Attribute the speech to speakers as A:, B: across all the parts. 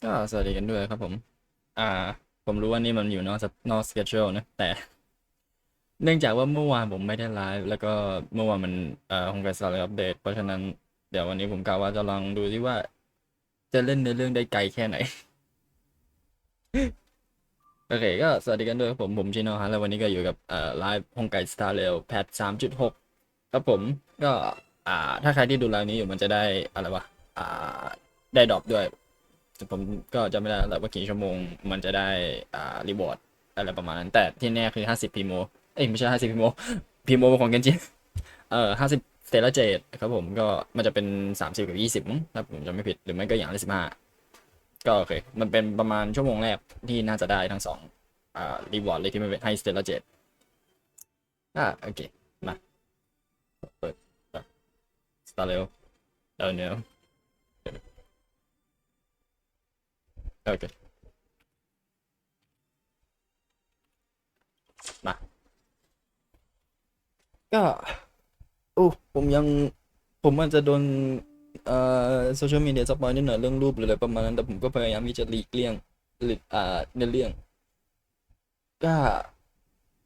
A: ก็สวัสดีกันด้วยครับผมอ่าผมรู้ว่านี่มันอยู่นอกสเกจ u l e นะแต่เนื่องจากว่าเมื่อวานผมไม่ได้ไลฟ์แล้วก็เมื่อวานมันHonkai Star Rail อัปเดตเพราะฉะนั้นเดี๋ยววันนี้ผมกะว่าจะลองดูที่ว่าจะเล่นในอเรื่องได้ไกลแค่ไหนโอเคก็สวัสดีกันด้วยครับผมชิโนฮะแล้ววันนี้ก็อยู่กับไลฟ์ Honkai Star Rail แพท3.6ครับผมก็อ่าถ้าใครที่ดูไลฟ์นี้อยู่มันจะได้อะไรวะอ่าได้ดรอปด้วย แต่ผมก็จะไม่ได้แล้วว่ากี่ชั่วโมงมันจะได้รีวอร์ดอะไรประมาณนั้นแต่ที่แน่คือ50พีโมเอ้ยไม่ใช่50พีโมพีโมของเกนจิ50สเตลเจดครับผมก็มันจะเป็น30กับ20มั้งถ้าผมจำไม่ผิดหรือไม่ก็อย่างละ15ก็โอเคมันเป็นประมาณชั่วโมงแรกที่น่าจะได้ทั้งสองรีวอร์ดเลยที่มันเป็นให้สเตลเจดโอเคมาเปิดสตาร์เร็วเดี๋ยวโอเคมาก็อู้ผมยังผมอาจจะโดนโซเชียลมีเดียสปอยนิดหน่อยเรื่องรูปหรืออะไรประมาณนั้นแต่ผมก็พยายามที่จะหลีกเลี่ยงหรือในเรื่องก็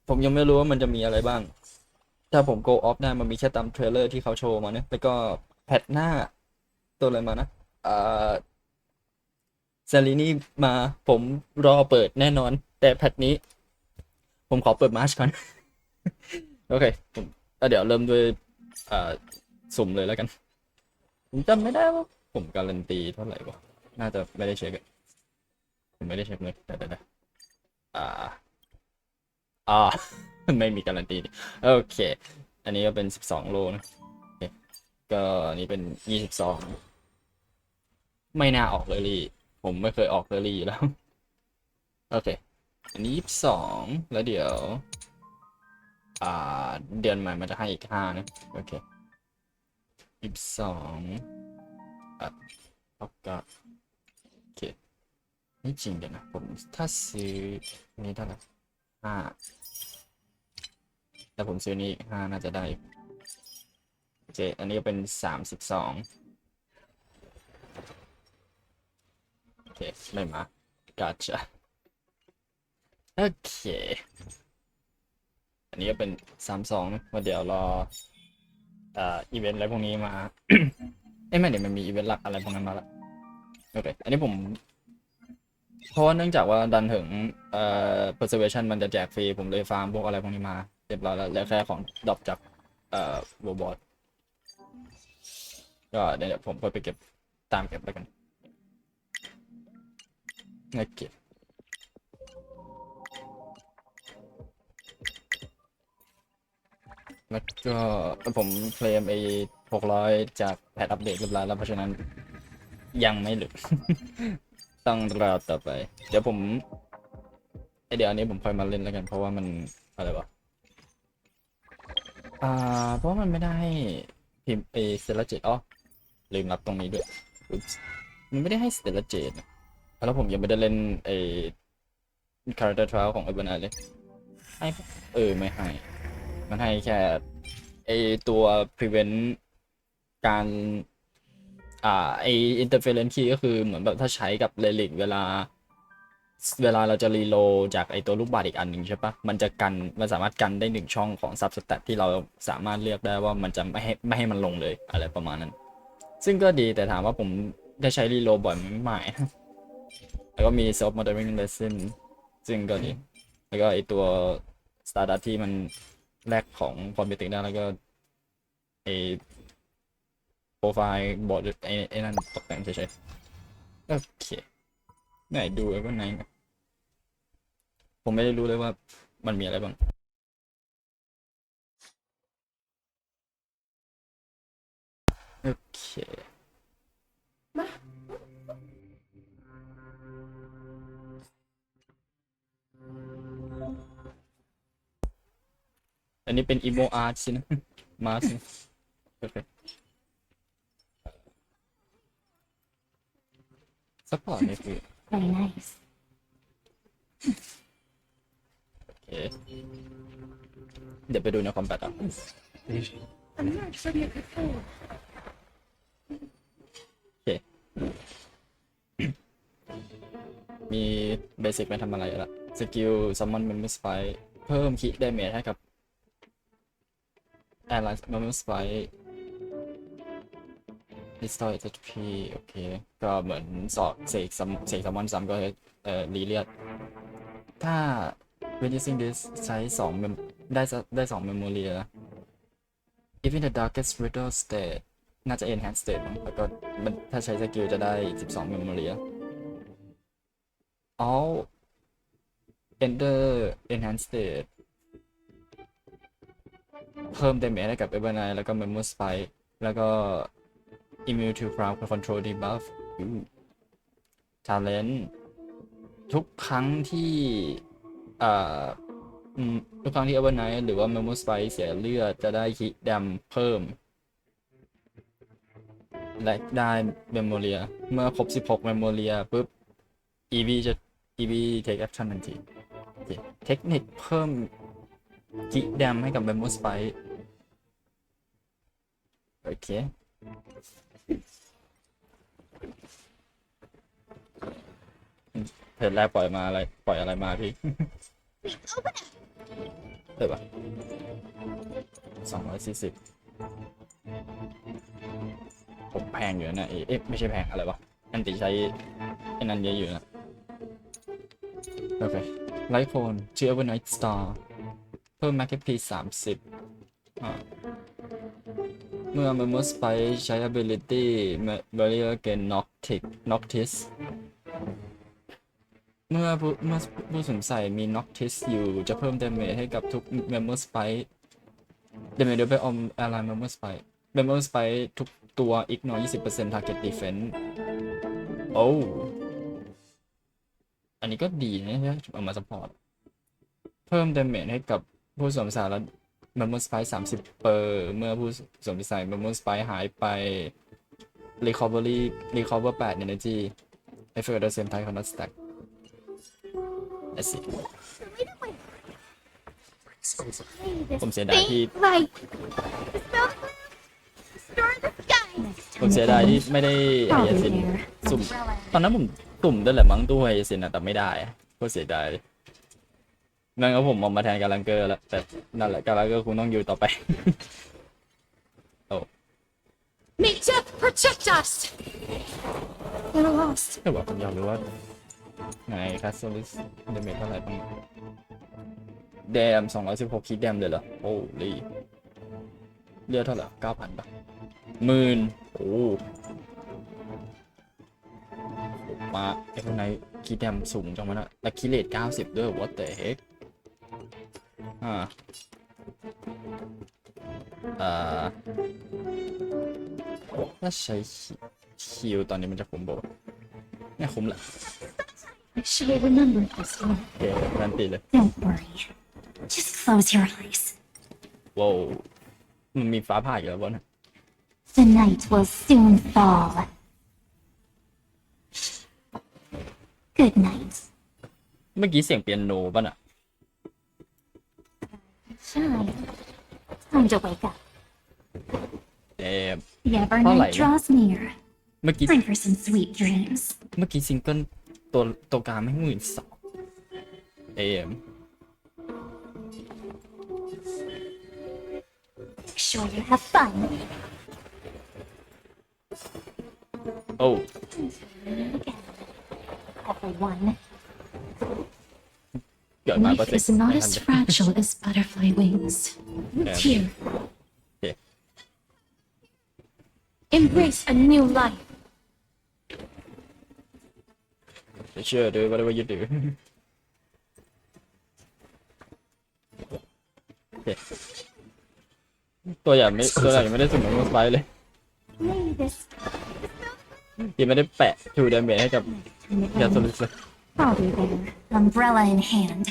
A: ผมยังไม่รู้ว่ามันจะมีอะไรบ้างถ้าผม go off ได้มันมีแค่ตามเทรลเลอร์ที่เขาโชว์มาเนี่ยแล้วก็แพทหน้าตัวอะไรมานะอ่าซาลินี่มาผมรอเปิดแน่นอนแต่แพทนี้ผมขอเปิดมาร์ชก่อนโอเคผมเดี๋ยวเริ่มด้วยอ่าสุ่มเลยแล้วกัน ผมจำไม่ได้ว่าผมการันตีเท่าไหร่วะน่าจะไม่ได้เช็คอะผมไม่ได้เช็คเลยแต่อ่าอ่าไม่มีการันตีโอเคอันนี้ก็เป็น12 โลนะโอเคก็อันนี้เป็น22ไม่น่าออกเลยลี่ผมไม่เคยออกเลยลี่อยู่แล้วโอเคอันนี้22แล้วเดี๋ยวอ่เดือนใหม่มันจะให้อีก5นะโอเค22อ่ะแล้วก็โอเคนี่จริงเดี๋ยวนะผมถ้าซื้อนี้เท่าไหร่5 แต่ผมซื้อนี้อีก5น่าจะได้โอเคอันนี้ก็เป็น32โอเคไม่มากาจาโอเคอันนี้ก็เป็น32นะมาเดี๋ยวรออีเวนต์อะไรพวกนี้มา เอ้ยไม่เดี๋ยวมันมีอีเวนต์หลักอะไรพวกนั้นมาแล้วโอเคอันนี้ผมเพราะว่าเนื่องจากว่าดันถึงpersuasion มันจะแจกฟรีผมเลยฟาร์มพวกอะไรพวกนี้มาเรียบร้อยแล้วเหลือแค่ของดรอปจากโรบอทก็เดี๋ยวผมไปเก็บตามเก็บแล้วกันโอเค แล้วก็ผมเคลมไอ้600จากแพทอัปเดตเรียบร้อยแล้วเพราะฉะนั้นยังไม่หลุดต้องรอต่อไปเดี๋ยวผมเดี๋ยวอันนี้ผมค่อยมาเล่นแล้วกันเพราะว่ามันอะไรวะอ่าเพราะว่ามันไม่ได้ให้พิมพ์ไอ้สเตลเจตอ๋อลืมรับตรงนี้ด้วยอุ๊ยมันไม่ได้ให้สเตลเจตแล้วผมยังไม่ได้เล่นไอ้ character trial ของ Evernight เลยให้ปะไม่ให้มันให้แค่ไอตัว prevent การไอ interference key ก็คือเหมือนแบบถ้าใช้กับ relic เวลาเราจะรีโหลดจากไอตัวลูกบาศก์อีกอันหนึ่งใช่ปะมันสามารถกันได้1 ช่องของ substat ที่เราสามารถเลือกได้ว่ามันจะไม่ให้มันลงเลยอะไรประมาณนั้นซึ่งก็ดีแต่ถามว่าผมได้ใช้รีโหลดบ่อยไหมไม่แล้วก็มี self modeling lesson ซึ่งก็ดีแล้วก็ไอตัว Stardust ที่มันแลกของคอมพิวเตอร์ได้แล้วก็ไอโปรไฟล์บอร์ดไอ้นั่นตกแต่งเฉยๆโอเคไหนดูไอ้พวกไหนนะผมไม่ได้รู้เลยว่ามันมีอะไรบ้างโอเคอันนี้เป็น emo art สินะมาสิโอเคซัพพอร์ตนี่คือ
B: Very nice.
A: โอเคเดี๋ยวไปดูในคอมแบทอ่ะ
B: I'm not sure you could fool.
A: โอเค มีเบสิกไปทำอะไรละสกิล summon member spy เพิ่มคิด damage ให้กับ allies member spy restore HP โอเคก็เหมือนสอดเสกซัมมอนซ้ำก็รีเลียดถ้า when using this ใช้ได้2 memory นะ even the darkest riddle state น่าจะ enhance state มั้งแล้วก็ถ้าใช้สกิลจะได้12 memory all enter enhance state เพิ่ม damage ให้กับ Evernight แล้วก็ Member Spy แล้วก็ immune to crowd control debuff talent ทุกครั้งที่ทุกครั้งที่ Evernight หรือว่า Member Spy เสียเลือดจะได้คิดำเพิ่มและได้ Memoria เมื่อครบ16 Memoria ปุ๊บ EV take action ทันทีโอเคเทคนิคเพิ่มคิดำให้กับ Member Spy โอเคเทิร์นแรกปล่อยอะไรมาพี่ ได้ปะ240ผมแพงอยู่นะไม่ใช่แพงอะไรวะอันติใช้ไอ้นั้นเยอะอยู่นะโอเคไลท์โคนชื่อ Evernight Star เพิ่ม Max HP 30เมื่อ Member Spy ใช้ ability Barrier Gain Noctis เมื่อผู้สวมใส่มี Noctis อยู่จะเพิ่ม damage ให้กับทุก Member Spy damage dealt by all ally Member Spy ทุกตัว ignore 20% target defense โอ้อันนี้ก็ดีนะใช่เอามา support เพิ่ม damage ให้กับผู้สวมใส่แล้ว Member Spy 30%เมื่อผู้สวมใส่ Member Spy หายไป recover 8 energy effect at the same time cannot stack Let's see ผมเสียดายที่
B: Light. Restore the sky.
A: ผมเสียดายที่ไม่ได้ไฮยาซินสุ่มตอนนั้นผมตุ่มด้วยแหละมั้งตู้ไฮยาซินนะแต่ไม่ได้ก็เสียดายนั่นก็ผมมองมาแทนกาลังเกอร์แล้วแต่นั่นแหละกาลังเกอร์คงต้องอยู่ต่อไป โอ้
B: May death protect us. We're lost.
A: ก็บอกผมอยากรู้ว่าไงคัสโซลิสเดเมจเท่าไหร่บ้างแดม216คิดแดมเลยเหรอโอ้ลีเลือดเท่าไหร่ 9,000 ป่ะ10,000โอ้มาไอ้คนไหนคิดแดมสูงจังวะนะและคิเลต90ด้วย what the heck ถ้าใช้คิวตอนนี้มันจะคุ้มบ่เนี่ยคุ้มแหละ
B: I should have remembered this one.
A: โอเคการันตีเลย
B: Don't worry. Just close your eyes.
A: ว้าวมันมีฟ้าผ่าอีกแล้ววะเนี่ย
B: The night will soon fall. Good night.
A: เมื่อกี้เสียงเปียโนป่ะน่ะ
B: Shine. Time to wake up.
A: แต่
B: The
A: All
B: Evernight
A: right.
B: draws near.
A: เมื่อกี้
B: Time for some sweet dreams.
A: ซิงเกิลตัวกลางไม่12,000 AM
B: Make sure you have fun.
A: โอ้
B: Again. Everyone.
A: เกิดมาก็
B: Life
A: เสร็จ
B: is not as fragile as butterfly wings. Look here.
A: Okay.
B: Embrace a new life.
A: เชื่อด้วยว่ายึดถือโอเคตัวอย่างไม่ได้สุ่มเหมือนสไปเลย
B: May this
A: ยังไม่ได้แปะทูดาเมจให้กับยาโซลิสเลย
B: I'll be there, umbrella in hand.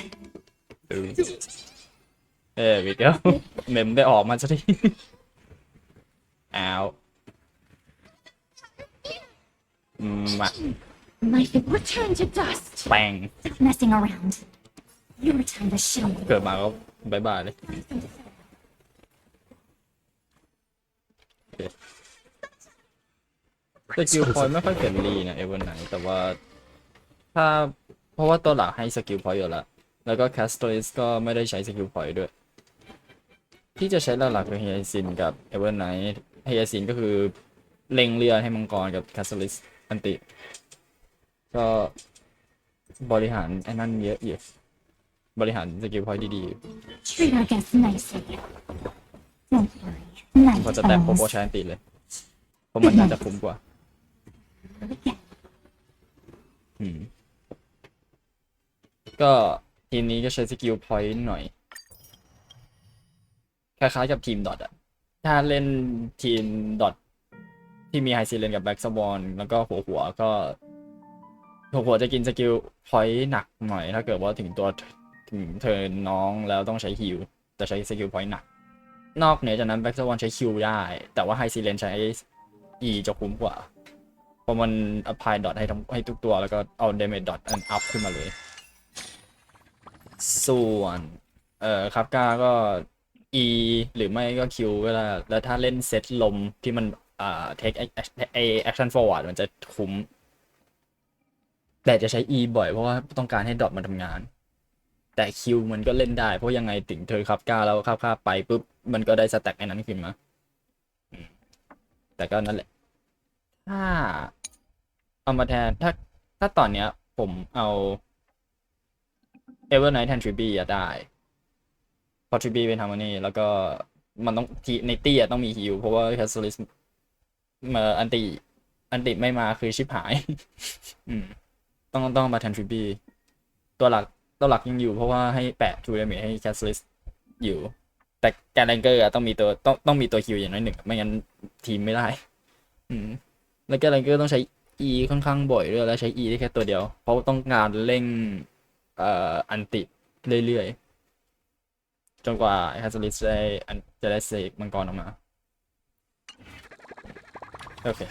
A: วิดีโอเมมได้ออกมาสักทีอ้าวมา
B: Life will return to dust.
A: แปง
B: Stop messing around. Your time to shine.
A: เกิดมาก็บายบายเลยสกิลพอยไม่ค่อยเฟรนลี่นะเอเวอร์ไนท์แต่ว่า ถ้าเพราะว่าตัวหลักให้สกิลพอยต์อยู่แล้วแล้วก็แคสต a ลิสก็ไม่ได้ใช้สกิลพอยต์ด้วยที่จะใช้หลักๆคือเฮียซินกับเอเวอร์ไนท์เฮียซินก็คือเล็งเรือให้มังกรกับแคสต a ลิสอันติก็บริหารไอ้นั่นเยอะอยู่บริหารสกิลพอยต์ดี
B: Treat our guests nicely. Don't worry.
A: ๆพอ
B: Night
A: จะแตกโปรโป
B: owls.
A: ใช้อันติเลยเพราะมันน่าจะคุ้มกว่า
B: Yeah.
A: อืมก็ทีมนี้ก็ใช้สกิลพอยต์หน่อยคล้ายๆกับทีมดอทอะถ้าเล่นทีมดอทที่มีไฮซีเลนกับแบ็กสวอนแล้วก็หัวก็หัวจะกินสกิลพอยต์หนักหน่อยถ้าเกิดว่าถึงเธอน้องแล้วต้องใช้ฮิลจะใช้สกิลพอยต์หนักนอกเหนือจากนั้นแบ็กสวอนใช้คิวได้แต่ว่าไฮซีเลนใช้ E จะคุ้มกว่าเพราะมัน apply ดอทให้ทุกตัวแล้วก็เอา damage ดอทอัน up ขึ้นมาเลยส่วนครับก้าก็ E หรือไม่ก็ Q ก็ได้แล้วถ้าเล่นเซตลมที่มันtake action forward มันจะคุ้มแต่จะใช้ E บ่อยเพราะว่าต้องการให้ดอทมันทำงานแต่ Q มันก็เล่นได้เพราะยังไงถึงเธอครับก้าแล้วครับก้าไปปุ๊บมันก็ได้สแต็กไอ้นั้นขึ้นมาแต่ก็นั่นแหละถ้าเอามาแทนถ้าตอนเนี้ยผมเอา Evernight แทน Tribby อะได้พอ Tribby เป็น Harmony แล้วก็มันต้องในตี้อะต้องมีฮิลเพราะว่า Catalyst มาอันติไม่มาคือชิบหาย อืมต้องมาแทน Tribby ตัวหลักยังอยู่เพราะว่าให้แปะ True Damage ให้ Catalyst อยู่แต่แกนแรงเกอร์อะต้องมีตัวฮิลอย่างน้อยหนึ่งไม่งั้นทีมไม่ได้แล้วแกนแรงเกอร์ต้องใช้ E ค่อนข้างบ่อยด้วยแล้วใช้ E ได้แค่ตัวเดียวเพราะต้องการเร่งอันติเรื่อยๆจนกว่าแคสลิสจะได้เสกมังกรออกมาโอเค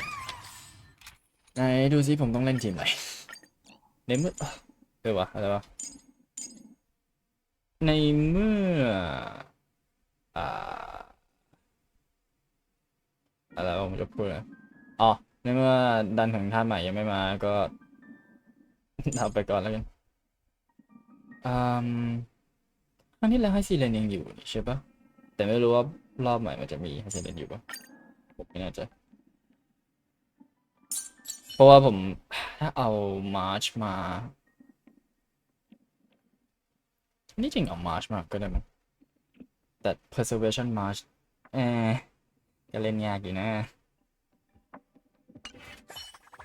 A: ไหนดูซิผมต้องเล่นทีมอะไรในเมื่อวะอะไรวะในเมื่ออ่าอะไรวะผมจะพูดอะไรอ๋อในเมื่อดันถึงท่าใหม่ยังไม่มาก็ เอาไปก่อนแล้วกันครั้งที่แล้วให้ซีเรนยังอยู่ใช่ปะแต่ไม่รู้ว่ารอบใหม่มันจะมีให้ซีเรนอยู่ปะผมไม่แน่ใจเพราะว่าผมถ้าเอามาร์ชมานี่จริงเอามาร์ชมาก็ได้มั้งแต่ preservation march เออจะเล่นยากอยู่นะ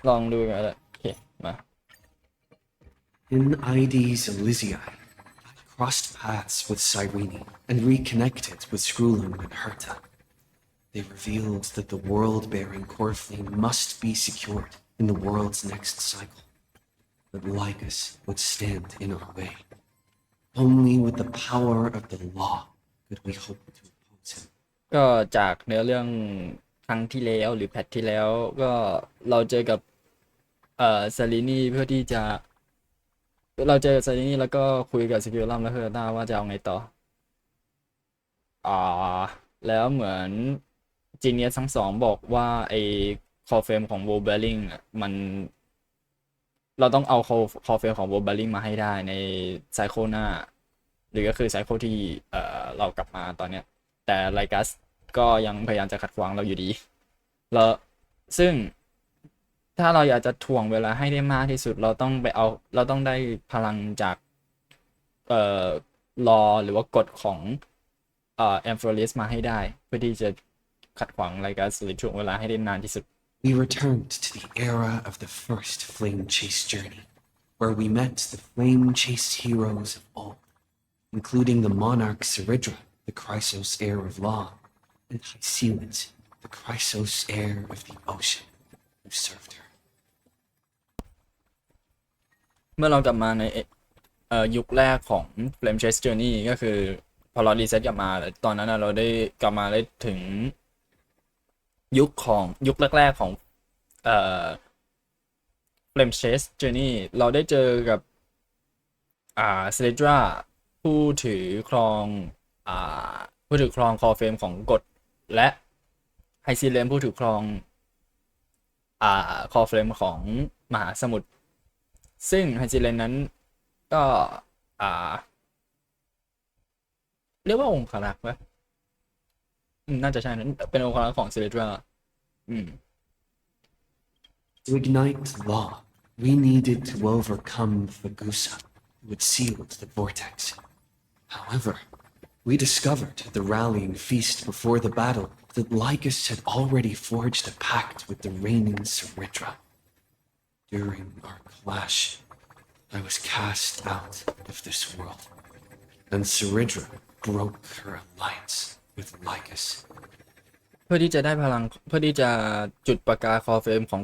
A: ลองดูกันแหละโอเคมา
C: In Ides Elysiae, I crossed paths with Cyrene and reconnected with Skrulum and Herta. They revealed that the world-bearing Coreflame must be secured in the world's next cycle. But Lycus would stand in our way. Only with the power of the law could we hope to oppose him.
A: ก็จากเนื้อเรื่องครั้งที่แล้วหรือแพทที่แล้วก็เราเจอกับซาลินีเพื่อที่จะเราเจอซาลินีแล้วก็คุยกับสกิลลัมและเฮอร์ต้าว่าจะเอาไงต่อแล้วเหมือนจีเนียสทั้งสองบอกว่าไอ้คอเฟมของโวลเบลลิงมันเราต้องเอาคอเฟมของโวลเบลลิงมาให้ได้ในไซโคหน้าหรือก็คือไซโคที่เรากลับมาตอนเนี้ยแต่ไลกัสก็ยังพยายามจะขัดขวางเราอยู่ดีแล้วซึ่งถ้าเราอยากจะถ่วงเวลาให้ได้มากที่สุดเราต้องได้พลังจากรอหรือว่ากฎของแอมโฟลิสมาให้ได้เพื่อที่จะขัดขวางไลกัสหรือถ่วงเวลาให้ได้นานที่สุด
C: We returned to the era of the first flame chase journey, where we met the flame chase heroes of old, including the monarch Seridra, the Chrysos heir of law, and Hycelit, the Chrysos heir of the ocean, who served her.
A: เมื่อเรากลับมาในยุคแรกของ Flame Chase Journey ก็คือพอเรารีเซ็ตกลับมาตอนนั้นเราได้กลับมาได้ถึงยุคแรกๆของFlame Chase Journey เราได้เจอกับเซเลดราผู้ถือครองคอเฟมของกฎและไฮซีเลนผู้ถือครองคอเฟมของมหาสมุทร ซึ่งไฮซิเลนนั้นก็อ่าเรียกว่าองครักษ์ไหมน่าจะใช่นั้นเป็นองครักษ์ของซิลิดราอืม
C: To ignite law, we needed to overcome the Gusa, who had sealed the vortex. However, we discovered at the rallying feast before the battle that Lycus had already forged a pact with the reigning Seridra. During our clash, I was cast out of this world, and Seridra broke her alliance with Lycus.
A: เพื่อที่จะได้พลังเพื่อที่จะจุดประกายคอเฟมของ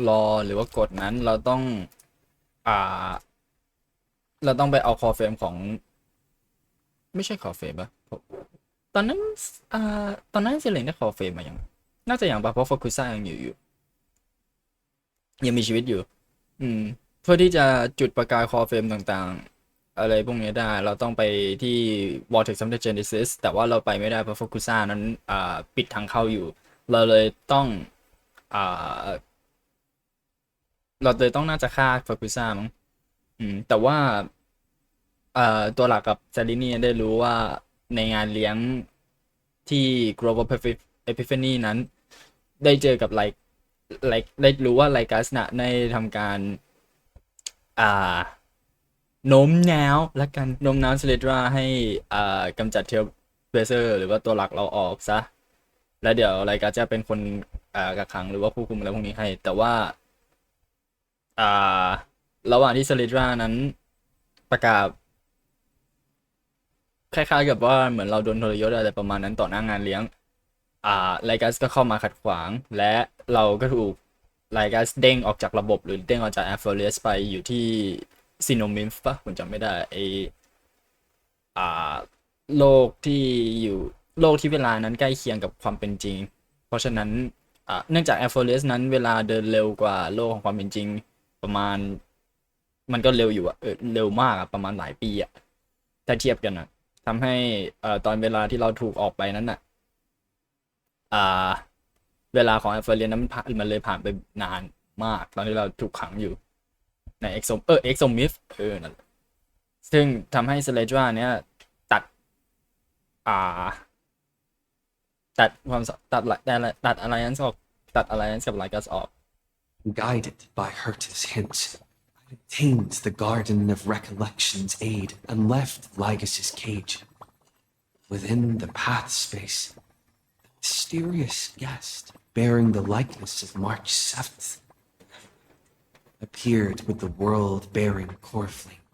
A: รอหรือว่ากฎนั้นอ่าเราต้องไปเอาคอเฟมของไม่ใช่คอเฟมปะตอนนั้นตอนนั้นเซเลนได้คอเฟมมายังน่าจะอย่างปะเพราะฟอคุซ่ายังอยู่ยังมีชีวิตอยู่เพื่อที่จะจุดประกายคอเฟมต่างๆอะไรพวกนี้ได้เราต้องไปที่ Vortex of the Genesis แต่ว่าเราไปไม่ได้เพราะฟอคุซ่านั้นปิดทางเข้าอยู่เราเลยต้องน่าจะฆ่าฟอคุซ่ามั้งแต่ว่าตัวหลักกับซาลินีได้รู้ว่าในงานเลี้ยงที่ Global Epiphany นั้นได้เจอกับได้รู้ว่าไลกัสน่ะได้ทำการโน้มน้าวและกันโน้มน้าวเซเลดราให้กำจัดเทลเบเซอร์หรือว่าตัวหลักเราออกซะแล้วเดี๋ยวไลกัสจะเป็นคนกักขังหรือว่าควบคุมอะไรพวกนี้ให้แต่ว่าระหว่างที่เซเลดรานั้นประกาศคล้ายๆกับว่าเหมือนเราโดนทรยศอะไรประมาณนั้นต่อหน้างานเลี้ยงไลกัสก็เข้ามาขัดขวางและเราก็ถูกไลกัสเด้งออกจากระบบหรือเด้งออกจากแอฟเฟอเรสไปอยู่ที่ซิโนมิมปะผมจำไม่ได้โลกที่อยู่โลกที่เวลานั้นใกล้เคียงกับความเป็นจริงเพราะฉะนั้นเนื่องจากแอฟเฟอเรสนั้นเวลาเดินเร็วกว่าโลกของความเป็นจริงประมาณมันก็เร็วอยู่เร็วมากประมาณหลายปีถ้าเทียบกันทำให้ตอนเวลาที่เราถูกออกไปนั้นเวลาของแอฟเฟอเรียนนั้นมันเลยผ่านไปนานมากตอนที่เราถูกขังอยู่ในเอ็กโซมิฟนั่นซึ่งทำให้เซเลดราเนี้ยตัดความตัดอะไรนั้นออกตัดอะไรนั้นกับไลกัสออก
C: Guided by Herta's hints, I obtained the Garden of Recollection's aid and left Lygas's cage. Within the path space, a mysterious guest bearing the likeness of March 7th appeared with the world-bearing core flame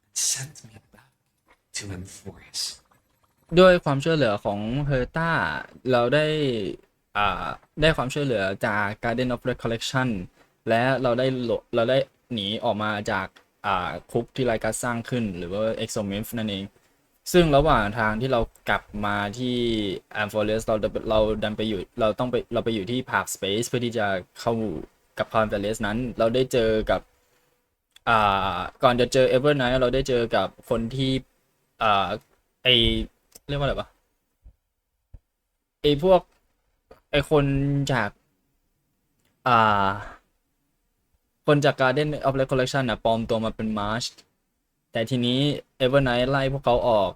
C: and sent me back to Amphorius.
A: ด้วยความช่วยเหลือของเฮอร์ต้าเราได้ความช่วยเหลือจาก Garden of Recollection และเราได้หนีออกมาจากคุกที่ไลกัสสร้างขึ้นหรือว่า Exomorph นั่นเองซึ่งระหว่างทางที่เรากลับมาที่ Amphorius เราดันไปอยู่เราไปอยู่ที่ Park Space เพื่อที่จะเข้ากับ Amphorius นั้นเราได้เจอกับก่อนจะเจอ Evernight เราได้เจอกับคนที่เรียกว่าอะไรวะพวกคนจากGarden of Recollection ปลอมตัวมาเป็น March แต่ทีนี้ Evernight ไล่พวกเขาออก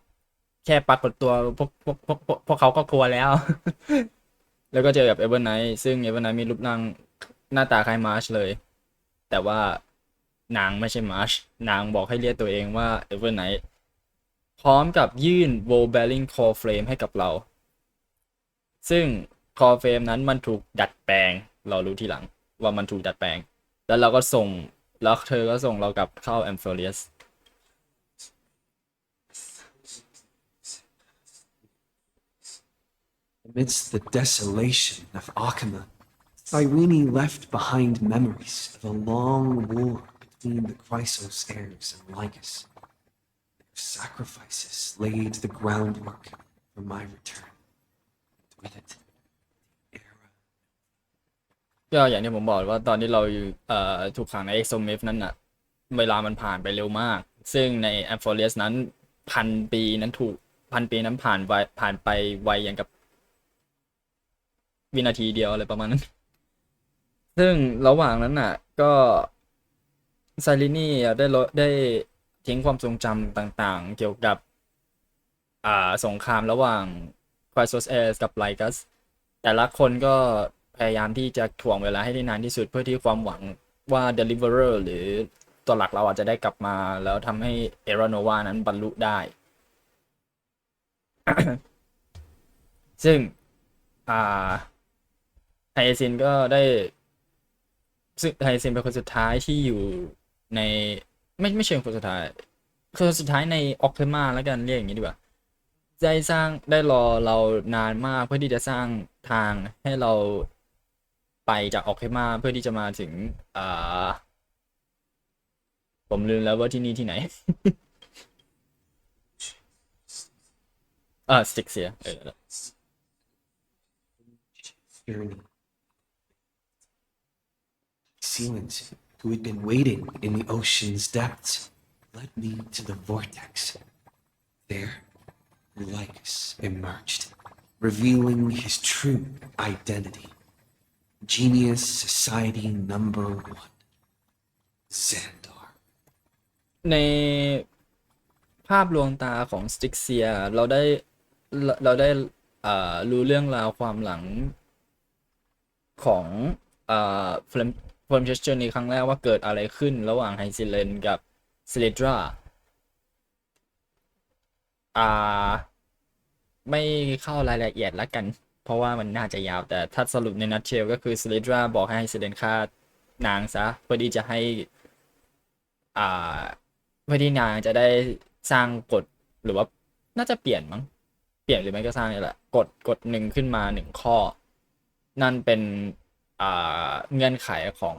A: แค่ปรากฏตัวพวกเขาก็กลัวแล้ว แล้วก็เจอกับ Evernight ซึ่ง Evernight มีรูปร่างหน้าตาคล้าย March เลยแต่ว่านางไม่ใช่ March นางบอกให้เรียกตัวเองว่า Evernight พร้อมกับยื่น World Bearing Core Frame ให้กับเราซึ่ง Core Frame นั้นมันถูกดัดแปลงเรารู้ทีหลังว่ามันถูกดัดแปลงแล้วเธอก็ส่งเรากลับเข้า Amphorius
C: Amidst the desolation of Akama, Irene left behind memories of a long war between the Chrysos heirs and Lycus. Their sacrifices laid the groundwork for my return. And with it, the era.
A: ก็อย่างที่ผมบอกว่าตอนที่เราถูกขังใน Exomorph นั้นเวลามันผ่านไปเร็วมากซึ่งใน Amphorius นั้นพันปีนั้นผ่านไปไวอย่างกับวินาทีเดียวอะไรประมาณนั้นซึ่งระหว่างนั้นก็ ไซรินี่ได้ทิ้งความทรงจำต่างๆ เกี่ยวกับสงครามระหว่าง Chrysos Ares กับ Lycus แต่ละคนก็พยายามที่จะถ่วงเวลาให้ได้นานที่สุดเพื่อที่ความหวังว่า Deliverer หรือตัวหลักเราอาจจะได้กลับมาแล้วทำให้เอรานวานั้นบรรลุได้ ซึ่งไฮเอซินก็ได้ซึ่งไฮเอซินเป็นคนสุดท้ายที่อยู่ในไม่เชิงคนสุดท้ายคนสุดท้ายในออกเทมาแล้วกันเรียกอย่างนี้ดีกว่าได้รอเรานานมากเพื่อที่จะสร้างทางให้เราไปจากออกเทมาเพื่อที่จะมาถึงผมลืมแล้วว่าที่นี่ที่ไหน สติกเซีย
C: Journey. Sealants who had been waiting in the ocean's depths led me to the vortex. There, Lycus emerged, revealing his true identity. Genius Society Number 1, Xandar.
A: ในภาพลวงตาของสติกเซียเราได้รู้เรื่องราวความหลังของเฟลมเชสเชอร์ในครั้งแรกว่าเกิดอะไรขึ้นระหว่างไฮซิเลนกับซิเลดราไม่เข้ารายละเอียดแล้วกันเพราะว่ามันน่าจะยาวแต่ถ้าสรุปในนัทเชลก็คือซิเลดราบอกให้ไฮซิเลนฆ่านางซะเพื่อที่จะให้เพื่อที่นางจะได้สร้างกฎหรือว่าน่าจะเปลี่ยนมั้งเปลี่ยนหรือไม่ก็สร้างนี่แหละกฎหนึ่งขึ้นมาหนึ่งข้อนั่นเป็นเงื่อนไขของ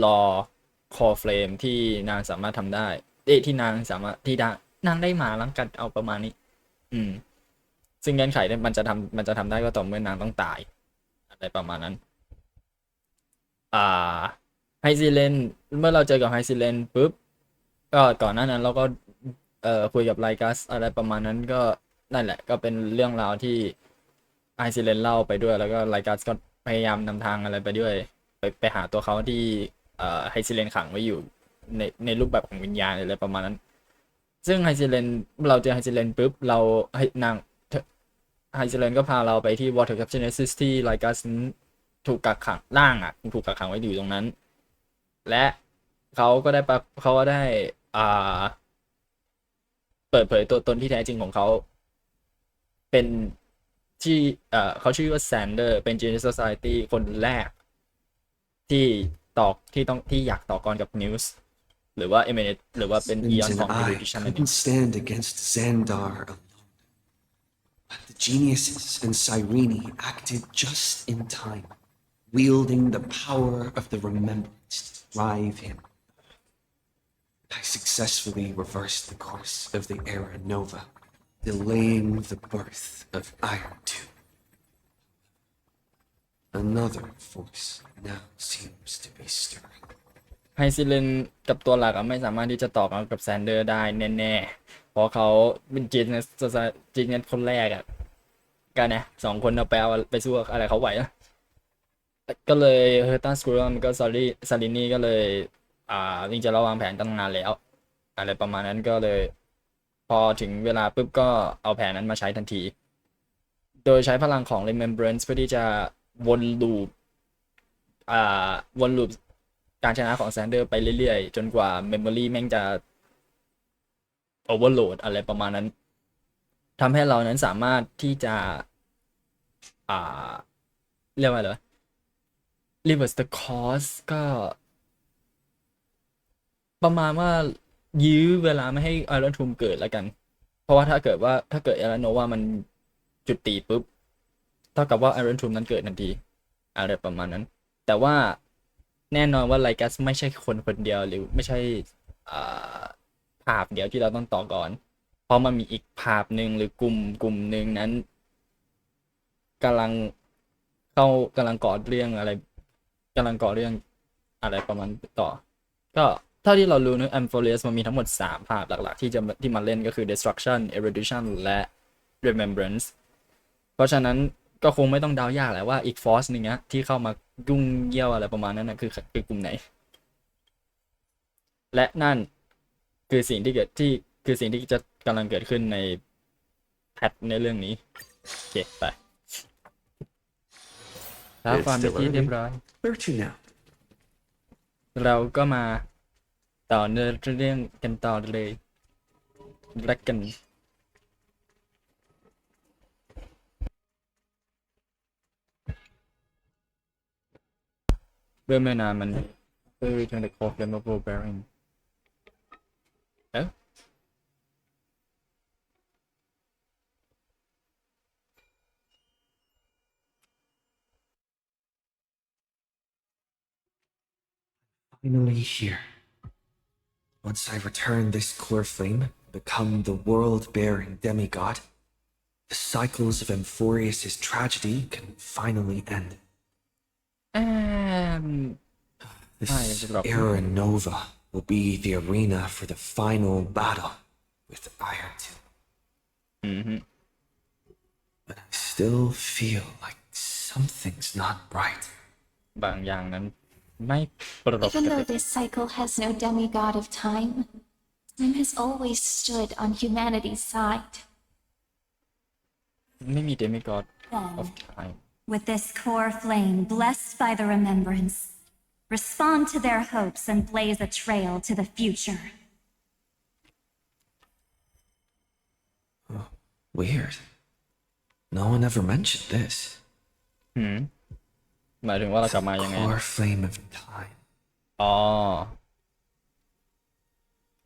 A: law core frame ที่นางสามารถทำได้ที่นางสามารถที่นางได้มาแล้วกันเอาประมาณนี้ซึ่งเงื่อนไขมันจะทำได้ก็ต่อเมื่อนางต้องตายอะไรประมาณนั้นไฮซิเลนเมื่อเราเจอกับไฮซิเลนปุ๊บก็ก่อนหน้านั้นเราก็คุยกับไลกัสอะไรประมาณนั้นก็นั่นแหละก็เป็นเรื่องราวที่ไฮซิเลนเล่าไปด้วยแล้วก็ไลกัสก็พยายามนำทางอะไรไปด้วยไปหาตัวเขาที่ไฮซิเลนขังไว้อยู่ในรูปแบบของวิญญาณอะไรประมาณนั้นซึ่งไฮซิเลนเราเจอไฮซิเลนปุ๊บเรานางไฮซิเลนก็พาเราไปที่ Water Capsulesis ที่ไลกัสถูกกักขังร่างถูกกักขังไว้อยู่ตรงนั้นและเขาก็ได้เปิดเผยตัวตนที่แท้จริงของเขาเป็นที่เขาชื่อว่าแซนเดอร์เป็น Genius Society คนแรกที่อยากต่อกรกับนิวส์หรือว่าเอเมเนตหรือว่าเป็นอีออน
C: And
A: ของ
C: I
A: Erudition นั่นเอง
C: couldn't stand against Xandar alone. But the geniuses and Cyrene acted just in time, wielding the power of the remembrance to drive him. I successfully reversed the course of the Era Nova, delaying the birth of Iron 2. Another force now seems to be stirring.
A: ไฮซิเลนกับตัวหลักไม่สามารถที่จะต่อกรกับแซนเดอร์ได้แน่ๆเพราะเขาเป็นจีเนสคนแรกกันนะ2 คนเอาไปสู้อะไรเขาไหวนะก็เลยเฮอร์ตันสกูรัมก็ซาลินี่ก็เลยจริงๆเราวางแผนตั้งนานแล้วอะไรประมาณนั้นก็เลยพอถึงเวลาปุ๊บก็เอาแผนนั้นมาใช้ทันทีโดยใช้พลังของ Remembrance เพื่อที่จะวนลูปการชนะของแซนเดอร์ไปเรื่อยๆจนกว่า Memory แม่งจะ Overload อะไรประมาณนั้นทำให้เรานั้นสามารถที่จะเรียกว่าอะไร reverse the course ก็ประมาณว่ายื้อเวลาไม่ให้ Iron Tomb เกิดแล้วกันเพราะว่าถ้าเกิด Iron Nova มันจุดตีปุ๊บเท่ากับว่า Iron Tomb นั้นเกิดทันทีอะไรประมาณนั้นแต่ว่าแน่นอนว่าไลกัสไม่ใช่คนเดียวหรือไม่ใช่ภาพเดียวที่เราต้องต่อก่อนเพราะมันมีอีกภาพหนึ่งหรือกลุ่มหนึ่งนั้นกำลังก่อเรื่องอะไรประมาณต่อก็เท่าที่เรารู้นะ Amphoreus มันมีทั้งหมด3ภาพหลักๆที่มาเล่นก็คือ Destruction Erudition และ Remembrance เพราะฉะนั้นก็คงไม่ต้องเดายากแหละว่าอีกฟอร์สนึงที่เข้ามายุ่งเยี่ยวอะไรประมาณนั้นคือกลุ่มไหน และนั่นคือสิ่งที่คือสิ่งที่จะกำลังเกิดขึ้นในแพทในเรื่องนี้โอเคไปท้าความเป็นที่เรียบร้อย
C: Where to now?
A: เราก็มาต่อเนื่องเรื่องกันต่อเลยรักกันเริ่มไม่นานมันreturn the core flammable bearing เอ้า
C: Finally here. Once I return this core flame and become the world-bearing demigod, the cycles of Amphorius' tragedy can finally end. This era Nova will be the arena for the final battle with Iron 2. But I still feel like something's not right.
A: บางอย่างนั้นไม่ปก
B: Even
A: ติ
B: though this cycle has no demigod of time, time has always stood on humanity's side.
A: ไม่มี demigod of time
D: With this core flame blessed by the remembrance, respond to their hopes and blaze a trail to the future.
C: Oh, weird. No one ever mentioned this.
A: หมายถึงว่าเรากลับมายังไง
C: Core flame of time.
A: อ๋อ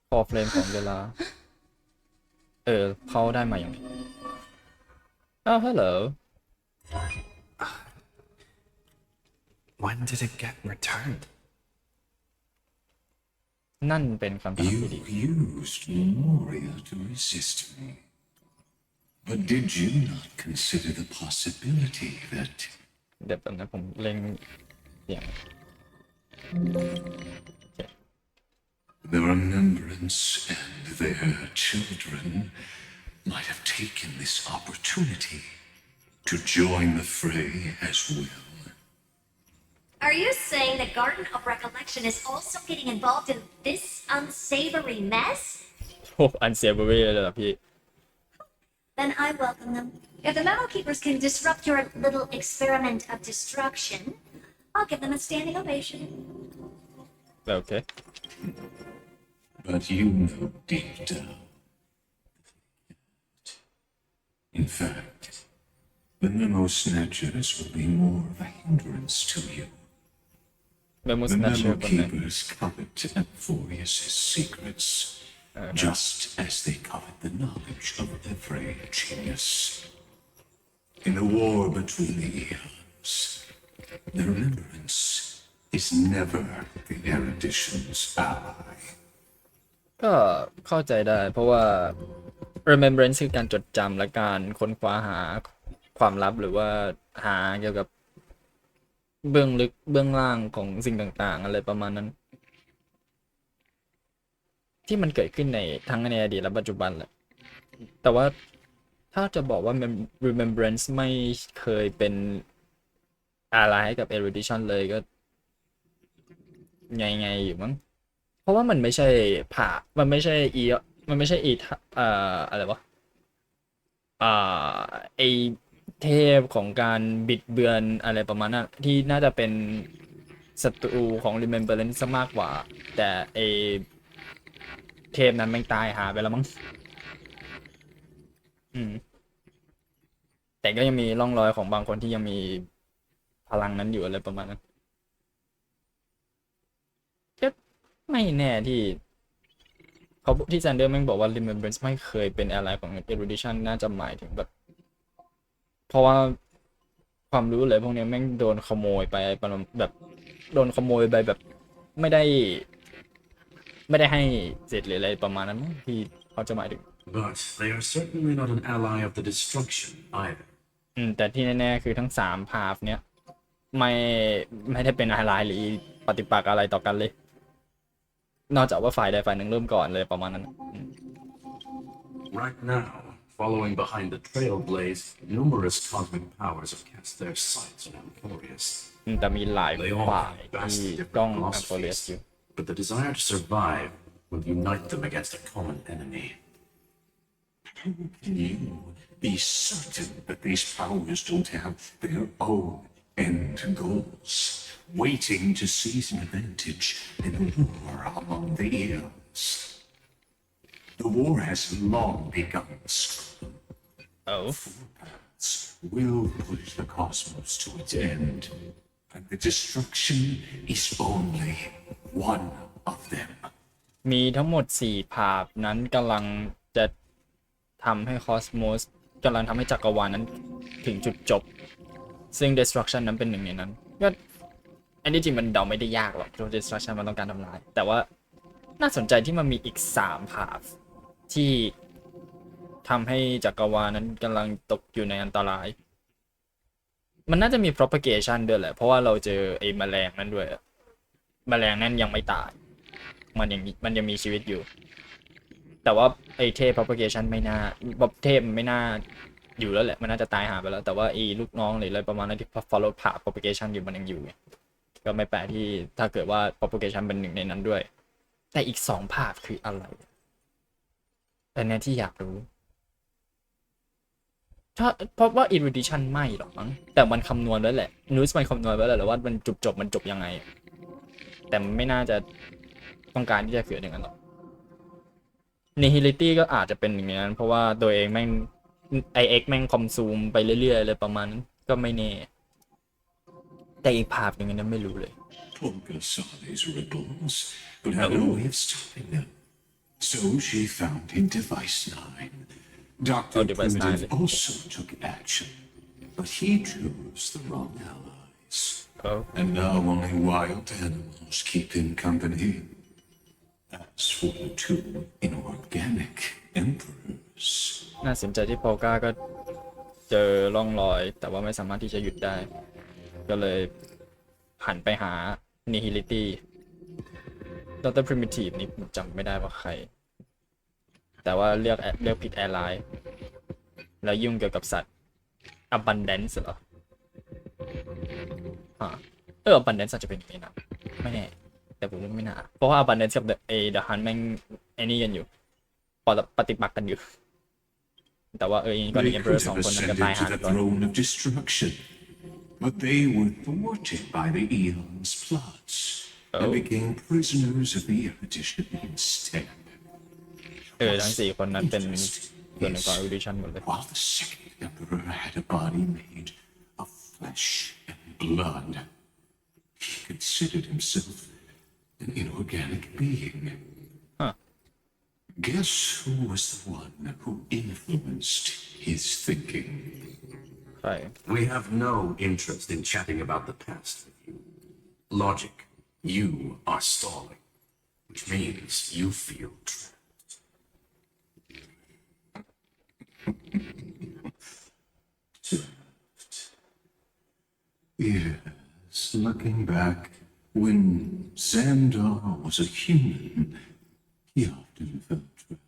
A: core flame ของเวลาเขาได้มาอย่างไรอ้าว hello
C: When did it get returned?
A: นั่นเป็นคำถามที่ดี
E: You used Memoria to resist me. But did you not consider the possibility that
A: เดี๋ยวแป๊บนะผมเล็งเสียง
E: the remembrance and their children might have taken this opportunity to join the fray as well?
F: Are you saying the Garden of Recollection is also getting involved in this unsavory mess?
A: โอ้อันเสียบเวเลยเหรอพี่
F: Then I welcome them. If the Metal Keepers can disrupt your little experiment of destruction, I'll give them a standing ovation.
A: โอเค
E: But you know deep down. In fact, the Memo Snatchers will be more of a hindrance to you.
A: Memo
E: The
A: Snatcher
E: Memo
A: คนไหน
E: Keepers covet Amphorius' secrets, just as they covet the knowledge of every genius. In the war between the eons, the remembrance is never the erudition's ally.
A: ก็เข้าใจได้เพราะว่า remembrance คือการจดจำและการค้นคว้าหาความลับหรือว่าหาเกี่ยวกับเบื้องลึกเบื้องล่างของสิ่งต่างๆอะไรประมาณนั้น ที่มันเกิดขึ้นในทั้งในอดีตและปัจจุบันแหละแต่ว่าถ้าจะบอกว่า remembrance ไม่เคยเป็นอะไรให้กับ erudition เลยก็ไงอยู่มั้งเพราะว่ามันไม่ใช่มันไม่ใช่อะไรวะไอเทพของการบิดเบือนอะไรประมาณนั้นที่น่าจะเป็นศัตรูของ remembrance ซะมากกว่าแต่ไอเทพนั้นแม่งตายหาไปแล้วมั้งแต่ก็ยังมีร่องรอยของบางคนที่ยังมีพลังนั้นอยู่อะไรประมาณนั้นก็ไม่แน่ที่เขาที่แซนเดอร์แม่งบอกว่า remembrance ไม่เคยเป็นอะไรของ erudition น่าจะหมายถึงแบบเพราะว่าความรู้เลยพวกนี้แม่งโดนขโมยไปแบบโดนขโมยไปแบบไม่ได้ให้เสร็จหรืออะไรประมาณนั้นที่เขาจะหมายถึง
E: But they are certainly not an ally of the destruction either.
A: แต่ที่แน่ๆคือทั้ง3ภาพเนี้ยไม่ได้เป็นอะไรหรือปฏิปักษ์อะไรต่อกันเลยนอกจากว่าฝ่ายใดฝ่ายหนึ่งเริ่มก่อนเลยประมาณนั้น
E: Right now, following behind the Trailblaze, numerous cosmic powers have cast their sights on Amphorius.
A: แต่มีหลาย
E: They all
A: ฝ่าย
E: have vastly
A: ที่
E: different
A: ต้อง Amphorius
E: philosophies,
A: อยู่
E: but the desire to survive will unite them against a common enemy. How can you be certain that these powers don't have their own end goals, waiting to seize an advantage in the war among the eons? The war has long begun.
A: Oh.
E: Will push the cosmos to its end, and the destruction is only one of them.
A: มีทั้งหมด4 ภาพนั้นกำลังจะทำให้คอสโมสกำลังทำให้จักรวาลนั้นถึงจุดจบซึ่ง destruction นั้นเป็นหนึ่งในนั้นก็อันนี้จริงมันเดาไม่ได้ยากหรอกเพราะ destruction มันต้องการทำลายแต่ว่าน่าสนใจที่มันมีอีก3 ภาพที่ทำให้จักรวาลนั้นกำลังตกอยู่ในอันตรายมันน่าจะมี propagation ด้วยแหละเพราะว่าเราเจอไอ้แมลงนั้นด้วยแมลงนั้นยังไม่ตายมันยังมีชีวิตอยู่แต่ว่าไอ้เทพ propagation ไม่น่าเทพไม่น่าอยู่แล้วแหละมันน่าจะตายหาไปแล้วแต่ว่าไอ้ลูกน้องหรืออะไรประมาณนั้นที่ follow path propagation อยู่มันยังอยู่ไงก็ไม่แปลกที่ถ้าเกิดว่า propagation เป็นหนึ่งในนั้นด้วยแต่อีก2 ภาพคืออะไรแต่เนี่ยที่อยากรู้เพราะว่า erudition ไม่หรอกมั้งแต่มันคำนวณไว้แหละนูสมันคำนวณไว้แล้วว่ามันมันจบยังไงแต่ไม่น่าจะต้องการที่จะเกิดอย่างนั้นหรอก nihility ก็อาจจะเป็นอย่างนั้นเพราะว่าตัวเองแม่ง IX แม่งคอมซูมไปเรื่อยๆเลยประมาณนั้นก็ไม่แน่แต่อีกภาพอย่างนั้นไม่รู้เลย
E: Honkai saw these ripples, but had no way of stopping them. So she found in Device 9. Dr.
A: Device
E: Primitive
A: 9
E: also took action, but he chose the wrong allies.
A: Oh.
E: And now only wild animals keep him company. As for the 2 inorganic emperors,
A: น่าสนใจที่โพก้าก็เจอร่องรอยแต่ว่าไม่สามารถที่จะหยุดได้ก็เลยหันไปหา nihility Dr. Primitive นี่ผมจำไม่ได้ว่าใครแต่ว่าเลือกผิดแอร์ไลน์แล้วยุ่งเกี่ยวกับสัตว์ abundance เหรอabundance อาจจะเป็นอย่างนี้นะไม่แน่แต่ผมว่าไม่น่าเพราะว่า abundance กับ the hunt แม่งไอ้นี่กันอยู่ปฏิปักษ์กันอยู่แต่ว่าก่อน
E: they
A: Emperor
E: could
A: 2
E: have
A: คนนั้นก็ตาย
E: ascended
A: หา
E: to the
A: ก่อน
E: throne of destruction, but they were thwarted by the eons' plots and became prisoners of the erudition instead.
A: ทั้ง4 คนนั้นเป็นส่วนหนึ่งของ erudition หมดเลย
E: While the second emperor had a body made of flesh and blood, he considered himself an inorganic being. Guess who was the one who influenced his thinking?
A: ใช่
G: We have no interest in chatting about the past with you. Logic, you are stalling, which means you feel trapped.
E: Yes, looking back, when Xandar was a human, he often felt trapped.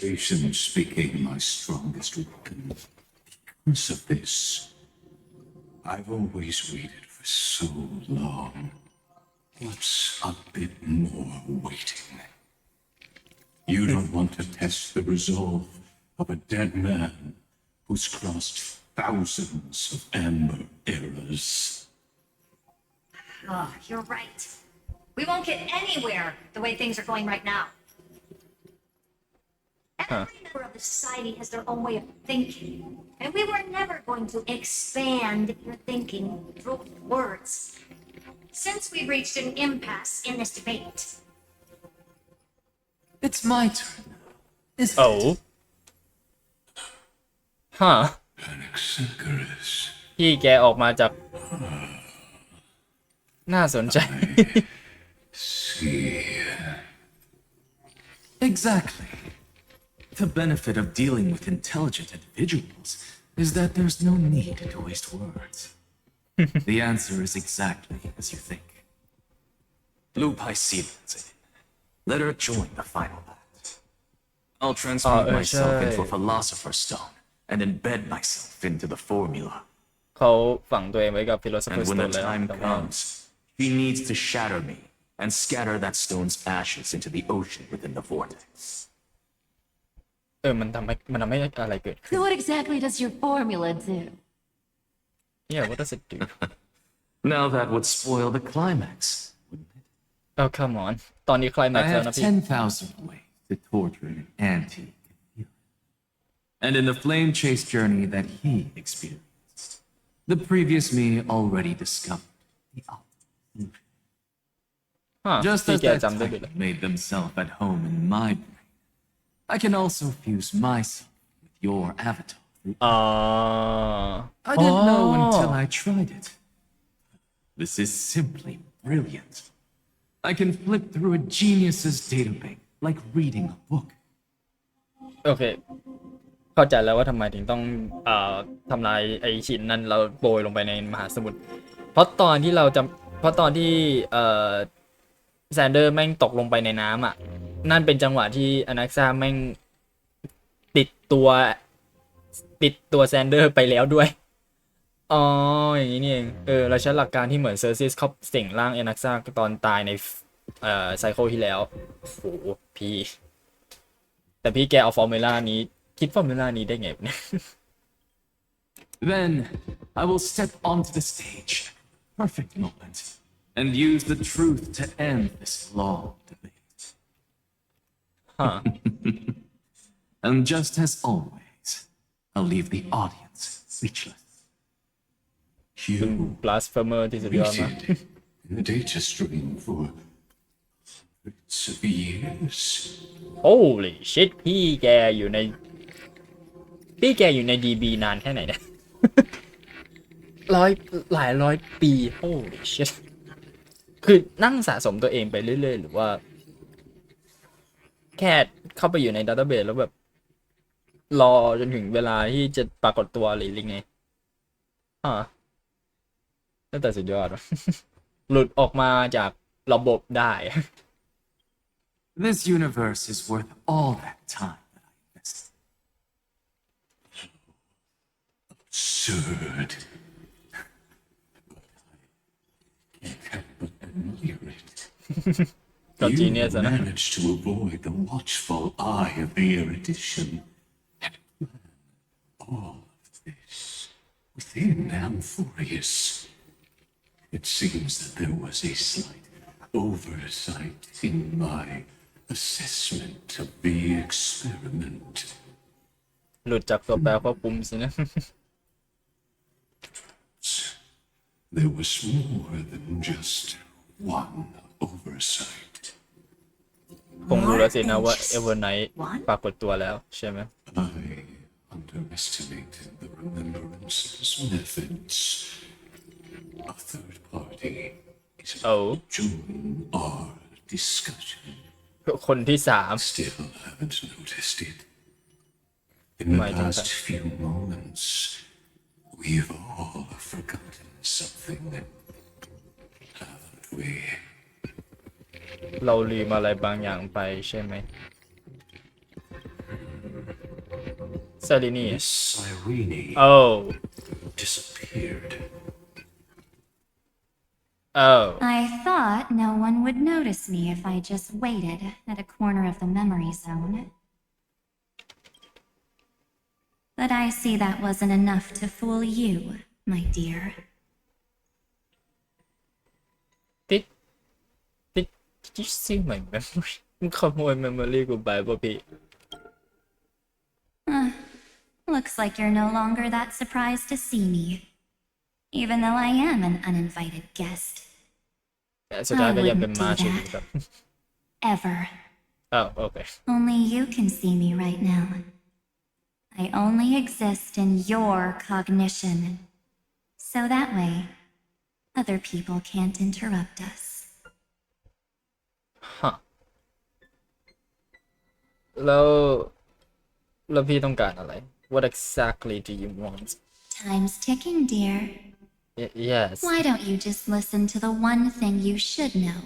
E: Patience became my strongest weapon. Because of this, I've always waited for so long. What's a bit more waiting? You don't want to test the resolve of a dead man who's crossed thousands of amber eras.
F: Oh, you're right. We won't get anywhere the way things are going right now. Every member of the society has their own way of thinking, and we were never going to expand your thinking through words. Since we've reached an impasse in this debate,
C: It's my turn now, isn't it?
E: Anaxagoras.
A: ที่แกออกมาจากน่าสนใจ
E: See.
C: Exactly. The benefit of dealing with intelligent individuals is that there's no need to waste words. The answer is exactly as you think. Blue Pisceans in. Let her join the final pact. I'll transmute myself into a philosopher's stone and embed myself into the formula.
A: เขาฝังตัวเองไว้กับ
C: And
A: Philosopher's
C: when the
A: Stone แล้ว
C: time
A: แต่ว่า
C: comes, he needs to shatter me
G: and scatter that stone's ashes into the ocean within the vortex.
A: มันทำให้อะไรเกิดขึ้น
B: So what exactly does your formula do?
A: Yeah what does it do
G: Now that would spoil the climax.
A: Oh come on ตอนนี้คลายแม็
H: I
A: กซ์แล้ว
H: have
A: นะพี่
H: 10,000 ways to torture an antique. And in the flame chase journey that he experienced, the previous me already discovered the optimal. Just
A: พี่
H: as
A: แก
H: that
A: จำได้ด้วยเหรอ
H: titan made themselves at home in my brain, I can also fuse myself with your avatar.
A: อ๋อ
H: I didn't know until I tried it. This is simply brilliant. I can flip through a genius's databank like reading a book.
A: โอเค เข้าใจแล้วว่าทำไมถึงต้องทำลายไอหินนั้นเราโปรยลงไปในมหาสมุทรเพราะตอนที่แซนเดอร์แม่งตกลงไปในน้ำอ่ะนั่นเป็นจังหวะที่อนักซ่าแม่งติดตัวแซนเดอร์ไปแล้วด้วยอ๋ออย่างนี้นี่เองเราใช้หลักการที่เหมือนเซอร์ซิสเขาสิงร่างอนักซ่าตอนตายในไซเคิลที่แล้วโอ้โหพี่แต่พี่แกเอาฟอร์มูล่านี้คิดฟอร์มูล่านี้ได้ไงเนี่ย
H: Then I will step onto the stage, perfect moment, and use the truth to end this long debate. And just as always, I'll leave the audience speechless.
E: You
A: บลัสเฟอร์เมอร์ที่สุดยอดมาก
E: waited in the data stream for hundreds of years.
A: Holy shit พี่แกอยู่ใน DB นานแค่ไหนเนี่ย หลายร้อยปี Holy shit คือนั่งสะสมตัวเองไปเรื่อยๆหรือว่าแค่เข้าไปอยู่ในดัตเตอร์เบสแล้วแบบรอจนถึงเวลาที่จะปรากฏตัวหรือไงนั่นแต่สุดยอด หลุดออกมาจากระบบได้
H: This universe is worth all that time that I invested.
E: Absurd. I can't help but admire it.
A: Got
E: You
A: genius, huh?
E: managed to avoid the watchful eye of the erudition and plan all of this within Amphorius. It seems that there was a slight oversight in my assessment of the experiment.
A: หลุดจากตัวแปรควบคุมสินะ
E: There was more than just one oversight.
A: คงรู้แล้วสินะว่า Evernight ปรากฏตัวแล้วใช่ไหม
E: I underestimated the Remembrance's methods. A third party is about to join our discussion.
A: คนที่สาม
E: Still haven't noticed it. In the past few moments, we've all forgotten something, haven't we?
A: เราลืมอะไรบางอย่างไปใช่ไหมซาลินี
E: Miss Irene
A: โอ้
E: disappeared.
D: I thought no one would notice me if I just waited at a corner of the memory zone. But I see that wasn't enough to fool you, my dear.
A: Did you see my memory มึงขโมย memory กูไปป่ะพี่
D: Looks like you're no longer that surprised to see me, even though I am an uninvited guest.
A: สุดท้ายก็ยังเป็นมาชินครับ
D: Ever.
A: โอเค
D: Only you can see me right now. I only exist in your cognition. So that way, other people can't interrupt us.
A: แล้วพี่ต้องการอะไร What exactly do you want
D: Time's ticking, dear.
A: Yes
D: Why don't you just listen to the one thing you should know,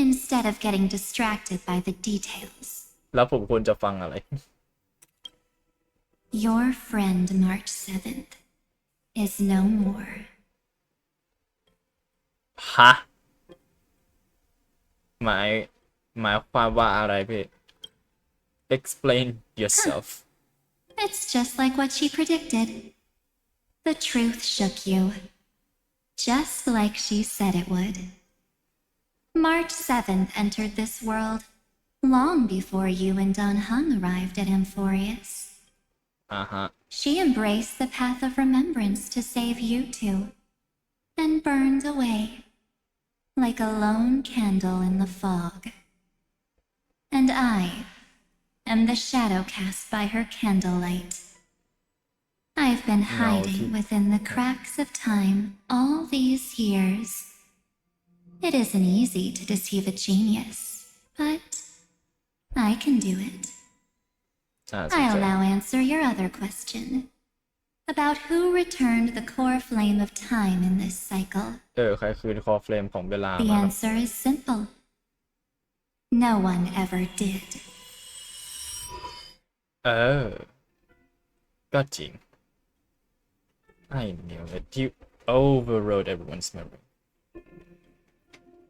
D: instead of getting distracted by the details?
A: แล้วผมควรจะฟังอะไร
D: Your friend March 7th is no more.
A: ฮะ หมายหมายความว่าอะไรพี่ explain yourself
D: It's just like what she predicted. The truth shook you, just like she said it would. March 7th entered this world, long before you and Don Hung arrived at Amphorius.
A: ฮะ
D: She embraced the path of remembrance to save you two, and burned away, like a lone candle in the fog. And I am the shadow cast by her candlelight. I've been hiding within the cracks of time all these years. It isn't easy to deceive a genius, but I can do it.
A: สนใจ
D: I'll now answer your other question about who returned the core flame of time in this cycle.
A: ใครคืนคอเฟรมของเวลา
D: The
A: มาครับ
D: answer is simple. No one ever did.
A: ก็จริง I knew it you overrode everyone's memory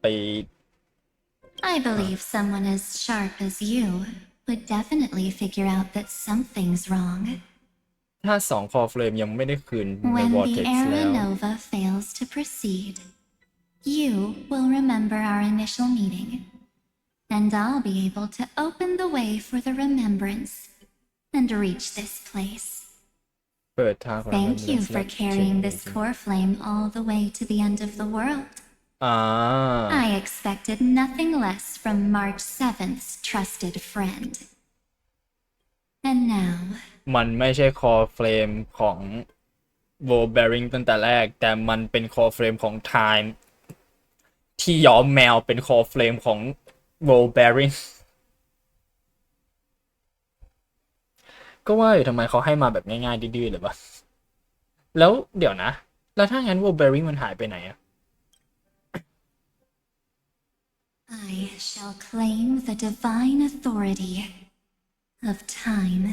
A: ไป
D: I believe someone as sharp as you would definitely figure out that something's wrong.
A: ถ้า2คอเฟรมยังไม่ได้คืนใน
D: When the
A: vortex แล้ว
D: era nova fails to proceed, you will remember our initial meeting, and I'll be able to open the way for the remembrance and reach this place.
A: เปิดทางของ
D: Thank you
A: remembrance
D: for
A: และ
D: carrying this
A: change
D: core flame all the way to the end of the world. I expected nothing less from March 7th's trusted friend. And now,
A: มันไม่ใช่คอเฟรมของ World Bearing ตั้งแต่แรก แต่มันเป็นคอเฟรมของ Time ที่ย้อมแมวเป็นคอเฟรมของ World Bearing ก็ว่าอยู่ทำไมเขาให้มาแบบง่ายๆดื้อๆเลยวะแล้วเดี๋ยวนะ แล้วถ้างั้น World Bearing มันหายไปไหนอะ
D: I shall claim the divine authority of time.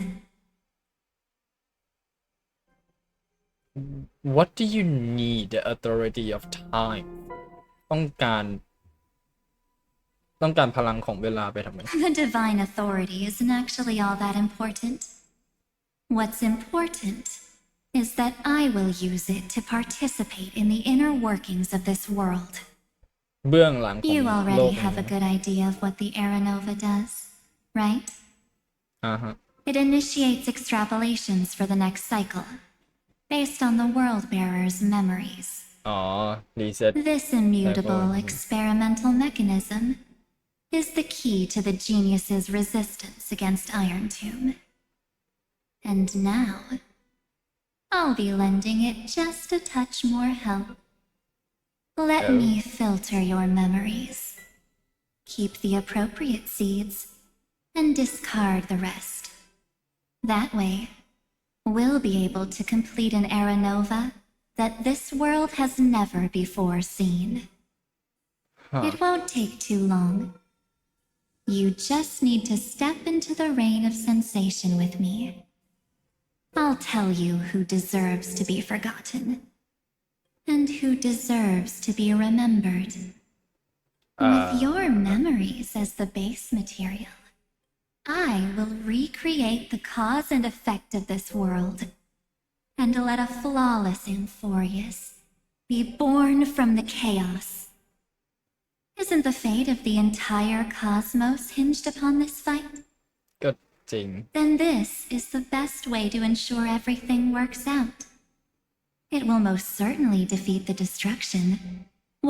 A: What do you need the authority of time ต้องการพลังของเวลาไปทำไม
D: The divine authority isn't actually all that important. What's important is that I will use it to participate in the inner workings of this world.
A: เบื้องหลังของ
D: You
A: โล
D: already
A: ก
D: have a
A: นี้
D: good idea of what the era nova does, right?
A: ฮะ
D: It initiates extrapolations for the next cycle, based on the world bearer's memories.
A: reset
D: This immutable
A: Cycle.
D: experimental mechanism is the key to the genius's resistance against Iron Tomb. And now, I'll be lending it just a touch more help. Let
A: Oh.
D: me filter your memories. Keep the appropriate seeds, and discard the rest. That way, we'll be able to complete an era nova that this world has never before seen. It won't take too long. You just need to step into the rain of sensation with me. I'll tell you who deserves to be forgotten, and who deserves to be remembered. With your memories as the base material, I will recreate the cause and effect of this world, and let a flawless Amphorius be born from the chaos. Isn't the fate of the entire cosmos hinged upon this fight?
A: ก็จริง
D: Then this is the best way to ensure everything works out. It will most certainly defeat the destruction,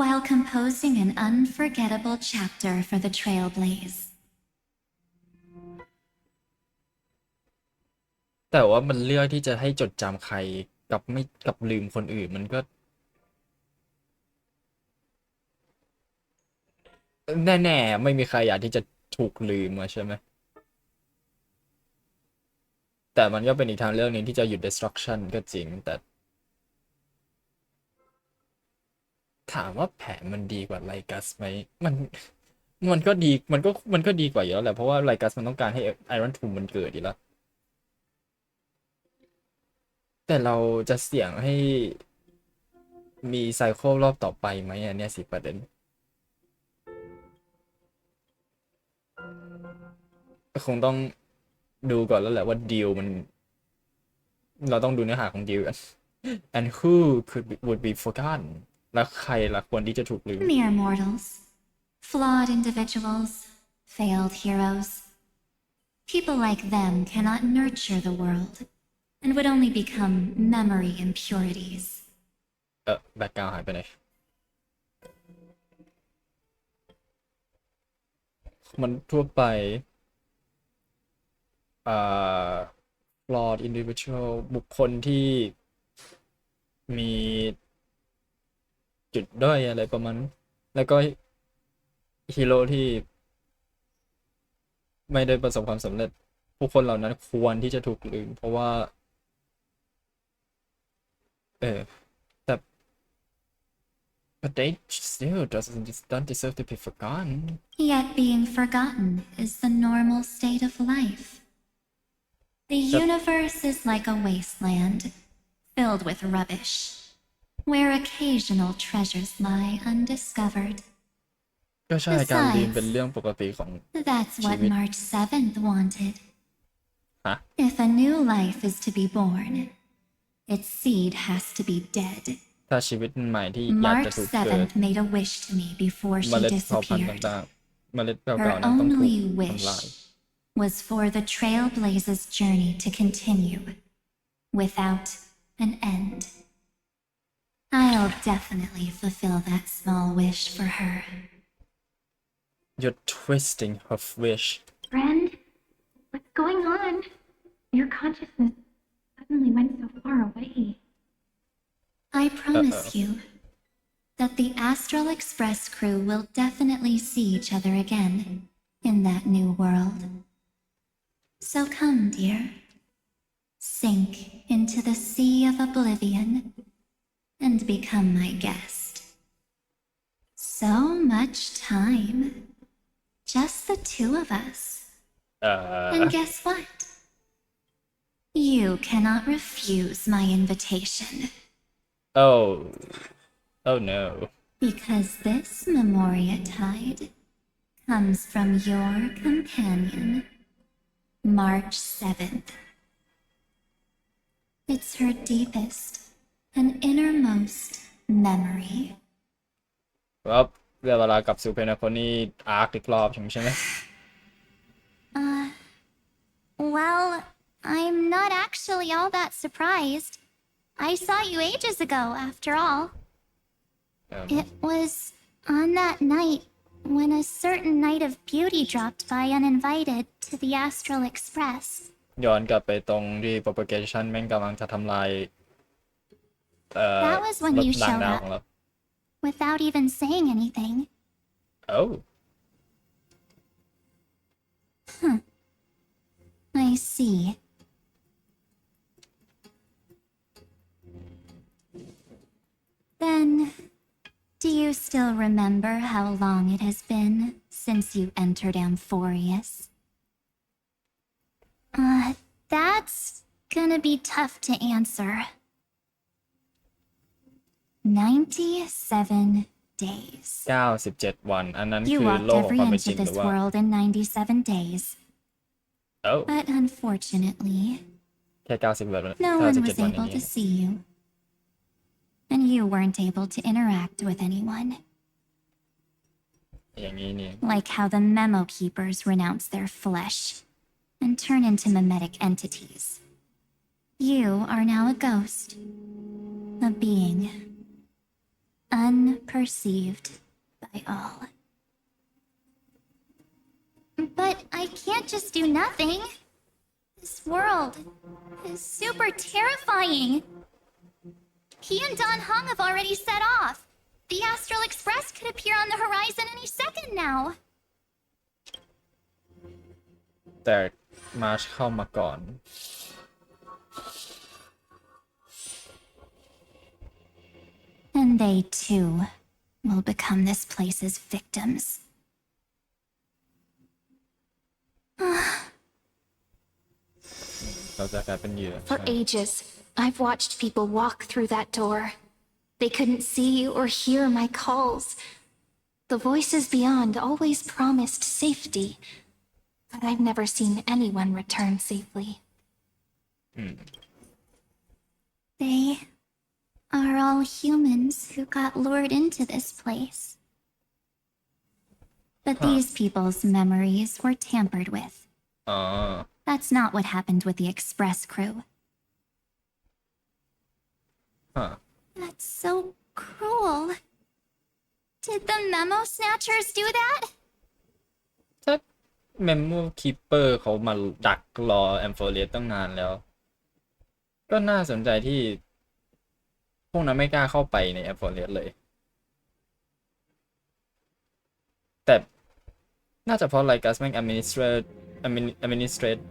D: while composing an unforgettable chapter for the Trailblaze.
A: แต่ว่ามันเลือกที่จะให้จดจำใครกับไม่กับลืมคนอื่นมันก็แน่ๆไม่มีใครอยากที่จะถูกลืมมาใช่ไหมแต่มันก็เป็นอีกทางเลือกหนึงที่จะหยุด destruction ก็จริงแต่ถามว่าแผนมันดีกว่าไลกัสไหมมันก็ดีมันก็ดีกว่าอยู่แล้วแหละเพราะว่าไลกัสมันต้องการให้ไอรอนทูมมันเกิดอยู่แล้วแต่เราจะเสี่ยงให้มีไซเคิลรอบต่อไปไหมอันเนี้ยสิประเด็น คงต้องดูก่อนแล้วแหละว่าดีลมันเราต้องดูเนื้อหาของดีลกัน and who would be forgotten และใครล่ะควรที่จะถูกลืม
D: Mere mortals, flawed individuals, failed heroes. People like them cannot nurture the world and would only become memory impurities.
A: แบ็คกราวด์หายไปไหนมันทั่วไปflawed individual บุคคลที่มีจุดด้อยอะไรประมาณแล้วก็ฮีโร่ที่ไม่ได้ประสบความสำเร็จผู้คนเหล่านั้นควรที่จะถูกลืมเพราะว่าแต่ but they still don't deserve to be forgotten.
D: Yet being forgotten is the normal state of life. The universe is like a wasteland, filled with rubbish, where occasional treasures lie undiscovered.
A: ก็ใช่การลืมเป็นเรื่องปกติของ
D: That's what March 7th wanted.
A: ฮะ
D: If a new life is to be born, its seed has to be dead.
A: ถ้าชีวิตใหม่ที่อยาก
D: March
A: จะถูกเกิด
D: 7th made a wish to me before
A: เม
D: she
A: ล็ดเผ่าพันธุ์
D: disappeared.
A: ต่างๆเมล็ดเก่า
D: Her
A: ๆนั้นต้องถูก
D: only
A: ทำลาย
D: wish was for the Trailblaze's journey to continue, without an end. I'll definitely fulfill that small wish for her.
A: You're twisting her wish.
B: Friend, what's going on? Your consciousness suddenly went so far away.
D: I promise you that the Astral Express crew will definitely see each other again in that new world. So come, dear. Sink into the sea of oblivion and become my guest. So much time. Just the two of us. And guess what? You cannot refuse my invitation.
A: Oh no.
D: Because this Memoria Tide comes from your companion, March 7th. It's her deepest and innermost memory.
A: ครับเวลากลับสู่เพนโคนี่อาร์คอีกรอบใช่ไหม
D: Well, I'm not actually all that surprised. I saw you ages ago, after all. It was on that night when a certain knight of beauty dropped by uninvited to the Astral Express.
A: ย้อนกลับไปตรงที่ propagation แม่งกำลังจะทำลาย
D: That was when
A: รถ
D: you
A: ด่าง
D: showed
A: ดาวของ
D: up,
A: เรา
D: without even saying anything.
A: Oh
D: I see. Then, do you still remember how long it has been since you entered Amphorius? That's gonna be tough to answer. 97 days.
A: 97 วันอันนั้น
D: You
A: คือ
D: walked
A: โลกของ
D: every
A: ความเป็น
D: inch
A: จริ
D: of
A: งหรื
D: this
A: อว่า
D: world in 97 days.
A: Oh
D: But unfortunately,
A: แค่90 วัน
D: no one was
A: 97 วัน
D: able
A: นี้
D: to see you. And you weren't able to interact with anyone.
A: อย่างนี้นี่
D: Like how the memo keepers renounce their flesh and turn into mimetic entities. You are now a ghost. A being. Unperceived by all. But I can't just do nothing. This world is super terrifying. He and Don Hung have already set off. The Astral Express could appear on the horizon any second now.
A: แต่มาร์ชเข้ามาก่อน
D: And they too will become this place's victims.
B: For ages, I've watched people walk through that door. They couldn't see or hear my calls. The voices beyond always promised safety, but I've never seen anyone return safely.
D: They are all humans who got lured into this place. But these people's memories were tampered with.
A: อ๋อ
D: That's not what happened with the express crew.
A: ฮะ
D: That's so cruel. Did the memo snatchers do that?
A: ถ้าเมมโมคีเปอร์เขามาดักรอแอมโฟเรียตั้งนานแล้ว ก็น่าสนใจที่พวกนั้นไม่กล้าเข้าไปในแอมโฟเรียเลย แต่น่าจะเพราะไลกัสแม่ง administrate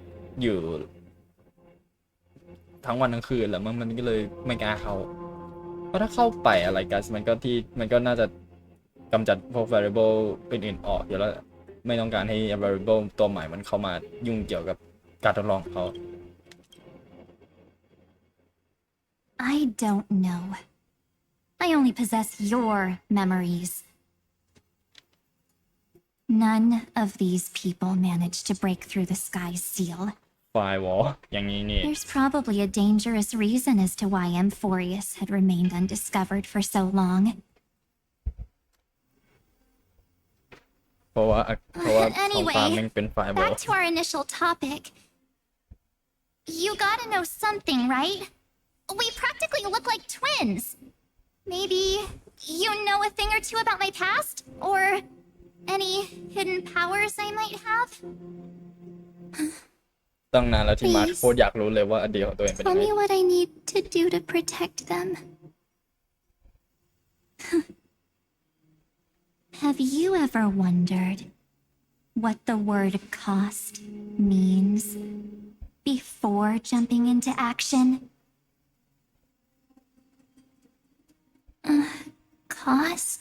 A: อยู่ทั้งวันทั้งคืนแล้วมันก็เลยไม่กล้าเข้า เพราะถ้าเข้าไปอะไรกัสมันก็น่าจะกำจัดพวก variable อื่นๆออกอยู่แล้ว ไม่ต้องการให้ variable ตัวใหม่มันเข้ามายุ่งเกี่ยวกับการทดลองของเขา
D: I don't know. I only possess your memories. None of these people managed to break through the sky's seal.
A: firewall อย่างนี้นี่
D: There's probably a dangerous reason as to why Amphorius had remained undiscovered for so long.
A: เพราะว่าท้อง
D: Anyway,
A: ฟ้าแม่งเป็น firewall
D: back to our initial topic. You gotta know something, right? We practically look like twins. Maybe you know a thing or two about my past? Or any hidden powers I might have?
A: ตั้งนานแล้วที่มาร์ช
D: Please.
A: โคตรอยากรู้เลยว่าอดีตของตัวเองเป็นยั
D: Tell
A: งไง
D: me what I need to do to protect them. Have you ever wondered what the word cost means before jumping into action? Cost?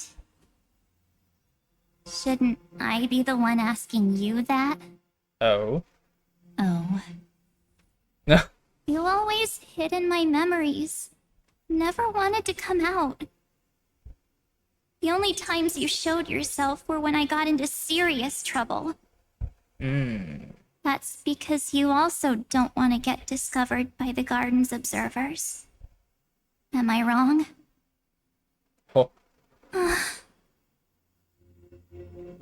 D: Shouldn't I be the one asking you that?
A: เอ้า
D: Oh. You always hid in my memories. Never wanted to come out. The only times you showed yourself were when I got into serious trouble. That's because you also don't want to get discovered by the garden's observers. Am I wrong?
A: โห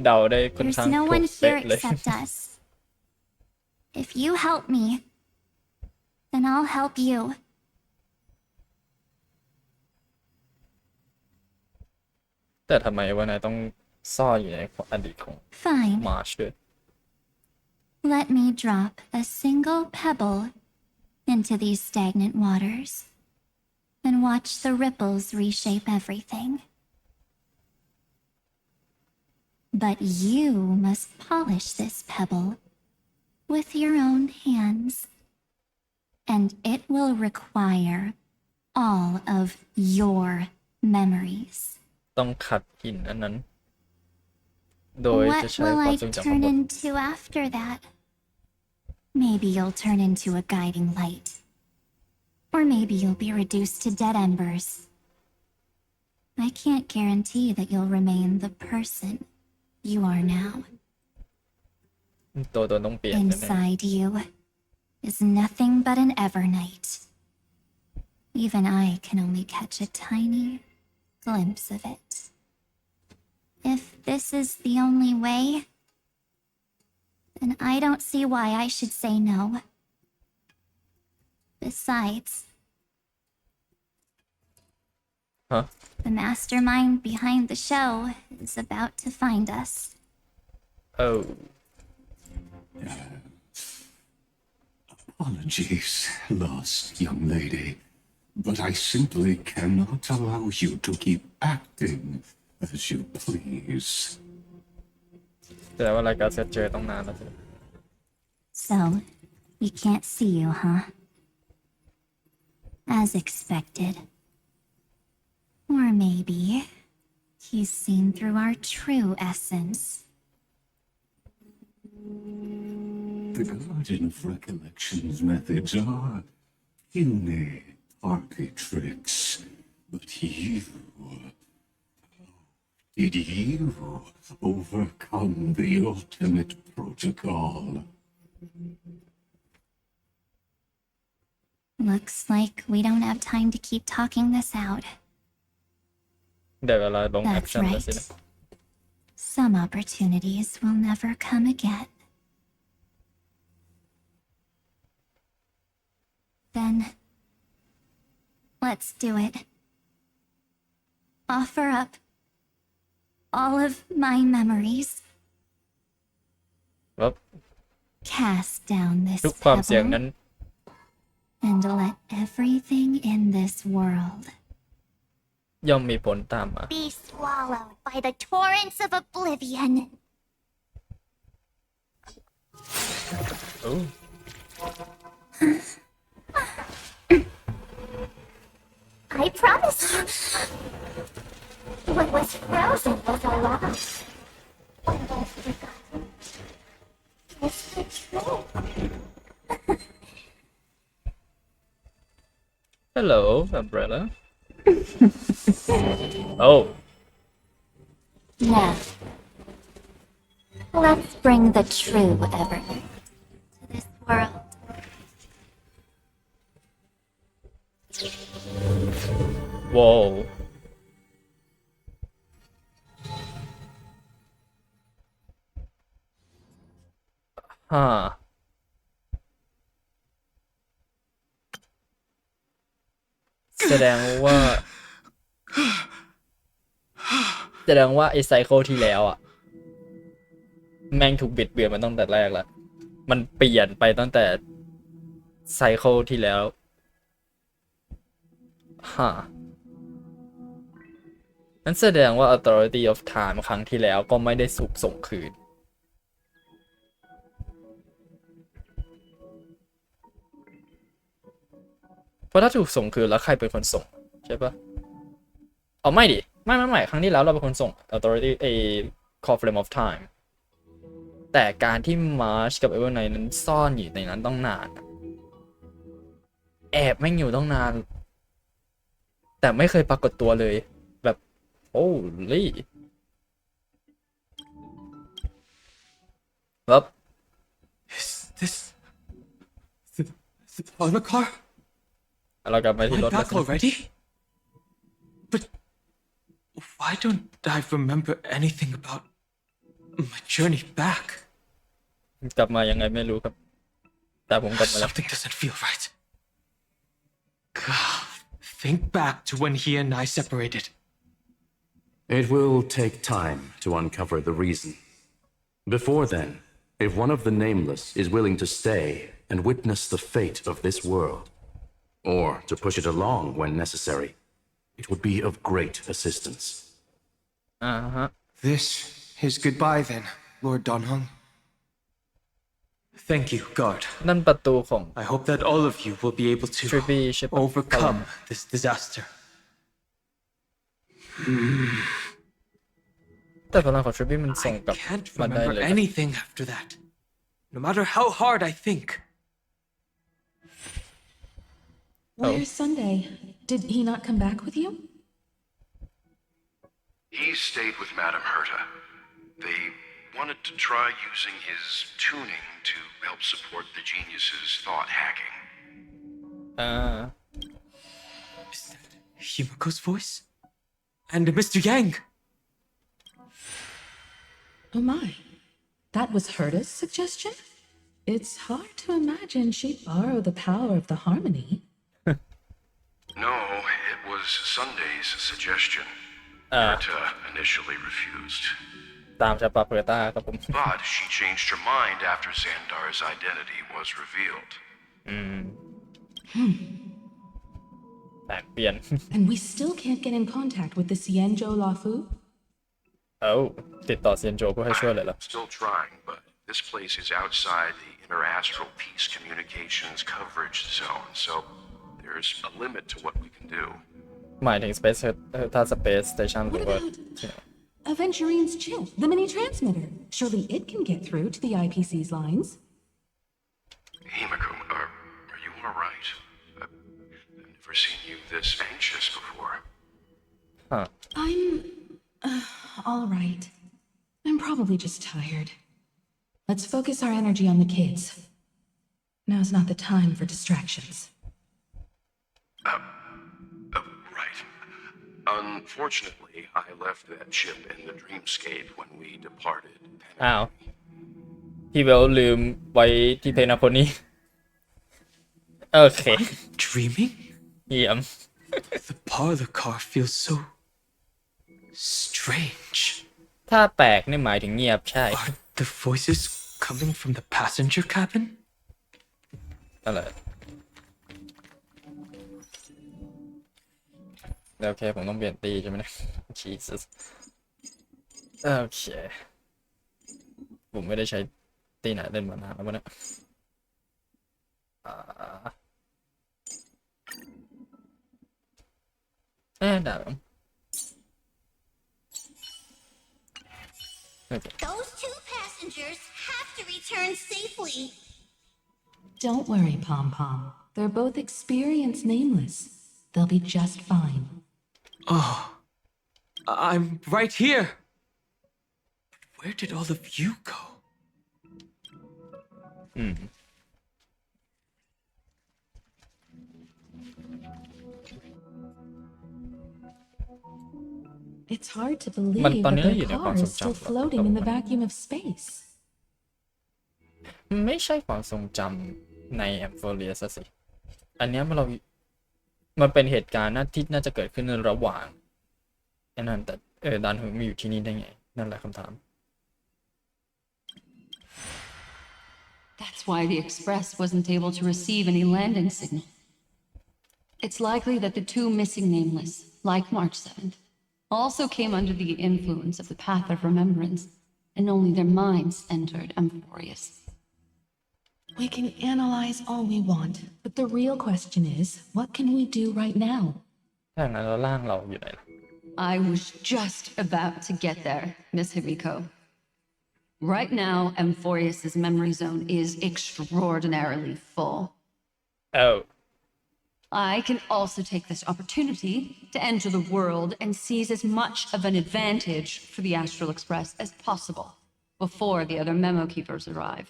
A: เดาได้ค่อนข้าง
D: There's no
A: ถูก
D: one
A: เป๊ะ
D: here
A: เลย
D: except us. If you help me, then I'll help you.
A: แต่ทำไมว่านายต้องซ่อนอยู่ในอดีตของ
D: Fine.
A: มาร์ชด้วย
D: Let me drop a single pebble into these stagnant waters and watch the ripples reshape everything. But you must polish this pebble with your own hands, and it will require all of your memories.
A: ต้องขัดหินอันนั้น โดยจะ
D: What
A: ใช้
D: will
A: ความ
D: I
A: ทรงจำของ
D: turn
A: บท
D: into after that? Maybe you'll turn into a guiding light. Or maybe you'll be reduced to dead embers. I can't guarantee that you'll remain the person you are now.
A: ตัวต้องเปลี่ยนแน่
D: Inside you is nothing but an Evernight. Even I can only catch a tiny glimpse of it. If this is the only way, then I don't see why I should say no. Besides,
A: ๆฮะ
D: the mastermind behind the show is about to find us.
A: โอ้
E: Apologies, lost young lady, but I simply cannot allow you to keep acting as you please.
A: แต่ว่ารายการเจอต้องนานแล้วใช่ไหม
D: So, we can't see you, huh? As expected. Or maybe he's seen through our true essence.
E: The Garden of Recollection's methods are puny party tricks, but you, Did you overcome the ultimate protocol?
D: Looks like we don't have time to keep talking this out.
A: ได้เวลาลงแอค
D: That's
A: ชั่นแล้วสินะ
D: right. Some opportunities will never come again. Then, let's do it. Offer up all of my memories.
A: แล้ว
D: Cast down this
A: ทุกความเสี่ยง
D: pebble
A: นั้น
D: and let everything in this world
A: ย่อมมีผลตามมา
D: be swallowed by the torrents of oblivion.
A: โอ้
D: I promise you, what was frozen was alive. What was forgotten is the truth.
A: Hello umbrella oh
D: Now, let's bring the true Evernight to this world.
A: whoa ฮ่าแสดงว่าไอ้ไซเคิลที่แล้วอ่ะแม่งถูกบิดเบือนมาตั้งแต่แรกแล้วมันเปลี่ยนไปตั้งแต่ไซเคิลที่แล้วฮ่านั่นแสดงว่า Authority of Time ครั้งที่แล้วก็ไม่ได้ถูกส่งคืนเพราะถ้าถูกส่งคืนแล้วใครเป็นคนส่งใช่ปะเอาไม่ดิไม่ครั้งที่แล้วเราเป็นคนส่ง Authority Call Flame of Time แต่การที่ March กับ Evernight นั้นซ่อนอยู่ในนั้นต้องนานแอบไม่อยู่ต้องนานแต่ไม่เคยปรากฏตัวเลยแบบโอ้ลี่แบบ
C: Is this the other car?
A: เรากลับมาที่
C: Am
A: ร
C: I
A: ถแล้ว
C: back already? But why don't I remember anything about my journey back?
A: กลับมายังไงไม่รู้ครับแต่ผมกลับมาแล้ว
C: Something doesn't feel right. God, think back to when he and I separated.
G: It will take time to uncover the reason. Before then, if one of the Nameless is willing to stay and witness the fate of this world, or to push it along when necessary, it would be of great assistance.
C: This is goodbye then, Lord Donhong. Thank you, guard.
A: นั่นประตูของ
C: I hope that all of you will be able to
A: Tribby ใช่ปะ
C: overcome this disaster.
A: แต่พลังของ Tribby มันส่ง
C: I
A: กลับ
C: can't
A: มาได้
C: remember
A: เลยนะ
C: anything after that, no matter how hard I think.
I: Where's Sunday? Did he not come back with you?
J: He stayed with Madame Herta. They wanted to try using his tuning to help support the genius's thought hacking.
A: อ่า
C: Is that Himiko's voice? And Mr. Yang?
I: Oh my. That was Herta's suggestion? It's hard to imagine she'd borrow the power of the harmony.
J: No, it was Sunday's suggestion. Herta initially refused.
A: ตามฉบับเปอร์ต้าครับผม
J: But she changed her mind after Xandar's identity was revealed.
A: แตกเปลี่ยน
I: And we still can't get in contact with the Xianzhou Lafu?
A: เอ้าติดต่อเซียนโจเพื่อให้ช่วยเลยเหรอ
J: Still trying, but this place is outside the interastral peace communications coverage zone, so there's a limit to what we can do.
A: หมายถึง Space ถ้า Space Station หรือ
I: What
A: ว่า
I: about Aventurine's chip, the mini transmitter? Surely it can get through to the IPC's lines.
J: Himiko, are you alright? I've never seen you this anxious before.
I: I'm All right. I'm probably just tired. Let's focus our energy on the kids. Now's not the time for distractions.
J: Right. Unfortunately, I left that ship in the dreamscape when we departed.
A: อ้าวพี่เวลลืมไว้ที่เพนาโคนี่โอเค
C: Dreaming?
A: เยี่ยม
C: The parlor car feels so strange.
A: ถ้าแปลกนี่หมายถึงเงียบใช่
C: Are the voices coming from the passenger cabin?
A: อะไรโอเคผมต้องเปลี่ยนตีใช่ไหมเนี่ย Jesus โอเคผมไม่ได้ใช้ตีไหนเล่นมานานแล้ววะเนี่ยดาบ
D: Those two passengers have to return safely.
I: Don't worry, Pom Pom. They're both experienced nameless. They'll be just fine.
C: Oh, I'm right here. Where did all of you go?
I: It's hard to believe
A: But
I: that
A: Tanila
I: their
A: yun yung
I: car is
A: concept
I: still
A: jump.
I: floating in the vacuum of space.
A: ไม่ใช่ความทรงจำในแอมโฟเรียสิอันเนี้ยมันเป็นเหตุการณ์ที่น่าจะเกิดขึ้นในระหว่างนั่นแต่ดันหึงมาอยู่ที่นี่ได้ไงนั่นแหละคำถาม
K: That's why the Express wasn't able to receive any landing signal. It's likely that the two missing nameless, like March 7th, also came under the influence of the Path of Remembrance, and only their minds entered Amphorius.
I: We can analyze all we want, but the real question is, what can we do right now?
A: ถ้าอย่างนั้นแล้วร่างเราอยู่ไหนล่ะ
K: I was just about to get there, Miss Himiko. Right now, Amphorius's memory zone is extraordinarily full.
A: Oh.
K: I can also take this opportunity to enter the world and seize as much of an advantage for the Astral Express as possible before the other memo keepers arrive.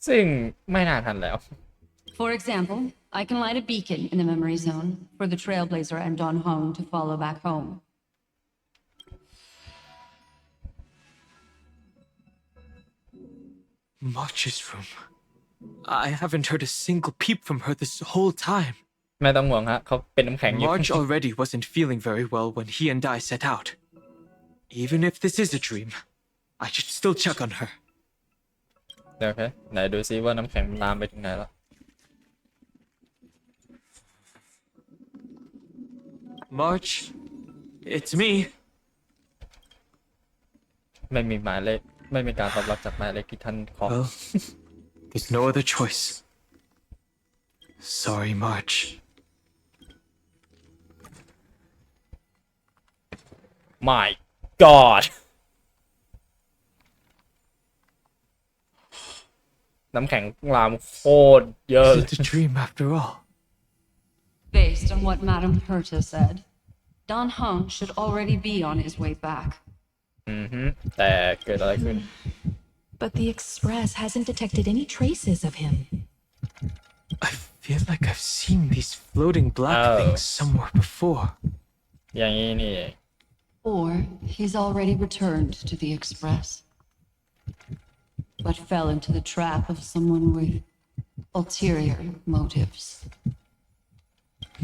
A: ซึ่งไม่น่าทันแล้ว
K: For example, I can light a beacon in the memory zone for the Trailblazer and Don Hong to follow back home.
C: March's room. I haven't heard a single peep from her this whole time.
A: ไม่ต้องห่วงฮะเขาเป็นน้ำแข็งอยู่
C: March already wasn't feeling very well when he and I set out. Even if this is a dream, I should still check on her.
A: โอเคไหนดูซิว่าน้ำแข็งตามไปถึงไหนแล้ว
C: March, it's me.
A: ไม่มีหมายเลขไม่มีการตอบรับจากหมายเลขที่ท่านขอ
C: Well, there's no other choice. Sorry, March.
A: My God น้ำแข็งลามโคตรเยอะ
C: Is it a dream after all?
K: Based on what Madame Herta said, Don Hong should already be on his way back.
A: แต่เกิดอะไรขึ้น
I: But the Express hasn't detected any traces of him.
C: I feel like I've seen these floating black things somewhere before.
A: อย่างนี้นี่เอง
K: Or he's already returned to the Express, but fell into the trap of someone with ulterior motives.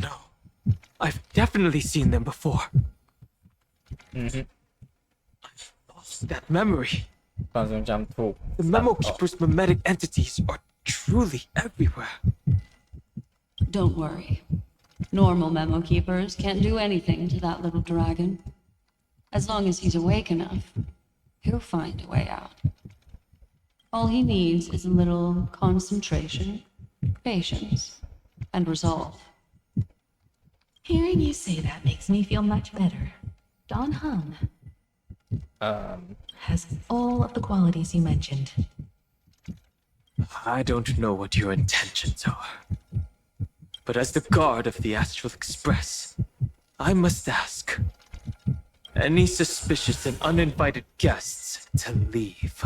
C: No, I've definitely seen them before. I've lost that memory.
A: ความทรงจำถูก
C: The memo keeper's mimetic entities are truly everywhere.
K: Don't worry. Normal memo keepers can't do anything to that little dragon. As long as he's awake enough, he'll find a way out. All he needs is a little concentration, patience, and resolve.
I: Hearing you say that makes me feel much better. Don Hung has all of the qualities you mentioned.
C: I don't know what your intentions are. But as the guard of the Astral Express, I must ask,
H: any suspicious and uninvited guests to leave.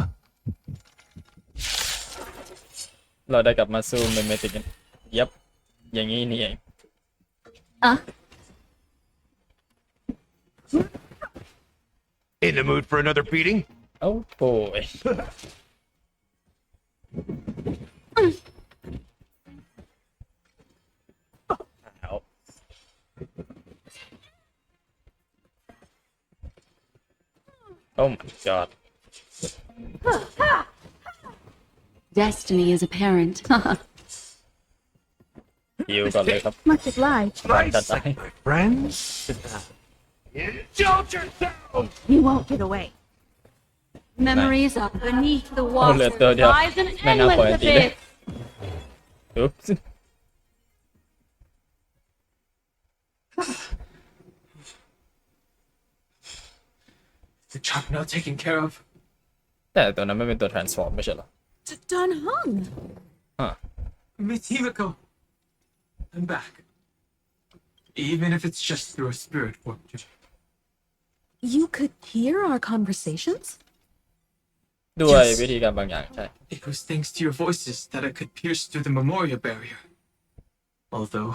A: เราได้กลับมาสู้เมเมติกันยับอย่างนี้นี่เอง
J: In the mood for another beating?
A: โอ้โหยเอา Oh my god
K: Destiny is apparent.
A: ฮิวก่อนเลยครับ
I: Much obliged.
A: ก่อนจะตาย
E: My friends. Indulge yourself!
I: You won't get away.
K: Memories are beneath the
A: เอาเหลื
K: water.
A: อตัวเดียว
K: Lies an
A: แม่งเอาปล่อย
K: endless
A: ตีเลย
K: abyss.
A: อุ๊บ
H: The job now taken care of.
A: แต่ตัวนั้นไม่เป็นตัว transform ไม่ใช่เหรอ
I: Done hung.
A: ฮะ
H: Miss Himiko, I'm back. Even if it's just through a spirit warp.
I: You could hear our conversations?
A: ด้วยวิธีการบางอย่างใช่
H: It was thanks to your voices that I could pierce through the memorial barrier. Although,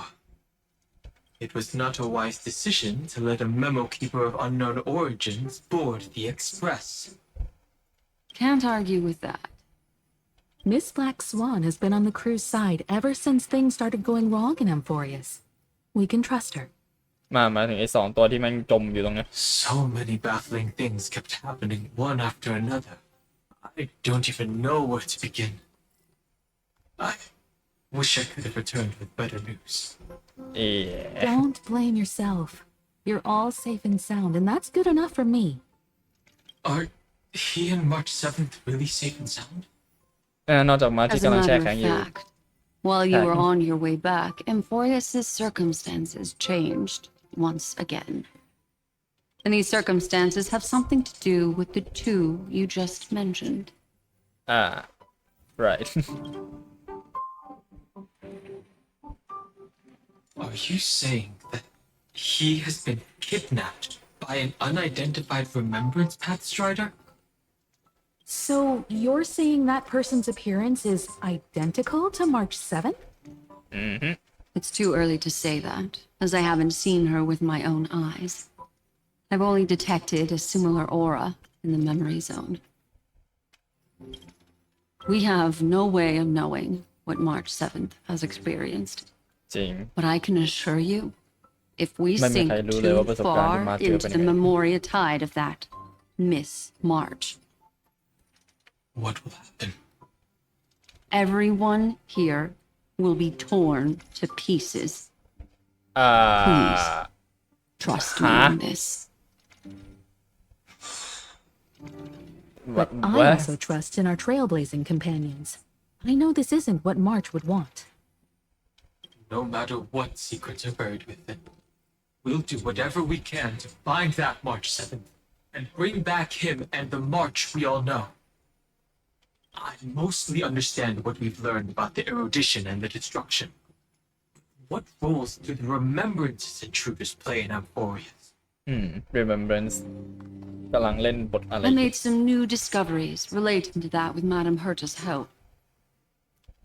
H: it was not a wise decision to let a memo keeper of unknown origins board the express.
K: Can't argue with that.
I: Miss Black Swan has been on the crew's side ever since things started going wrong in Amphorius. We can trust her.
A: มาถึงไอ้2ตัวที่มันจมอยู่ตรงเนี้ย
H: So many baffling things kept happening one after another. I don't even know where to begin. I wish I could have returned with better news.
A: เอ๊ะ
I: Don't blame yourself. You're all safe and sound, and that's good enough for me.
H: Are he and March 7th really safe and sound?
A: นอกจากมาที่
K: As a
A: กำลังแช่
K: matter
A: แข็ง
K: of
A: อยู่
K: fact, while you were on your way back, Amphorius's circumstances changed once again. And these circumstances have something to do with the two you just mentioned.
A: right
H: Are you saying that he has been kidnapped by an unidentified remembrance path strider?
I: So you're saying that person's appearance is identical to March 7th?
K: It's too early to say that, as I haven't seen her with my own eyes. I've only detected a similar aura in the memory zone. We have no way of knowing what March 7th has experienced.
A: จริง
K: But I can assure you, if we
A: ไม่มี
K: sink
A: ใครรู้เลยว่า
K: too
A: ประสบการณ์ที่
K: far
A: มาเจอเป็น
K: into
A: ยั
K: the
A: งไง
K: memoria tide of that Miss March,
H: What will happen?
K: everyone here will be torn to pieces.
A: อ่า
K: Please. Trust me on this.
I: But I
A: What?
I: also trust in our trailblazing companions. I know this isn't what March would want.
H: No matter what secrets are buried within, we'll do whatever we can to find that March 7th and bring back him and the March we all know. I mostly understand what we've learned about the erudition and the destruction. What roles do the remembrances intruders play in Amphorius?
A: remembrance กำลังเล่นบทอะไร
K: I made some new discoveries relating to that with Madame Herta's help.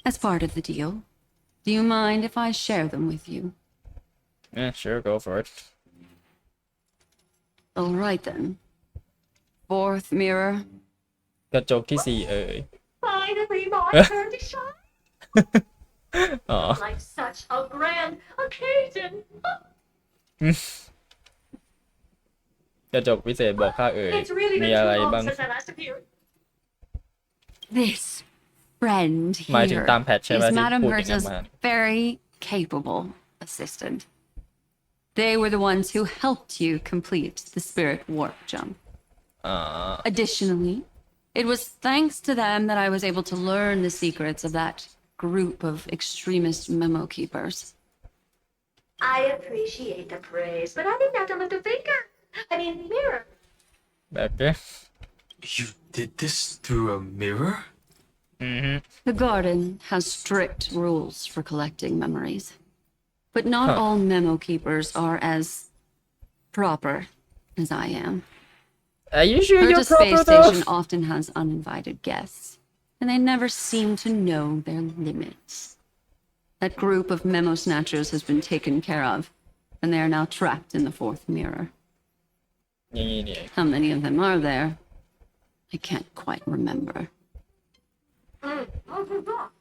K: As part of the deal, do you mind if I share them with you?
A: sure go for it
K: All right then. Fourth mirror.
A: กระจกที่4เอ่ย
F: Finally, my turn to shine.
A: อ๋อ
F: Like such a grand occasion.
A: กระจกพิเศษบอกข้าเอ่ย
F: It's really
A: มี
F: been
A: อะไร
F: too
A: บ้าง
F: long since I last appeared.
K: This friend
A: หมายถึง
K: here
A: ตามแพทใช่ไหม
K: is
A: ที่
K: Madame
A: พูดอย่างนั้น
K: Herta's
A: มา
K: very capable assistant. They were the ones who helped you complete the spirit warp jump.
A: อ่า
K: Additionally, it was thanks to them that I was able to learn the secrets of that group of extremist memo keepers.
F: I appreciate the praise, but I think not to lift a finger. I mean, mirror.
A: แบบนี้
H: You did this through a mirror?
K: The garden has strict rules for collecting memories. But not all memo keepers are as proper as I am.
A: Are you sure
K: Herta
A: you're
K: Space
A: proper though?
K: Station often has uninvited guests, and they never seem to know their limits. That group of memo snatchers has been taken care of, and they are now trapped in the fourth mirror.
A: อย่างนี้นี่เอง
K: How many of them are there? I can't quite remember.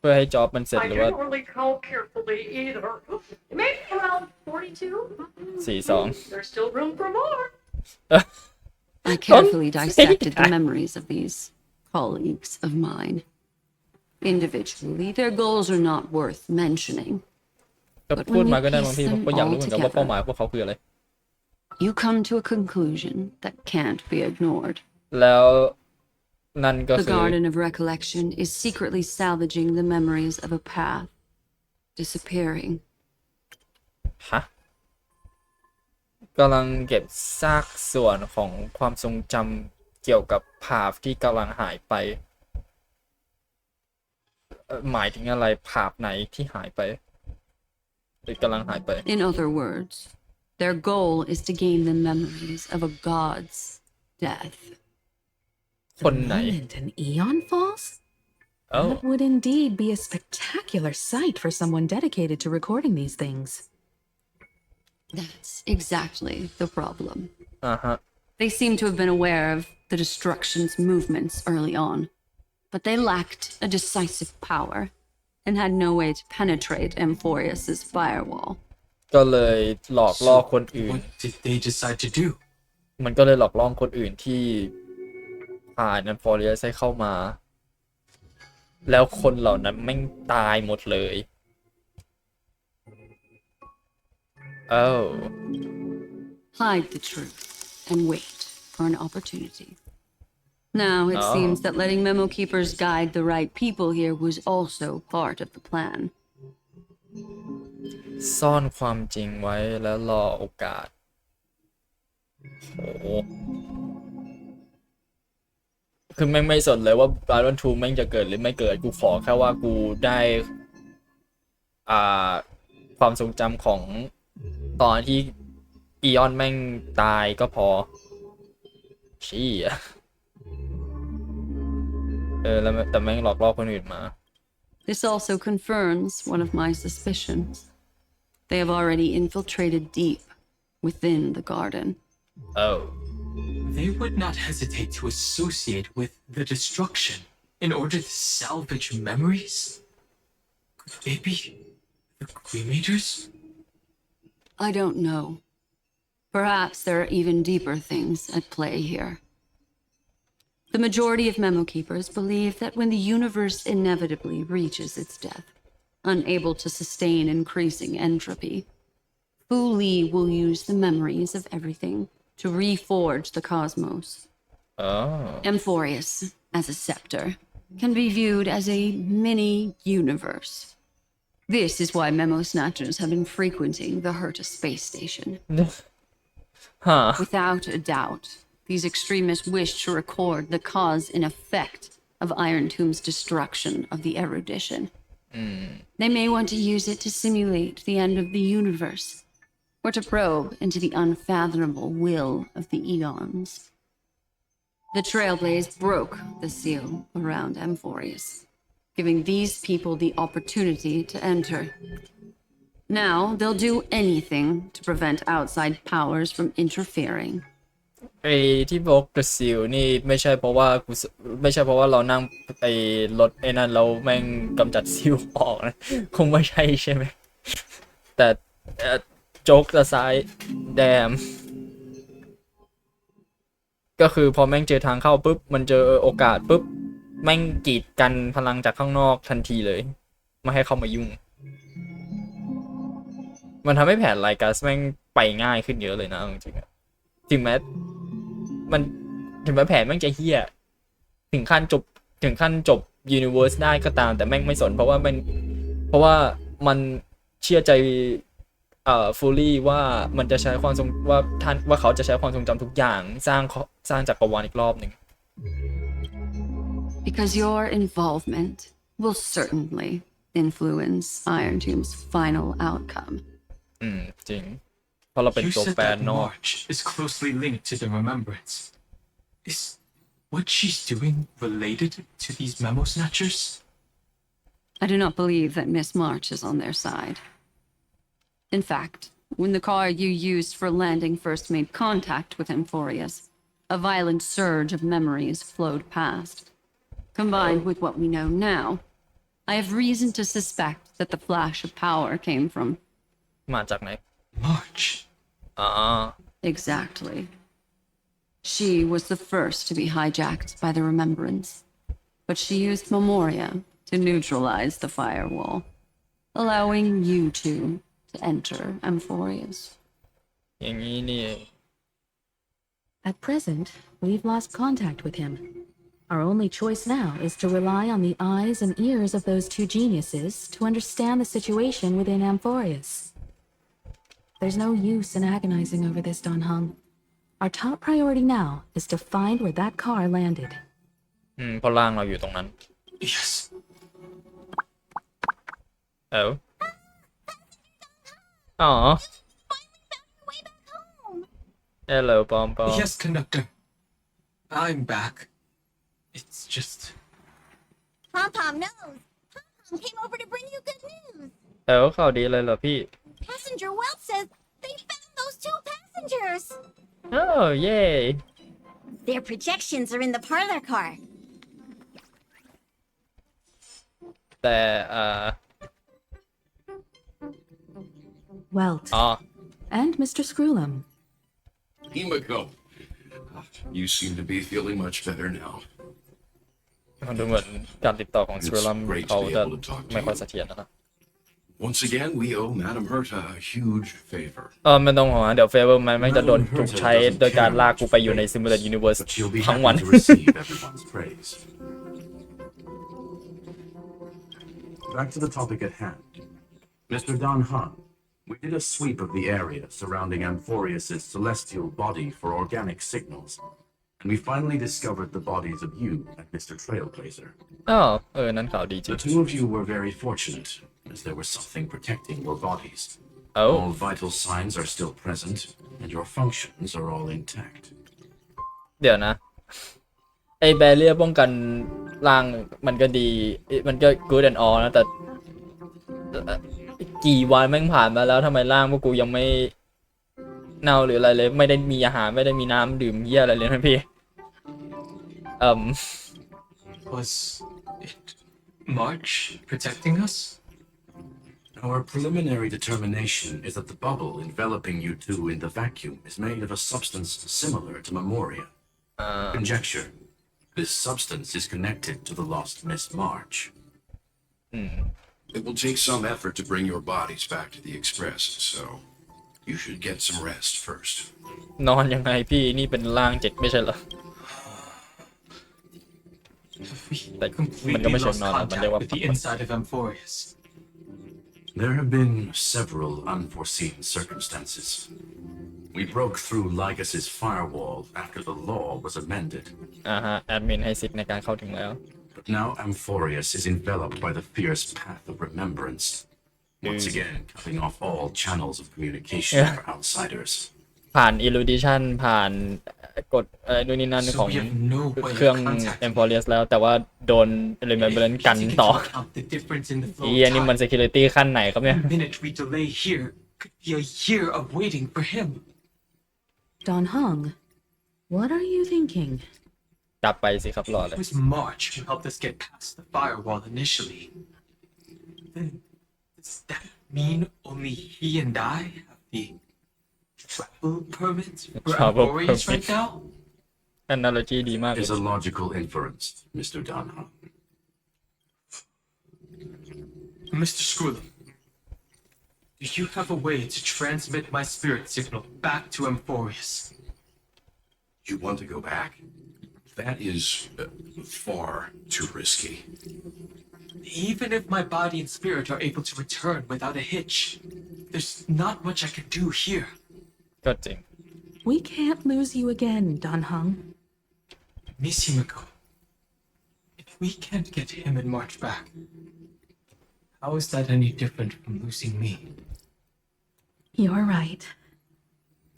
A: เพื่อให้จ็อบมันเสร็จ
L: I
A: หรือว่า
L: didn't really count carefully either. Maybe around 42.
A: 42
L: There's still room for more.
K: I carefully
A: Don't say
K: dissected the
A: that.
K: memories of these colleagues of mine. Individually, their goals are not worth mentioning.
A: ก็
K: But
A: พูด
K: when
A: มา
K: we
A: ก็ได้บาง
K: piece
A: ทีผม
K: them
A: ก็อยาก
K: all
A: รู้เหมือนกันว่า
K: together,
A: เป้าหมายพวกเขาคืออะไร
K: you come to a conclusion that can't be ignored.
A: แล้วนั่นก็
K: The
A: คือ
K: Garden of Recollection is secretly salvaging the memories of a path, disappearing.
A: ฮะกำลังเก็บซากส่วนของความทรงจำเกี่ยวกับภาพที่กำลังหายไปหมายถึงอะไรภาพไหนที่หายไปหรือกำลังหายไป
K: In other words, their goal is to gain the memories of a god's death.
A: คนไหน
I: moment an eon falls?
A: Oh.
I: That would indeed be a spectacular sight for someone dedicated to recording these things.
K: That's exactly the problem.
A: อ่าฮะ
K: They seem to have been aware of the destruction's movements early on, but they lacked a decisive power and had no way to penetrate Amphorius's firewall.
A: ก็เลยหลอกล่อคนอื่น
C: What did they decide to do?
A: มันก็เลยหลอกล่อคนอื่นที่ผ่านนันฟอร์เรียสให้เข้ามา แล้วคนเหล่านั้นแม่งตายหมดเลย Oh
K: Hide the truth and wait for an opportunity. Now it
A: Oh.
K: seems that letting Memo Keepers guide the right people here was also part of the plan.
A: ซ่อนความจริงไว้แล้วรอโอกาสโหคือแม่งไม่สนเลยว่า Iron 2แม่งจะเกิดหรือไม่เกิดกูขอแค่ว่ากูได้ความทรงจำของตอนที่อีออนแม่งตายก็พอชี้อะแล้วแต่แม่งหลอกล่อคนอื่นมา
K: This also confirms one of my suspicions. They have already infiltrated deep within the garden.
A: Oh
C: They would not hesitate to associate with the destruction in order to salvage memories? Could they be the cremators?
K: I don't know. Perhaps there are even deeper things at play here. The majority of Memo Keepers believe that when the universe inevitably reaches its death, unable to sustain increasing entropy, Fu Li will use the memories of everything to reforge the cosmos.
A: Oh
K: Amphorius, as a scepter, can be viewed as a mini-universe. This is why Memo Snatchers have been frequenting the Herta space station.
A: Huh
K: Without a doubt, these extremists wish to record the cause and effect of Iron Tomb's destruction of the erudition. They may want to use it to simulate the end of the universe, or to probe into the unfathomable will of the eons. The Trailblaze broke the seal around Amphorius, giving these people the opportunity to enter. Now they'll do anything to prevent outside powers from interfering.
A: ไอ้ที่บอกกระสิวนี่ไม่ใช่เพราะว่าไม่ใช่เพราะว่าเรานั่งไอ้รถไอ้นั่นเราแม่งกำจัดซิวออกนะคงไม่ใช่ใช่ไหมแต่โจ๊กตะซ้ายแดมก็คือพอแม่งเจอทางเข้าปุ๊บมันเจอโอกาสปุ๊บแม่งกีดกันพลังจากข้างนอกทันทีเลยไม่ให้เข้ามายุ่งมันทำให้แผนไลกัสแม่งไปง่ายขึ้นเยอะเลยนะจริงๆถึงแม้แผนแม่งจะเฮี้ยถึงขั้นจบยูนิเวอร์สได้ก็ตามแต่แม่งไม่สนเพราะว่ามันเชื่อใจฟูลี่ว่ามันจะใช้ความทรงว่าเขาจะใช้ความทรงจำทุกอย่างสร้างจักรวาลอีกรอบหนึ่ง
K: Because your involvement will certainly influence Iron Tomb's final outcome.
A: จริงเพ ราะเราเป็น
C: You
A: ตัว
C: said
A: แปร
C: that
A: นอก
C: March is closely linked to the remembrance. Is what she's doing related to these memo snatchers?
K: I do not believe that Miss March is on their side. In fact, when the car you used for landing first made contact with Amphorius, a violent surge of memories flowed past. Combined with what we know now, I have reason to suspect that the flash of power came from...
A: มาจากไหน
C: March.
K: Exactly. She was the first to be hijacked by the remembrance, but she used Memoria to neutralize the firewall, allowing you two to enter Amphorius.
A: อย่างนี้นี่
I: At present, we've lost contact with him. Our only choice now is to rely on the eyes and ears of those two geniuses to understand the situation within Amphorius. There's no use in agonizing over this, Don Hung. Our top priority now is to find where that car landed.
A: เพราะร่างเราอยู่ตรงนั้น
C: Yes.
A: เอ้าอ๋อ Hello ปอม
C: Yes, conductor. I'm back. It's just.
M: Pom Pom knows. Pom Pom came over to bring you good news.
A: เอ้าข่าวดีเลยเหรอพี่
M: Passenger Welch says they found those two passengers.
A: Oh yay
M: Their projections are in the parlor car.
A: แต่
I: Welt
A: อ๋อ
I: and Mr. Screwlum.
E: Himiko, you seem to be feeling much better now.
A: ดูเหมือนการติดต่อของสเปรัม
E: great to
A: เขา
E: be
A: จะ
E: able to talk to
A: ไม่ค่อย
E: you.
A: เสถียรนะครับ
E: Once again, we owe Madame Herta a huge favor.
A: ไม่ต้องห่วงนะเดี๋ยวเฟเวอร์มันจะโดนถูกใช้โดยการลากกูไปอยู่ในซิมูเลตยูนิเวอร์ส
G: But she'll be
A: ทั้งวัน
G: happy to receive everyone's praise. Back to the topic at hand. Mr. Don Han, we did a sweep of the area surrounding Amphorius' celestial body for organic signals, and we finally discovered the bodies of you and Mr. Trailblazer.
A: นั่นข่าวดีจริง
G: The two of you were very fortunate, as there was something protecting your bodies.
A: Oh.
G: All vital signs are still present, and your functions are all intact.
A: เดี๋ยวนะ ไอ้แบเรียป้องกันร่างมันก็ดี มันก็ good and all นะ แต่กี่วันแม่งผ่านมาแล้วทำไมร่างพวกกูยังไม่เน่าหรืออะไรเลย ไม่ได้มีอาหารไม่ได้มีน้ำดื่มเยี่ยอะไรเลยนะพี่
C: Was it March protecting us?
G: Our preliminary determination is that the bubble enveloping you two in the vacuum is made of a substance similar to Memoria. Conjecture. This substance is connected to the lost Miss March.
E: It will take some effort to bring your bodies back to the Express, so you should get some rest first.
A: นอนยังไงพี่นี่เป็นร่าง7ไม่ใช่เหรอ
C: We
A: Like,
C: completely
A: มันก็ไม่เชิง
C: lost
A: นอนอะมันเรียก
C: contact
A: ว่า
C: with the inside of Amphorius.
G: There have been several unforeseen circumstances. We broke through Lycus's firewall after the law was amended.
A: แอดมินให้สิทธิ์ในการเข้าถึงแล้ว
G: But now Amphorius is enveloped by the fierce path of remembrance, once again cutting off all channels of communication for outsiders.
A: ผ่าน illusion ผ่านกฎนู่นนี่นั่น
C: So
A: ของ
C: we have no way
A: เครื่อง
C: of contacting.
A: Emporius แล้วแต่ว่าโดน Remembrance กัน
C: Taking
A: ต่อ
C: into account the difference in the flow
A: อี
C: of
A: อันนี้มัน
C: time.
A: security ขั้นไหนครับเนี่ย
C: The minute we delay here could be a year of waiting for him.
I: Don Hung, what are you thinking?
A: กลับไปสิครับรอเลย
C: It was March who helped us get past the firewall initially. Then, does that mean only he and I have the travel permit for
A: Travel
C: Amphorius
A: permit.
C: right now?
A: analogy ดีมากเลย
G: Is a logical inference, Mr. Donham.
C: Mr. Screwlum, do you have a way to transmit my spirit signal back to Amphorius?
E: You want to go back? That is far too risky.
C: Even if my body and spirit are able to return without a hitch, there's not much I can do here.
A: ก็จริง
I: We can't lose you again, Don Hung.
C: Miss Himiko, if we can't get him and March back, how is that any different from losing me?
I: You're right.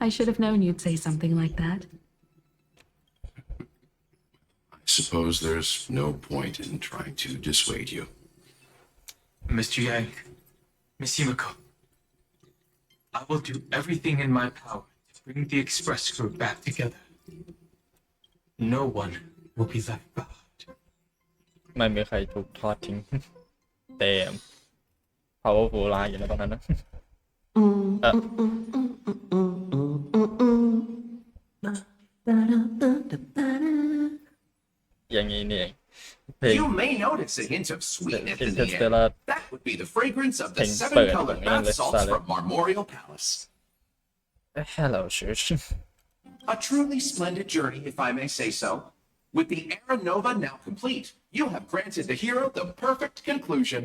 I: I should have known you'd say something like that.
J: I suppose there's no point in trying to dissuade you.
H: Mr. Yang, Miss Yumiko, I will do everything in my power to bring the express crew back together. No one will be left behind.
A: ไม่มีใครถูกทอดทิ้ง แต่ powerful ร้ายอยู่แล้วตอนนั้นนะ อย่างนี้นี่เองเพลง
N: You may notice a hint of sweetness in the
A: Interstellar
N: air. That would be the fragrance of the
A: Pink bird
N: seven-colored
A: ng
N: bath
A: English
N: salts
A: salad.
N: from Marmorial Palace.
A: Hello Shush
N: A truly splendid journey, if I may say so. With the Era Nova now complete, you have granted the hero the perfect conclusion.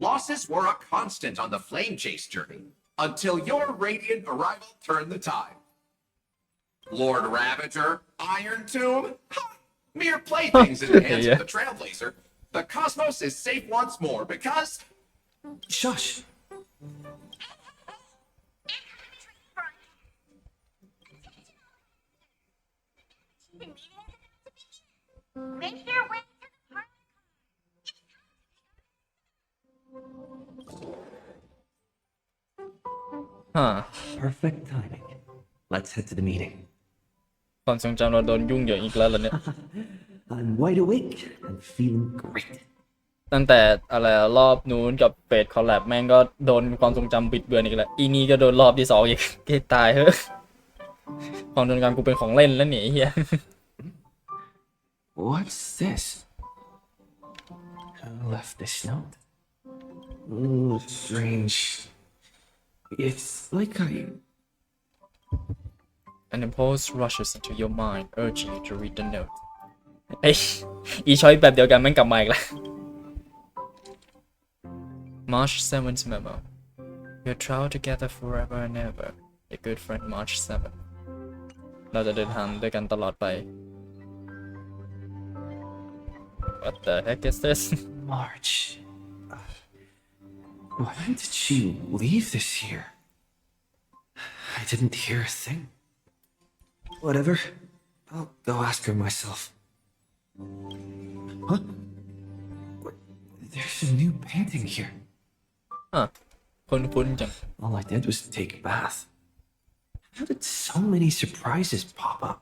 N: Losses were a constant on the flame chase journey, until your radiant arrival turned the tide. Lord Ravager, Iron Tomb, ha! Mere playthings in the hands
A: Yeah.
N: of the Trailblazer. The cosmos is safe once more because...
C: Shush!
M: Make your way to the park.
A: Huh.
C: Perfect timing. Let's head to the meeting.
A: ความทรงจำเราโดนยุ่งเหยิงอีกแล้วเหรอเนี่ย
C: I'm wide awake and feeling great.
A: ตั้งแต่อะไรอะรอบนู้นกับเฟดคอลแลบแม่งก็โดนความทรงจำบิดเบือนอีกแล้วอีนี่ก็โดนรอบที่ 2อีก เกตายเฮ้ยความทรงจำกูเป็นของเล่นแล้วเนี่ยไอ้เฮีย
C: What's this? Who left this note? Oh, strange. It's like
A: An impulse rushes into your mind urging you to read the note ไอ้อีช้อยแบบเดียวกันแม่งกลับมาอีกแล้ว March 7th memo We'll travel together forever and ever Your good friend March 7 เราจะเดินทางด้วยกันตลอดไป What the heck is this
C: March. When did she leave this here? I didn't hear a thing. Whatever. I'll go ask her myself. Huh? There's a new painting here.
A: อ่ะคุ้นๆจัง
C: All I did was take a bath. How did so many surprises pop up?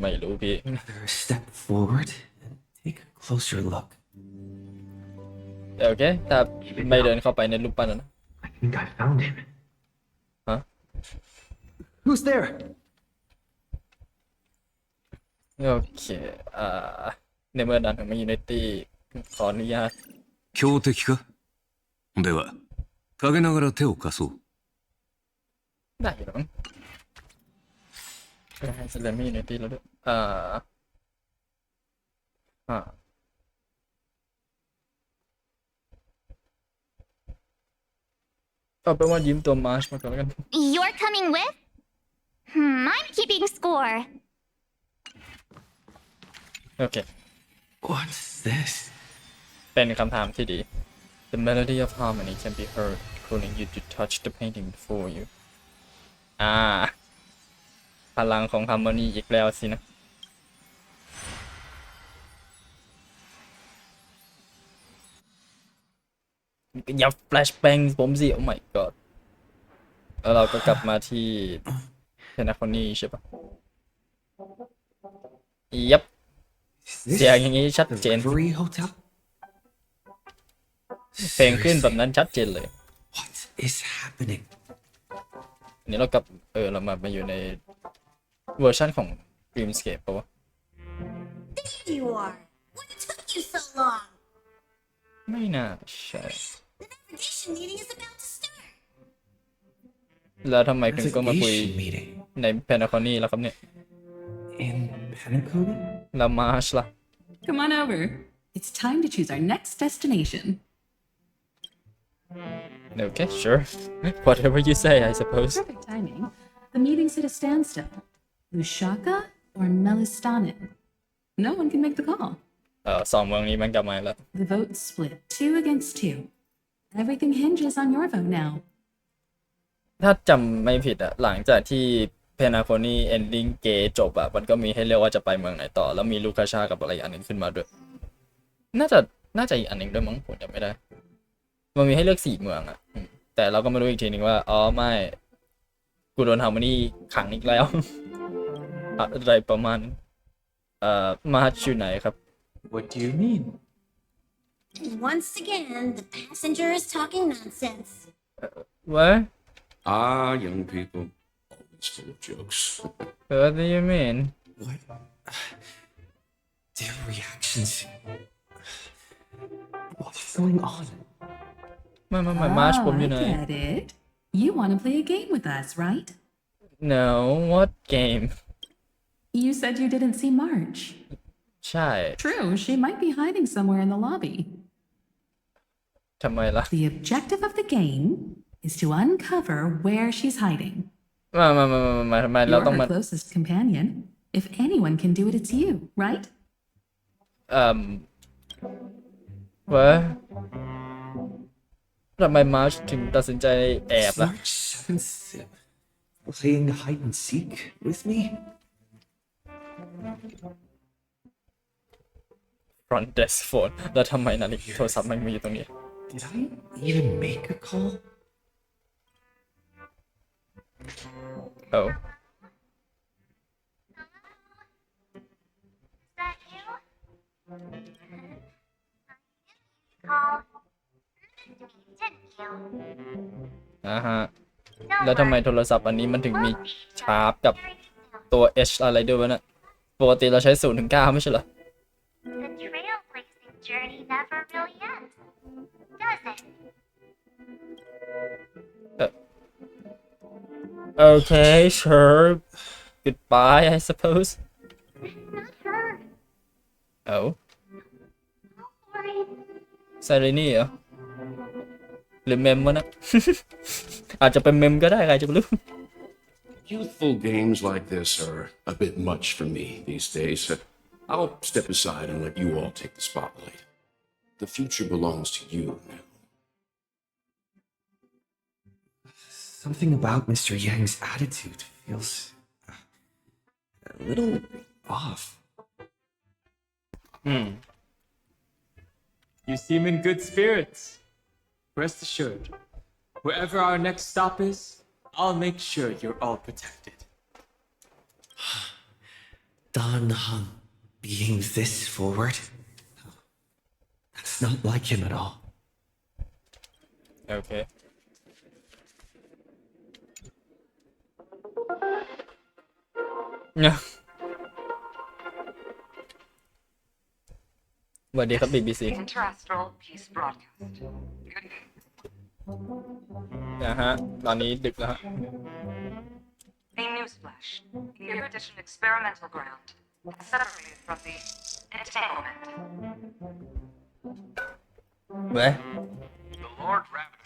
A: ไม่รู้พี่
C: Another step forward and take a closer look.
A: โอเคถ้าไม่เดินเข้าไปในรูปปั้นนะ
C: I think I found him.
A: ฮะ
C: Who's there?
A: โอเคในเมื่อดันถึงมาอยู่ในตีขออนุญาต
E: 強敵かでは陰ながら手を貸そう
A: ได้อยู่แล้วมั้งให้เซเลนไม่อยู่ในตีแล้วด้วยเอาเป็นว่ายิ้มตัวมาร์ชมาก่อนแล้วกัน
M: You're coming with? I'm keeping score.
A: โอเค
C: What's this?
A: เป็นคำถามที่ดี The melody of harmony can be heard calling you to touch the painting before you พลังของ harmony อีกแล้วสินะอย่า flashbang ผมสิ oh my god แล้วเราก็กลับมาที่เพนนาคอนี่ใช่ปะยับ
C: Is
A: เสียง
C: this
A: อย่างนี้ชัด
C: the
A: เจน
C: Reverie Hotel?
A: เพลงขึ้นแบบ
C: Seriously,
A: นั้นชัดเจนเลย
C: what is happening?
A: อันนี้เรากลับเรามาอยู่ในเวอร์ชันของ Dreamscape ปะวะ
M: There you are. What took you so long?
A: ไม่น่าใช่
M: The navigation meeting is about to start.
A: แล้วทำไมถึงก็มาคุย
C: Navigation meeting
A: ในเพนนาคอนี่แล้วครับเนี่ย
C: in Penacony?
A: แล้วมาร์ชล่ะ
O: Come on over. It's time to choose our next destination.
A: Okay, sure. Whatever you say, I suppose.
I: Perfect timing. The meeting's at a standstill.
O: Lushaka or Melistanin? No one can make the call.
A: สองเมืองนี้มันกลับมาแล้ว
O: The vote split 2 against 2. Everything hinges on your vote now.
A: ถ้าจำไม่ผิดอะหลังจากที่เพนาโคนี่เอนดิ้งเกย์จบอะมันก็มีให้เลือกว่าจะไปเมืองไหนต่อแล้วมีลูคาชากับอะไรอันหนึ่งขึ้นมาด้วยน่าจะอีกอันหนึ่งด้วยมั้งผมจำไม่ได้มันมีให้เลือก4 เมืองอะแต่เราก็ไม่รู้อีกทีนึงว่าอ๋อไม่กูโดนฮาร์โมนีขังอีกแล้ว อะไรประมาณมาชื่อไหนครับ
C: What do you mean?
M: Once again, the passenger is talking nonsense.
A: What?
E: Young people, always full of jokes.
A: What do you mean?
C: What? Their reactions. What's going on?
A: มาร์ชผมอยู่ไหน
O: I get it. You want to play a game with us, right?
A: No what game
O: You said you didn't see March.
A: ใช่
O: True, she might be hiding somewhere in the lobby.
A: ทำไมล่ะ
O: The objective of the game is to uncover where she's hiding.
A: ทำไมเรา
O: You're
A: ต้อง
O: her
A: มา
O: closest companion. If anyone can do it, it's you, right?
A: What ทำไมมาร์ชถึงตัดสินใจแอบล่ะ
C: March 7th, playing hide and seek with me?
A: front desk phone แล้วทำไมนาฬิกาโทรศัพท์มันมีอยู่ตรงนี้
C: Did I even make a call?
A: Ohฮะแล้วทำไมโทรศัพท์อันนี้มันถึงมีชาร์ปกับตัว H อะไรด้วยวะเนี่ยปกติเราใช้0 ถึง 9ไม่ใช่เหรอ
P: The trailblazing journey never really ends, does it?
A: Okay sure goodbye I suppose
P: Not her.
A: Oh
P: Worry.
A: ไซเรนี่เหรอหรือเมมวะนะ อาจจะเป็นเมมก็ได้ใครจะไปรู้
E: Youthful games like this are a bit much for me these days. I'll step aside and let you all take the spotlight. The future belongs to you now.
C: Something about Mr. Yang's attitude feels a little off.
Q: You seem in good spirits. Rest assured, wherever our next stop is, I'll make sure you're all protected.
C: Dan Heng being this forward? That's not like him at all.
A: Okay เนี่ยสวัสดีครับ BBC
L: Interastral Peace Broadcast. Good evening.
A: นะฮะตอนนี้ดึกแล้วฮะ
L: A newsflash. The Erudition experimental ground is separated from the entanglement.
A: เว้ย
J: The Lord Rabbit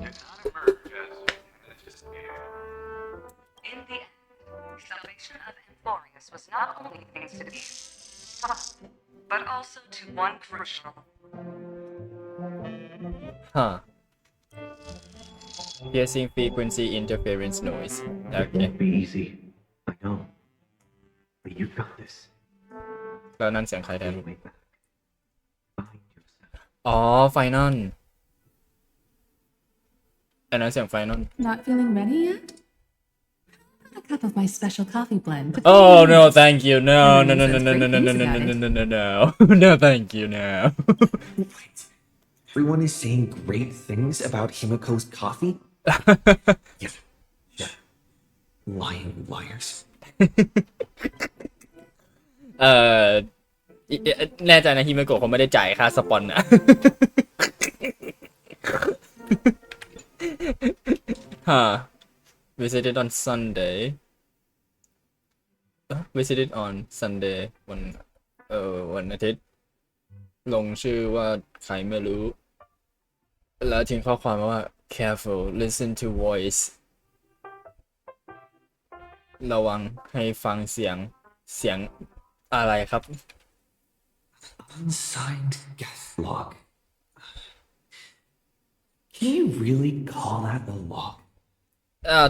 J: did not emerge as anticipated.
L: In the end, the salvation of Amphorius was not only thanks to these, but also to one crucial.
A: Huh. Piercing frequency interference noise. Okay.
C: Won't be easy. I know. But you got this.
A: แล้วนั่นเสียงใครแทน
C: Way back. Find yourself.
A: อ๋อไฟนอลอันนั้นเสียงไฟนอล
O: Not feeling ready yet? A cup of my special coffee blend.
A: Oh no thank you no no no no no no no no no no no no no no thank you no
C: Wait. Everyone is saying great things about Himiko's coffee? Yeah. Lying liars.
A: แน่ใจนะฮิเมโกะเขาไม่ได้จ่ายค่าสปอนนะ Huh. Visited on Sunday. Visited on Sunday วันอาทิตย์ลงชื่อว่าใครไม่รู้แล้วทิ้งข้อความว่า careful listen to voice ระวังให้ฟังเสียงอะไรครับ
C: Unsigned guest log. Can you really call that a log?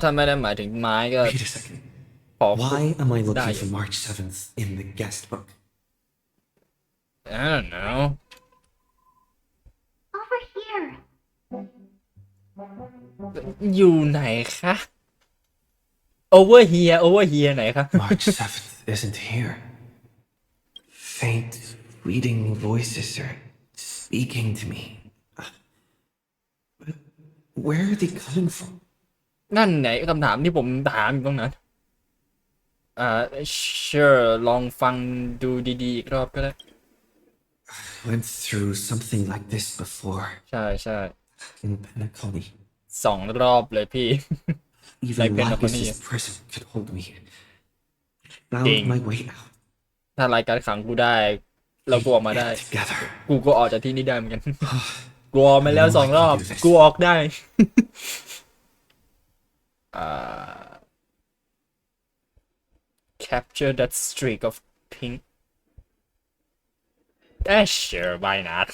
A: ถ้าไม่ได้หมายถึงไม้ก็
C: Wait a second. Why am I looking for March 7th in the guest book?
A: I don't know.
P: Over here.
A: อยู่ไหนคะ over here ไหนคะ
C: March 7th isn't here. Faint, fleeting voices are speaking to me. But where are they coming from?
A: นั่นไหนคำถามที่ผมถามอยู่ตรงนั้นsure ลองฟังดูดีๆอีกรอบก็ได้
C: Went through something like this before.
A: ใช่
C: In Penacony.
A: 2 รอบเลยพี่
C: Even Lapis' prison could hold me. Found my way out.
A: ถ้ารายการขังกูได้แล้วกูออกมาได้ กูก็ออกจากที่นี่ได้เหมือนกัน กูออกมาแล้ว2 รอบ กูออกได้ capture that streak of pink sure why not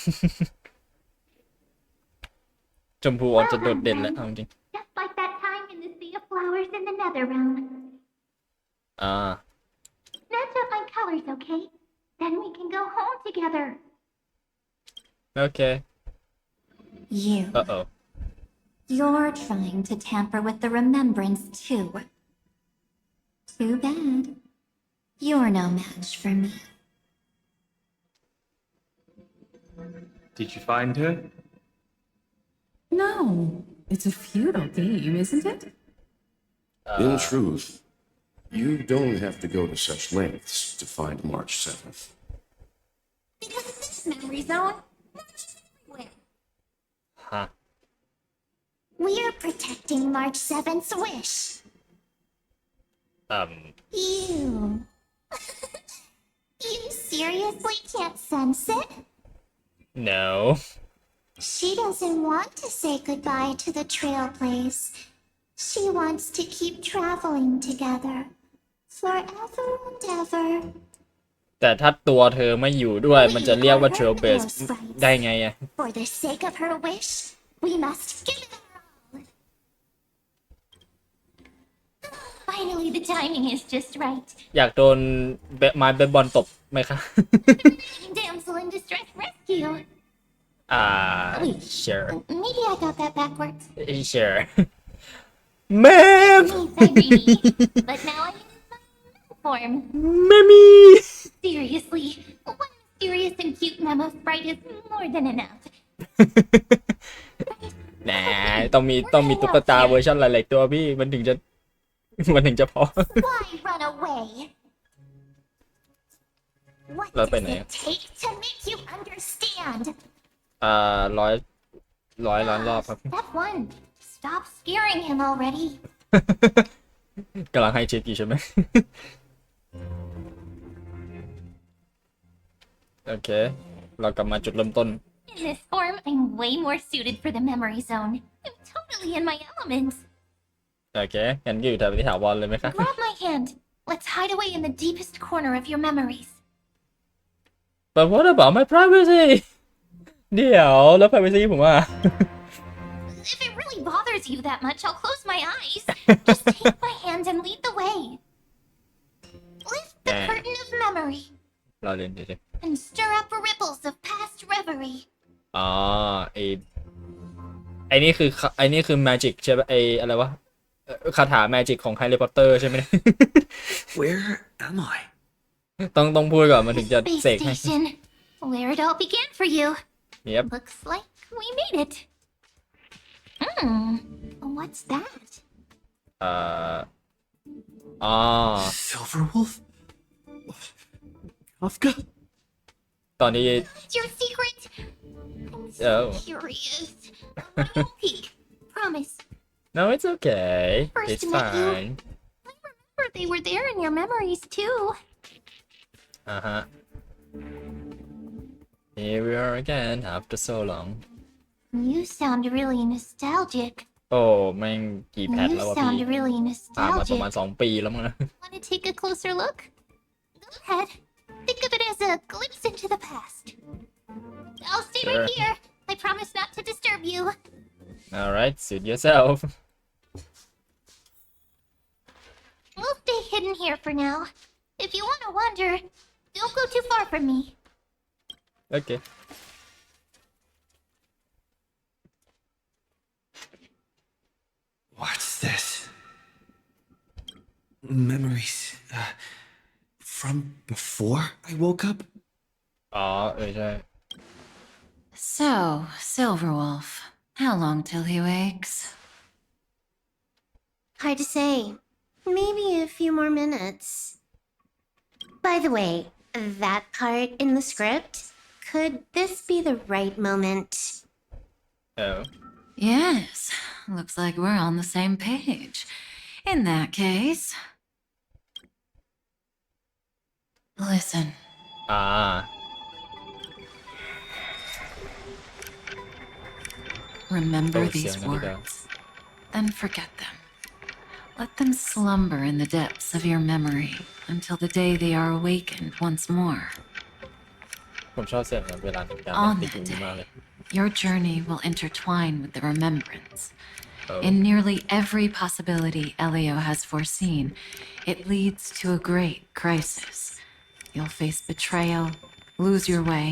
A: ชมพูออกจะโดดเด่นแล้วเอาจริง
P: Just like that time in the sea of flowers in the nether realm. Match up my colors, okay? Then we can go home together.
A: okay
D: You.
A: Uh-oh.
D: You're trying to tamper with the remembrance too. Too bad. You're no match for me.
Q: Did you find her?
O: No, it's a futile game, isn't it?
J: In truth, you don't have to go to such lengths to find March 7th.
M: Because of this memory zone, March is everywhere.
A: Huh.
P: We're protecting March 7th's wish. You. You seriously can't sense it?
A: No.
P: She doesn't want to say goodbye to the Trailblaze. She wants to keep traveling together. Forever and ever.
A: แต่ถ้าตัวเธอไม่อยู่ด้วยมันจะเรียกว่า Trailblaze ได้ไงอะ
P: For the sake of her wish, we must give it our all. Finally, the timing is just right.
A: อยากโดนไม้เบสบอลตบไหมคะ
P: Damsel in distress rescue. Wait,
A: sure.
P: Maybe I got that backwards.
A: Sure. Ma'am!
P: But now I'm in my form.
A: Mammy!
P: Seriously, one mysterious and cute memo sprite is more than enough.
A: ต้องมีตุ๊กตาเวอร์ชันหลายๆตัวพี่มันถึงจะพอ
P: Why run away? What
A: เราไป
P: does
A: ไหน
P: it take to make you understand?
A: ร้อยล้านรอบครับ
P: Step 1. Stop scaring him already.
A: กำลังให้เช็คอยู่ใช่ไหม โอเคเรากลับมาจุดเริ่มต้น
P: In this form, I'm way more suited for the memory zone. I'm totally in my element.
A: โอเคงั้นก็อยู่แถวที่ถาวรเลยไหมคะ
P: Grab my hand. Let's hide away in the deepest corner of your memories.
A: But what about my privacy เดี๋ยวแล้ว privacy ผมว่า
P: If it really bothers you that much, I'll close my eyes. Just take my hand and lead the way. Lift the curtain of memory
A: เราเล่นดิ
P: and stir up ripples of past reverie.
A: ไอ้นี่คือ magic ใช่ปะอะไรวะคาถา magic ของ Harry Potter ใช่ไหม
C: Where am I?
A: ต้องพูดก่อนมันถึงจะ
P: Space
A: เสกให้
P: station, where it all began for you.
A: Yep.
P: Looks like we made it. What's that?
C: Silverwolf? Kafka?
A: ตอนนี้
P: What's your secret? I'm so curious. One peek. Promise.
A: No it's okay
P: First
A: it's
P: met you.
A: fine
P: I remember they were there in your memories too.
A: Here we are again after so long
P: You sound really nostalgic.
A: โอ้แม่งกี่แพท
P: You
A: แล้ววะพี่
P: sound really
A: ผ่านมาประมาณ
P: nostalgic.
A: 2 ปีแล้วมั้งนะ
P: Want to take a closer look? Go ahead. Think of it as a glimpse into the past. I'll stay
A: Sure.
P: right here. I promise not to disturb you.
A: alright suit yourself
P: We'll stay hidden here for now. If you want to wander, don't go too far from me.
A: okay
C: What's this? Memories. From before I woke up?
A: อ๋อใช่
I: So, Silverwolf, how long till he wakes?
M: Hard to say. Maybe a few more minutes. By the way, that part in the script, could this be the right moment?
A: oh
I: Yes, looks like we're on the same page. In that case, listen.
A: อ่า
I: Remember
A: Oh,
I: these
A: siya, nandito.
I: words, then forget them. Let them slumber in the depths of your memory until the day they are awakened once more.
A: ผมชอบเสียงเวลาในการ
I: On
A: ติด
I: that
A: หูมากเลย
I: day, your journey will intertwine with the remembrance.
A: Oh.
I: In nearly every possibility Elio has foreseen, it leads to a great crisis. You'll face betrayal, lose your way,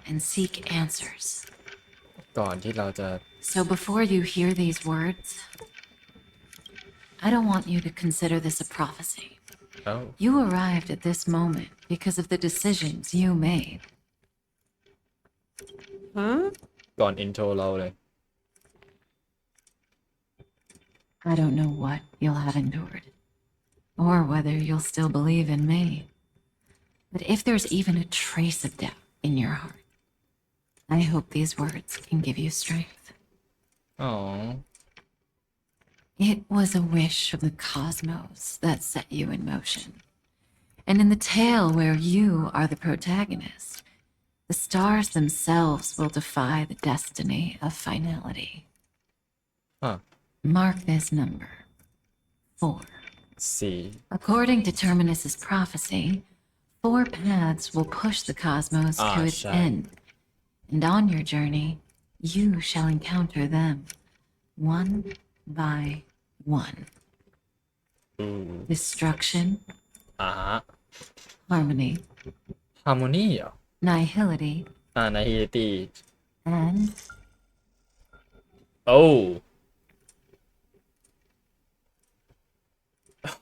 I: and seek answers.
A: ก่อนที่เราจะ
I: So before you hear these words, I don't want you to consider this a prophecy.
A: oh
I: You arrived at this moment because of the decisions you made.
M: Huh?
A: ก่อนอินโทรเราเลย
I: I don't know what you'll have endured, or whether you'll still believe in me. But if there's even a trace of doubt in your heart, I hope these words can give you strength.
A: อ๋อ
I: It was a wish of the cosmos that set you in motion. And in the tale where you are the protagonist, the stars themselves will defy the destiny of finality.
A: อ่ะ
I: Mark this number 4.
A: สี่
I: According to Terminus's prophecy, 4 paths will push the cosmos to its
A: sure.
I: end. And on your journey, you shall encounter them, one by one.
A: อืม
I: Destruction,
A: อ่าฮะ
I: harmony,
A: ฮาร์โมนีเหรอ
I: nihility,
A: นาฮิลิตี้
I: and
A: โอ้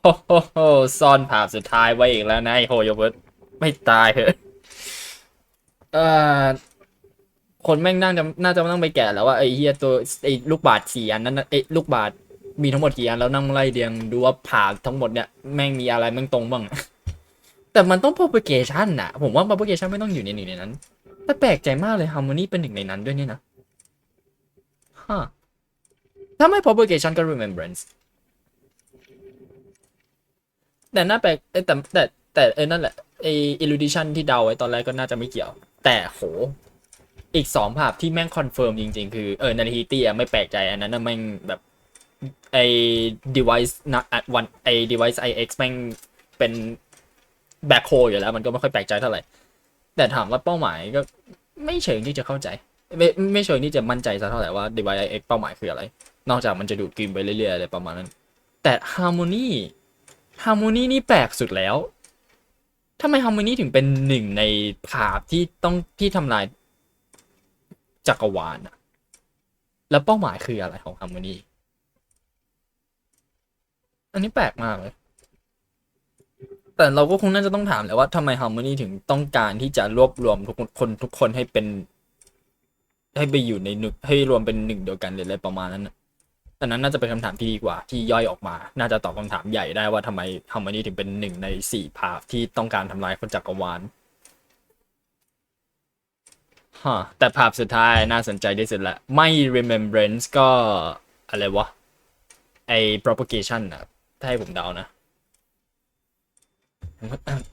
A: โอ้โหซ่อนภาพสุดท้ายไว้อีกแล้วนะไอโฮโยเบิร์ตไม่ตายเหรอคนแม่งน่าจะต้องไปแกะแล้วว่าไอ้เฮียตัวไอ้ลูกบาศก์4 อันนั้นน่ะไอ้ลูกบาศก์มีทั้งหมดกี่อันแล้วนั่งไล่เรียงดูว่าผ่าทั้งหมดเนี่ยแม่งมีอะไรแม่งตรงบ้าง แต่มันต้อง propagation น่ะผมว่า propagation ไม่ต้องอยู่ในหนึ่งในนั้นแต่แปลกใจมากเลย harmony เป็นหนึ่งในนั้นด้วยนี่นะฮะถ้าไม่ propagation ก็ remembrance แต่น่าแปลกแต่นั่นแหละไอ้ elution ที่เดาไว้ตอนแรกก็น่าจะไม่เกี่ยว แต่โหอีก2 ภาพที่แม่งคอนเฟิร์มจริงๆคือnativity อ่ะไม่แปลกใจอันนั้นน่ะแม่งแบบไอ้ device นะวันไอ้ device IX แม่งเป็นแบ็คโฮอยู่แล้วมันก็ไม่ค่อยแปลกใจเท่าไหร่แต่ถามว่าเป้าหมายก็ไม่เชิงที่จะเข้าใจไม่เชิงที่จะมั่นใจซะเท่าไหร่ว่า device IX เป้าหมายคืออะไรนอกจากมันจะดูดกลืนไปเรื่อยๆอะไรประมาณนั้นแต่ harmony นี่แปลกสุดแล้วทำไม harmony ถึงเป็นหนึ่งในภาพที่ทำลายจักรวาลอะแล้วเป้าหมายคืออะไรของ harmony อันนี้แปลกมากเลยแต่เราก็คงน่าจะต้องถามแหละว่าทำไม harmony ถึงต้องการที่จะรวบรวมทุกคนให้ไปอยู่ในหนึ่งให้รวมเป็นหนึ่งเดียวกันหรืออะไรประมาณนั้นแต่นั้นน่าจะเป็นคำถามที่ดีกว่าที่ย่อยออกมาน่าจะตอบคำถามใหญ่ได้ว่าทำไม harmony ถึงเป็นหนึ่งใน4 ภาพที่ต้องการทำลายคนจักรวาลแต่ภาพสุดท้ายน่าสนใจที่สุดละไม่ remembrance ก็อะไรวะไอ้ propagation นะถ้าให้ผมเดานะ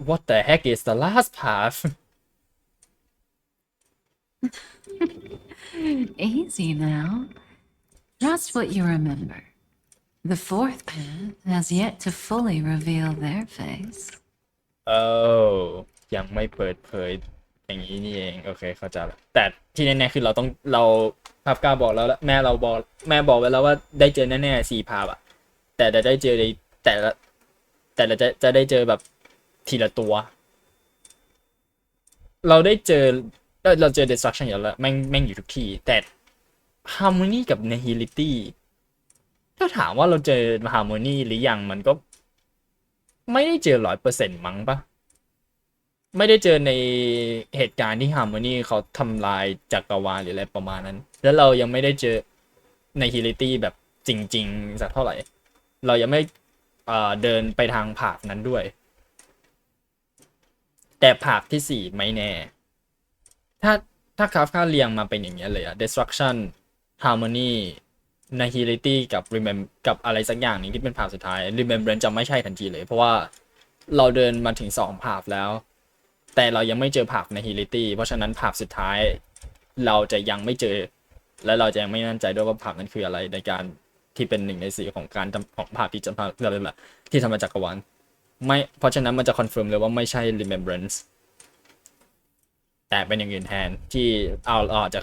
A: What the heck is the last path
I: easy now.
R: Just what you remember. The fourth path has yet to fully reveal their face.
A: ยังไม่เปิดเผยอย่างนี้นี่เองโอเคเข้าใจละแต่ที่แน่ๆคือเราภาพก้าบอกแล้วแม่บอกไว้แล้วว่าได้เจอแน่ๆ4ภาพอะแต่จะได้เจอในแต่ละจะได้เจอแบบทีละตัวเราได้เจอเราเจอ destruction อยู่แล้วแม่งอยู่ทุกที่แต่ harmony กับ nihility ถ้าถามว่าเราเจอ harmony หรือยังมันก็ไม่ได้เจอ 100% มั้งปะไม่ได้เจอในเหตุการณ์ที่ harmony เขาทำลายจักรวาลหรืออะไรประมาณนั้นแล้วเรายังไม่ได้เจอ nihility แบบจริงๆสักเท่าไหร่เรายังไม่เดินไปทางผาดนั้นด้วยแต่ผาดที่4ไม่แน่ถ้าคราฟค่าเรียงมาเป็นอย่างเงี้ยเลยอะ destruction harmony nihility กับ remember กับอะไรสักอย่างนึงที่เป็นผาดสุดท้าย remembrance จะไม่ใช่ทันทีเลยเพราะว่าเราเดินมาถึง2ผาดแล้วแต่เรายังไม่เจอผาด nihility เพราะฉะนั้นผาดสุดท้ายเราจะยังไม่เจอและเราจะยังไม่มั่นใจด้วยว่าผาดนั้นคืออะไรในการที่เป็น1 ใน 4ของการของผาดที่จะที่ทำมาจากจักรวาลไม่เพราะฉะนั้นมันจะคอนเฟิร์มเลยว่าไม่ใช่ remembrance แต่เป็นอย่างอื่นแทนที่เราอาจจะ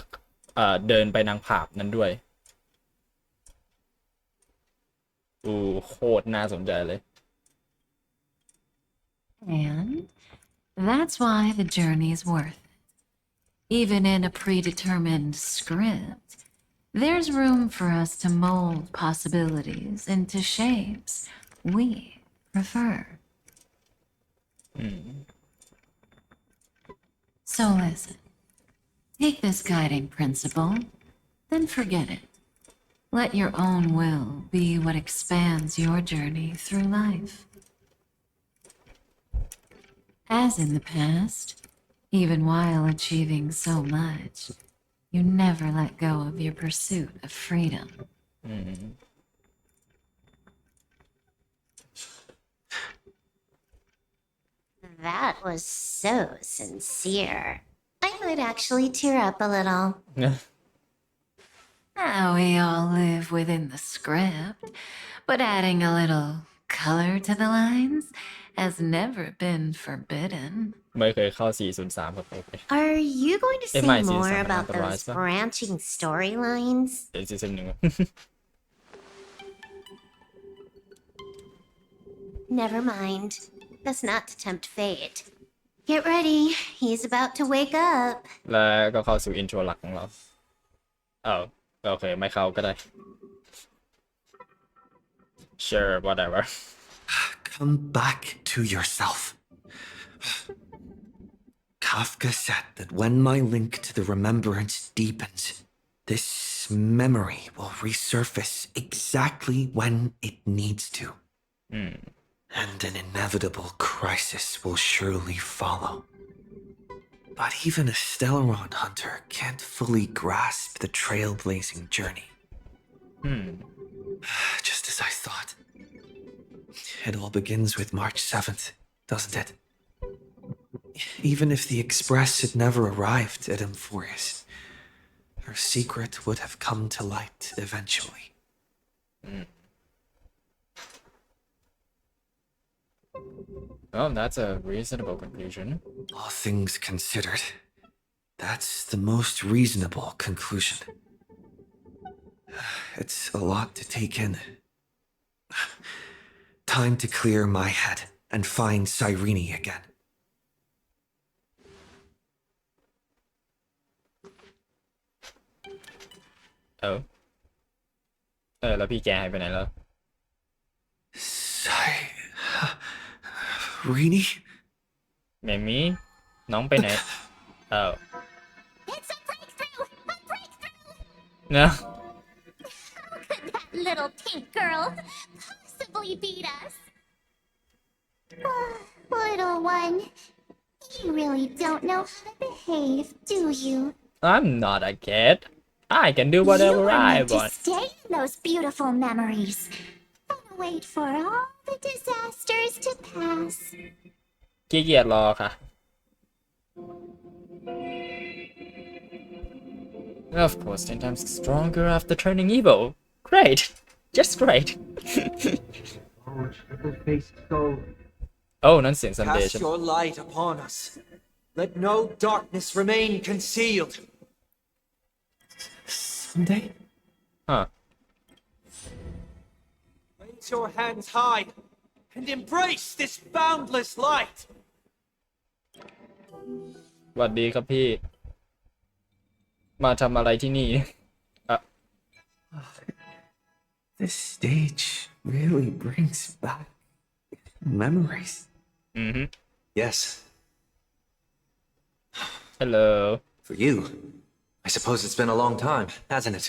A: เดินไปนางผาบนั้นด้วยโคตรน่าสนใจเลย
R: And that's why the journey's worth it. Even in a predetermined script, there's room for us to mold possibilities into shapes we prefer. So listen, take this guiding principle, then forget it. Let your own will be what expands your journey through life. As in the past, even while achieving so much, you never let go of your pursuit of freedom.
M: That was so sincere. I might actually tear up a little.
R: We all live within the script, but adding a little color to the lines has never been forbidden.
A: ไม่เคยเข้า403ครับ
M: Are you going to say
A: might see
M: more
A: something
M: about
A: on the
M: those
A: rise, but-
M: branching storylines?
A: ซีซั่น 1
M: Never mind. That's not to tempt fate. Get ready. He's about to wake up.
A: แล้วก็เข้าสู่อินโทรหลักของเราโอเคไม่เข้าก็ได้ Sure whatever
C: Come back to yourself. Kafka said that when my link to the remembrance deepens, this memory will resurface exactly when it needs to. And an inevitable crisis will surely follow. But even a Stellaron hunter can't fully grasp the trailblazing journey. Just as I thought. It all begins with March 7th, doesn't it? Even if the Express had never arrived at Emphorius, her secret would have come to light eventually.
A: Well, that's a reasonable conclusion.
C: All things considered, that's the most reasonable conclusion. It's a lot to take in. Time to clear my head and find Cyrene again.
A: Oh. แล้วพี่แกหายไปไหนแล้ว
C: Cyrene?
A: เมมี่น้องไปไหน
P: It's a breakthrough! A breakthrough!
A: No.
P: How could that little pink girl possibly beat us? Little one, you really don't know how to behave, do you?
A: I'm not a kid. I can do whatever
P: you are
A: I
P: meant
A: want.
P: to stay in those beautiful memories and wait for all the disasters to pass.
A: ขี้เกียจรอค่ะ Of course, 10 times stronger after turning evil. great just great
C: Oh, triple-faced gold.
A: โอ้นั่นเสียงซันเดย์
C: Cast your light upon us. Let no darkness remain concealed. Sunday?
A: Huh.
C: Raise your hands high and embrace this boundless light.
A: สวัสดีครับพี่ มาทำอะไรที่นี่
C: This stage really brings back memories. Yes.
A: Hello
C: For you, I suppose it's been a long time, hasn't it?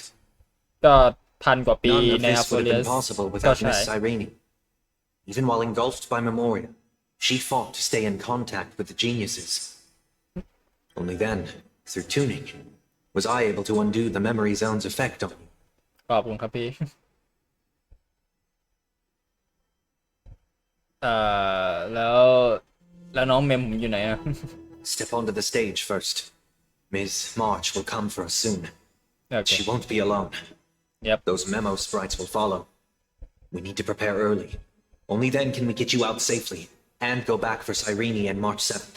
A: ก็พันกว่าปี
C: None of
A: ใน
C: this
A: อัฟโฟ
C: would
A: เรี
C: have
A: ย
C: been
A: ส
C: possible
A: ก็
C: without
A: ใช่
C: Miss Cyrene. Even while engulfed by Memoria, she fought to stay in contact with the geniuses. Only then, through tuning, was I able to undo the memory zone's effect on you.
A: ขอบคุณครับพี่ แล้วน้องเมมผมอยู่ไหนอะ
C: Step onto the stage first. Ms. March will come for us soon.
A: Okay.
C: She won't be alone.
A: Yep.
C: Those memo sprites will follow. We need to prepare early. Only then can we get you out safely and go back for Cyrene and March 7th.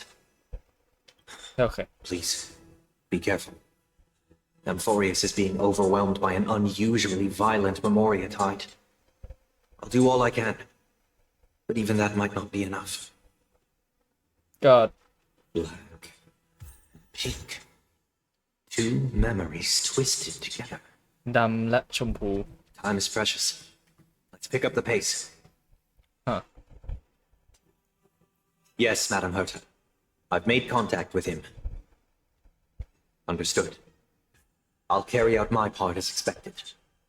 A: Okay.
C: Please, be careful. Amphorius is being overwhelmed by an unusually violent Memoria tide. I'll do all I can, but even that might not be enough.
A: ก็
C: Black, pink. Two memories twisted together.
A: ดำและชมพู
C: Time is precious. Let's pick up the pace.
A: Huh.
C: Yes, Madam Herta. I've made contact with him. Understood. I'll carry out my part as expected.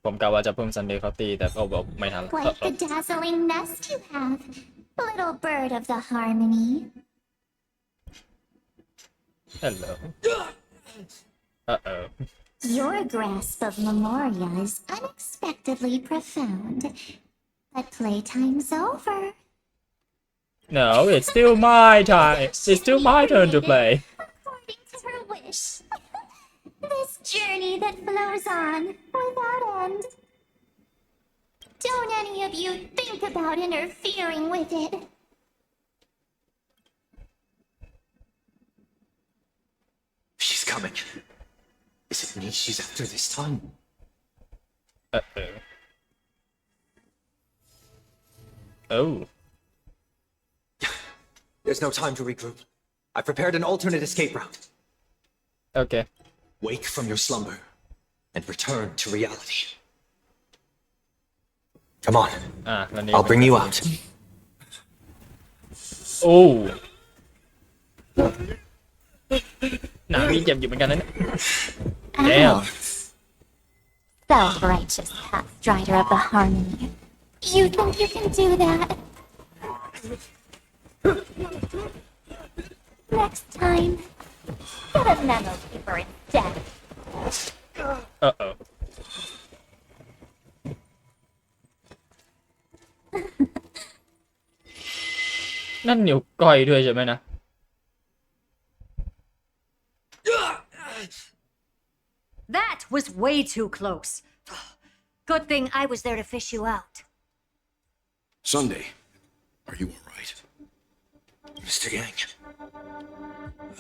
A: ผมกะว่าจะเพิ่มซันเดย์เขาตีแต่เขาบอกไม่ทัน
P: Quite the dazzling nest you have, little bird of the harmony.
A: Hello. Uh-oh.
P: Your grasp of Memoria is unexpectedly profound. But playtime's over.
A: No, it's still my time. It's still my turn to play.
P: According to her wish. This journey that flows on without end. Don't any of you think about interfering with it.
C: She's coming. Is it me she's after this time?
A: Uh-oh. Oh.
C: There's no time to regroup. I've prepared an alternate escape route.
A: Okay.
C: Wake from your slumber and return to reality. Come on. I'll bring you out.
A: Oh. หนังนี่เจ็บอยู่เหมือนกันนะเนี่ย Damn.
P: Self-righteous path-strider of the harmony. You think you can do that? Next time, get a memo keeper instead.
A: Uh-oh. นั่นนิ้วก้อยด้วยใช่ไหมนะ
F: That was way too close. Good thing I was there to fish you out.
J: Sunday, are you all right?
C: Mr. Yang.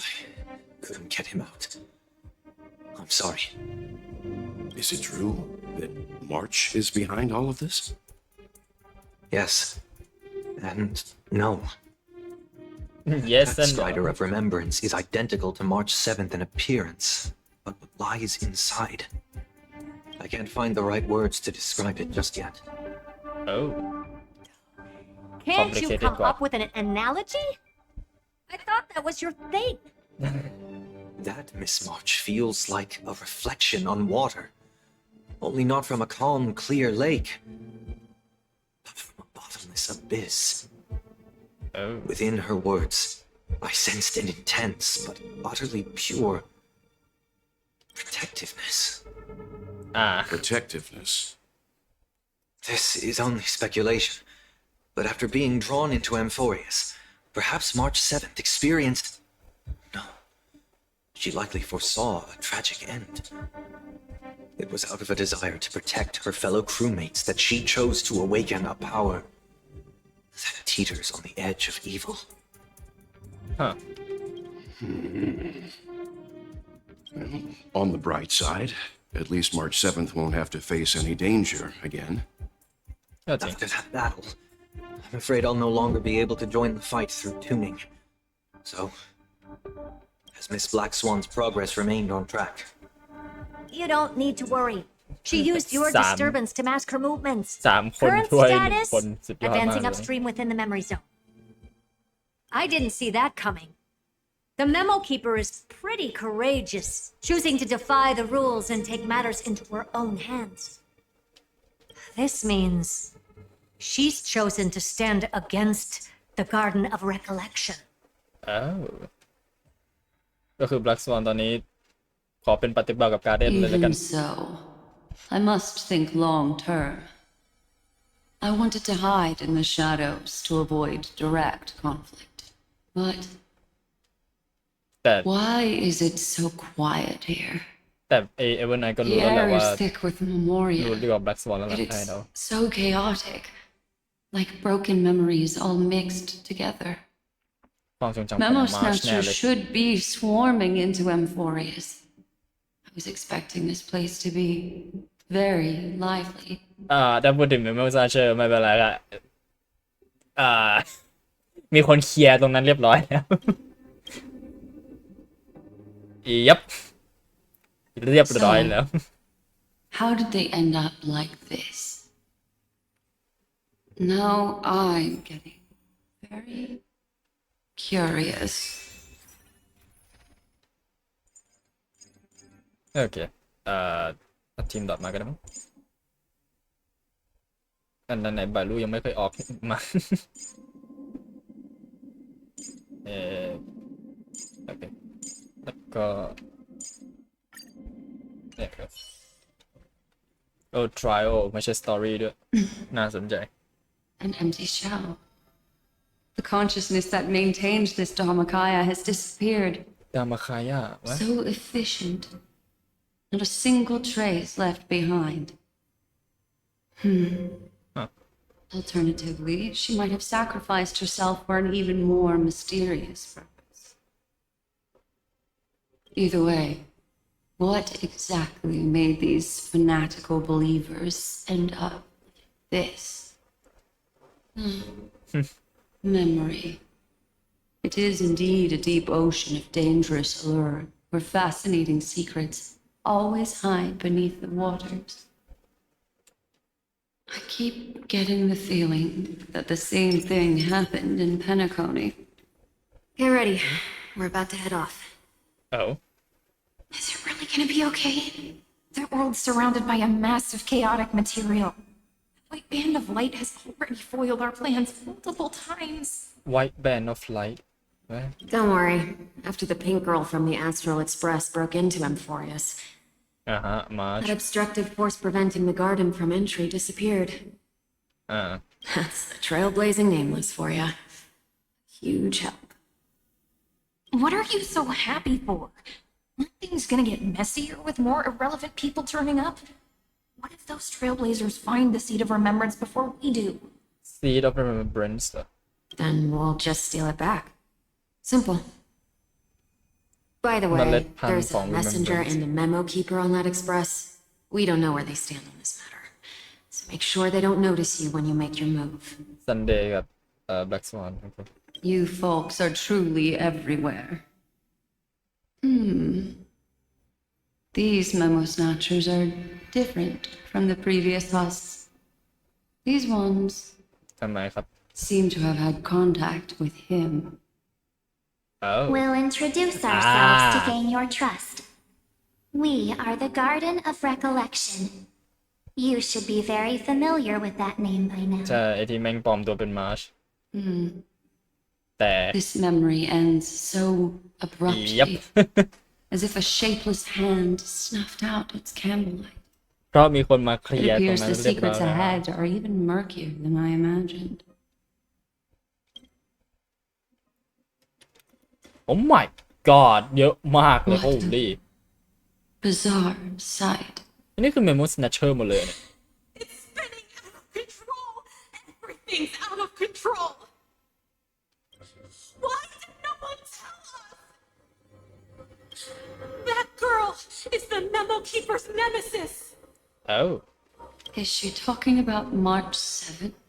C: I couldn't get him out. I'm sorry.
J: Is it true that March is behind all of this?
C: Yes. And no.
A: Yes
C: That
A: and no.
C: Strider of Remembrance is identical to March 7th in appearance, but what lies inside? I can't find the right words to describe it just yet.
A: Oh.
F: Can't you
A: Complicated
F: come
A: plot.
F: up with an analogy? I thought that was your thing.
C: That, Miss March, feels like a reflection on water. Only not from a calm, clear lake, but from a bottomless abyss.
A: Oh.
C: Within her words, I sensed an intense but utterly pure protectiveness.
J: Protectiveness.
C: This is only speculation, but after being drawn into Amphorius, perhaps March 7th experienced... No. she likely foresaw a tragic end. It was out of a desire to protect her fellow crewmates that she chose to awaken a power that teeters on the edge of evil.
A: Huh.
J: On the bright side, at least March 7th won't have to face any danger again.
C: After that battle, I'm afraid I'll no longer be able to join the fight through tuning. So, has Miss Black Swan's progress remained on track?
F: You don't need to worry. She used your disturbance to mask her movements.
A: 3 คน
F: Current
A: ช่วย
F: status?
A: 1 คนสุดยอดมาก
F: Advancing
A: เลย
F: upstream within the memory zone. I didn't see that coming. The Memo Keeper is pretty courageous, choosing to defy the rules and take matters into her own hands. This means she's chosen to stand against the Garden of Recollection.
A: ก็คือ Black Swan ตอนนี้ขอเป็นปฏิบัติกับการ์เด้นเลยแล้วกัน
K: Even so, I must think long term. I wanted to hide in the shadows to avoid direct conflict. But why is it so quiet here?
A: แต่Evernight ก็รู้
K: The
A: แล้วแหละ
K: air
A: ว่า
K: is thick with Memoria,
A: รู้ดีกว่า Black Swan แล้วแหละ
K: but
A: ใช่แล้ว
K: it's so chaotic, like broken memories all mixed together.
A: ความทรงจำของ
K: Memo
A: มาร์ชแน่
K: Snatchers
A: เลย
K: should be swarming into Emphorius. I was expecting this place to be very lively.
A: ถ้าพูดถึง Memo Snatcher ไม่เป็นไรละมีคนเคลียร์ตรงนั้นเรียบร้อยแล้ว ยับเรียบร้อยแล้ว
K: How did they end up like this? Now I'm getting very curious.
A: โอเคทีมดอทมากันนะมั้งอันนั้นไหนบาลูยังไม่เคยออกมา โอเคแล้วก็เนี่ยครับtrial ไม่ใช่ story ด้วย น่าสนใจ
K: An empty shell. The consciousness that maintained this Dharmakaya has disappeared.
A: Dharmakaya? What?
K: So efficient. Not a single trace left behind. Alternatively, she might have sacrificed herself for an even more mysterious purpose. Either way, what exactly made these fanatical believers end up like this? Memory. It is indeed a deep ocean of dangerous allure, where fascinating secrets always hide beneath the waters. I keep getting the feeling that the same thing happened in Penacony.
F: Get ready. We're about to head off.
A: Oh.
B: Is it really gonna be okay? Their world's surrounded by a massive chaotic material. The White Band of Light has already foiled our plans multiple times.
A: White Band of Light? What?
S: Don't worry. After the pink girl from the Astral Express broke into Emphorius,
A: March.
S: that obstructive force preventing the garden from entry disappeared. That's the trailblazing nameless for ya. Huge help.
B: What are you so happy for? Aren't things gonna get messier with more irrelevant people turning up? What if those trailblazers find the Seed of Remembrance before we do?
A: Seed of Remembrance.
S: Then we'll just steal it back. Simple. By the way, there's a messenger and a memo keeper on that express. We don't know where they stand on this matter. So make sure they don't notice you when you make your move.
A: Sunday กับ Black Swan.
K: You folks are truly everywhere. These Memo Snatchers are different from the previous hosts. These ones
A: ทำไมครับ
K: seem to have had contact with him.
A: Oh.
P: We'll introduce ourselves to gain your trust. We are the Garden of Recollection. You should be very familiar with that name by now.
A: ใช่ไอ้ที่แม่งปลอมตัวเป็นมาร์ช แต่
K: This memory ends so abruptly, as if a shapeless hand snuffed out its candlelight.
A: เพราะมีคนมาเคลีย
K: It
A: ร์ตรง
K: appears
A: นั้น
K: the
A: เรียบร้อย
K: secrets
A: แล้ว
K: ahead are even murkier than I imagined.
A: Oh my god เยอะมากเลย
K: What?
A: holy
K: Bizarre sight.
A: อันนี้คือ memo snatcher หมดเลยเนี่ย
T: Everything's out of control. Why did no one tell us? That girl is the Memo Keeper's nemesis.
A: oh
K: Is she talking about March 7th?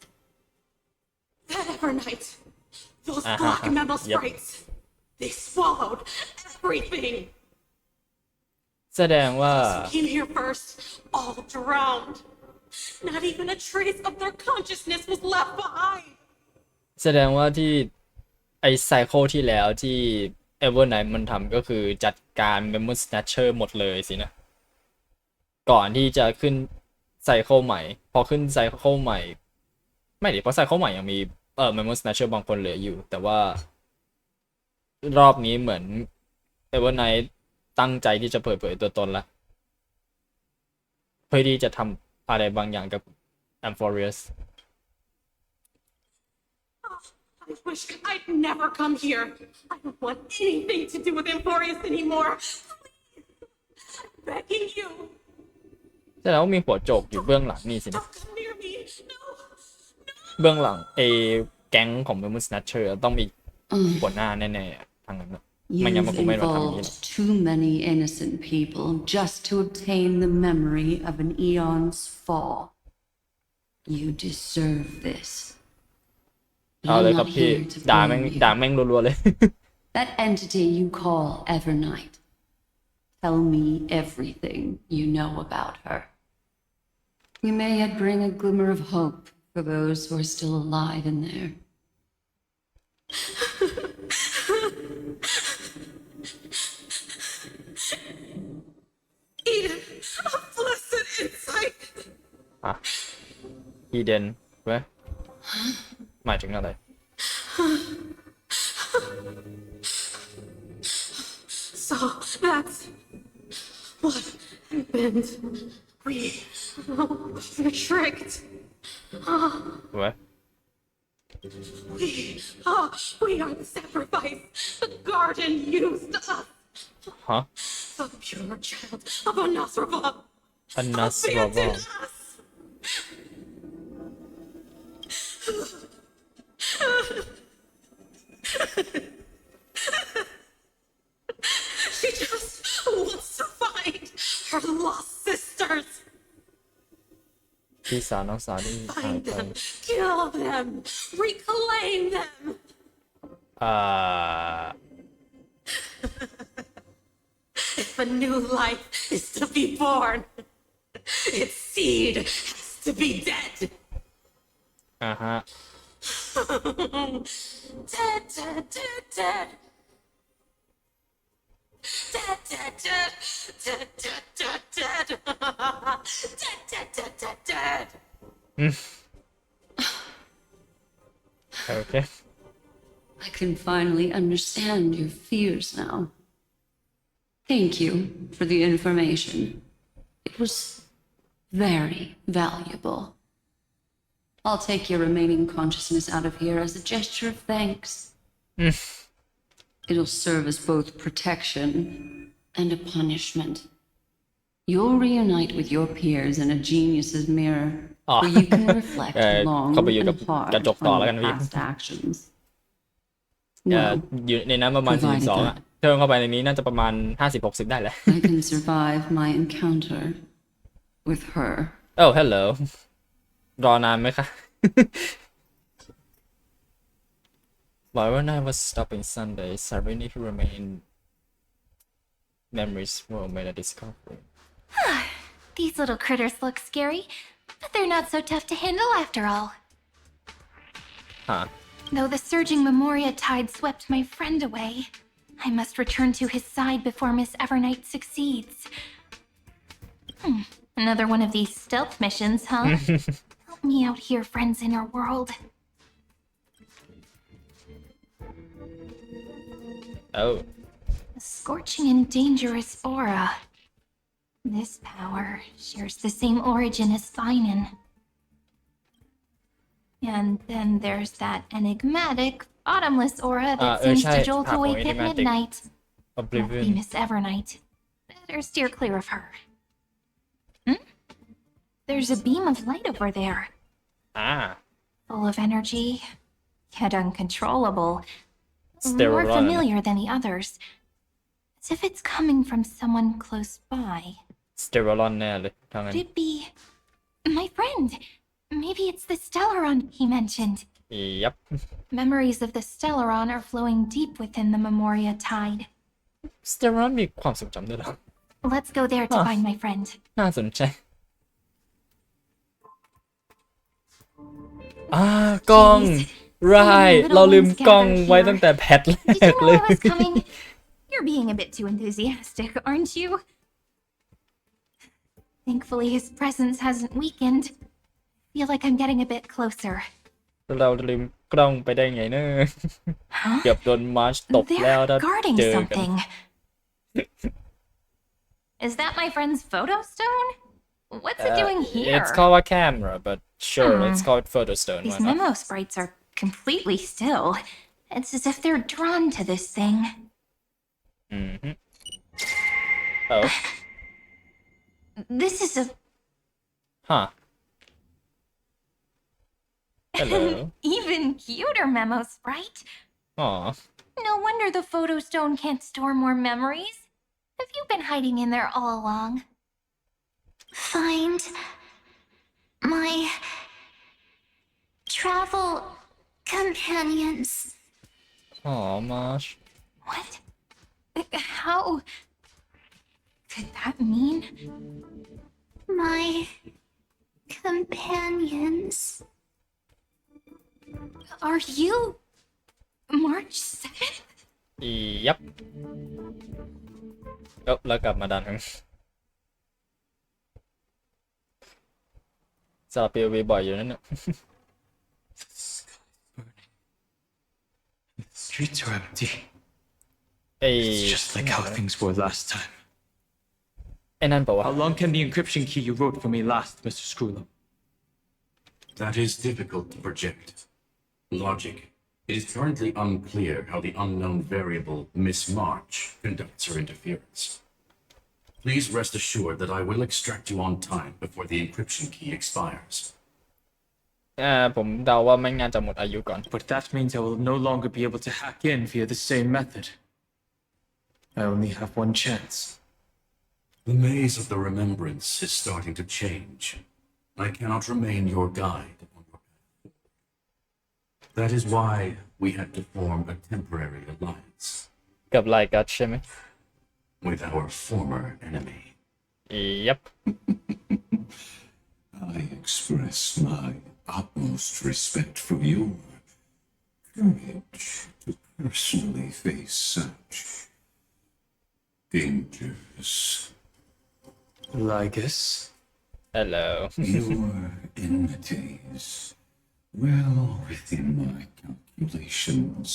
T: That Evernight. Those black memo sprites. They swallowed everything.
A: แสดงว่า
T: Who came here first, all drowned. Not even a trace of their consciousness was left behind.
A: แสดงว่าที่ไอไซเคิลที่แล้วที่ Evernight มันทำก็คือจัดการ Memo Snatcher หมดเลยสินะ ก่อนที่จะขึ้นไซเคิลใหม่ พอขึ้นไซเคิลใหม่ ไม่ดิเพราะไซเคิลใหม่ยังมีMemo Snatcher บางคนเหลืออยู่ แต่ว่ารอบนี้เหมือน Evernight ตั้งใจที่จะเปิดเผยตัวตนละเพื่อที่จะทำอะไรบางอย่างกับ Amphorius
T: I wish I'd never come here. I don't want anything to do with Amphorius anymore. Please, I'm begging you.
A: แต่แล้วมีหัวโจกอยู่เบื้องหลังนี่สินะ
T: Don't come near me. No.
A: เบื้องหลังแก๊งของ Memo Snatcher ต้องมีหัวหน้าแน่ๆทางนั้นนะไม่งั้น
K: You've
A: มันคงไม่มาทำอย่างนี้หรอก
K: involved too many innocent people just to obtain the memory of an eon's fall. You deserve this.
A: เอาเลยครับพี่ ด่าแม่งรัวๆเลย
K: That entity you call Evernight. Tell me everything you know about her. We may yet bring a glimmer of hope for those who are still alive in there.
T: Eden, a blessed insight.
A: อ่ะ Eden เว้ยหมายถึงอะไร
T: So that's what happened. We were tricked.
A: เว้ย
T: We are the sacrifice. The garden used us.
A: ฮะ
T: The pure child of Anasrava.
A: Anasrava
T: abandoned us. She just wants to find her lost sisters.
A: พี่สาวน้องสาวที่หาย
T: Find
A: ไป
T: them, kill them, reclaim them. If a new life is to be born, its seed has to be dead.
A: ฮะ
T: Dead, dead, dead, dead. Dead, dead, dead, dead, dead, dead, dead. Dead, dead, dead, dead, dead.
A: Okay.
K: I can finally understand your fears now. Thank you for the information. It was very valuable. I'll take your remaining consciousness out of here as a gesture of thanks. It'll serve as both protection and a punishment. You'll reunite with your peers in a genius's mirror where you can reflect long
A: เข้าไปอยู่
K: and
A: กับ
K: hard
A: กระจกต่อ
K: on
A: แล้วกัน
K: your
A: พี่
K: past actions.
A: อยู่ในนั้นประมาณ 42 อ่ะเพิ่มเข้าไปในนี้น่าจะประมาณ 50-60 ได้แหละ
K: I can survive my encounter with her.
A: Oh hello รอนานไหมคะ While Evernight was stopping Sunday, Sarini who remained memories were made a discovery.
M: These little critters look scary, but they're not so tough to handle after all.
A: Huh.
M: Though the surging Memoria tide swept my friend away, I must return to his side before Miss Evernight succeeds. Another one of these stealth missions, huh? Help me out here, friends in our world.
A: Oh.
M: A scorching and dangerous aura. This power shares the same origin as Finan. And then there's that enigmatic, bottomless aura that seems to jolt awake at midnight.
B: Must be
A: Oblivion
B: Miss Evernight. Better steer clear of her. There's a beam of light over there. Full of energy, yet uncontrollable. More familiar than the others. As if it's coming from someone close by.
A: Sterilon แน่เลยทางนั้น
B: Could it be my friend? Maybe it's the Stellaron he mentioned.
A: Yep.
B: Memories of the Stellaron are flowing deep within the Memoria tide.
A: Sterilon มีความทรงจำด้วยเหรอ
B: Let's go there to find my friend.
A: น่าสนใจกล้อง right เราลืมกล้องไว้ตั้งแต่แพทแร
B: Did you
A: ก
B: know
A: เลย
B: I was coming? You're being a bit too enthusiastic, aren't you? Thankfully, his presence hasn't weakened. Feel like I'm getting a bit closer.
A: เราลืมกล้องไปได้ไงเนอะเกือบโดนมาร์ชตบแล้วถ้า
B: They're guarding
A: เจอกัน
B: something. Is that my friend's photo stone? What's it doing here?
A: It's called a camera, but sure, let's call it photo stone.
B: These
A: Why not?
B: memo sprites are completely still. It's as if they're drawn to this thing.
A: Oh.
B: This is a
A: Huh. Hello.
B: even cuter memo sprite.
A: Aw.
B: No wonder the photo stone can't store more memories. Have you been hiding in there all along?
P: Find my travel companions.
A: Aw, Marsh.
B: What? How could that mean?
P: My companions.
B: Are you March 7th?
A: Yep. แล้วกลับมาดันสลับ POV บ่อยอยู่นั่นน่ะ
C: The streets are empty.
A: ไอ้
C: It's just like how things were last time.
A: ไอ้นั่นเปล่าวะ
Q: How long can the encryption key you wrote for me last, Mr. Screwlow?
G: That is difficult to project. Logic. It is currently unclear how the unknown variable Miss March conducts her interference. Please rest assured that I will extract you on time before the encryption key expires.
A: ผมเดาว่าไม่งานจะหมดอายุก่อน
Q: But that means I will no longer be able to hack in via the same method. I only have one chance.
G: The maze of the remembrance is starting to change. I cannot remain your guide on your path. That is why we had to form a temporary alliance.
A: กับไลกัสใช่ไหม
G: With our former enemy.
A: Yep.
E: I express my utmost respect for your courage to personally face such dangers.
Q: Lygus?
A: Hello.
E: Your enmities, well within my calculations.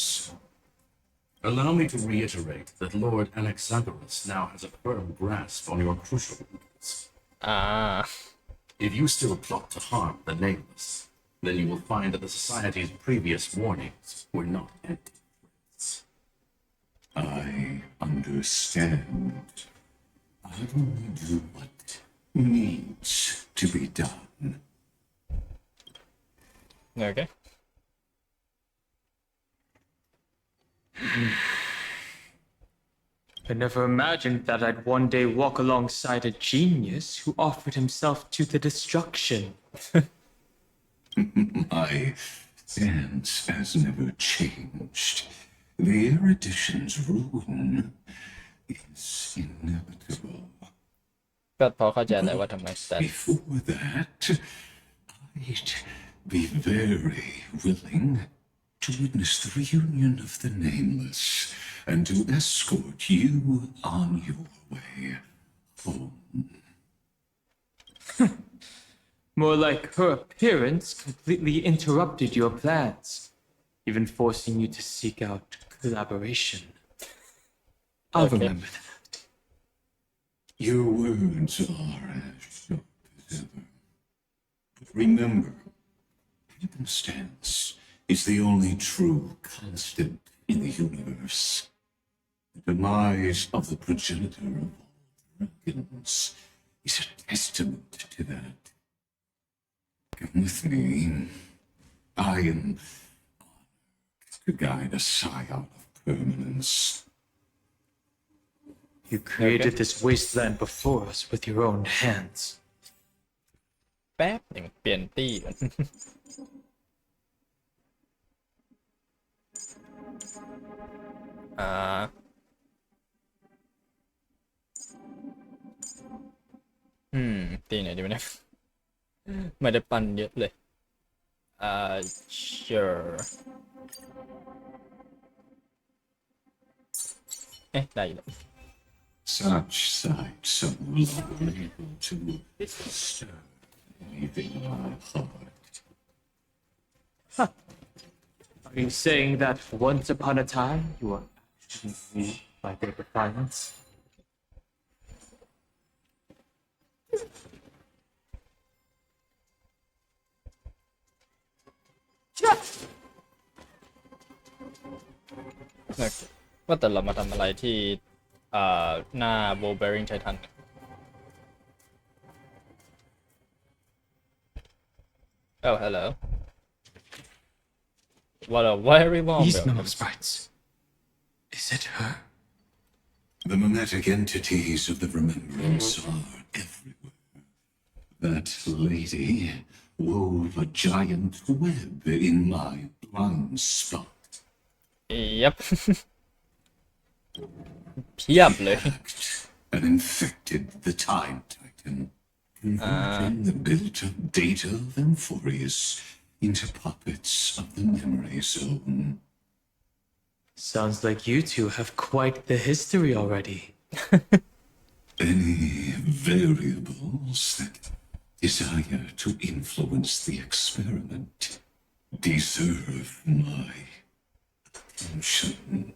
G: Allow me to reiterate that Lord Anaxagoras now has a firm grasp on your crucial weakness. If you still plot to harm the Nameless, then you will find that the Society's previous warnings were not empty threats.
E: I understand. I only do what needs to be done.
A: Okay.
Q: I never imagined that I'd one day walk alongside a genius who offered himself to the destruction.
E: My stance has never changed. The erudition's ruin is inevitable.
A: ก็พอเข้าใจแหละว่าทำไมแต่
E: Before that, I'd be very willing to witness the reunion of the Nameless and to escort you on your way home.
Q: More like her appearance completely interrupted your plans, even forcing you to seek out collaboration. I'll remember that.
E: Your words are as sharp as ever. But remember, happenstance is the only true constant in the universe. The demise of the progenitor of all dragons is a testament to that. Come with me. I am honored to guide a scion of permanence.
Q: You created this wasteland before us with your own hands.
A: แป๊บหนึ่งเปลี่ยนตี้กัน ตีไหนดีวะเนี่ย ไม่ได้ปั่นเยอะเลยsure ได้แล้ว
E: Such sights are unable to stir anything in my heart.
Q: Are you saying that once upon a time you were actually moved by their defiance?
A: Okay. ว่าแต่เรามาทำอะไรที่หน้า Wolverine Titan Oh hello What a very warm
Q: These
A: welcome.
Q: memo sprites. Is it her?
E: The mimetic entities of the remembrance are everywhere. That lady wove a giant web in my blind spot.
A: Yep. เพียบเลย
E: And infected the Time Titan, converting the built-up data of Amphorius into puppets of the memory zone.
Q: Sounds like you two have quite the history already.
E: Any variables that desire to influence the experiment deserve my attention.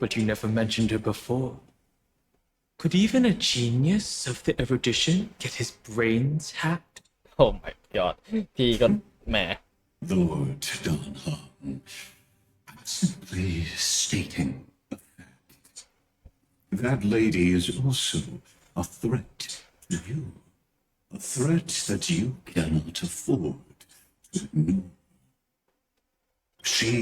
Q: But you never mentioned her before. Could even a genius of the erudition get his brains hacked?
A: Oh my god พี่ก็แหม
E: Lord Donham, I'm simply stating a fact. That lady is also a threat to you. A threat that you cannot afford to ignore. She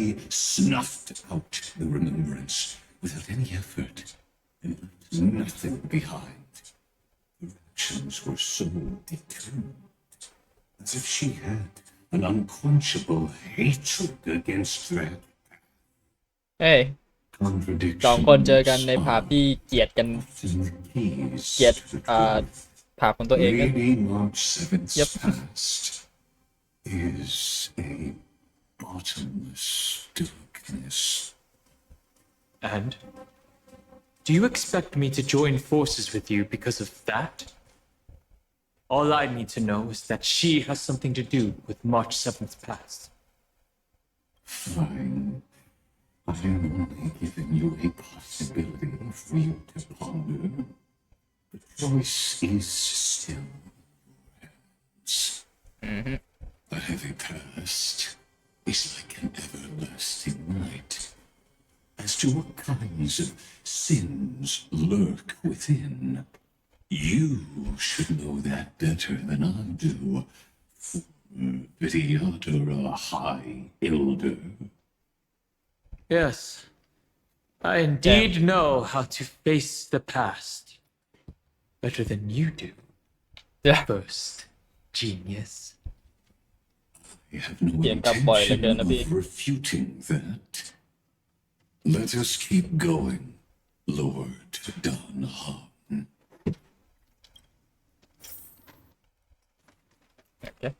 E: snuffed out the remembrance without any effort and left nothing behind. Her actions were so determined, as if she had an unquenchable hatred against that.
A: เฮ้ยสองคนเจอกันในผับที่เกลียดกันเกลียดผับของตัวเองนะ
E: Lady March 7th's past is a bottomless darkness.
Q: And? Do you expect me to join forces with you because of that? All I need to know is that she has something to do with March 7th's past.
E: Fine. I am only giving you a possibility for you to ponder. The choice is still in your hands. A heavy past is like an everlasting night. As to what kinds of sins lurk within, you should know that better than I do. Vitiator, a high elder.
Q: Yes, I indeed know how to face the past better than you do. First, genius.
E: I have no intention of refuting that. Let us keep going, Lord Donham.
A: Okay.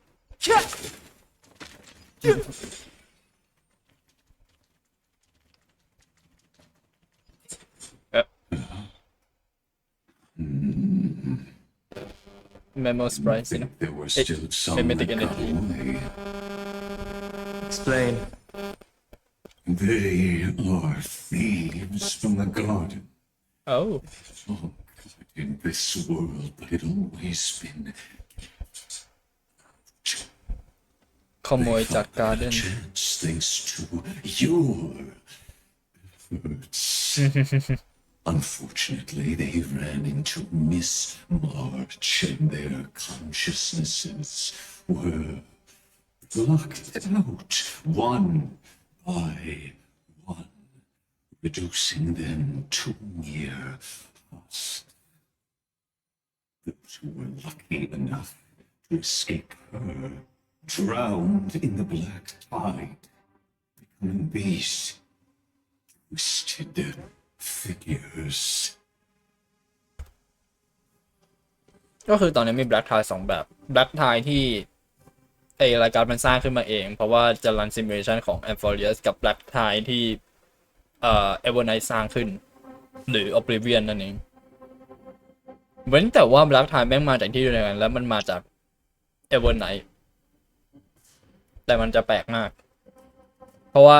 A: Memo sprites, you know.
E: There were still some that got away.
Q: Explain.
E: They are thieves from the garden.
A: Oh.
E: Oh, in this world, but it always been.
A: ขโมยจาก Garden
E: Chance thanks to your efforts. Unfortunately, they ran into Miss March, and their consciousnesses were blocked out one by one, reducing them to mere dust. Those who were lucky enough to escape her drowned in the black tide, becoming these twisted figures.
A: ก็คือตอนนี้มี Black Tie 2 แบบ Black Tie ที่รายการมันสร้างขึ้นมาเองเพราะว่าจะรันซิมูเลชันของ Amphorius กับ Black Tie ที่Evernight สร้างขึ้นหรือ Oblivion นั่นเองเว้นแต่ว่า Black Tie แม่งมาจากที่เดียวกันแล้วมันมาจาก Evernight แต่มันจะแปลกมากเพราะว่า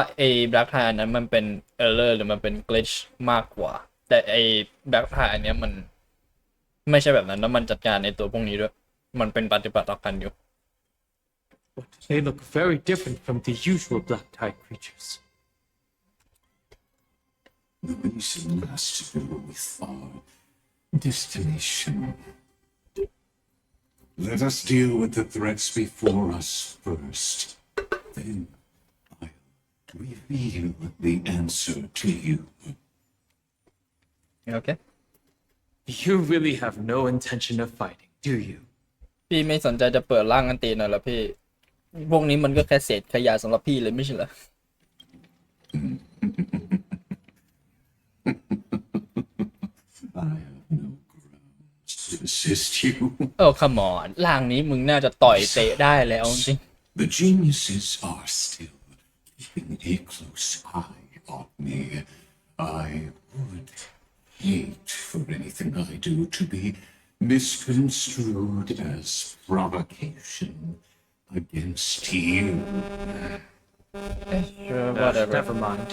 A: Black Tie อันนั้นมันเป็น error หรือมันเป็น glitch มากกว่าแต่Black Tie อันเนี้ยมันไม่ใช่แบบนั้นแล้วมันจัดการในตัวพวกนี้ด้วยมันเป็นปฏิบัติต่อกันอยู่
Q: But they look very different from the usual black tie creatures.
E: The reason has to do with our destination. Let us deal with the threats before us first. Then I'll reveal the answer to you.
A: Okay.
Q: You really have no intention of fighting, do you?
A: พี่ไม่สนใจจะเปิดร่างอันตีหน่อยเหรอพี่พวกนี้มันก็แค่เศษขยะสำหรับพี่เลยไม่ใช่เหรอ
E: I have no grounds to assist you.
A: โอ้ come on ร่างนี้มึงน่าจะต่อยเตะได้แล้วจริง
E: The geniuses are still keeping a close eye on me. I would hate for anything I do to be misconstrued as provocation against you.
A: Sure, whatever.
Q: Never mind.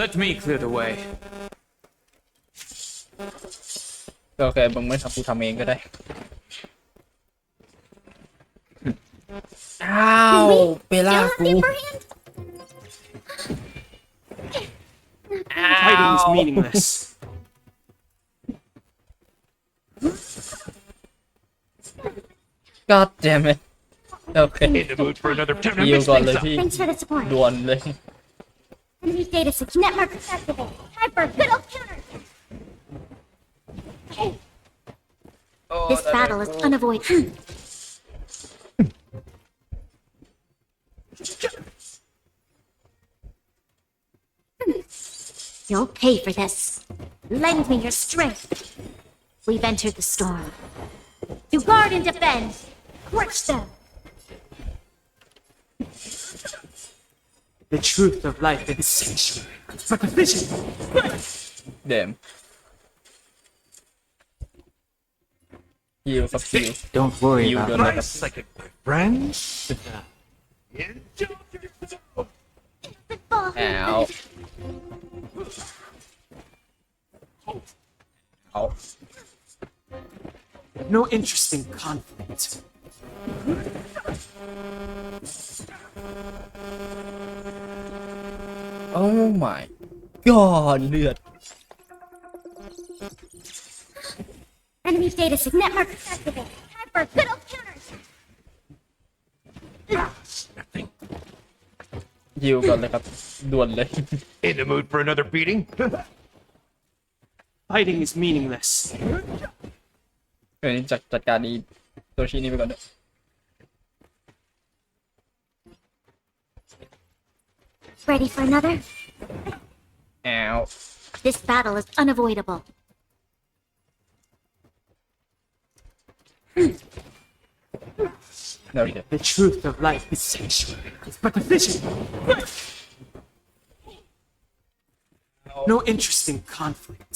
Q: Let me clear the way.
A: โอเคมึงไม่ทำกูทำเองก็ได้อ้าวเปล่ากู
Q: Fighting is meaningless.
A: God damn it. Okay.
E: In the mood for another turn.
A: ยิวก่อนเลยพี่
M: Thanks for the support.
A: ด่วนเลย
M: Enemy data switch network activated. Time for a good old counter. This battle is unavoidable. You'll pay for this. Lend me your strength. We've entered the storm. To guard and defend. Crush them.
Q: The truth of life is sanctuary, but the vision.
A: Damn. Heal, fuck you.
Q: Don't worry
A: You
Q: about
A: don't
Q: my
A: know.
Q: second friends.
A: Ow. Ow.
Q: No interesting conflict.
A: Oh my god เลือด
M: Enemy data switch network activated. Time for a good old counter.
A: ยิวก่อนเลยครับด่วนเลย
J: In the mood for another beating?
Q: Fighting is meaningless.
A: นี่จัดการนี้ตัวชี้นี้ไปก่อนด้วย
M: Ready for another?
A: Ow.
M: This battle is unavoidable.
A: Okay.
Q: The truth of life is sanctuary, but the vision. No interesting conflict.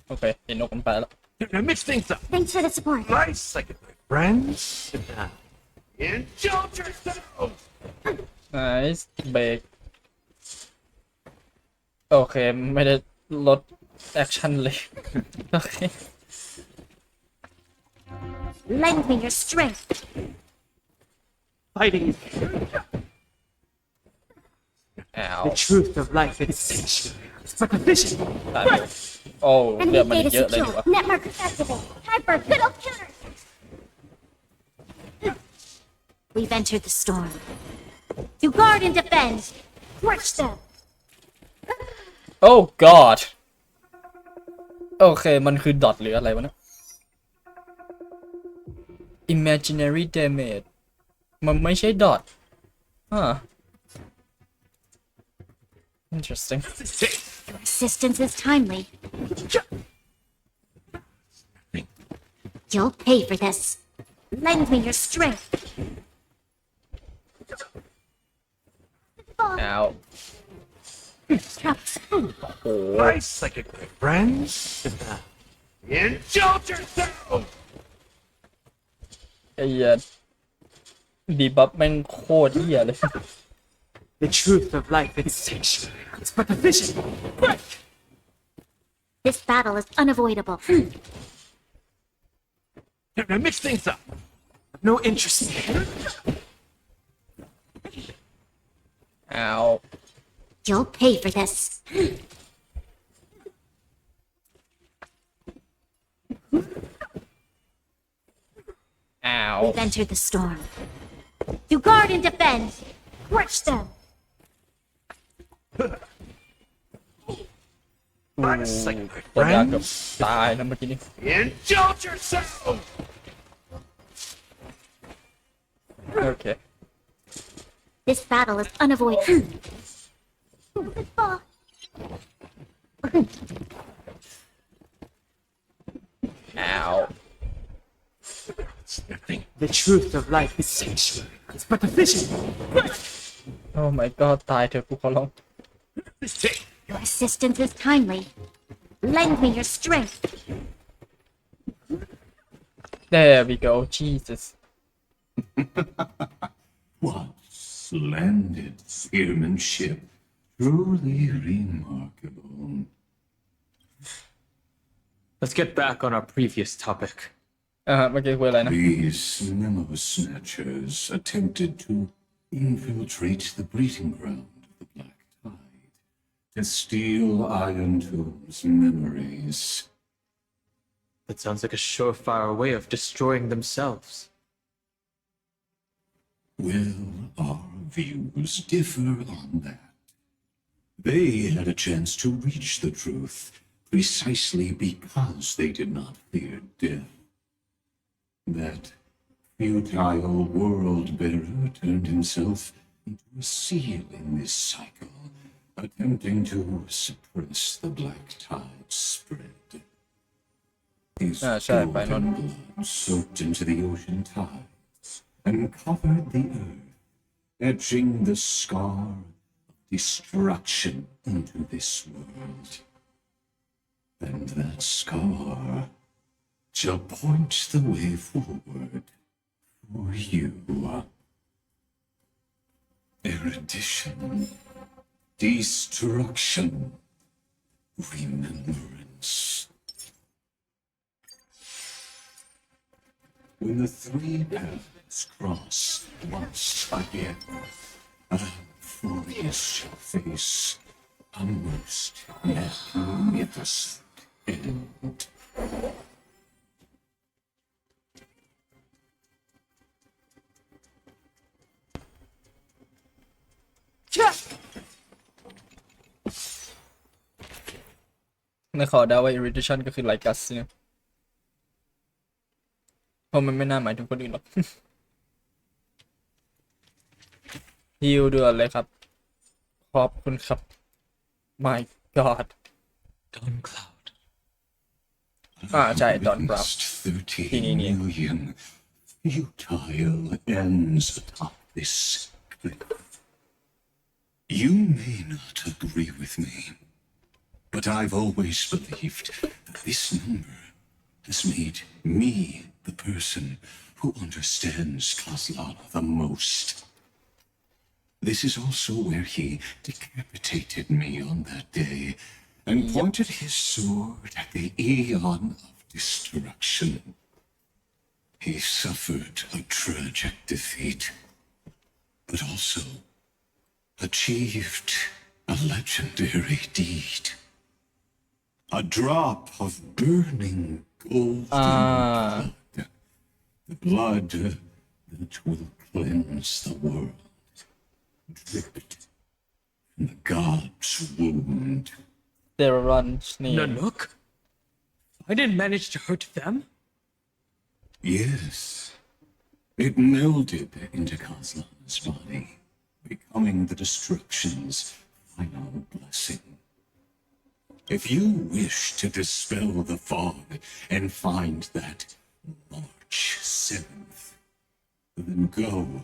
A: โอเคเห็นนกมันไปแล้ว
J: Now mix things up.
M: Thanks for the support.
J: Nice second, my friends. Indulge yourselves.
A: Nice เบรกโอเคไม่ได้ลดแอคชั่นเลย โอเค
M: Lend me your strength.
Q: Fighting.
A: Ow.
Q: The truth of life is it's but a vision.
A: Oh,
P: Enemy
A: เลือดมัน
P: data
A: เยอะเลยดี
P: secure.
A: วะ
P: Net markers activate. Time for a good old counter. We've entered the storm. To guard and defend. Crush them.
A: Oh god โอเคมันคือดอทหรืออะไรวะนะ imaginary damage มันไม่ใช่ดอทinteresting
P: Your assistance is timely. You'll pay for this. Lend me your strength.
A: Ow.
E: Nice, like a good friends. Indulge yourself.
A: ไอ้เหี้ยดีบัฟแม่งโคตรเหี้ยเลย
Q: The truth of life is it's but a vision.
P: This battle is unavoidable.
Q: Now mix things up. I've no interest in it.
A: Ow.
P: You'll pay for this.
A: Ow.
P: We've entered the storm. To guard and defend. Crush them.
E: Nice, like a good
A: ตัวอยากกับ
E: friends.
A: ตายนะเมื่อกี้นี้
E: Indulge yourself.
A: Okay.
P: This battle is unavoidable.
A: Ow.
Q: The truth of life is it's but a vision.
A: Oh my god ตายเถอะกูขอร้อง
P: Your assistance is timely. Lend me your strength.
A: There we go Jesus
E: What splendid spearmanship. Truly remarkable.
Q: Let's get back on our previous topic.
A: เมื่อกี้คุยอะไรนะ
E: These memo snatchers attempted to infiltrate the breeding ground of the Black Tide to steal Iron Tomb's memories.
Q: That sounds like a surefire way of destroying themselves.
E: Well, our views differ on that. They had a chance to reach the truth precisely because they did not fear death. That futile world-bearer turned himself into a seal in this cycle, attempting to suppress the black tide spread. His golden blood soaked into the ocean tides and covered the earth, etching the scar of destruction into this world. And that scar shall point the way forward for you. Erudition, destruction, remembrance. When the three paths cross once again, a furious shall face a most magnificent end.
A: ในขอเดาว่า irritation ก็คือไลกัสเนี่ยเพราะมันไม่น่าหมายถึงคนอื่นหรอก ฮิวด่วนเลยครับขอบคุณครับ my god
Q: Dawn Cloud.
A: ใช่ Dawn Cloud
E: 13 million futile ends atop this cliff. You may not agree with me, but I've always believed that this number has made me the person who understands Kaslana the most. This is also where he decapitated me on that day and pointed his sword at the Aeon of Destruction. He suffered a tragic defeat, but also achieved a legendary deed. A drop of burning golden blood. The blood that will cleanse the world. Dripped from the god's wound.
Q: Nanook? I didn't manage to hurt them?
E: Yes. It melded into Kazlana's body, becoming the destruction's final blessing. If you wish to dispel the fog and find that March 7th, then go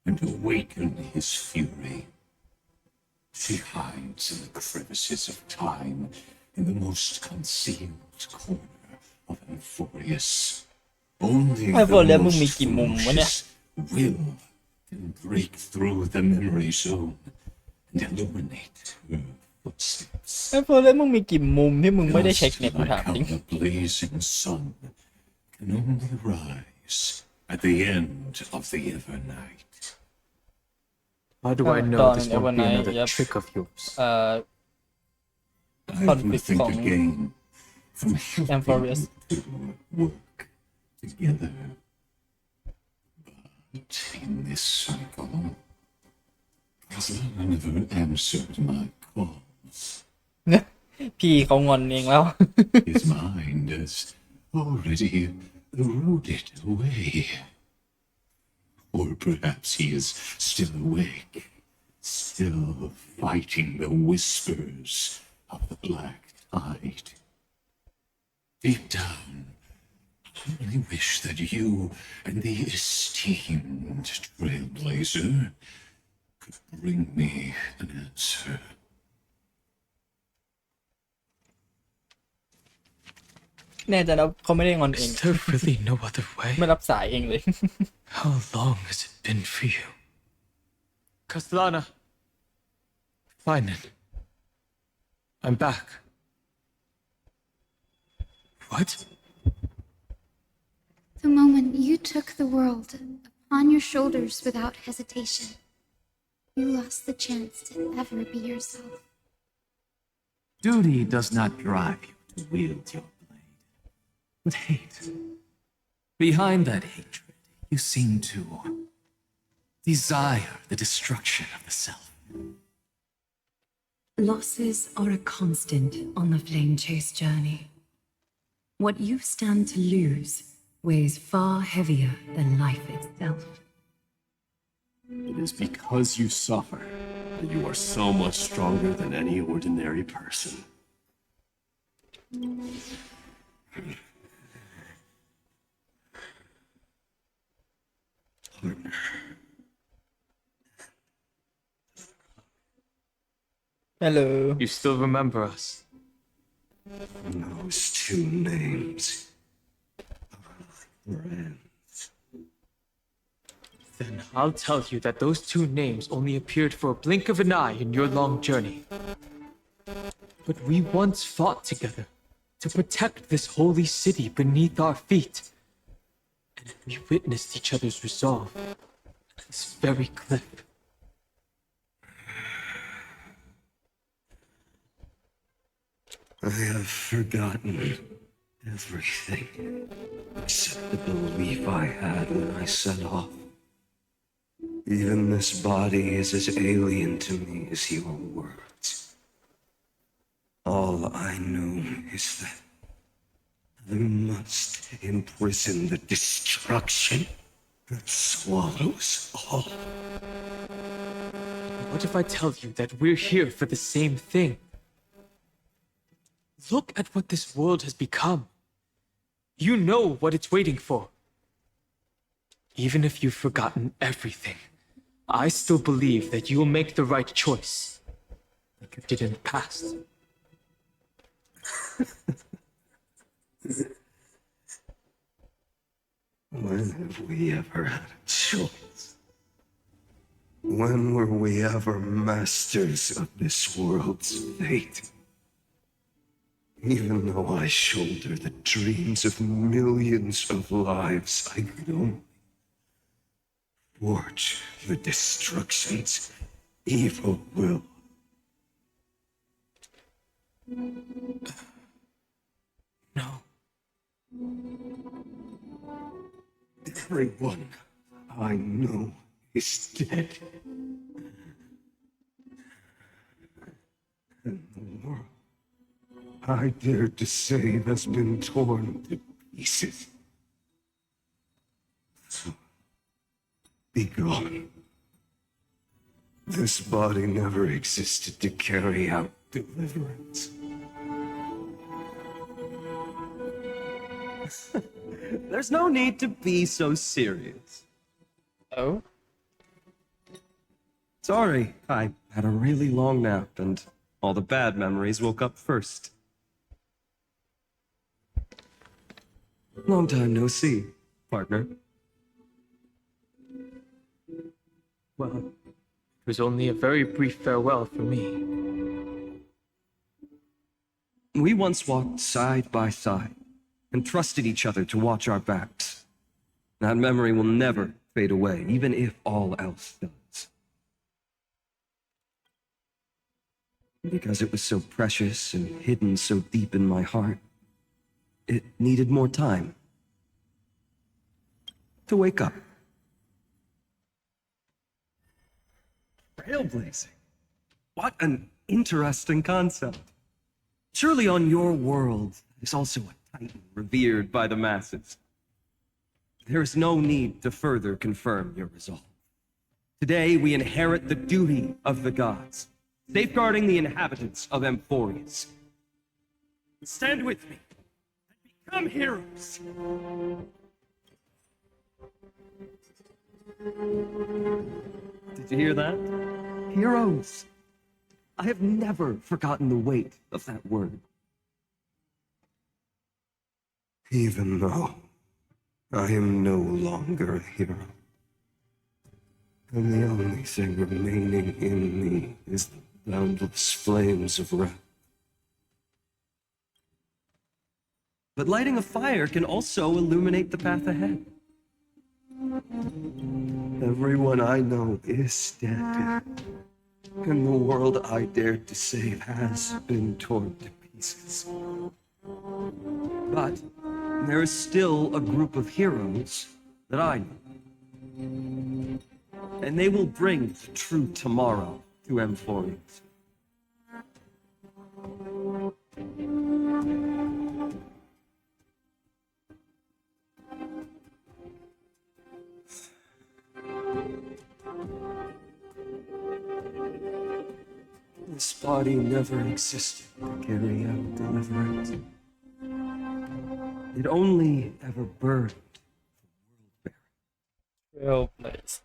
E: and awaken his fury. She hides in the crevices of time, in the most concealed corner of Euphorius. Only the most ferocious will can break through the memory zone and illuminate her footsteps.
A: พอแล้วมึงมีกี่มุมที่มึงไม่ได้เช็คเนี่ยกู
E: Just
A: ถาม
E: like
A: จริง
E: how the blazing sun can only rise at the end of the Evernight.
Q: How do I know this won't be another trick of yours?
E: I have nothing to gain from helping you to work together. But in this cycle, Kazlana never answered my calls.
A: พี่เขางอนเองแล้ว
E: His mind has already eroded away. Or perhaps he is still awake, still fighting the whispers of the black tide. Deep down, I only wish that you and the esteemed Trailblazer could bring me an answer.
A: แน่ใจนะเขาไม่ได้งอนเอง
Q: Is there really no other way?
A: ไม่รับสายเองเลย
Q: How long has it been for you? Kazlana. Fine then. I'm back. What?
P: The moment you took the world upon your shoulders without hesitation, you lost the chance to ever be yourself.
H: Duty does not drive you to wield your blade, but hate. Behind that hatred, you seem to desire the destruction of the self.
O: Losses are a constant on the flame chase journey. What you stand to lose weighs far heavier than life itself.
U: It is because you suffer that you are so much stronger than any ordinary person.
E: Partner.
A: Hello.
Q: You still remember us?
E: Those two names are like friends.
Q: Then I'll tell you that those two names only appeared for a blink of an eye in your long journey. But we once fought together to protect this holy city beneath our feet. And we witnessed each other's resolve at this very cliff.
E: I have forgotten everything except the belief I had when I set off. Even this body is as alien to me as your words. All I know is that I must imprison the destruction that swallows all.
Q: What if I tell you that we're here for the same thing? Look at what this world has become. You know what it's waiting for. Even if you've forgotten everything, I still believe that you'll make the right choice, like you did in the past.
E: When have we ever had a choice? When were we ever masters of this world's fate? Even though I shoulder the dreams of millions of lives, I could only forge the destruction's evil will.
Q: No.
E: Everyone I know is dead. And the world I dared to save has been torn to pieces. So, be gone. This body never existed to carry out deliverance.
U: There's no need to be so serious.
A: Oh?
U: Sorry, I had a really long nap and all the bad memories woke up first. Long time no see, partner.
Q: Well, it was only a very brief farewell for me.
U: We once walked side by side and trusted each other to watch our backs. That memory will never fade away, even if all else does. Because it was so precious and hidden so deep in my heart, it needed more time to wake up. Trailblazing. What an interesting concept. Surely on your world, there's also a titan revered by the masses. There is no need to further confirm your resolve. Today, we inherit the duty of the gods, safeguarding the inhabitants of Emphorius. Stand with me and become heroes. Did you hear that? Heroes. I have never forgotten the weight of that word.
E: Even though I am no longer a hero, and the only thing remaining in me is the boundless flames of wrath.
U: But lighting a fire can also illuminate the path ahead.
E: Everyone I know is dead, and the world I dared to save has been torn to pieces.
U: But there is still a group of heroes that I know. And they will bring the true tomorrow to Emphorius.
E: This body never existed to carry out deliverance.
U: It only ever burned
A: Trailblaze.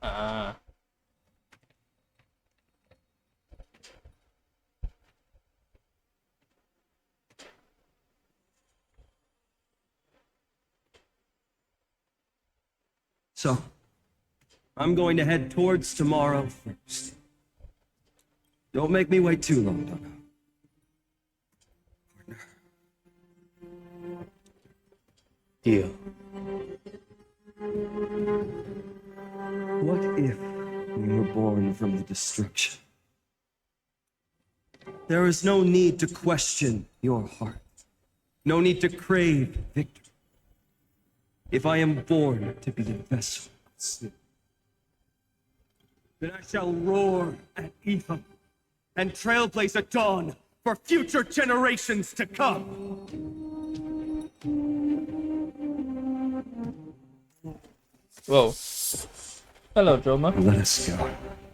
U: So, I'm going to head towards tomorrow first. Don't make me wait too long, Dono.
Q: Deal.
U: What if we were born from the destruction? There is no need to question your heart. No need to crave victory. If I am born to be a vessel of sin, then I shall roar at evil and trailblaze a dawn for future generations to come.
A: Whoa. Hello, Joma.
U: Let us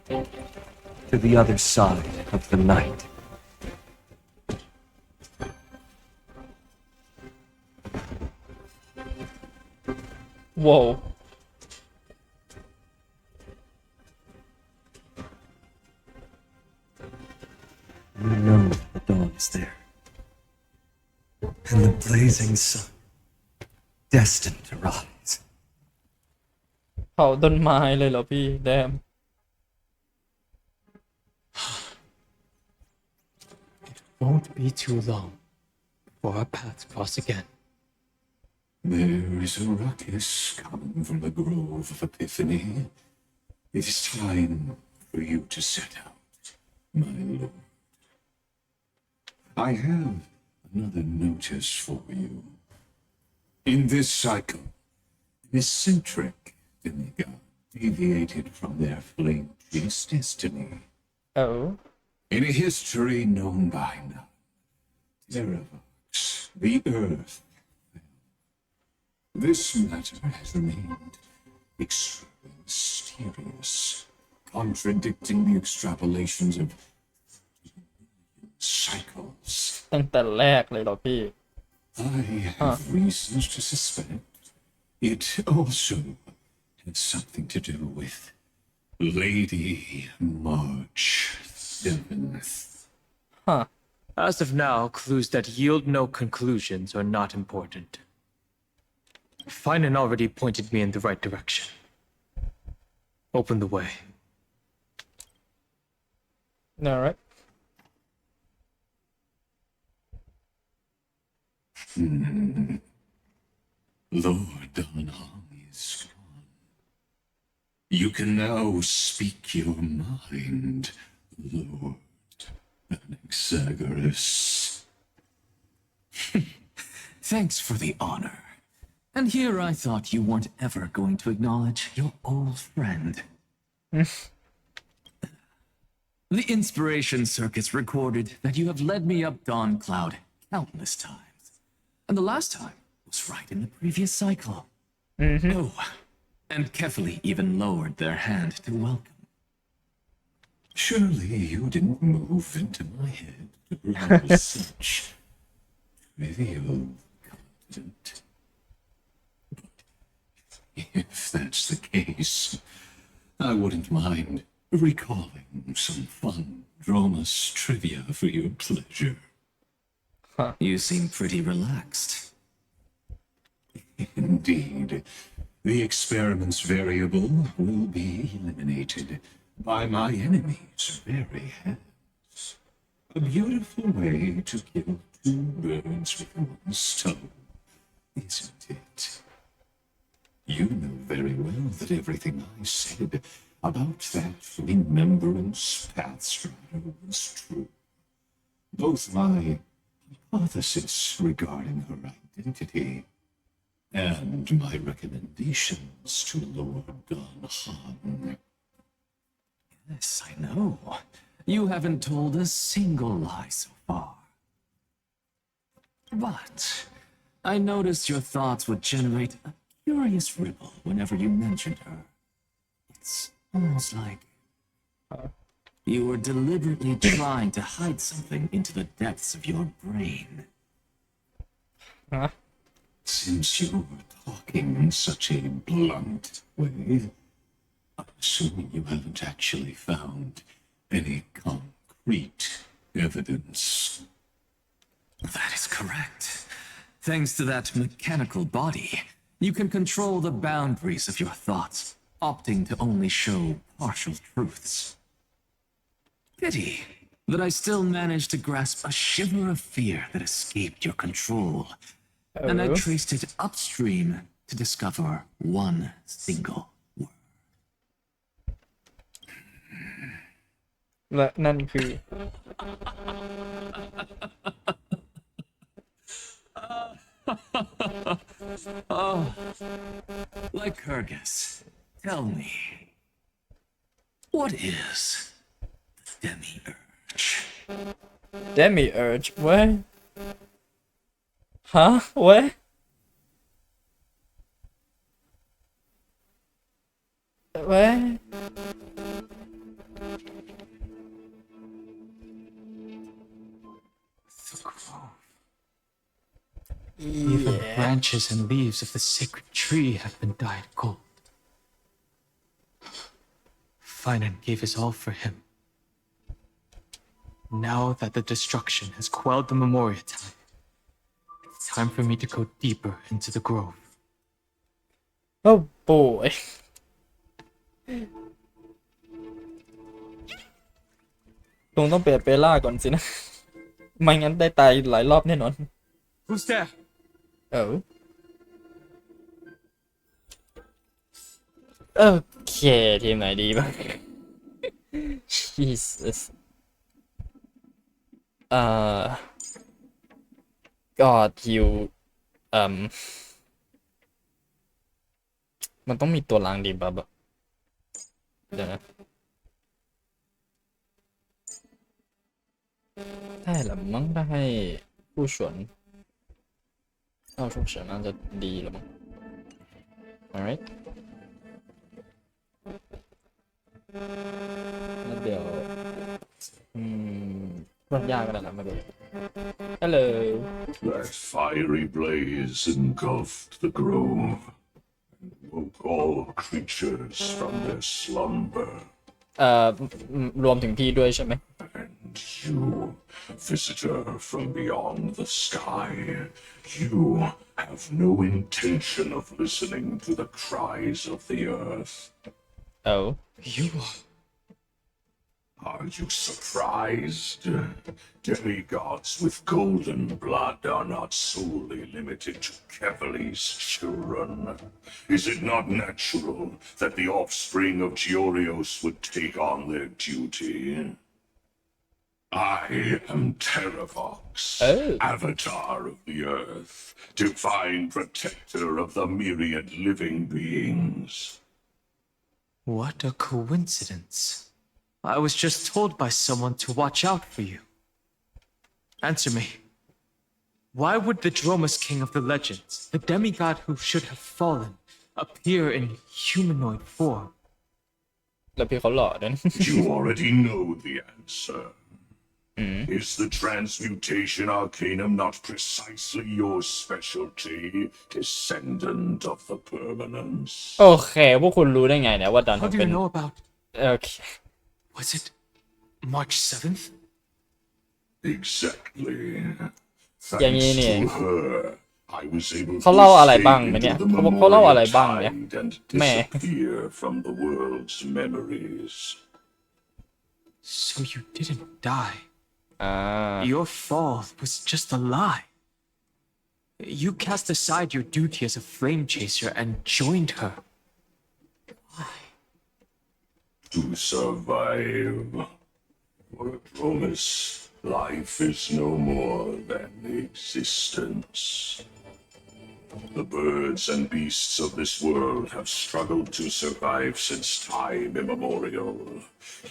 U: go to the other side of the night.
A: Whoa.
U: You know the dawn is there. And the blazing sun, destined to rise.
A: เผาต้นไม้เลยเหรอพี่แดม
Q: Won't be too long before our paths cross again.
E: There is a ruckus coming from the Grove of Epiphany. It is time for you to set out. My lord, I have another notice for you. In this cycle, an eccentric demigod deviated from their flame-chase destiny.
A: Oh.
E: In a history known by none, Terravox, the Earth. This matter has remained extremely mysterious, contradicting the extrapolations of cycles.
A: ตั้งแต่แรกเลยเหรอพี่
E: I have reasons to suspect it also has something to do with Lady March 7th.
A: Huh.
Q: As of now, clues that yield no conclusions are not important. Finan already pointed me in the right direction. Open the way.
A: All right.
E: Lord Donham is gone. You can now speak your mind, Lord Anaxagoras.
H: Thanks for the honor. And here I thought you weren't ever going to acknowledge your old friend. The inspiration circuits recorded that you have led me up Dawn Cloud countless times. And the last time was right in the previous cycle. Oh, and Kefali even lowered their hand to welcome.
E: Surely you didn't move into my head to bring such trivial content. If that's the case, I wouldn't mind recalling some fun Dromus trivia for your pleasure.
A: Huh.
H: You seem pretty relaxed.
E: Indeed. The experiment's variable will be eliminated by my enemy's very hands. A beautiful way to kill two birds with one stone, isn't it? You know very well that everything I said about that remembrance pathstrider was true. Both my hypothesis regarding her identity and my recommendations to Lord Donhan.
H: Yes, I know. You haven't told a single lie so far. But I noticed your thoughts would generate a curious ripple whenever you mentioned her. It's almost like you were deliberately trying to hide something into the depths of your brain.
A: Huh?
E: Since you were talking in such a blunt way, I'm assuming you haven't actually found any concrete evidence.
H: That is correct. Thanks to that mechanical body, you can control the boundaries of your thoughts, opting to only show partial truths. Pity that I still managed to grasp a shiver of fear that escaped your control, and I traced it upstream to discover one single word.
A: และนั่นคือ
H: Oh, like Kyrgyz, tell me, what is the demiurge?
A: Demiurge? What? Huh? What? What?
Q: The grove. Even the branches and leaves of the sacred tree have been dyed gold. Finan gave his all for him. Now that the destruction has quelled the Memoria time, it's time for me to go deeper into the grove.
A: Oh boy. คงต้องเปลี่ยนเปล่าก่อนสินะ ไม่งั้นได้ตายหลายรอบแน่นอน
Q: Who's there?
A: Oh. โอเคทีมไหนดีบ้าง Jesus ก็ฮิวมันต้องมีตัวล้างดีบัฟอะเดี๋ยวนะได้แหละมั้งถ้าให้ผู้ฉวนเอาฉุกเฉินน่าจะดีแล้วมั้ง alright แล้วเดี๋ยวรถยากกันนะไม่รู้ hello
E: That fiery blaze engulfed the grove and woke all creatures from their slumber.
A: รวมถึงพี่ด้วยใช่ไหม
E: And you, visitor from beyond the sky, you have no intention of listening to the cries of the earth.
A: Oh.
E: You are you surprised? Demigods with golden blood are not solely limited to Kevali's children. Is it not natural that the offspring of Georios would take on their duty? I am Terravox, Avatar of the Earth, divine protector of the myriad living beings.
Q: What a coincidence. I was just told by someone to watch out for you. Answer me. Why would the Dromus King of the Legends, the demigod who should have fallen, appear in humanoid form?
A: แล้วพี่เขาหล่อด้วย
E: You already know the answer. Is the transmutation arcanum not precisely your specialty, descendant of the permanence?
A: โอเคพวกคุณรู้ได้ไงเนี่ยว่าดัน
Q: How do
A: เป็
Q: you
A: น
Q: know about?
A: โอเค
Q: Was it March 7th?
E: Exactly.
A: อย่างนี้
E: Thanks
A: นี่เอง
E: to her, I was able
A: เขา
E: to
A: เล่าอะไรบ้าง
E: escape
A: ไหมเนี่ย
E: into the
A: เขาเล่าอะไร
E: memorial
A: บ้างเนี่ย
E: tide and
A: แม่
E: disappear from the world's memories.
Q: So you didn't die. Your fall was just a lie. You cast aside your duty as a flame chaser and joined her.
E: To survive. For a promise, life is no more than existence. The birds and beasts of this world have struggled to survive since time immemorial.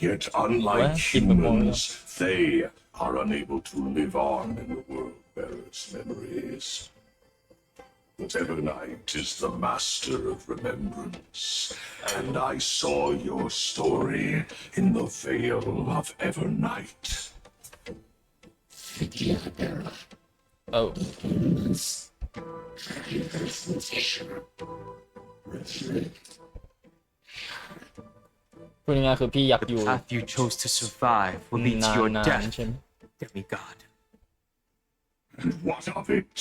E: Yet, unlike humans, they are unable to live on in the world-bearer's memories. But Evernight is the master of remembrance, and I saw your story in the Vale of Evernight.
A: Oh. พูดง่ายๆคือพี่อยากอยู่
Q: The path you chose to survive will lead to your
A: นาน
Q: death,
A: ๆใช่ไหม
Q: demigod.
E: And what of it?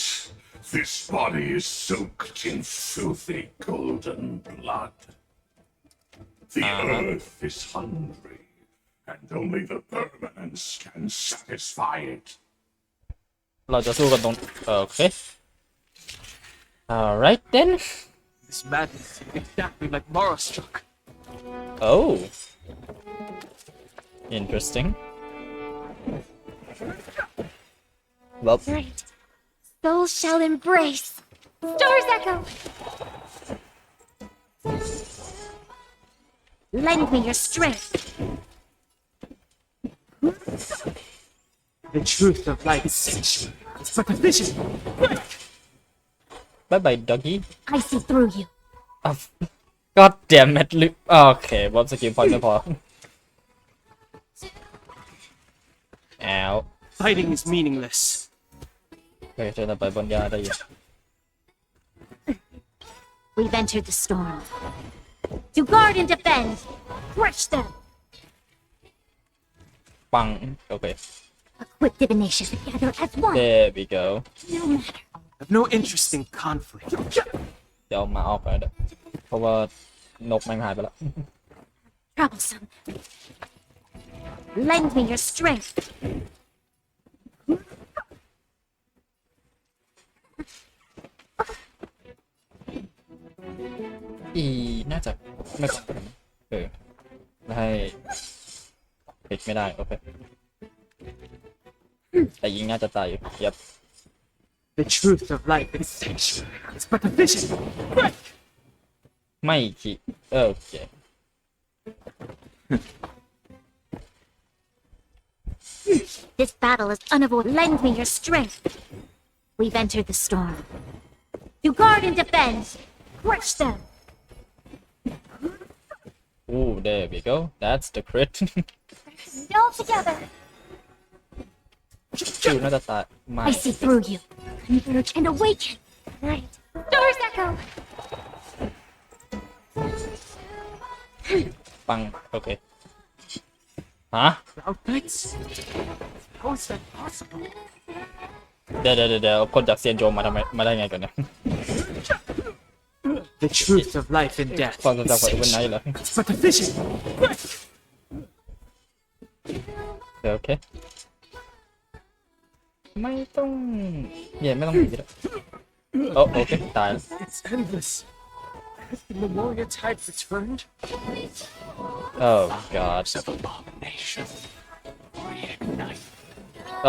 E: This body is soaked in filthy golden blood. The earth is hungry, and only the permanence can satisfy it.
A: เราจะสู้กันตรงโอเค alright then
Q: This madness is exactly like Mara struck.
A: oh interesting well
P: Right. Souls shall embrace. Stars echo. Lend me your strength.
Q: The truth of light is but a vision.
A: bye bye doggy
P: I see through you.
A: god damn it โอเคบอลสกิลพอยต์ไม่พอ Ow.
Q: Fighting is meaningless.
A: โอเคเจอไปบนยาได้อยู่
P: We've entered the storm. To guard and defend. Crush them.
A: ปังโอเค
P: Equip divination together as one.
A: there we go
P: No matter.
Q: I have no interest in conflict.
A: เดี๋ยวมาออกไปเด้อเพราะว่านกแม่งหายไปแล้ว
P: Troublesome. Lend me your strength.
A: น่าจะไม่ต้องไม่ให้ปิดไม่ได้โอเค แต่ยิงน่าจะตายอยู่ยับ
Q: The truth of life is sanctuary. It's but a vision.
A: ไม่คิดโอเค
P: This battle is unavoidable. Lend me your strength. We've entered the storm. To guard and defend. Crush them.
A: Ooh, there we go. That's the crit.
P: All together.
A: คิวน่าจะตายไม่
P: I see through you. Converge and awaken. Right. Doors echo.
A: ปังโอเคฮะ
Q: Cloudknights? How is that possible?
A: เดี๋ยวคนจากเซียนโจมาทำไมมาได้ไงกันเนี่ย
Q: The truth of life and death.
A: ความทรงจำของเอเวนไนท์เหรอ
Q: It's but a vision.
A: โอเคไม่ต้องไม่ต้องหนีก็ได้โอเคตายแล้ว
Q: It's endless. Has the Memoria tide returned?
A: Oh God.
E: Of abomination. Reignite.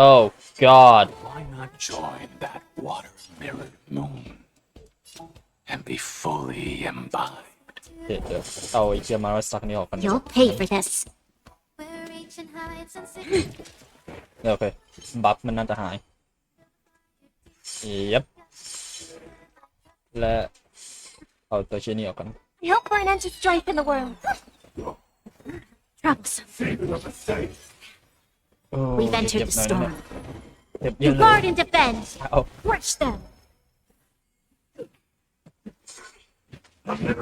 A: Oh God.
E: Why not join that water-mirrored moon and be fully imbibed?
A: เดี๋ยวเอาไอ้เคียมาสักนี่ออกกัน
P: You'll pay for this.
A: โอเคบัฟมันน่าจะหายยับและเอาตัวชิ้นนี้ออกกัน
P: Help for an end to strife in the world. Troublesome. We've entered the storm.
A: เจ็บเยอะ
P: To
A: เลย
P: guard and defend.
A: เอา
P: Crush them.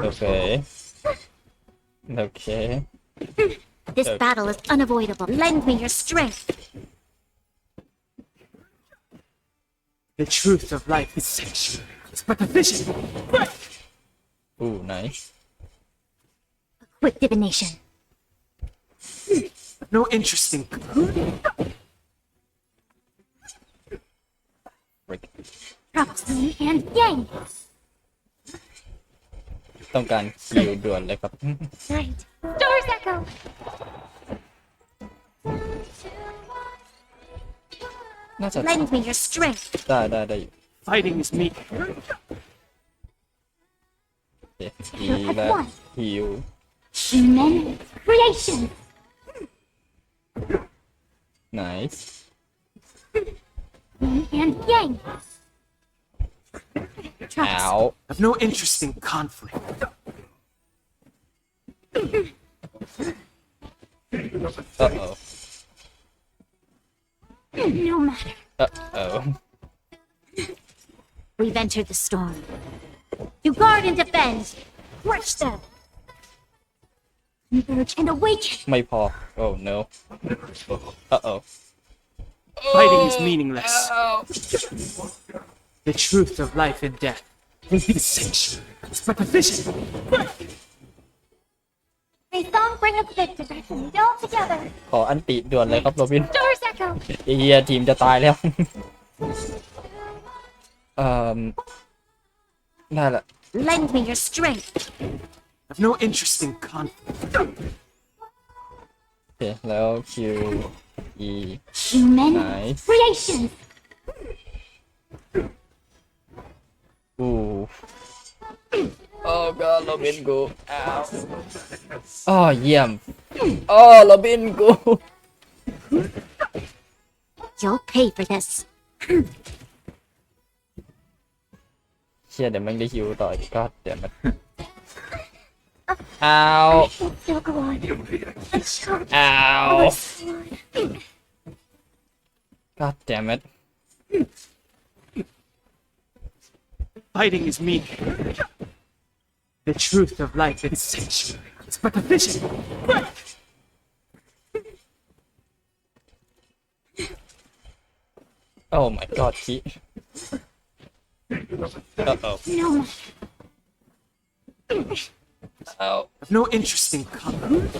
A: โอเคโอเค
P: This battle is unavoidable. Lend me your strength.
Q: The truth of life is sanctuary. It's but a vision.
A: Ooh, nice.
P: Quick divination.
Q: No interesting.
P: Troublesome and yang.
A: ต้องการคิวด่วนเลยครับ
P: Right. Doors echo.
A: น่าจะ
P: Lend me your strength.
A: ได้อยู่
Q: Fighting is meek.
A: โอเคดีและฮิว
P: Human creation.
A: nice
P: Yin and yang.
A: เอา
Q: Have no interest in conflict.
A: Uh-oh.
P: No matter.
A: Uh-oh.
P: We've entered the storm. To guard and defend. Crush them. Converge and awaken.
A: ไม่พอ oh no uh-oh
Q: Fighting is meaningless. The truth of life and death will be sanctuary. It's but a vision.
P: May song bring us victory. All together.
A: ขออันติด่วนเลยครับโรบิน
P: Doors echo.
A: ไอ้เฮียทีมจะตายแล้ว ได้ละ
P: Lend me your strength.
Q: Have no interest in conflict.
A: โอเคแล้วคิว E
P: Human
A: nice
P: creation.
A: ooh oh god โรบินกูอ้าวอ๋อเยี่ยมอ๋อโรบินกู
P: You'll pay for this.
A: เชี่ยเดี๋ยวมันได้ฮิวต่ออีกก็เดี๋ยวมันอ้าว
P: Still go on. Let's go.
A: อ้าว
P: Let's go on.
A: god damn it
Q: Fighting is meek. The truth of life is sanctuary. It's but a vision.
A: oh my god คิ uh-oh
P: No matter.
A: oh
Q: Have no interest in conflict.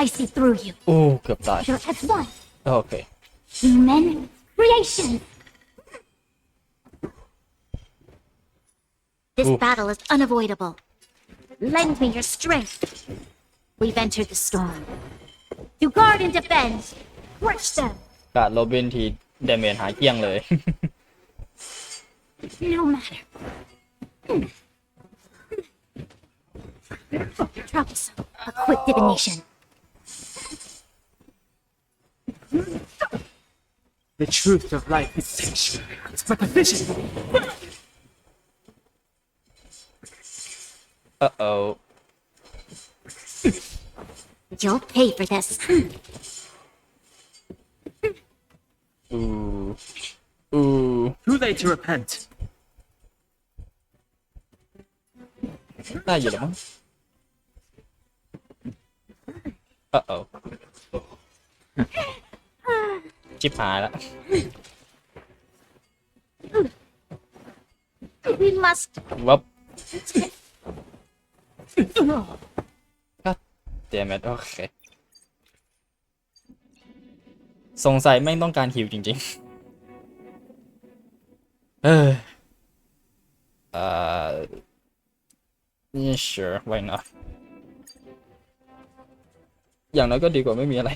P: I see through you.
A: โอ้เกือบตาย
P: You're as one.
A: โอเค
P: Human creation. This battle is unavoidable. Lend me your strength. We've entered the storm.
F: To guard and defend. Crush them.
A: กาดโรบินทีเดเมจหายเกลี้ยงเลย
F: No matter. Troublesome. A quick divination.
Q: The truth of life is sanctuary. It's but a vision.
A: Uh-oh.
F: You'll pay for this.
A: Ooh. Ooh.
Q: Too late to repent.
A: ได้อยู่แล้วมั้ง Uh-oh. ชิบหายแล้ว
F: We must.
A: วับ God damn it โอเคสงสัยแม่งต้องการฮิวจริงๆyeah, sure why not อย่างน้อยก็ดีกว่าไม่มีอะไร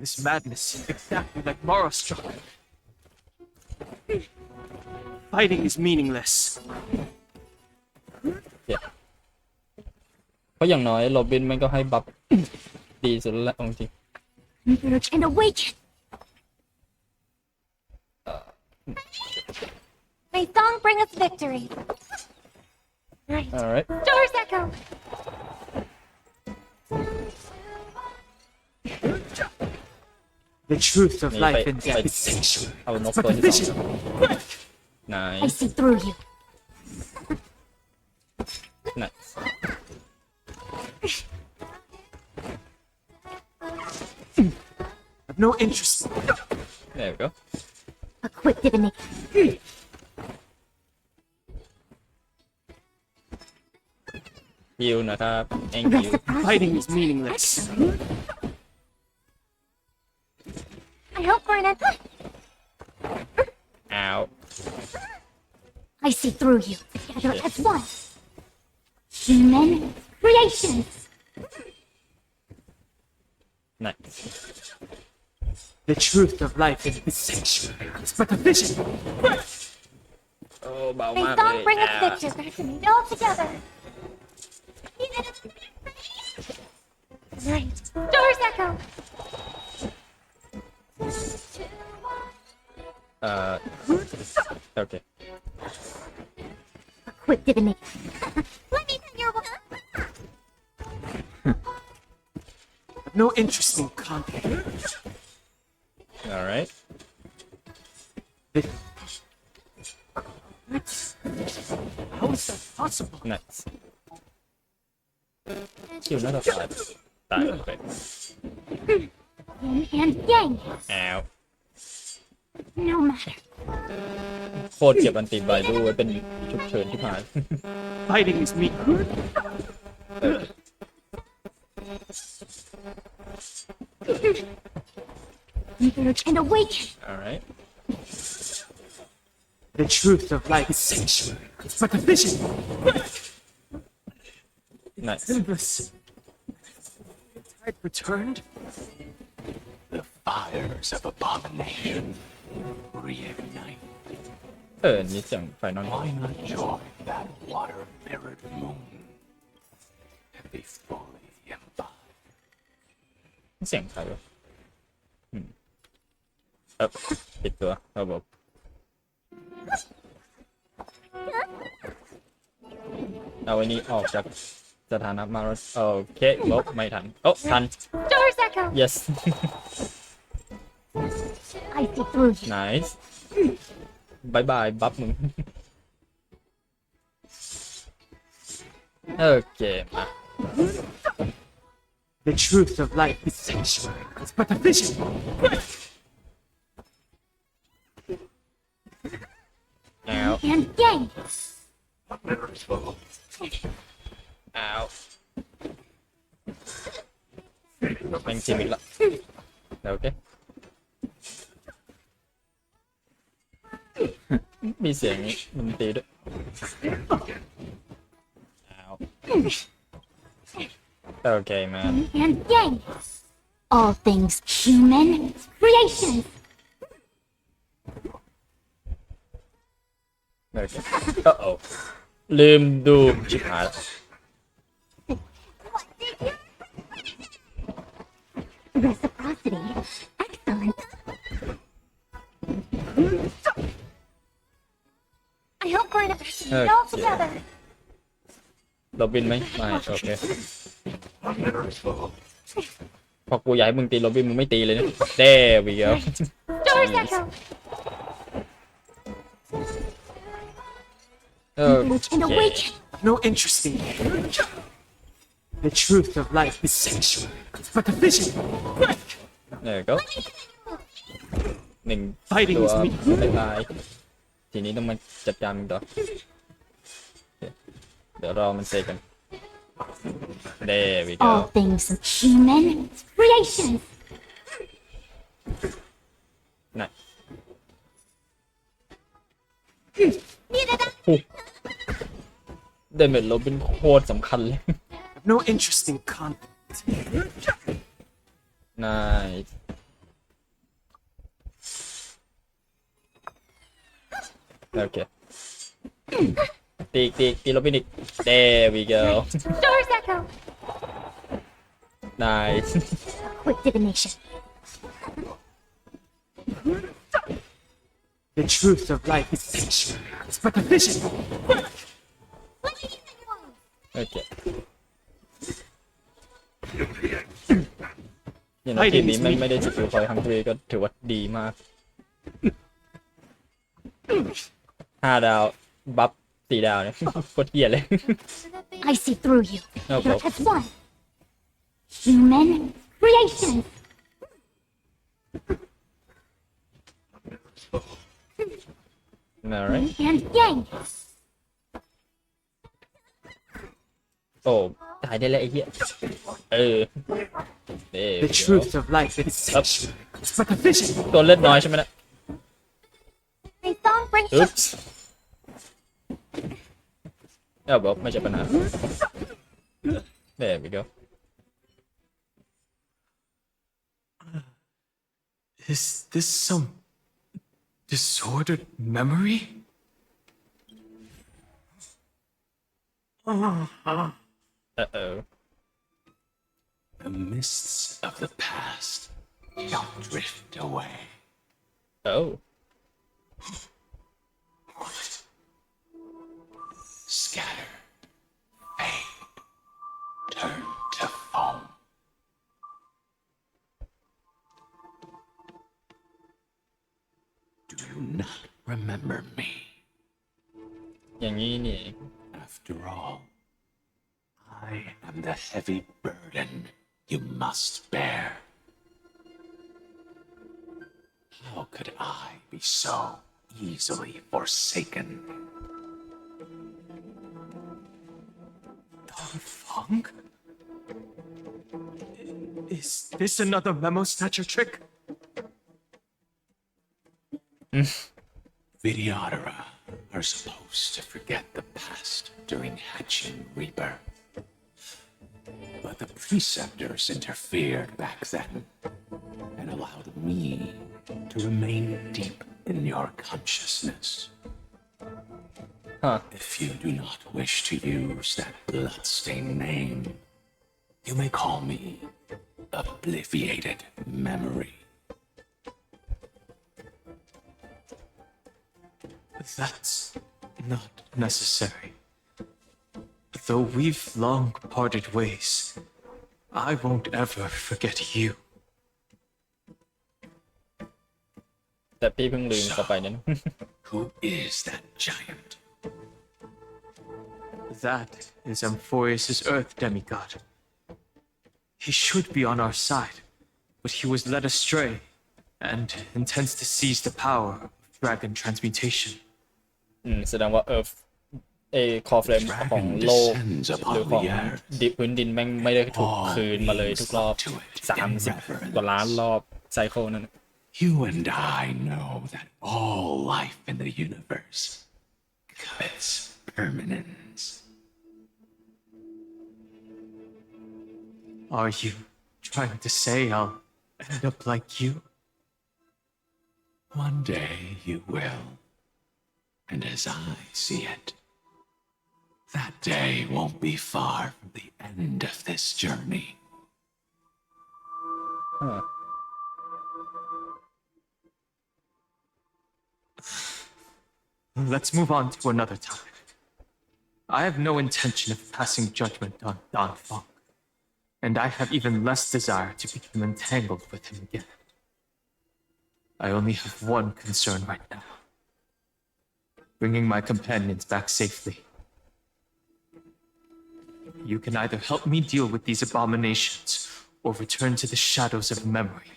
Q: This madness is exactly like Mara struck. Fighting is meaningless.
A: เพราะอย่างน้อยโรบินมันก็ให้บัฟ ดีสุดแล้วจริง
F: Converge and awaken. May song bring us victory. Right.
A: Alright.
F: Doors echo.
Q: The truth of
A: นี่
Q: life
A: ไป
Q: and death is sanctuary.
A: เอานก
Q: But
A: ตัว
Q: the
A: ที่ส
Q: vision.
A: อง
F: I
A: nice
F: see through you.
A: nice
Q: I've no interest.
A: there we go
F: A quick divination.
A: heal นะครับ thank you
Q: Fighting is meaningless.
F: I hope for an
A: ow
F: I see through you. Together as one. Human creations.
A: nice
Q: The truth of life is sanctuary. It's but a vision.
A: โอ้เบา
F: May
A: มาก
F: song
A: เลย
F: bring us
A: อ่า
F: victory. All together. Right. Doors echo.
A: okay
F: A quick divination. Let me tell your one.
Q: I've no interest in conflict.
A: alright
Q: How is that possible?
A: nice heal น่าจะตายตายโอเค
F: Yin and yang.
A: ow
F: No matter.
A: โคตรเก็บอันติไวดูไว้เป็นฉุกเฉินที่ผ่าน
Q: Fighting is meaningless.
F: Converge and awaken.
A: alright
Q: The truth of life is sanctuary. It's but a vision.
A: nice
Q: Endless. The tide returned.
E: The fires of abomination reignite.
A: นี่เสียงไฟนอล
E: Why not join that water-mirrored moon and be fully embodied?
A: เสียงใครวะปิดตัวระบบเอาไว้นี้ออกจากสถานะมาร์สโอเคลบไม่ทันโอ้ทัน
F: Doors echo.
A: yes
F: I see through you.
A: nice บายบายบัฟมึง โอเคมา
Q: The truth of life is sanctuary. It's but a vision.
A: ow
F: And yang.
A: ow แม่งชิมอีกละโอเค มีเสียงดนตรีด้วย โอเค man
F: And yang.
P: all things human creations.
A: โอเคโอ้ลืมดูชิบหายแล้ว
P: Reciprocity. Excellent. I hope we're in a position to all together.
A: เราบินไหมไม่โอเคพอกูอยากให้มึงตีโรบินมึงไม่ตีเลยนะเด้วีเอล
P: Doors echo. And awaken.
Q: No interest in you. The truth of life is sensual. It's but a vision.
A: There you go หนึ่ง
Q: Fighting
A: ตัว
Q: is me.
A: ไม่ตายทีนี้ต้องมาจัดการมันต่อเดี๋ยวรอมันเซกันเด้วีเอล
P: All things human creations.
A: น่ะ เดเมจเราเป็นโคตรสำคัญเลย
Q: No interest in conflict.
A: nice โอเคตีโรบินอีก there we go
P: Doors echo.
A: nice
P: Quick divination.
Q: The truth of life is sensual. It's but a vision.
A: โอเคอย่างน้อยทีมนี้ไม่ได้สกิลคอยฮังกี้ก็ถือว่าดีมาก5 ดาวบัฟ4 ดาวเนี่ยโคตรเหี้ยเลย
P: I see through you.
A: No
P: You're
A: problem.
P: as one. Human creations.
A: alright
P: And yang.
A: โอ้ตายได้แล้วไอ้เหี้ย
Q: The truth of life is sensual. It's but a vision.
A: ตัวเลือดน้อยใช่ไหมนะ
P: My song brings
A: อุ๊บบอกไม่ใช่ปัญหา there we go
Q: Is this some disordered memory?
A: Uh-oh.
E: The mists of the past shall drift away.
A: Oh.
E: Scatter, fade, turn to foam. Do you not remember me?
A: อย่างนี้นี่
E: After all, I am the heavy burden you must bear. How could I be so easily forsaken?
Q: Funk? Is this another memo snatcher trick?
E: Videodera are supposed to forget the past during hatching Reaper. But the preceptors interfered back then and allowed me to remain deep in your consciousness. If you do not wish to use that bloodstained name, you may call me Obliviated Memory.
Q: That's not necessary. Though we've long parted ways, I won't ever forget you.
A: แต่พี่เพิ่งลืมเข้าไปนั่น
E: Who is that giant?
Q: That is Amphorius' Earth demigod. He should be on our side, but he was led astray and intends to seize the power of dragon transmutation.
A: แสดงว่าคอเฟรมของโลกหรือของพื้นดินแม่งไม่ได้ถูกคืนมาเลยทุกรอบ30 กว่าล้านรอบไซเคิลนั้น
E: You and I know that all life in the universe covets permanence.
Q: Are you trying to say I'll end up like you?
E: One day you will. And as I see it, that day won't be far from the end of this journey.
Q: Huh. Let's move on to another topic. I have no intention of passing judgment on Don Fong, and I have even less desire to become entangled with him again. I only have one concern right now. Bringing my companions back safely. You can either help me deal with these abominations, or return to the shadows of memory.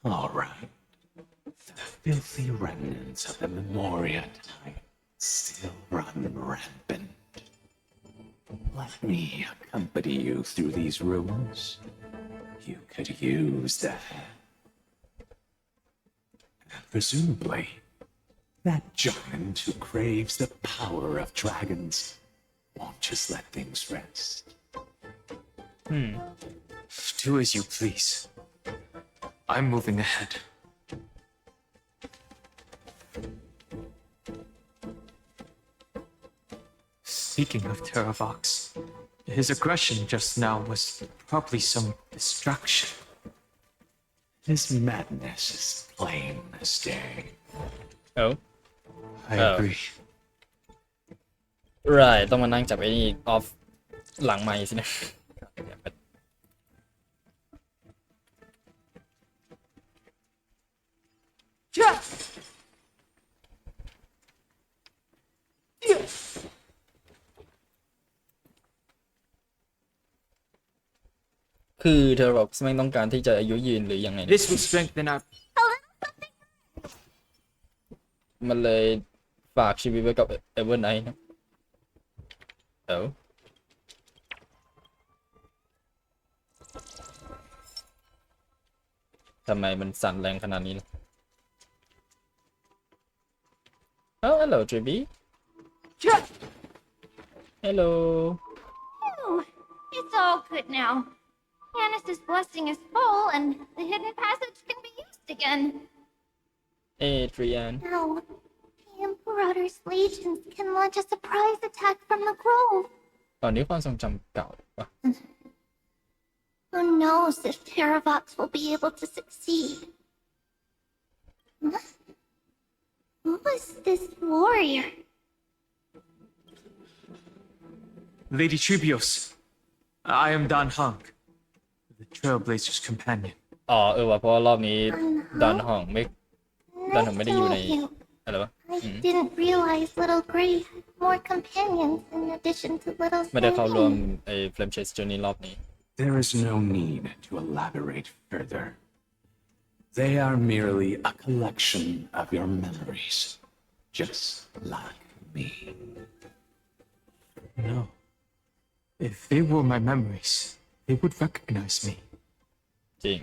E: All right. The filthy remnants of the Memoria time still run rampant. Let me accompany you through these rooms. You could use that. And presumably, that giant who craves the power of dragons won't just let things rest.
Q: Do as you please. I'm moving ahead. Speaking of Terravox, his aggression just now was probably some distraction.
E: His madness is plain as day.
A: Oh.
Q: I agree.
A: Right ต้องมานั่งจับไอ้นี่ออฟหลังไมค์สินะ คือเธอบอกไม่ต้องการที่จะอายุยืนหรือยังไง
Q: This will strengthen our
A: มันเลยฝากชีวิตไว้กับ Evernight นะทำไมมันสั่นแรงขนาดนี้ล่ะ Oh hello Triby Hello
P: Oh, it's all good now. Janice's blessing is full, and the hidden passage can be used again.
A: Adrian
P: Now, the Imperator's legions can launch a surprise attack from the grove.
A: ตอนนี้ความทรงจำเก่าปะ
P: Who knows if Terravox will be able to succeed? Huh? Who was this warrior?
Q: Lady Tribios. I am Dan Hong, the Trailblazer's companion.
A: อ๋อว่ะเพราะรอบนี้ดันห่องไม่ได้อยู่ใน อะไรวะ
P: I didn't realize Little Gray had more companions in addition to Little
A: ไม่ได้เข้าร่วม
P: Sabine.
A: ไอ้ Flame Chase Journey รอบนี้
E: There is no need to elaborate further. They are merely a collection of your memories, just like me.
Q: No. If they were my memories, they would recognize me.
A: จริง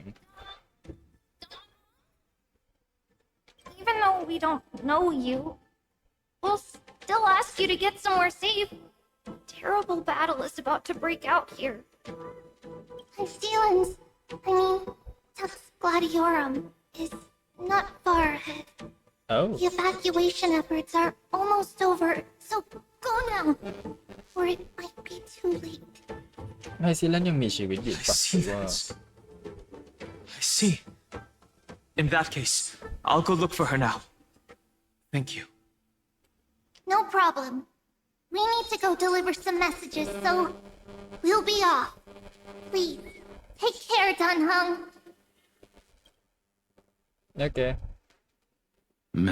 B: Even though we don't know you, we'll still ask you to get somewhere safe. A terrible battle is about to break out here.
P: Tux Gladiorum is not far ahead.
A: Oh.
P: The evacuation efforts are almost over, so go now, or it might be too late.
A: ไฮซิลันยังมีชีวิตอยู่ปะหรือว่า
Q: I see. In that case, I'll go look for her now. Thank you.
P: No problem. We need to go deliver some messages, so we'll be off. Please, take care, Dunhung.
A: Okay.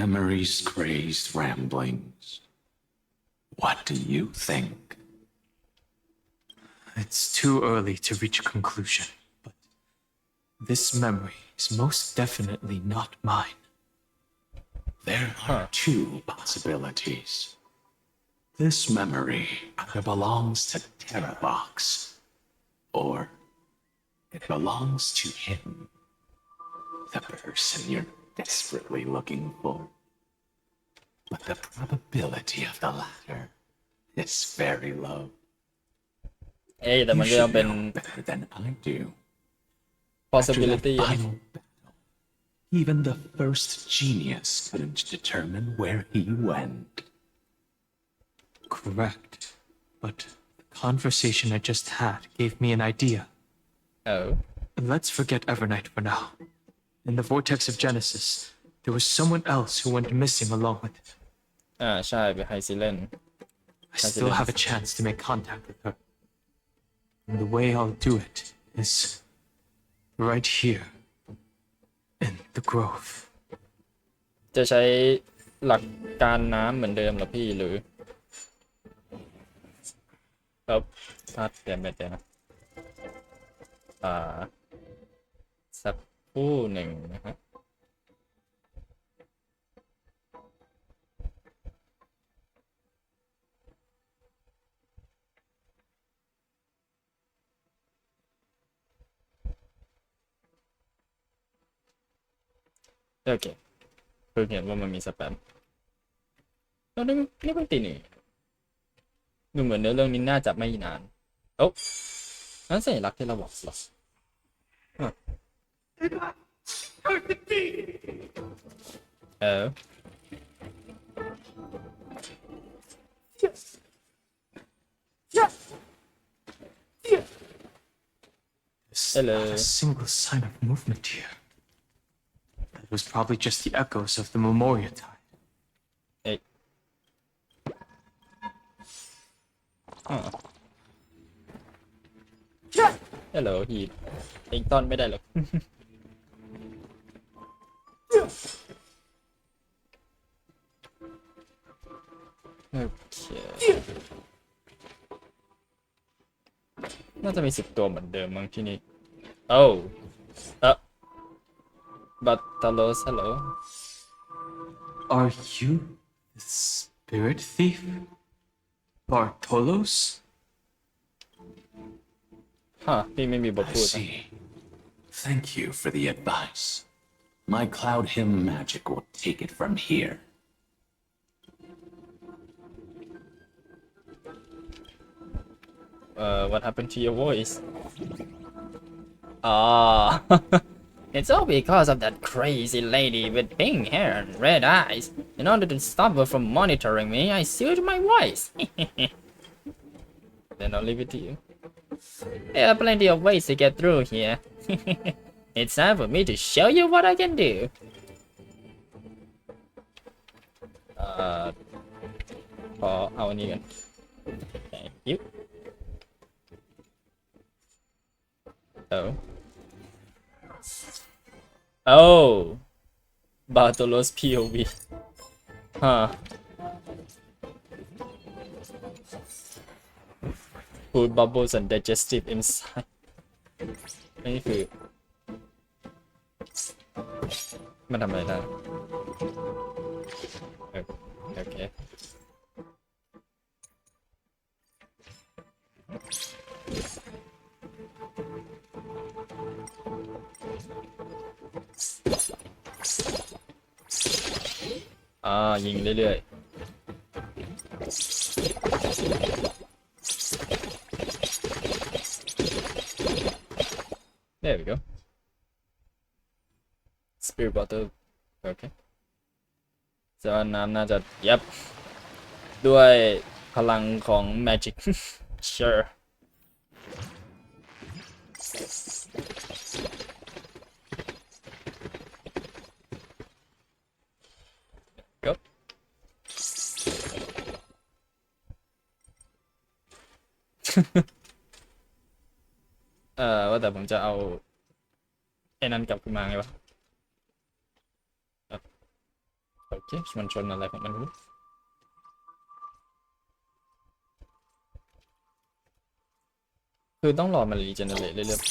E: Memories crazed ramblings. What do you think?
Q: It's too early to reach a conclusion, but this memory is most definitely not mine.
E: There are two possibilities. This memory either belongs to Terravox, or it belongs to him, the person you're desperately looking for. But the probability of the latter is very low.
A: เอ้ยแต่มัน
E: You
A: ก็ยัง
E: should
A: เป็น
E: know better than I do.
A: possibility
E: After that final battle, even the first genius couldn't determine where he went.
Q: Correct. But the conversation I just had gave me an idea.
A: Oh.
Q: Let's forget Evernight for now. In the vortex of Genesis, there was someone else who went missing along with it.
A: ใช่ไปไฮซิเลน
Q: I still have a chance to make contact with her. And the way I'll do it is right here in the grove.
A: จะใช้หลักการน้ำเหมือนเดิมเหรอพี่หรือครับพัดเดี๋ยวนะสักครู่หนึ่งนะครับโอเคเพิ่งเห็นว่ามันมีสแปมแล้วนี่เพิ่งตีหนึ่งดูเหมือนเรื่องนี้น่าจะไม่นานโอ้นั่นสัญลักษณ์ที่เราบอกหรอ
Q: There's not a single sign of movement here. It was probably just the echoes of the Memoria tide.
A: Hey. Hello, ฮีทเองต้อนไม่ได้หรอก โอเคน่าจะมี10 ตัวเหมือนเดิมมั้งที่นี่ Oh Bartolos hello
Q: Are you the spirit thief? Bartolos?
A: พี่ไม่มีบท
E: I
A: พูด
E: see. Thank you for the advice. My cloud hymn magic will take it from here.
A: What happened to your voice? It's all because of that crazy lady with pink hair and red eyes. In order to stop her from monitoring me, I sealed my voice. Then I'll leave it to you. There are plenty of ways to get through here. It's time for me to show you what I can do. How are you? Thank you. Oh. Bartolos POV. Food bubbles and digestive inside. นี่คือมันทำอะไรได้โอเคยิงเรื่อยๆThere we go. Spirit bottle. Okay. จะน้ำน่าจะยับด้วยพลังของ magic. Sure. Go. ว่าแต่ผมจะเอาไอ้นั่นกลับขึ้นมาไงวะโอเคมันชนอะไรของมันคือต้องรอมันรีเจเนเรตเรื่อยๆ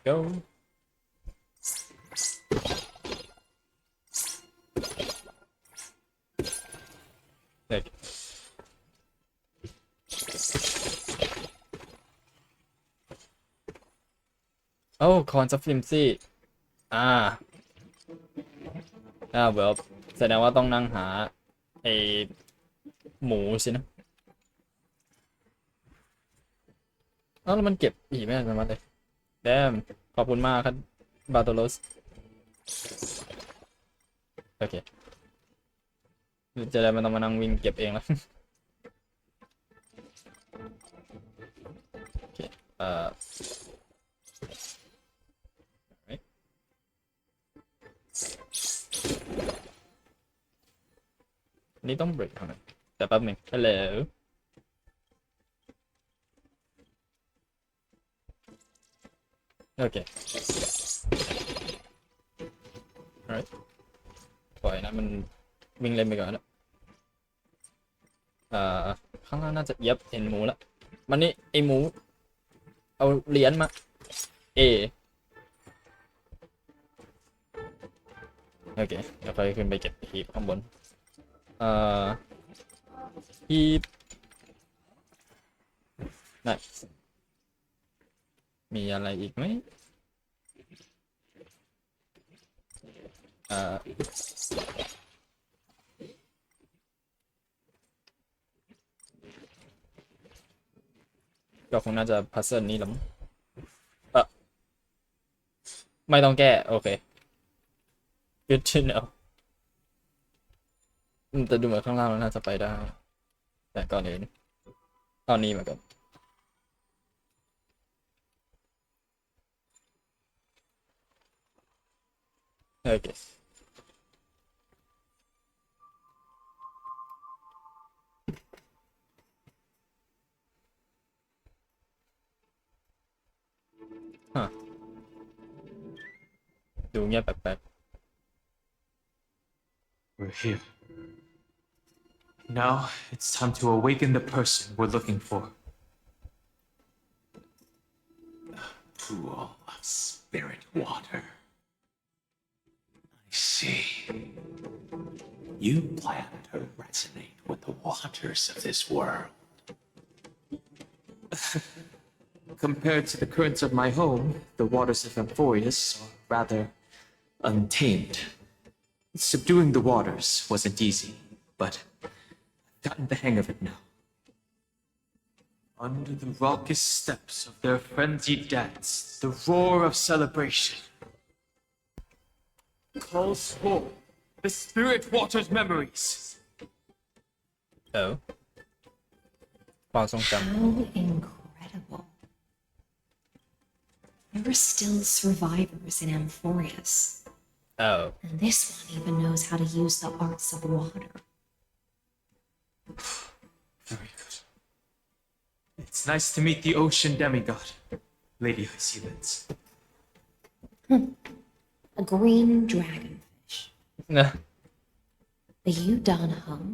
A: go Like Oh, Cons of Flimsy well แสดงว่าต้องนั่งหา ไอหมูสินะแล้วมันเก็บอีกไม่ทันมันเลยแดมขอบคุณมากครับบาโตโลสโอเคจะได้ไม่ต้องมานั่งวิ่งเก็บเองแล้วโอเคนี่ต้องเบรกเท่านั้นแต่แป๊บหนึ่งฮัลโหลโอเคปล่อยนะมันวิ่งเล่นไปก่อนแล้วข้างล่างน่าจะเย็บเห็นหมูแล้วมันนี่ไอหมูเอาเหรียญมาโอเคเดี๋ยวค่อยขึ้นไปเก็บหีบข้างบนหีบนั่นมีอะไรอีกไหมก็คงน่าจะพัซเซิลนี้แล้วไม่ต้องแก้โอเค good to know แต่ดูเหมือนข้างล่างมันน่าจะไปได้แต่ก่อนอื่นตอนนี้มาก่อนโอเคดูเงียบแปลก
Q: We're here. Now it's time to awaken the person we're looking for.
E: Pool of spirit water. I see. You plan to resonate with the waters of this world.
Q: Compared to the currents of my home, the waters of Amphorius are rather untamed. Subduing the waters wasn't easy, but I've gotten the hang of it now. Under the raucous steps of their frenzied dance, the roar of celebration calls forth the spirit water's memories.
A: Oh. ความทรงจำ
O: How incredible. There are still survivors in Amphorius.
A: Oh.
O: And this one even knows how to use the arts of water.
Q: Very good. It's nice to meet the ocean demigod, Lady Hysealens.
O: A green dragonfish.
A: Nah.
O: Are you done, huh?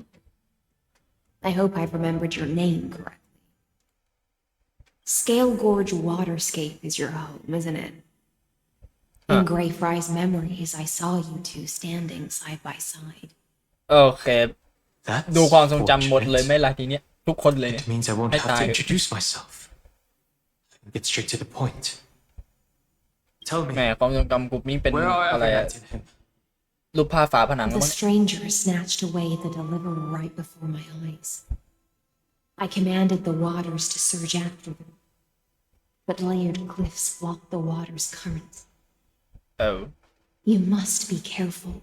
O: I hope I've remembered your name correctly. Scale Gorge Waterscape is your home, isn't it? In Greyfry's memories, I saw you two standing side by side.
A: โอเคดูความทรงจำหมดเลยไม่ละทีเนี้ยทุกคนเลยเนี่ย
Q: It means I won't have to introduce myself. Get straight to the point. Tell me.
A: แหมความทรงจำกลุ่มนี้เป็นอะไรอะรูปภาพฝาผนัง
O: The stranger snatched away the deliverer right before my eyes. I commanded the waters to surge after them, but layered cliffs blocked the water's current.
A: Oh.
O: You must be careful.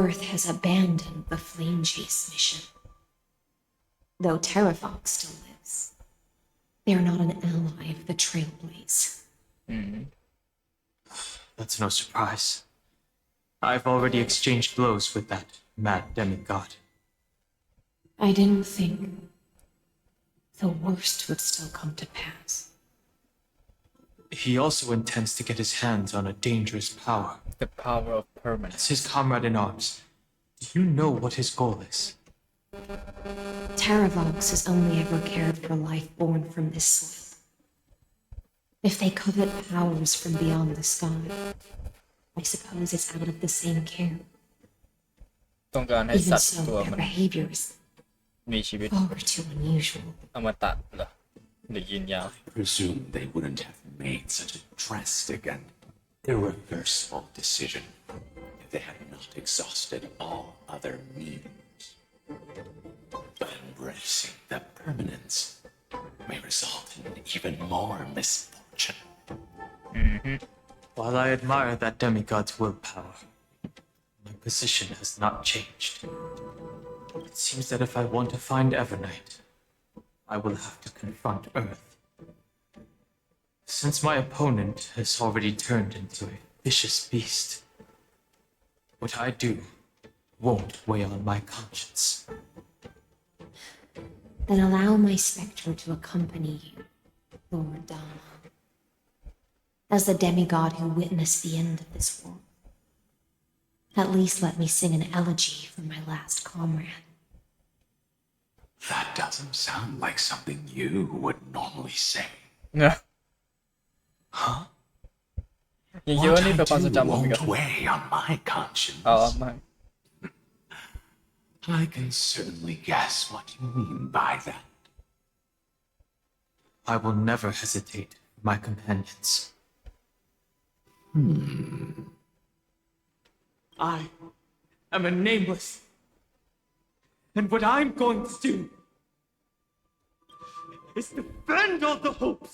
O: Earth has abandoned the flame chase mission. Though Terrafox still lives, they are not an ally of the Trailblaze.
Q: That's no surprise. I've already exchanged blows with that mad demigod.
O: I didn't think the worst would still come to pass.
Q: He also intends to get his hands on a dangerous power.
A: The power of permanence.
Q: As his comrade in arms, do you know what his goal is?
O: Terravox has only ever cared for life born from this soil. If they covet powers from beyond the sky, I suppose it's out of the same care.
A: ต้องการให้สั
O: Even
A: ตว์
O: so,
A: ตัว
O: their
A: มัน
O: behaviors
A: มีชีวิต
O: far too unusual.
A: อมตะเหรอหรือยืนยาว
E: I presume they wouldn't have made such a drastic and irreversible decision if they had not exhausted all other means. But embracing the permanence may result in even more misfortune.
Q: While I admire that demigod's willpower, my position has not changed. It seems that if I want to find Evernight, I will have to confront Earth. Since my opponent has already turned into a vicious beast, what I do won't weigh on my conscience.
O: Then allow my spectre to accompany you, Lord Dana. As the demigod who witnessed the end of this world, at least let me sing an elegy for my last comrade.
E: That doesn't sound like something you would normally say.
A: Yeah.
E: Huh?
A: อย่างเงี้ยว่านี่
E: What
A: เป็น
E: I
A: ความทรง
E: do
A: จำผมอีก
E: won't weigh on my conscience.
A: อ๋อไม่
E: I can certainly guess what you mean by that.
Q: I will never hesitate for my companions. I am a nameless. And what I'm going to do is defend all the hopes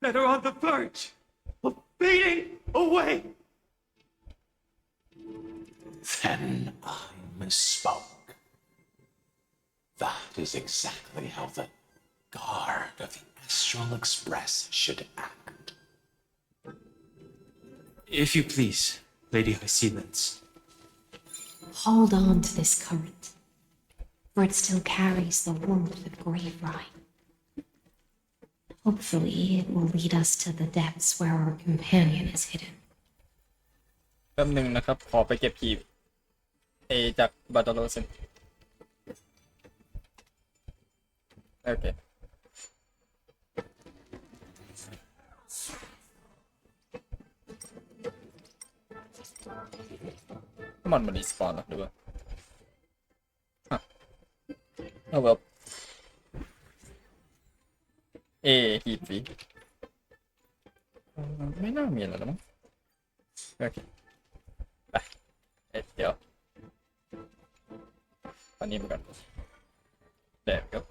Q: that are on the verge of fading away.
E: Then I misspoke. That is exactly how the guard of the Astral Express should act.
Q: If you please, Lady Hycelens.
O: Hold on to this current, for it still carries the warmth of Graveride. Hopefully, it will lead us to the depths where our companion is hidden.
A: แป๊บหนึ่งนะครับ ขอไปเก็บหีบจากบัตเตอร์โรเซนโอเคมันรีสปอนหรอหรือว่าเอาแบบหีบสิไม่น่ามีอะไรแล้วมั้งโอเคไปเดี๋ยวอันนี้มาก่อนเดี๋ยวครับ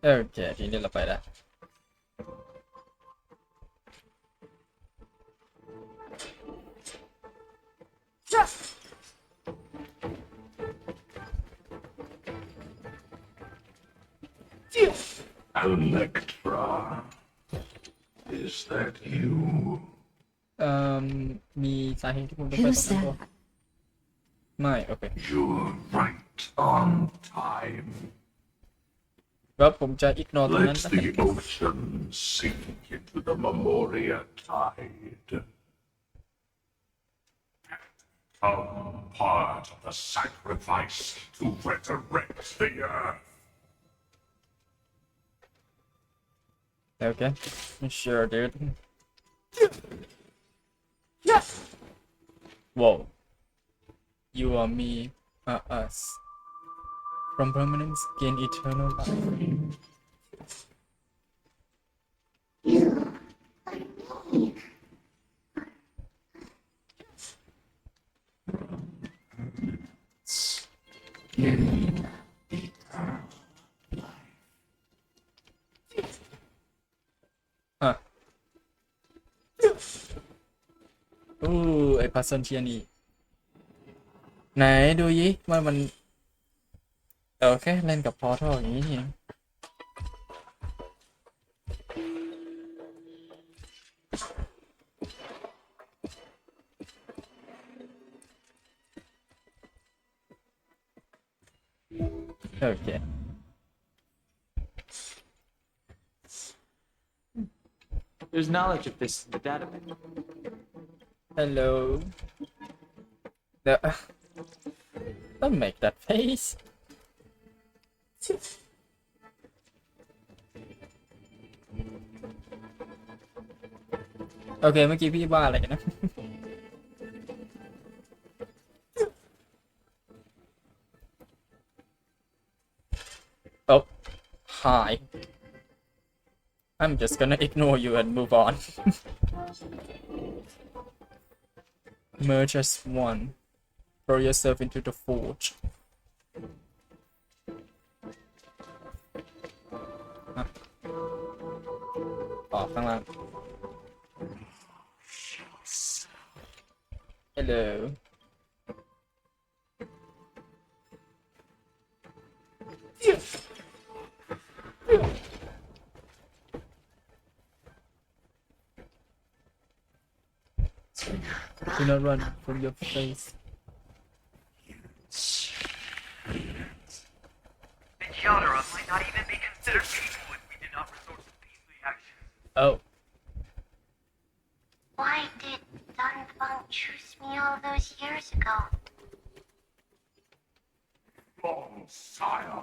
A: โอเคทีนี้เราไปแล้ว
E: Electra, is that you?
A: มีสาเหตุที่ผมต้องไปตรงนั้นตัวไม่โอเค
E: You're right on time.
A: แล้วผมจะอิกนอร์ตรงนั้น
E: Let the ocean sink into the Memoria tide. Become part of the sacrifice to resurrect the earth.
A: Okay, sure, dude. Whoa. You are me, are us. From permanence, gain eternal life. Huh. ไอ้พัซเซิลเชียนี่ไหนดูยิว่ามันแค่เล่นกับพอร์ทัลอย่างนี้นี่โอเค
Q: There's knowledge of this in the database.
A: Hello. Don't make that face. Okay, เมื่อกี้พี่ว่าอะไรนะ Oh, hi. I'm just gonna ignore you and move on. Merge as one. Throw yourself into the forge. ออกข้างล่าง Hello. Do not run from your face.
N: Genre might not even be considered peaceful if we did not resort to peaceful action.
A: Oh.
P: Why did Dunfeng choose me all those years ago?
E: Fall, sire.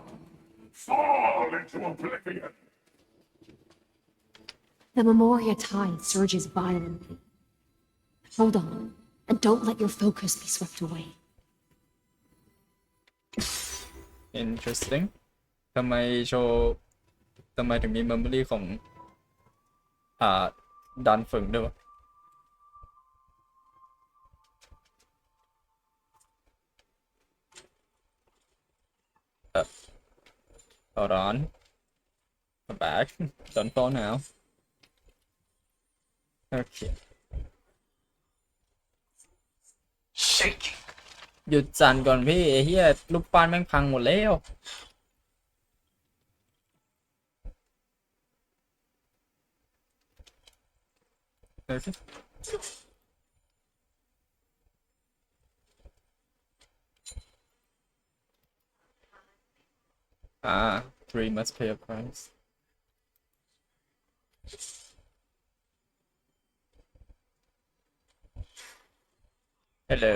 E: Fall into oblivion.
O: The Memoria tide surges violently. Hold on, and don't let your focus be swept away.
A: Interesting. ทำไมถึงมีเมมโมรี่ของดันเฟิงด้วยวะHold on. I'm back. Don't fall now. Okay.
N: Shaking.
A: หยุดสั่นก่อนพี่ไอ้เหี้ยรูปปั้นแม่งพังหมดแล้ว Okay. Three must pay a price. Hello.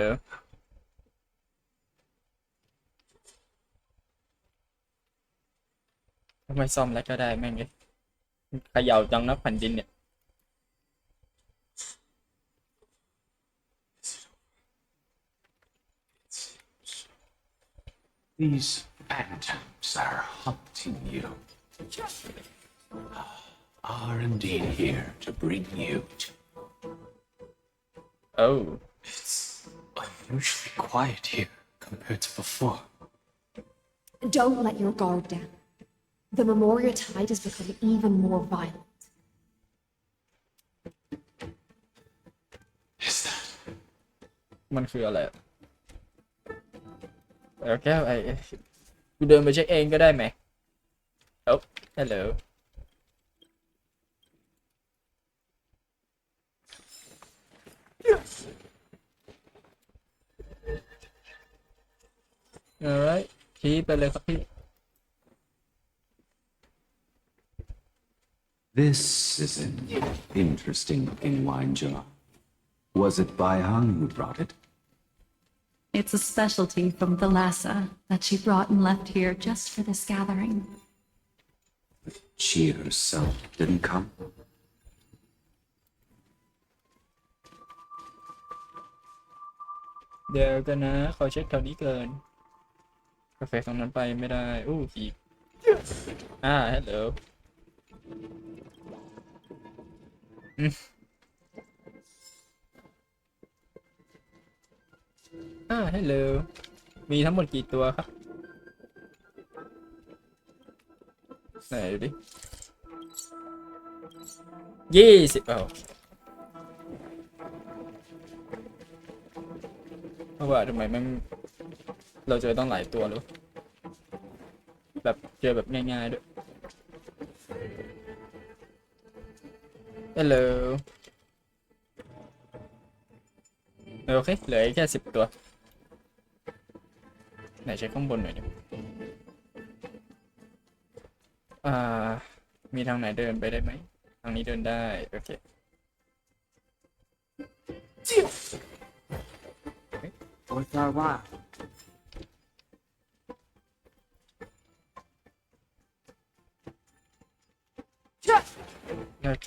A: ทำไมซ่อมแล้วก็ได้แม่งเลยเขย่าจังนะแผ่นดินเนี่ย
E: These phantoms are hunting you. Are indeed here to bring you to.
A: Oh.
H: It's unusually quiet here compared to before.
O: Don't let your guard down. The Memoria tide has become even more violent.
H: Is that?
A: มันคืออะไรแล้วแก้วกูเดินไปเช็คเองก็ได้ไหมโอ้ hello alright ชี้ไปเลยครับพี่
E: This is an interesting looking wine jar. Was it Bai Hang who brought it?
K: It's a specialty from Thalassa that she brought and left here just for this gathering.
E: She herself didn't come?
A: เดี๋ยวกันนะขอเช็คแถวนี้เกินกาแฟตรงนั้นไปไม่ได้อู้อีกhello hello มีทั้งหมดกี่ตัวครับไหนดูดิ20เพราะว่าทำไมมันเราเจอต้องหลายตัวหรือแบบเจอแบบง่ายๆด้วย Hello โอเคเหลือแค่10ตัวไหนเช็คข้างบนหน่อยดิมีทางไหนเดินไปได้ไหมทางนี้เดินได้โอเค
H: โอ้ยทราบว่า
A: โอเค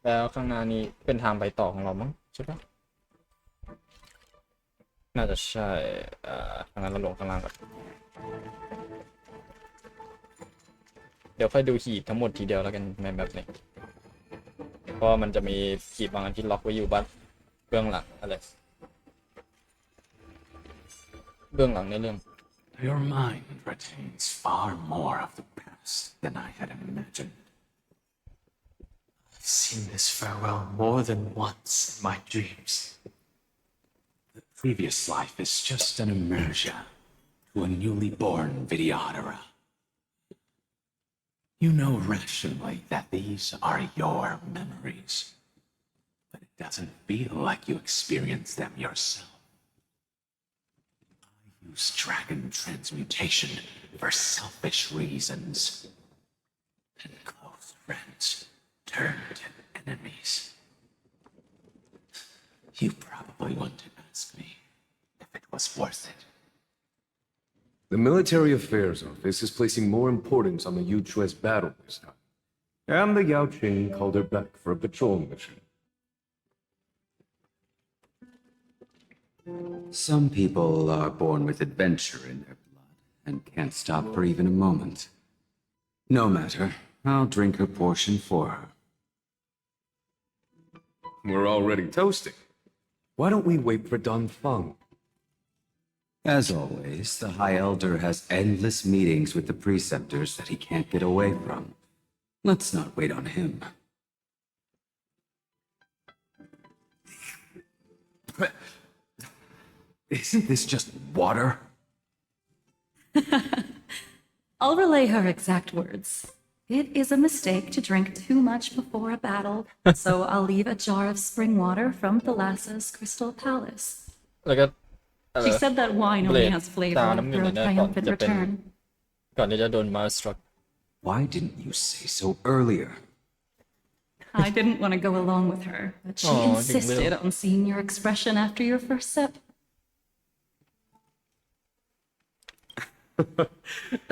A: แล้วข้างหน้านี้เป็นทางไปต่อของเรามั้งใช่ปะ น่าจะใช่ทางนั้นเราลงข้างล่างก่อนเดี๋ยวค่อยดูขีดทั้งหมดทีเดียวแล้วกันในแบบนี้เพราะมันจะมีขีดบางอันที่ล็อกไว้อยู่บ้านเบื้องหลังอะไรเบื้องหลังในเรื่อง
E: Your mind retains far more of the past than I had imagined.
Q: I've seen this farewell more than once in my dreams.
E: The previous life is just an immersion to a newly born Vidyadhara. You know rationally that these are your memories, but it doesn't feel like you experienced them yourself. I use dragon transmutation for selfish reasons, and close friends turn to enemies. You probably want to ask me if it was worth it.
L: The Military Affairs Office is placing more importance on the Yuchue's battle this time. And the Yao Qing called her back for a patrol mission.
V: Some people are born with adventure in their blood and can't stop for even a moment. No matter, I'll drink her portion for her.
L: We're already toasting. Why don't we wait for Don Feng?
V: As always, the High Elder has endless meetings with the preceptors that he can't get away from. Let's not wait on him. Isn't this just water?
I: I'll relay her exact words. It is a mistake to drink too much before a battle, so I'll leave a jar of spring water from Thalassa's Crystal Palace.
A: แล้วก็
I: She said that wine only has flavor after a triumphant return.
A: ก่อนที่จะโดนมาสตรัก
V: Why didn't you say so earlier?
I: I didn't want to go along with her, but she insisted on seeing your expression after your first sip.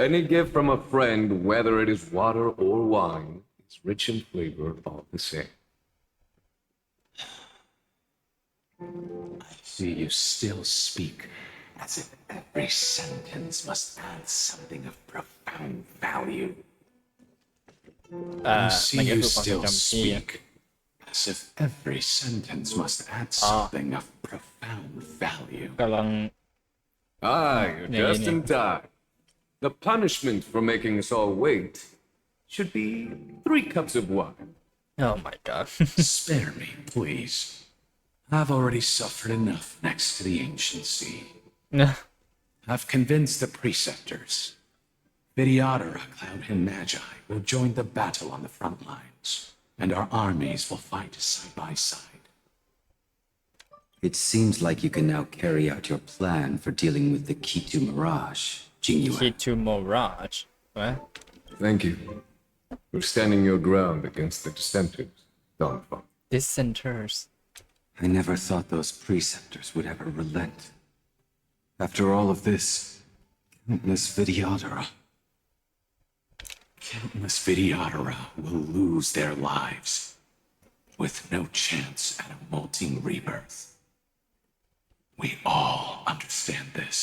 L: Any gift from a friend, whether it is water or wine, is rich in flavor all the same.
E: I see you still speak as if every sentence must add something of profound value. I see you still speak as if every sentence must add something of profound value.
A: กำลัง
L: Aye, you're just in time. The punishment for making us all wait should be 3 cups of wine.
A: Oh my god.
E: Spare me, please. I've already suffered enough next to the ancient sea. I've convinced the preceptors. Vidyadhara, Cloud and Magi will join the battle on the front lines, and our armies will fight side by side.
V: It seems like you can now carry out your plan for dealing with the Kitu Mirage, Jingyue.
A: Kitu Mirage? What?
L: Thank you for standing your ground against the dissenters, Don Feng.
A: Dissenters?
V: I never thought those preceptors would ever relent. After all of this, countless
E: Vidyadhara will lose their lives, with no chance at a molting rebirth. We all understand this.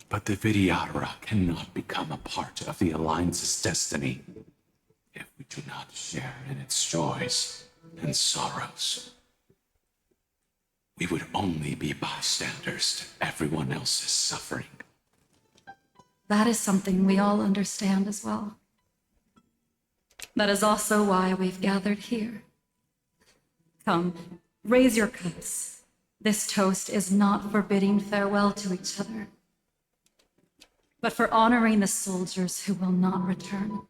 E: But the Vidyadhara cannot become a part of the Alliance's destiny if we do not share in its joys and sorrows. We would only be bystanders to everyone else's suffering.
I: That is something we all understand as well. That is also why we've gathered here. Come, raise your cups. This toast is not for bidding farewell to each other, but for honoring the soldiers who will not return,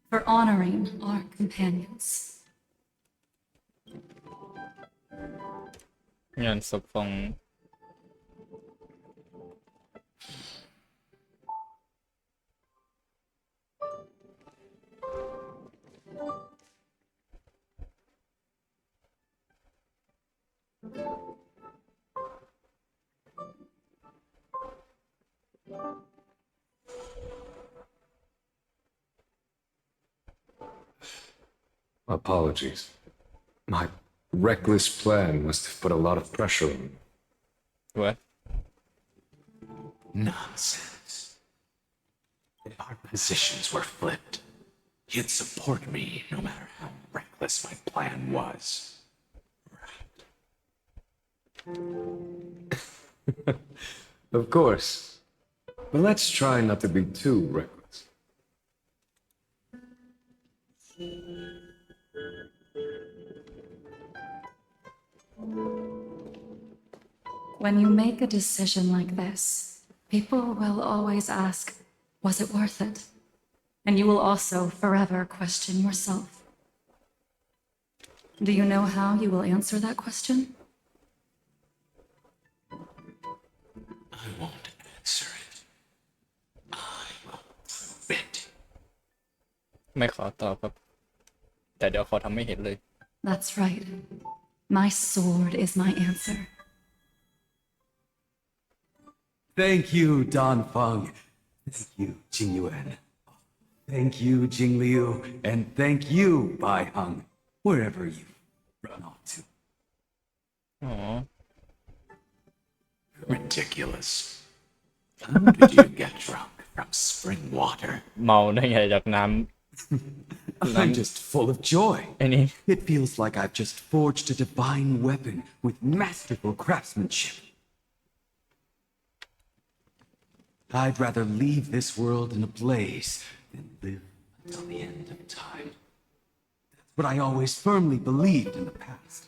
I: for honoring our companions.
A: งานศพของ
L: Apologies. My reckless plan must have put a lot of pressure on me.
A: What?
G: Nonsense. If our positions were flipped, you'd support me no matter how reckless my plan was.
L: Of course. But let's try not to be too reckless.
I: When you make a decision like this, people will always ask, was it worth it? And you will also forever question yourself. Do you know how you will answer that question?
G: I won't answer it. I will prove it.
A: ไม่ขอตอบครับ แต่เดี๋ยวขอทำให้เห็นเลย
I: That's right. My sword is my answer.
C: Thank you, Don Feng. Thank you, Jing Yuan. Thank you, Jing Liu. And thank you, Bai Heng, wherever you run off to.
A: Aww.
G: Ridiculous. How did you get drunk from spring water?
A: เมาได้ไงจากน้ำ
C: I'm just full of joy.
A: ไอ้นี่
C: It feels like I've just forged a divine weapon with masterful craftsmanship. I'd rather leave this world in a blaze than live until the end of time. That's what I always firmly believed in the past.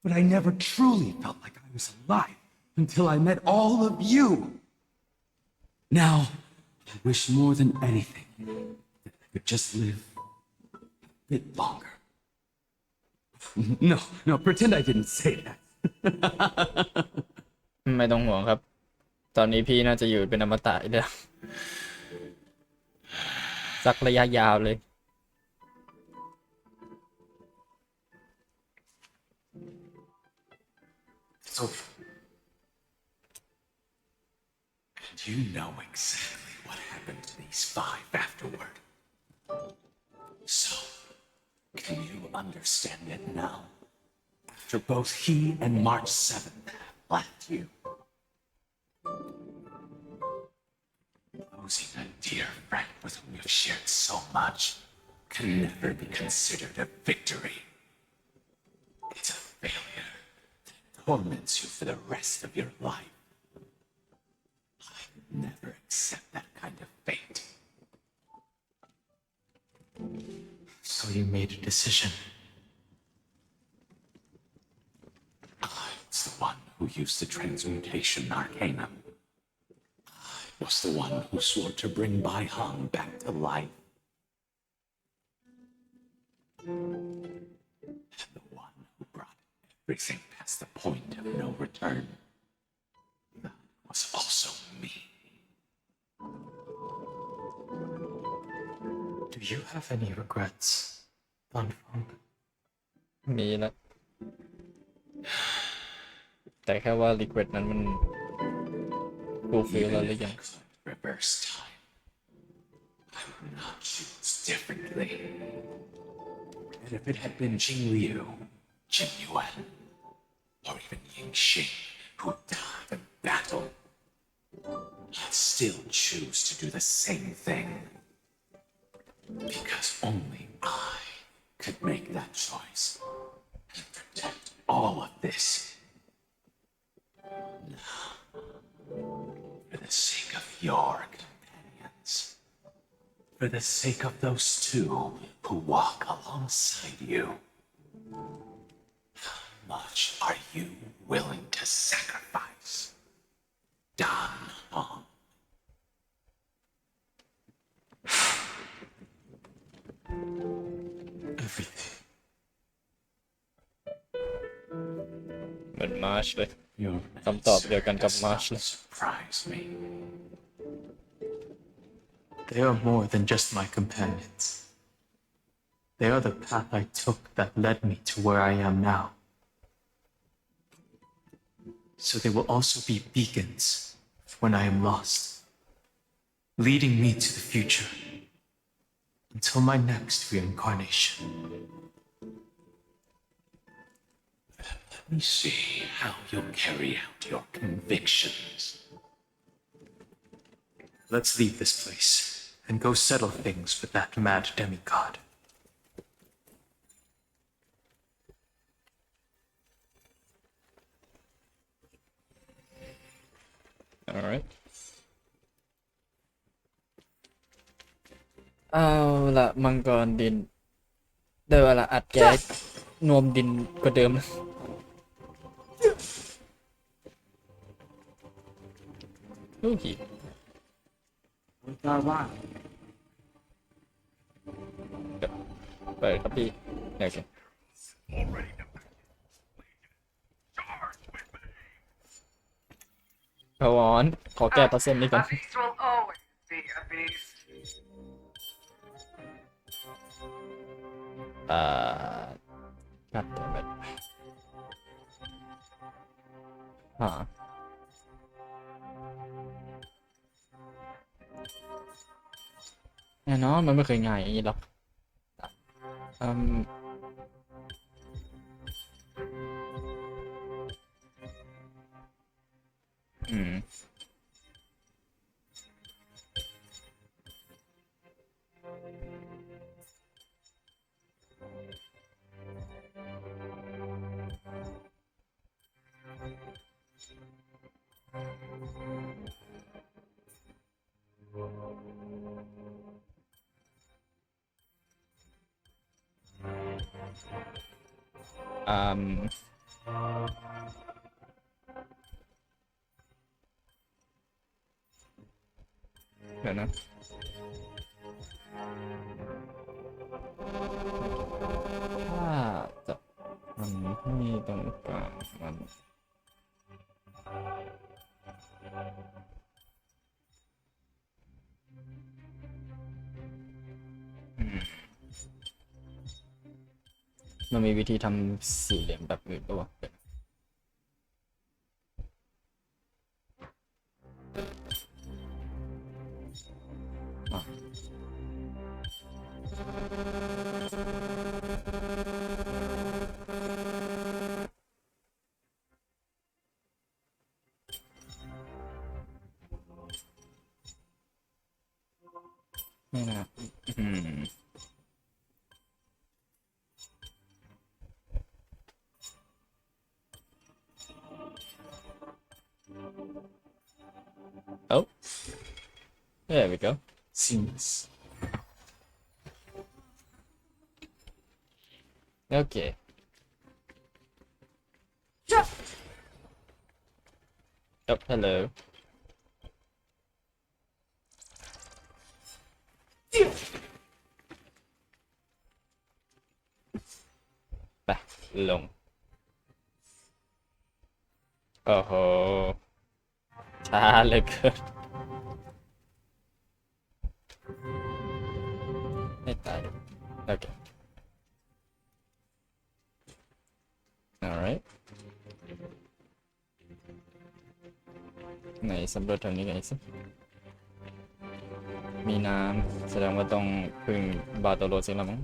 C: But I never truly felt like I was alive until I met all of you. Now, I wish more than anything that I could just live a bit longer. No, pretend I didn't say that.
A: ไม่ต้องห่วงครับ ตอนนี้พี่น่าจะอยู่เป็นอมตะอีกแล้ว สักระยะยาวเลย
G: It's over. And you know exactly what happened to these five afterward. So, can you understand it now? After both he and March 7th left you. Losing a dear friend with whom you've shared so much can never be considered a victory. It's a failure that torments you for the rest of your life. I never accept that kind of fate.
Q: So you made a decision.
G: I was the one who used the transmutation arcanum. I was the one who swore to bring Bai Heng back to life. And the one who brought everything past the point of no return. That was also me.
Q: Do you have any regrets, Don Feng?
A: มีแล้ว แต่แค่ว่า regret นั้นมัน fulfill แล้วหรือยัง
G: Reverse time. I would not choose differently. And if it had been Jing Liu, Jing Yuan, or even Ying Xing who died in battle, I'd still choose to do the same thing. Because only I could make that choice and protect all of this. Now, for the sake of your companions, for the sake of those two who walk alongside you, how much are you willing to sacrifice? Don Hong.
Q: Everything.
A: เหมือนมาร์ชเลย
G: Your
A: คำตอบเดียวกันกับ
G: does
A: มาร์
G: not
A: ชเลย
G: surprise me.
Q: They are more than just my companions. They are the path I took that led me to where I am now. So they will also be beacons when I am lost, leading me to the future until my next reincarnation.
E: me see how you'll carry out your convictions.
Q: Let's leave this place and go settle things with that mad demigod.
A: alright เอาละมังกรดินได้เวลาอัดแก๊สนวมดินกว่าเดิมโอเคเปิดครับพี่โอเคพวอนขอแก้เปอร์เซ็นต์นี้ก่อน
N: A beast will always be a beast.
A: กัดแต่แบบแน่นอนมันไม่เคยง่ายอย่างนี้หรอกเดี๋ยวนะถ้าจะทำให้ตรงกลางมันมันมีวิธีทำสี่เหลี่ยมแบบอื่นป่าวะนี่นะOh, there we go.
Q: Seamless.
A: Okay. Oh, hello. Back long. Oh, ช้าเหลือเกินไม่ตายโอเค alright ไหนสำรวจทางนี้กันสิมีน้ำแสดงว่าต้องพึ่งบาโตโรสิแล้วมั้ง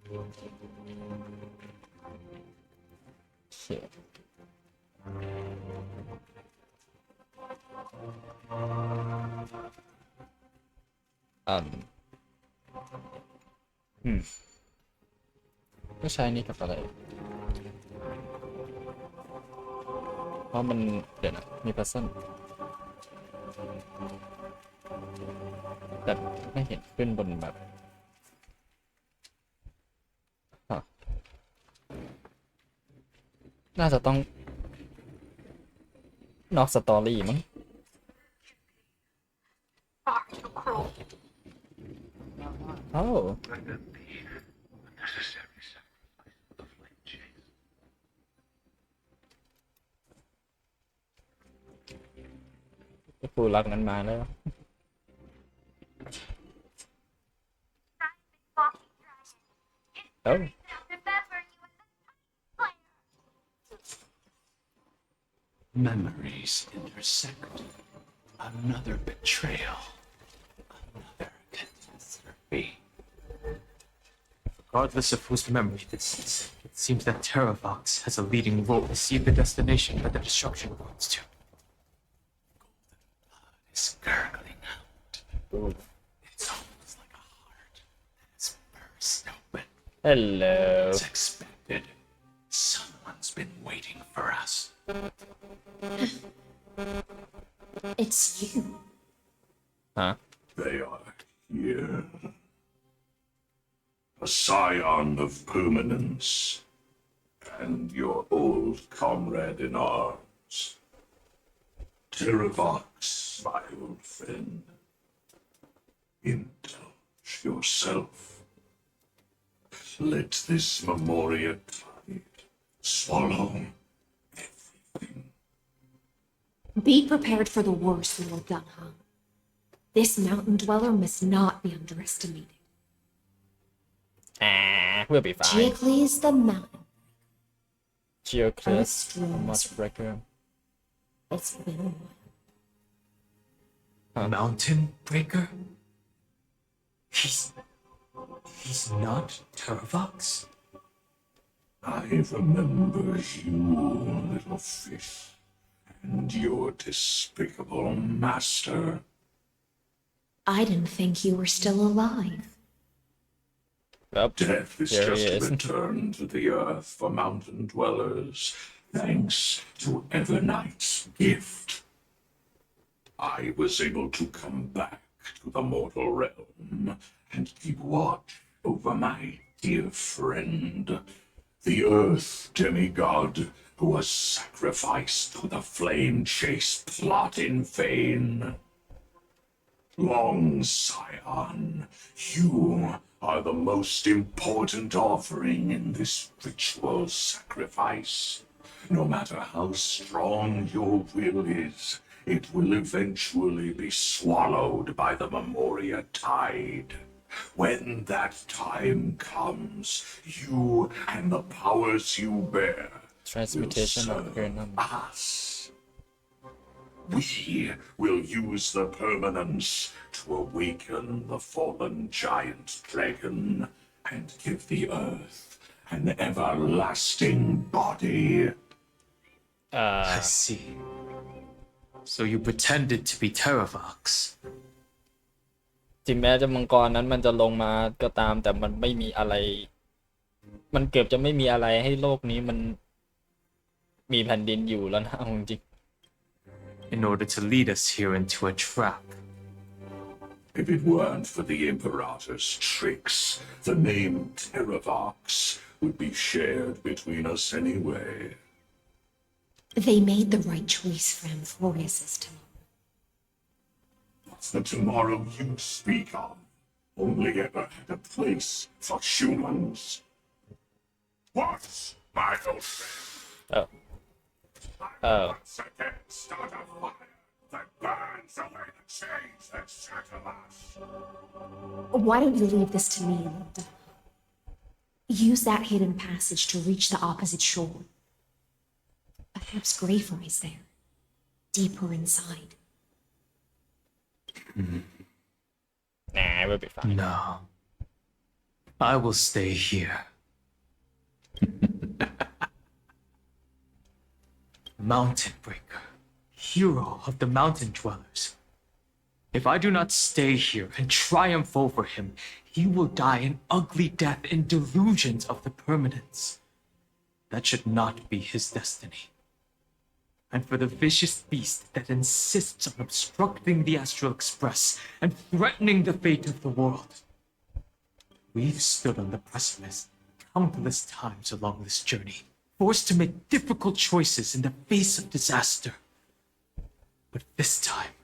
A: โอเคก็ใช้นี่กับอะไรเพราะมันเดี๋ยวนะมีพัซเซิลแต่ไม่เห็นขึ้นบนแบบน่าจะต้องนอกสตอรี่มั้ง
N: Far too cruel.
A: Oh. Cái phù lật ngành mà đó. Oh.
E: Memories intersect. Another betrayal. Another catastrophe.
Q: Regardless of whose memory this is, it seems that Terravox has a leading role to see the destination that the destruction points to.
E: It's gurgling out. It's almost like a heart that is burst open.
A: Hello.
E: As expected, someone's been waiting for us.
O: It's you.
A: Huh?
E: They are here. A scion of permanence, and your old comrade in arms. Terravox, my old friend. Indulge yourself. Let this Memoria tide swallow everything.
O: Be prepared for the worst, Lord Dunham. This mountain dweller must not be underestimated.
A: We'll be fine.
O: Geocles the mountain.
A: Geocles, Mountain
O: It's been a while.
Q: Huh? Mountain Breaker? He's not Terravox?
E: I remember you, little fish, and your despicable master.
O: I didn't think you were still alive.
E: Death is just a return to the earth for mountain dwellers, thanks to Evernight's gift. I was able to come back to the mortal realm and keep watch over my dear friend, the earth demigod who was sacrificed to the flame chase plot in vain. Long Scion, you are the most important offering in this ritual sacrifice. No matter how strong your will is, it will eventually be swallowed by the Memoria tide. When that time comes, you and the powers you bear
A: Transmutation
E: will
A: of
E: serve us. We will use the permanence to awaken the fallen giant dragon and give the earth an everlasting body.
Q: I see. So you pretended to be Terravox.
A: ถึงแม้จะมังกรนั้นมันจะลงมาก็ตามแต่มันไม่มีอะไรมันเกือบจะไม่มีอะไรให้โลกนี้มันมีแผ่นดินอยู่แล้วนะจริง
Q: In order to lead us here into a trap.
E: If it weren't for the Imperator's tricks, the name Terravox would be shared between us anyway.
O: They made the right choice for Amphorius's tomorrow.
E: What's the tomorrow you speak of? Only ever had a place for humans. What, my old friend?
A: Oh.
E: Once again start a fire that burns away the chains that shackle us.
O: Why don't you leave this to me, Lord Dunham? Use that hidden passage to reach the opposite shore. Perhaps Grafer is there, deeper inside.
A: Nah, we'll be fine.
Q: No. I will stay here. Mountain Breaker, hero of the mountain dwellers. If I do not stay here and triumph over him, he will die an ugly death in delusions of the permanence. That should not be his destiny. And for the vicious beast that insists on obstructing the Astral Express and threatening the fate of the world. We've stood on the precipice countless times along this journey, forced to make difficult choices in the face of disaster. But this time,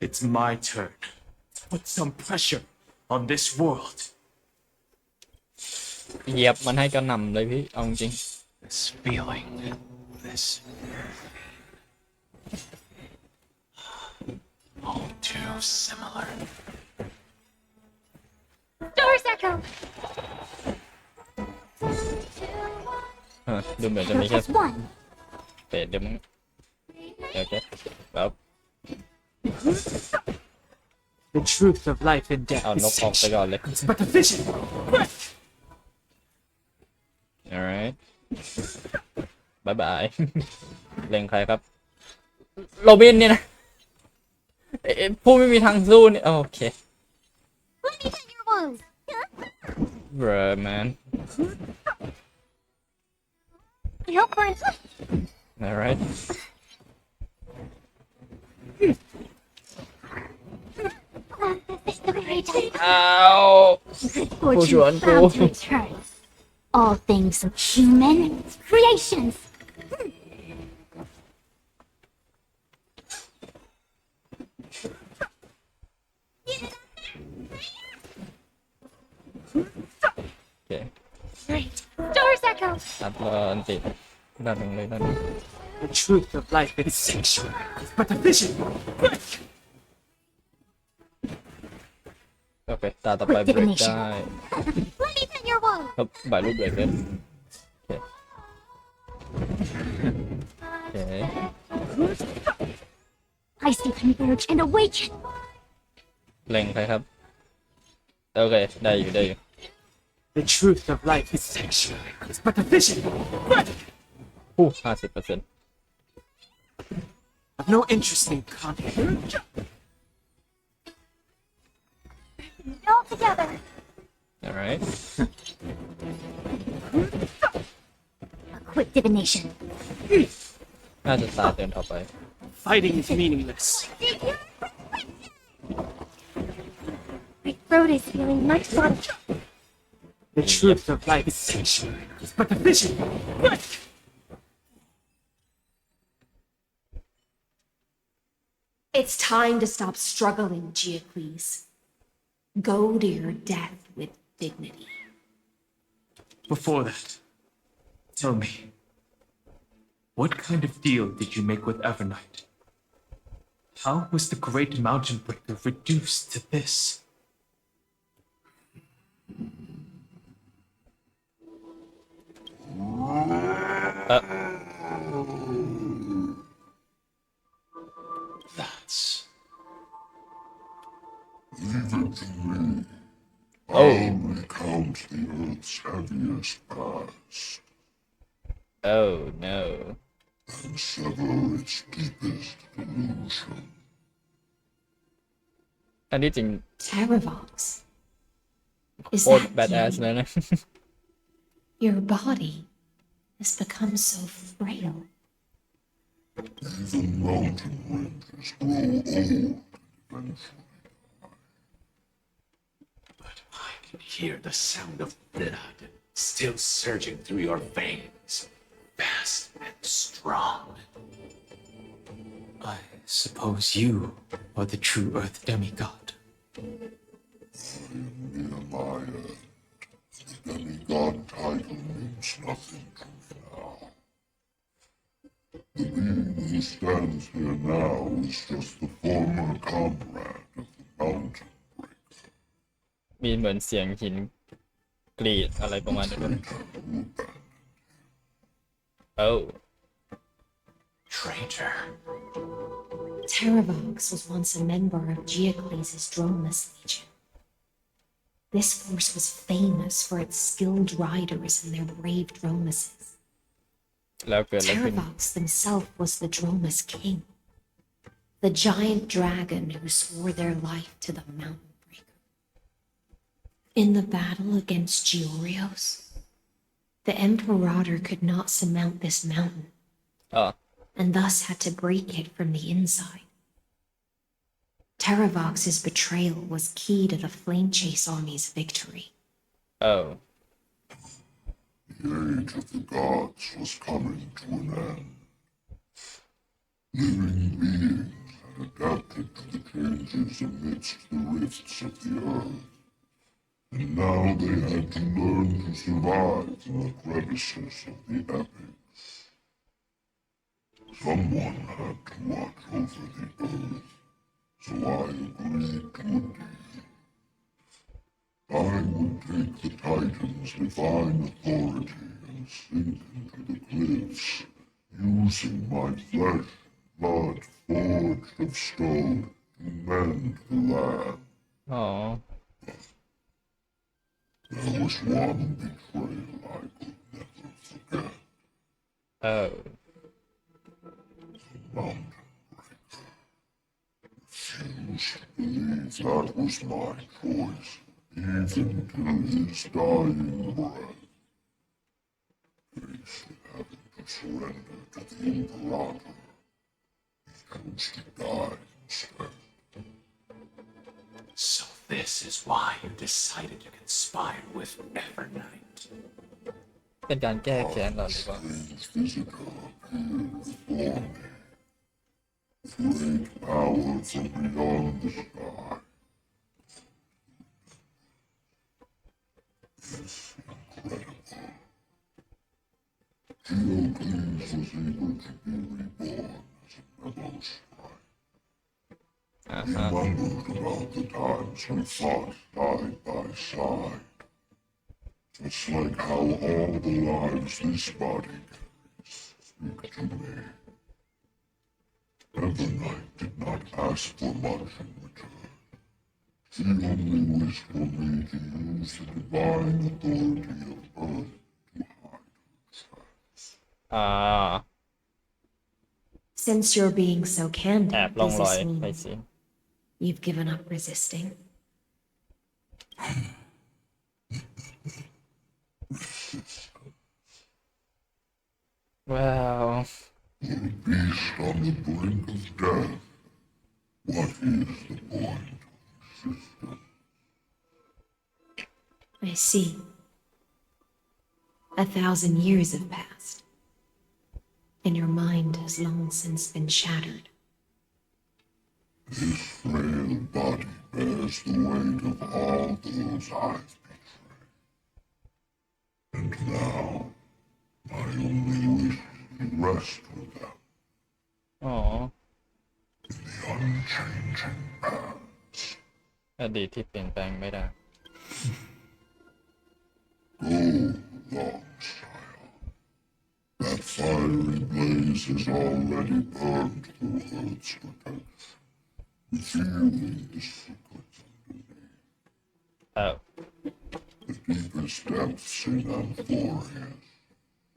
Q: it's my turn to put some pressure on this world.
A: เหยียบมันให้กระหน่ำเลยพี่เอาจริง
E: This feeling, this all too similar.
P: Doors echo.
A: ดูเหมือนจะมีแค่
P: Just one.
A: เดี๋ยวมึงโอเคแล้ว
Q: The truth of life and death
A: เอาน
Q: is
A: กออกไปก่อนเลย
Q: It's but a vision.
A: alright บายบาย เล็งใครครับโรบินเนี่ยนะผู้ไม่มีทางสู้เนี่ยโอเค
P: Let me cut your wounds.
A: bruh man
P: I hope we're in.
A: alright อ้าวผู้ชวนกู
P: Bound to return. All things of human creations.
A: โอเค
P: Right. Doors echo.
A: ตัดรอนติดด้านหนึ่งเลยด้านหนึ่ง
Q: The truth of life is sanctuary. It's but a vision.
A: โอเคตาต่อไปเบรกได้
P: Let me cut your wounds.
A: ครับบ่ายรูปเบรกเลยโอเค
P: I see converge and awaken.
A: เล็งใครครับโอเคได้อยู่ได้อยู่
Q: The truth of life is sanctuary. It's but a vision.
A: 50%
Q: I've no interest in conflict.
P: All together.
A: alright
P: A quick divination.
A: น่าจะตาเตือนต่อไป
Q: Fighting is meaningless.
P: My throat is feeling much better.
Q: The truth of life is sanctuary. It's but a vision.
O: It's time to stop struggling, Geocles. Go to your death with dignity.
Q: Before that, tell me, what kind of deal did you make with Evernight? How was the great mountain breaker reduced to this?
E: That's... Leave it to me. I'll recount the Earth's heaviest past.
A: oh no
E: And sever its deepest delusion.
A: อันนี้จริง
O: Terravox. Is
A: โคตร
O: that
A: badass
O: you?
A: เลยนะ
O: Your body has become so frail.
E: Even mountain ranges grow old eventually.
G: But I can hear the sound of blood still surging through your veins, fast and strong.
Q: I suppose you are the true Earth demigod.
E: Nehemiah, the demigod title means nothing to me now. The being who stands here now is just the former comrade of the mountain breaker.
A: มีเหมือนเสียงหินกรีดอะไรประมาณนี้ด้วย oh
G: Traitor.
O: Terravox was once a member of Geocles' Droneless Legion. This force was famous for its skilled riders and their brave Dromeses.
A: แล้วเกิดอะไรขึ้น
O: Terravox himself was the Dromes king, the giant dragon who swore their life to the mountain breaker. In the battle against Georios, the Imperator could not surmount this mountain, and thus had to break it from the inside. Terravox's betrayal was key to the Flame Chase army's victory.
A: oh
E: The age of the gods was coming to an end. Living beings had adapted to the changes amidst the rifts of the earth, and now they had to learn to survive in the crevices of the epics. Someone had to watch over the earth, so I agreed to a deal. I would take the Titan's divine authority and sink into the cliffs, using my flesh, blood forged of stone mend the land.
A: อ๋อ
E: There was one betrayal I could never forget.
A: เออ
E: Mountain Breaker refused to believe that was my choice, even to his dying breath. Faced with having to surrender to the Imperator, he chose to die instead.
Q: So this is why you decided to conspire with Evernight.
A: เป็นการแก้แค้นเหรอหรือว่า
E: Visitor appeared before me. Great power from beyond the sky. It's incredible. Trailblaze was able to be reborn as a mellow sprite. He wondered about the times we fought side by side. It's like how all the lives this body carries speak to me. Evernight did not ask for much in return. She only wished for me to use the divine authority of Earth to hide her tracks.
O: Since you're being so
A: แอ
O: candid,
A: บล่อง
O: does
A: รอย
O: this
A: ไป
O: mean
A: สิ
O: you've given up resisting?
A: Wow.
E: For a beast on the brink of death, what is the point of resistance?
O: I see. 1,000 years have passed, and your mind has long since been shattered.
E: This frail body bears the weight of all those I've betrayed. And now, I only wish to rest with them.
A: Aww.
E: In the unchanging past.
A: อดีตที่เปลี่ยนแปลงไม่ได้
E: Go, long style. That fiery blaze has already burned through Earth's protection, revealing the secrets underneath.
A: Oh.
E: The deepest depths in Amphorius.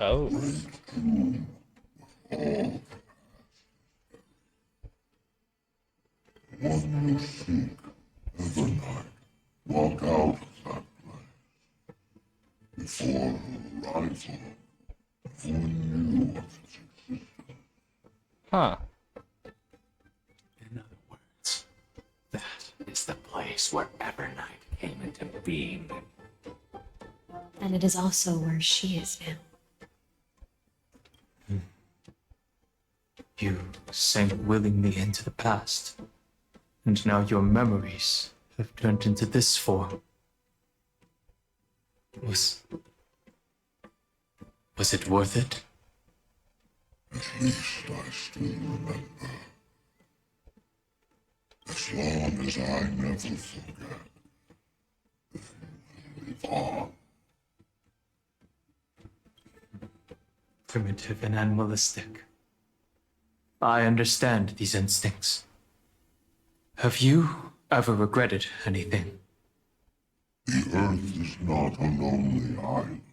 A: Oh.
E: Great tomb with all the past. One you seek, Evernight, walk out of that place. Before her arrival, no one knew of its existence.
A: Huh.
Q: In other words, that is the place where Evernight came into being.
O: And it is also where she is now.
Q: You sank willingly into the past, and now your memories have turned into this form. Was it worth it?
E: At least I still remember. As long as I never forget, they will live on.
Q: Primitive and animalistic. I understand these instincts. Have you ever regretted anything?
E: The Earth is not a lonely island.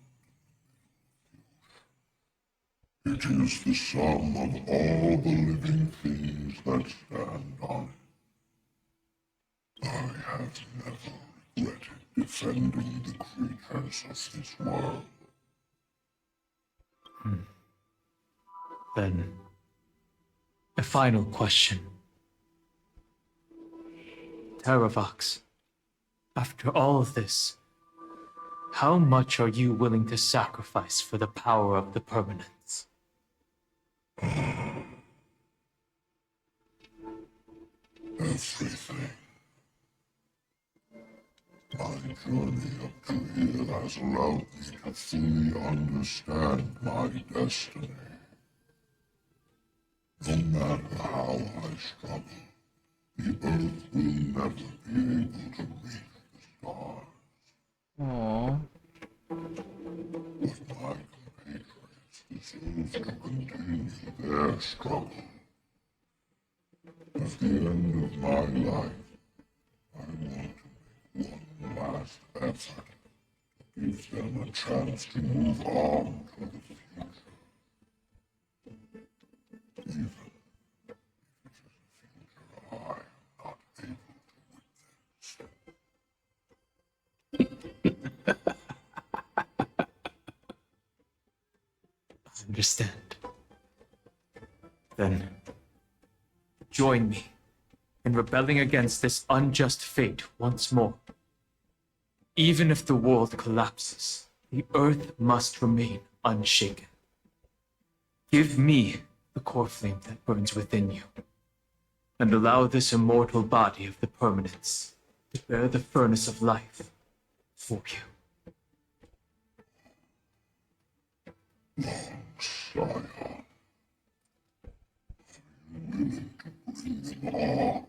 E: It is the sum of all the living things that stand on it. I have never regretted defending the creatures of this world.
Q: Then, a final question. Terravox, after all of this, how much are you willing to sacrifice for the power of the permanence?
E: Everything. My journey up to here has allowed me to fully understand my destiny. No matter how I struggle, the Earth will never be able to reach the stars.
A: Aww.
E: But my compatriots deserve to continue their struggle. At the end of my life, I want to make one last effort to give them a chance to move on to the future. Even if it is a future I am not able
Q: I understand. Then, join me in rebelling against this unjust fate once more. Even if the world collapses, the earth must remain unshaken. Give me the core flame that burns within you, and allow this immortal body of the permanence to bear the furnace of life for you.
E: Scion, are you willing to bring them all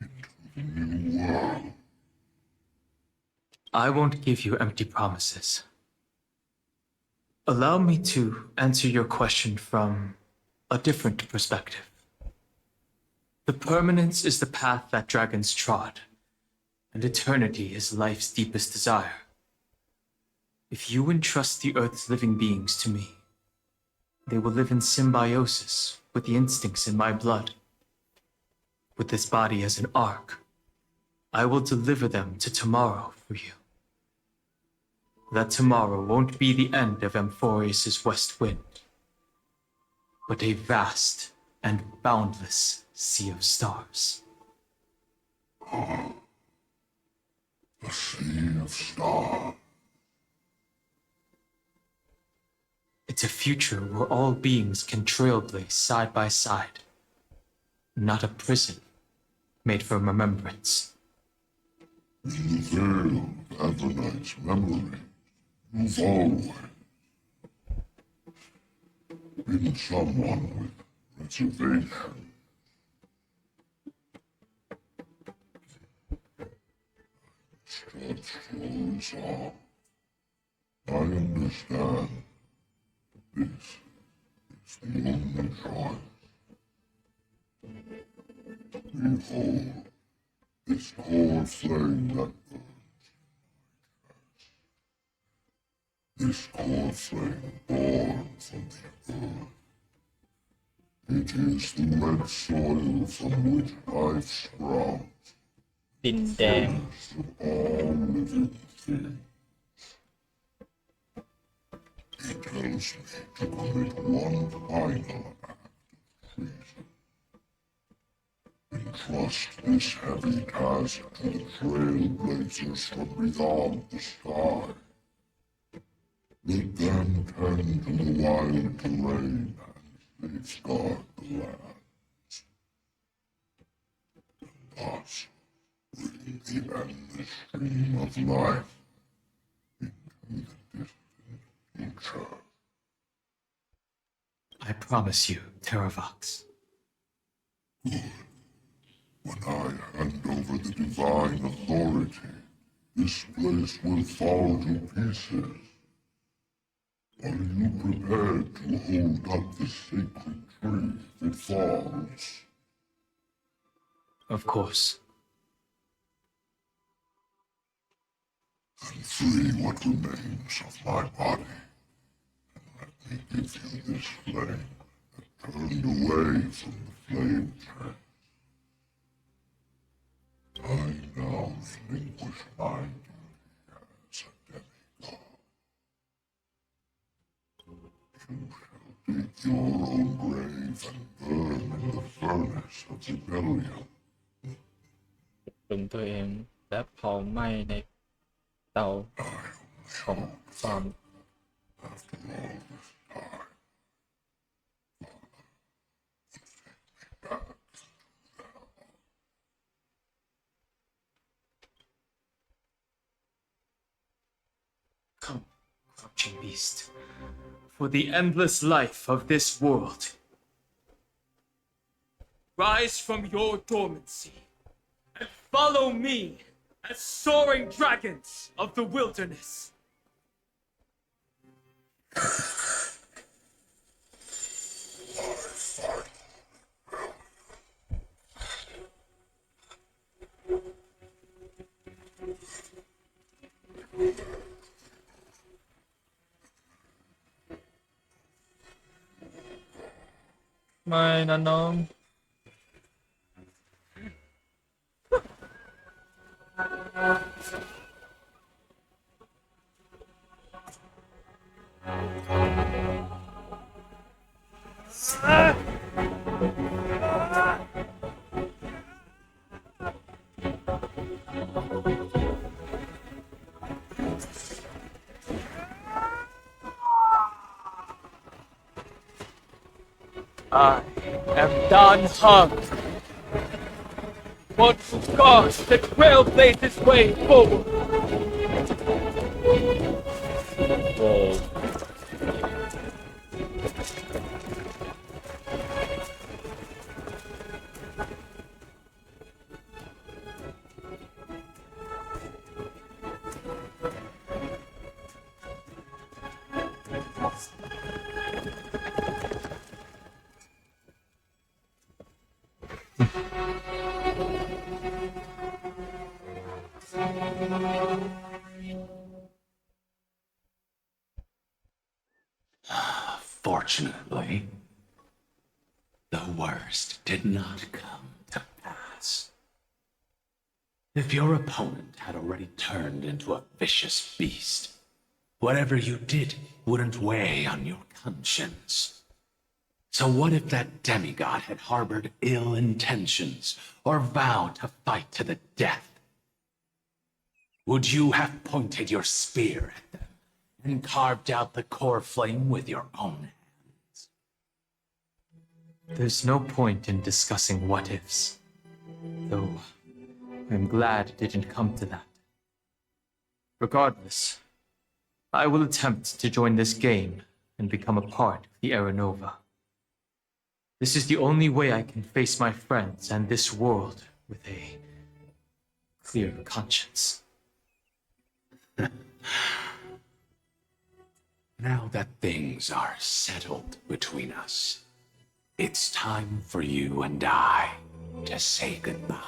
E: into the new world?
Q: I won't give you empty promises. Allow me to answer your question from a different perspective. The permanence is the path that dragons trod, and eternity is life's deepest desire. If you entrust the Earth's living beings to me, they will live in symbiosis with the instincts in my blood. With this body as an ark, I will deliver them to tomorrow for you. That tomorrow won't be the end of Amphorius' west wind, but a vast and boundless sea of stars.
E: A sea of stars.
Q: It's a future where all beings can trailblaze side by side, not a prison made for remembrance.
E: In the veil of Evernight's memory, you've always been someone with reservation. Judge your resolve. I understand this is the only choice. Behold, this core flame that burns in my chest. This core flame born from the earth. It is the red soil from which I've sprung.
A: ดินแดง
E: Furnace of all living things. He tells me to commit one final act of treason. Entrust this heavy task to the Trailblazers from beyond the sky. Let them tend to the wild terrain and safeguard the lands. And thus bring the endless stream of life into the distant future.
Q: I promise you, Terravox.
E: Good. When I hand over the divine authority, this place will fall to pieces. Are you prepared to hold up the sacred tree if it falls?
Q: Of course.
E: Then free what remains of my body, and let me give you this flame that turned away from the flame chest. I now relinquish my duty as a demigod. You shall dig your own grave and burn in the furnace of rebellion.
A: หลุมตัวเองและเผาไหม้ในเตาของความ
E: After all this time,
Q: Come, crouching beast, for the endless life of this world. Rise from your dormancy and follow me as soaring dragons of the wilderness. ไม่นะน้อง I am done hung. One who guards the Trailblaze's way forward. Whoa.
E: Fortunately, the worst did not come to pass. If your opponent had already turned into a vicious beast, whatever you did wouldn't weigh on your conscience. So what if that demigod had harbored ill intentions or vowed to fight to the death? Would you have pointed your spear at them and carved out the core flame with your own hands?
Q: There's no point in discussing what ifs, though I'm glad it didn't come to that. Regardless, I will attempt to join this game and become a part of the Aranova. This is the only way I can face my friends and this world with a clear conscience.
E: Now that things are settled between us, it's time for you and I to say goodbye.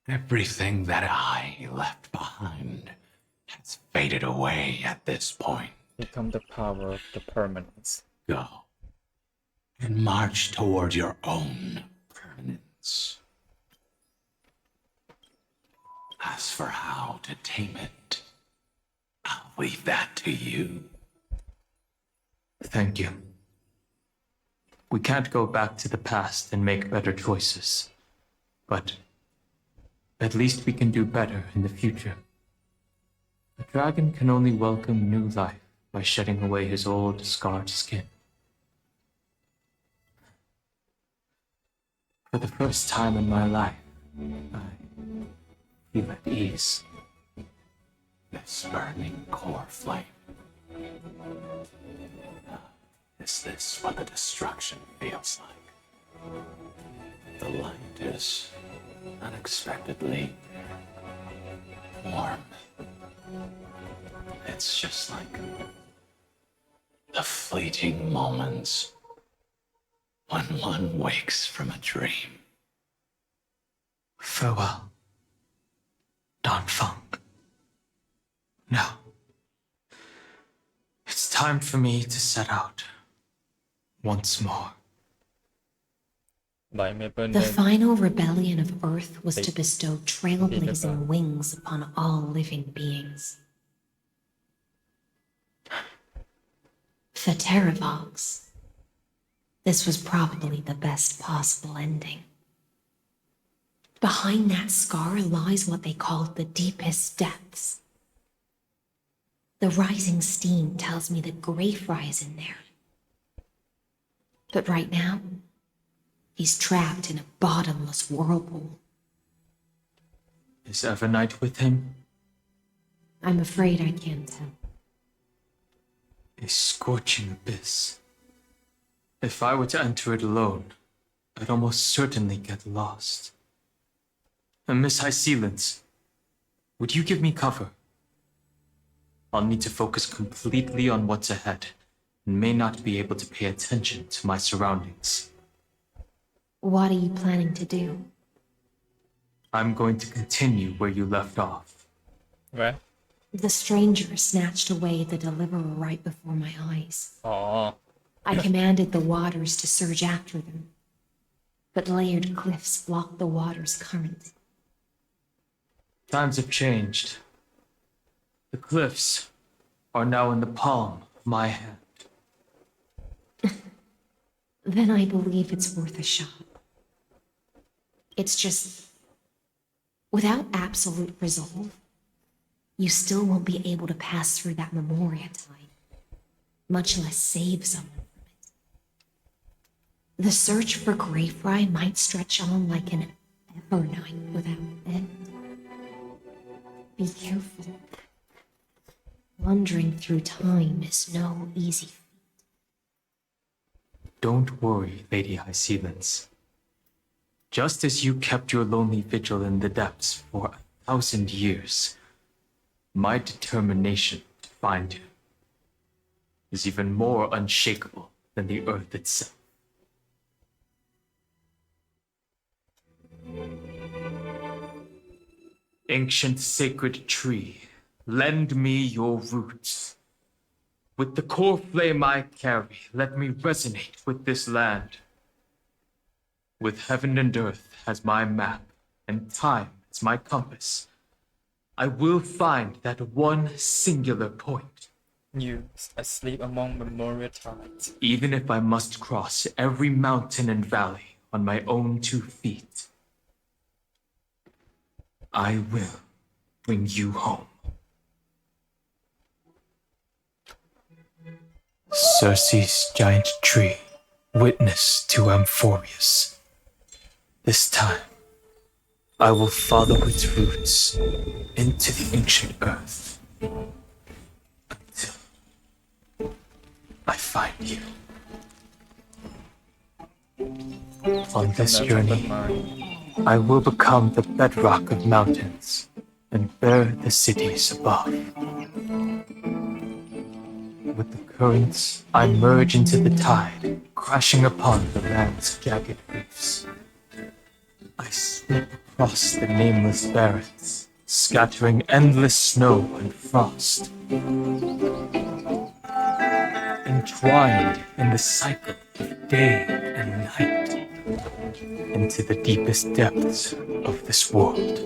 E: Everything that I left behind has faded away at this point.
Q: Become the power of the permanence.
E: Go and march toward your own permanence. As for how to tame it, I'll leave that to you.
Q: Thank you. We can't go back to the past and make better choices, but at least we can do better in the future. A dragon can only welcome new life by shedding away his old, scarred skin. For the first time in my life, I feel at ease.
E: This burning core flame. Is this what the destruction feels like? The light is unexpectedly warm. It's just like the fleeting moments when one wakes from a dream.
Q: Farewell, Don Funk. Now, it's time for me to set out once more.
O: The final rebellion of Earth was to bestow trailblazing wings upon all living beings. For Terravox, this was probably the best possible ending. Behind that scar lies what they called the deepest depths. The rising steam tells me that Greyfry is in there. But right now, he's trapped in a bottomless whirlpool.
Q: Is Evernight with him?
O: I'm afraid I can't tell.
Q: A scorching abyss. If I were to enter it alone, I'd almost certainly get lost. And Miss High Sealants, would you give me cover? I'll need to focus completely on what's ahead, and may not be able to pay attention to my surroundings.
O: What are you planning to do?
Q: I'm going to continue where you left off.
A: Right?
O: The stranger snatched away the deliverer right before my eyes.
A: Oh.
O: I commanded the waters to surge after them, but layered cliffs blocked the water's current.
Q: Times have changed. The cliffs are now in the palm of my hand.
O: Then I believe it's worth a shot. It's just, without absolute resolve, you still won't be able to pass through that Memoria tide, much less save someone from it. The search for Greyfry might stretch on like an Evernight without end. Be careful. Wandering through time is no easy feat.
Q: Don't worry, Lady High-Sealance. Just as you kept your lonely vigil in the depths for 1,000 years, my determination to find you is even more unshakable than the earth itself. Ancient sacred tree, lend me your roots. With the core flame I carry, let me resonate with this land. With heaven and earth as my map, and time as my compass, I will find that one singular point.
A: You asleep among Memoria tides.
Q: Even if I must cross every mountain and valley on my own 2 feet, I will bring you home. Circe's giant tree, witness to Amphorius. This time, I will follow its roots into the ancient earth until I find you. On this journey, I will become the bedrock of mountains and bear the cities above. With the currents, I merge into the tide, crashing upon the land's jagged reefs. I sweep across the nameless barrens, scattering endless snow and frost. Entwined in the cycle of day and night, into the deepest depths of this world,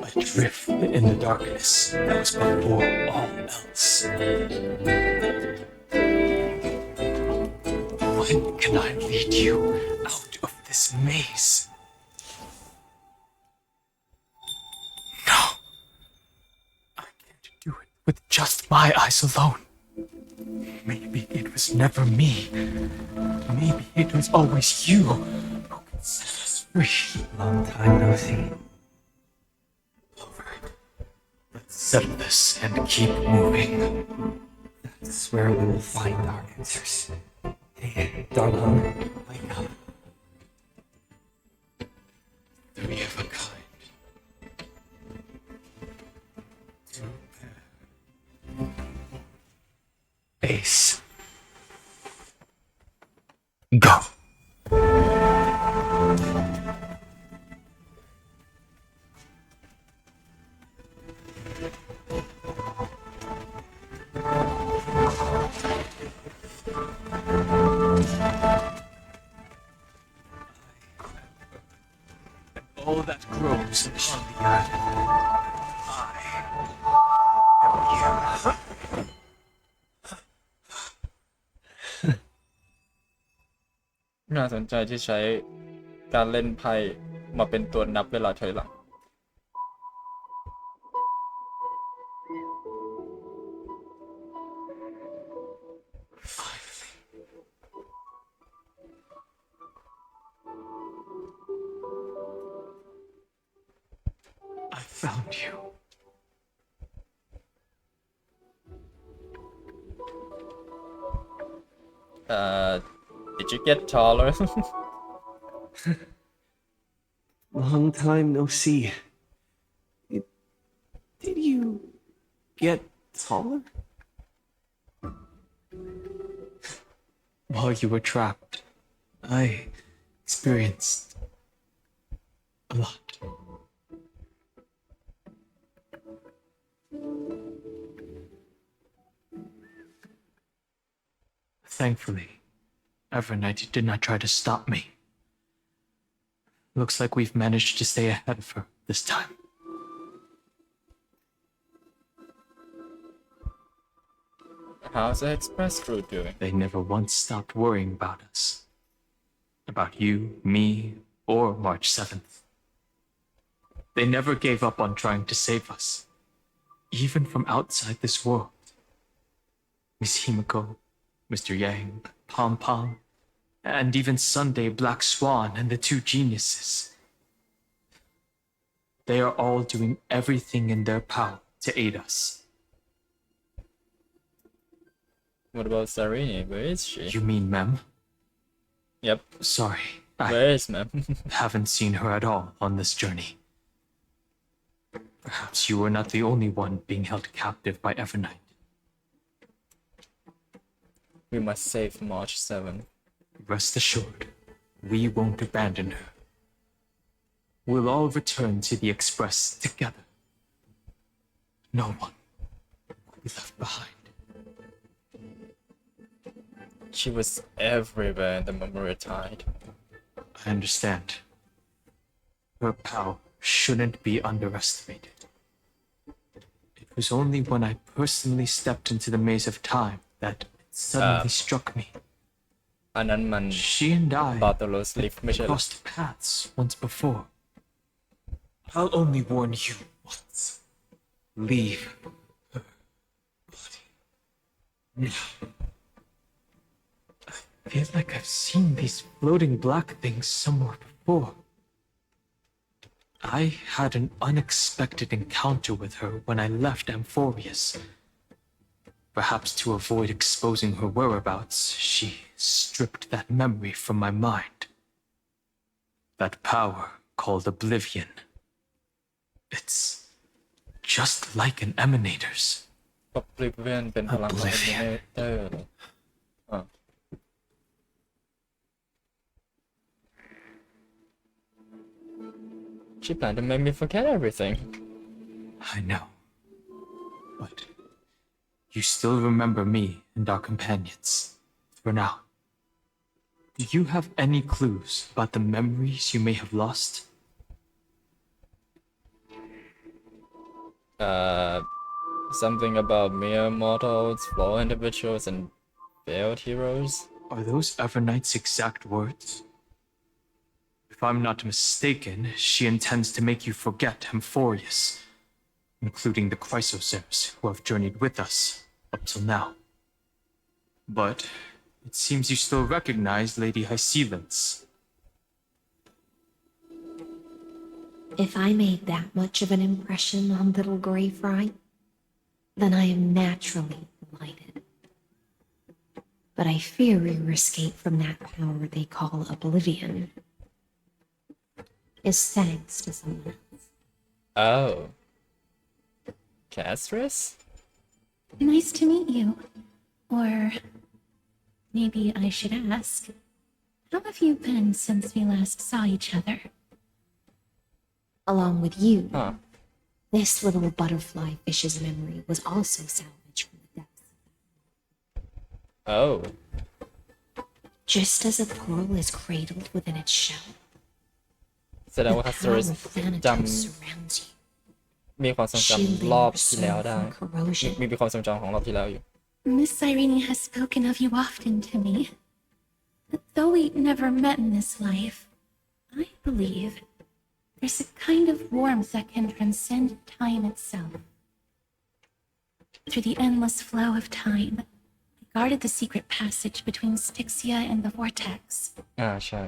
Q: adrift in the darkness that was before all else. When can I lead you out of this maze? No! I can't do it with just my eyes alone. Maybe it was never me. Maybe it was always you who could set us free.
C: Long time no see.
Q: Alright. Let's settle this and keep moving.
C: That's where we will find our answers. Hey, Darlan, wake up.
Q: 3 of a kind. 2 pair. Ace. Go. All that grows upon the earth. I am you.
A: น่าสนใจที่ใช้การเล่นไพ่มาเป็นตัวนับเวลาถอยหลัง
Q: I found you.
A: Did you get taller?
C: Long time no see. Did you get taller?
Q: While you were trapped, I experienced a lot. Thankfully, Evernight did not try to stop me. Looks like we've managed to stay ahead of her this time.
A: How's the express crew doing?
Q: They never once stopped worrying about us. About you, me, or March 7th. They never gave up on trying to save us. Even from outside this world. Miss Himiko, Mr. Yang, Pom Pom, and even Sunday Black Swan and the two geniuses. They are all doing everything in their power to aid us.
A: What about Sarini? Where is she?
Q: You mean Mem?
A: Yep.
Q: Sorry.
A: Where is Mem?
Q: Haven't seen her at all on this journey. Perhaps you were not the only one being held captive by Evernight.
A: We must save March 7.
Q: Rest assured, we won't abandon her. We'll all return to the Express together. No one will be left behind.
A: She was everywhere in the Memorial Tide.
Q: I understand. Her power shouldn't be underestimated. It was only when I personally stepped into the maze of time that it suddenly struck me. She and I crossed paths once before. I'll only warn you once. Leave her body now. I feel like I've seen these floating black things somewhere before. I had an unexpected encounter with her when I left Amphorius. Perhaps to avoid exposing her whereabouts, she stripped that memory from my mind. That power called Oblivion. It's just like an Emanator's.
A: Oblivion เป็นพลังของ Emanator เหรอ She planned to make me forget everything.
Q: I know. But you still remember me and our companions. For now. Do you have any clues about the memories you may have lost?
A: Something about mere mortals, flawed individuals, and failed heroes.
Q: Are those Evernight's exact words? If I'm not mistaken, she intends to make you forget Amphorius, including the Chrysosers who have journeyed with us up till now. But it seems you still recognize Lady Hycelens.
O: If I made that much of an impression on little Grey Fry, then I am naturally delighted. But I fear your escape from that power they call Oblivion is thanks to someone else.
A: Oh. Castris?
B: Nice to meet you. Or maybe I should ask, how have you been since we last saw each other?
O: Along with you, this little butterfly fish's memory was also salvaged from the depths.
A: Oh.
O: Just as a pearl is cradled within its shell,
A: แสดงว่า Castris จำมีความทรงจำรอบที่แล้วได้มีความทรงจำของรอบที่แล้วอยู่
B: Miss Irene has spoken of you often to me. But though we never met in this life, I believe there's a kind of warmth that can transcend time itself. Through the endless flow of time, I guarded the secret passage between Styxia and the vortex.
A: ใช่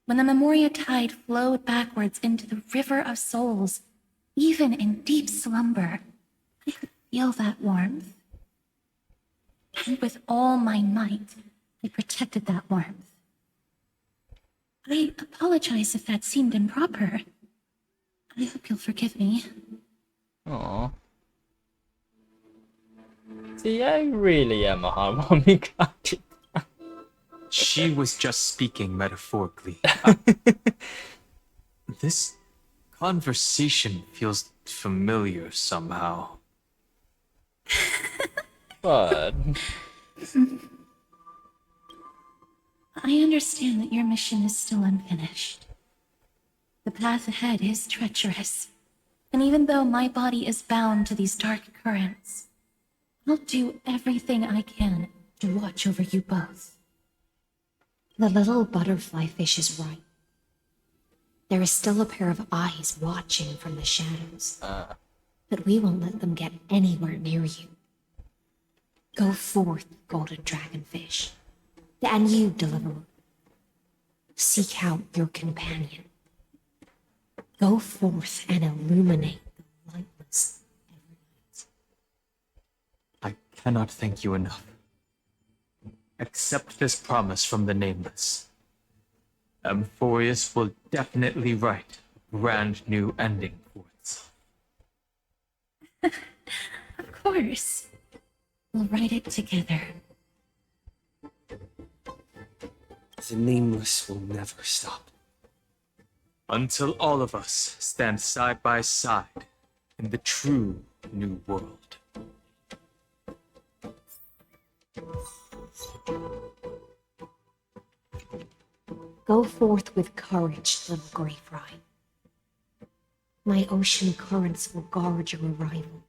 B: When the Memoria tide flowed backwards into the river of souls, even in deep slumber, I could feel that warmth. And with all my might, I protected that warmth. I apologize if that seemed improper. I hope you'll forgive me.
A: Aww. See, I really am a heartwarming guy.
Q: She was just speaking metaphorically. This conversation feels familiar somehow.
A: What?
B: I understand that your mission is still unfinished. The path ahead is treacherous, and even though my body is bound to these dark currents, I'll do everything I can to watch over you both.
O: The little butterfly fish is right. There is still a pair of eyes watching from the shadows. But we won't let them get anywhere near you. Go forth, golden dragonfish, and you, deliverer. Seek out your companion. Go forth and illuminate the lightless Evernight.
Q: I cannot thank you enough. Accept this promise from the Nameless. Amphorius will definitely write a brand new ending for itself.
B: Of course. We'll write it together.
C: The Nameless will never stop.
Q: Until all of us stand side by side in the true new world.
O: Go forth with courage, little gray fry. My ocean currents will guard your arrival,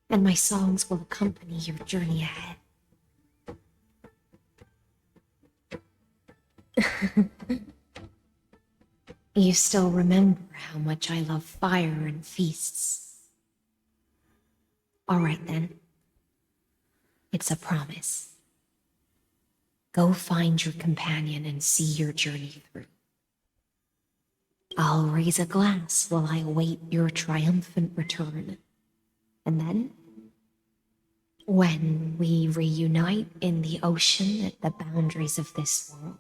O: and my songs will accompany your journey ahead. You still remember how much I love fire and feasts. All right then. It's a promise. Go find your companion and see your journey through. I'll raise a glass while I await your triumphant return. And then, when we reunite in the ocean at the boundaries of this world,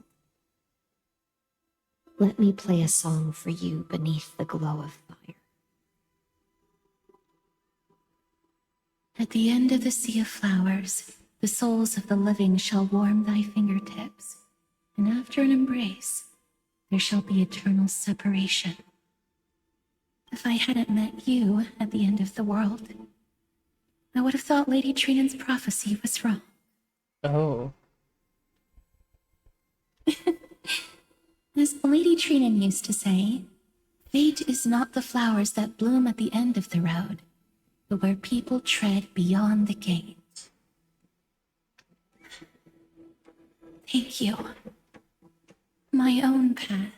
O: let me play a song for you beneath the glow of fire.
B: At the end of the sea of flowers, the souls of the living shall warm thy fingertips, and after an embrace, there shall be eternal separation. If I hadn't met you at the end of the world, I would have thought Lady Trinan's prophecy was wrong.
A: Oh.
B: As Lady Trinan used to say, fate is not the flowers that bloom at the end of the road, but where people tread beyond the gate. Thank you. My own path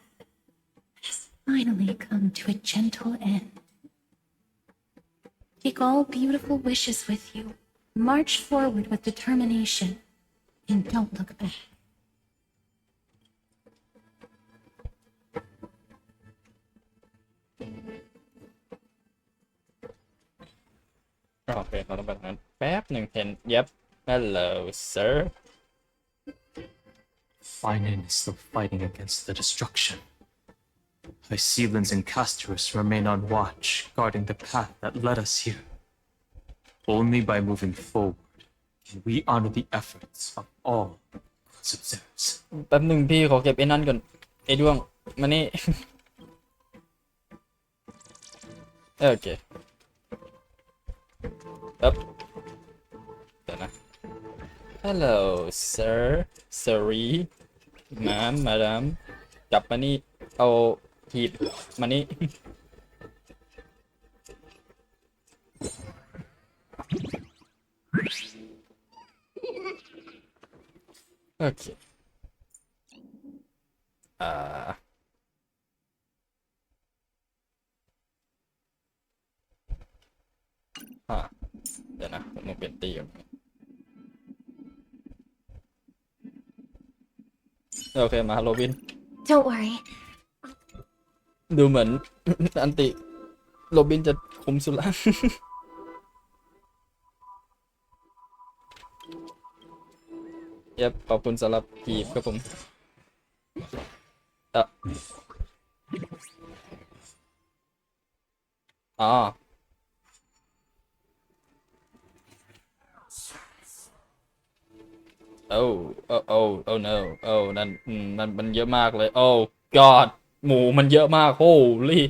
B: has finally come to a gentle end. Take all beautiful wishes with you, march forward with determination, and don't look back.
A: Okay, เราต้องแบบนั้นแป๊บหนึ่งเห็น Yep Hello sir
Q: Finan is still fighting against the destruction. Icelands and Castorus remain on watch, guarding the path that led us here. Only by moving forward can we honor the efforts of all gods of Zeus.
A: แป๊บหนึ่งพี่ขอเก็บไอ้นั่นก่อนไอ้ด้วงมานี่ โอเคปั๊บเดี๋ยวนะ Hello sir sorry ma'am madam จับมานี่เอาหีบมานี่ โอเคเดี๋ยวนะผมมาเปลี่ยนตีก่อนโอเคมาโรบิน
M: Don't worry.
A: ดูเหมือน อันติโรบินจะคุมสุดละ เย็บขอบคุณสำหรับกีบครับผมอ๋อโอ้no โอ้นั่นมันเยอะมากเลยโอ้ god หมูมันเยอะมากโอ้ลี่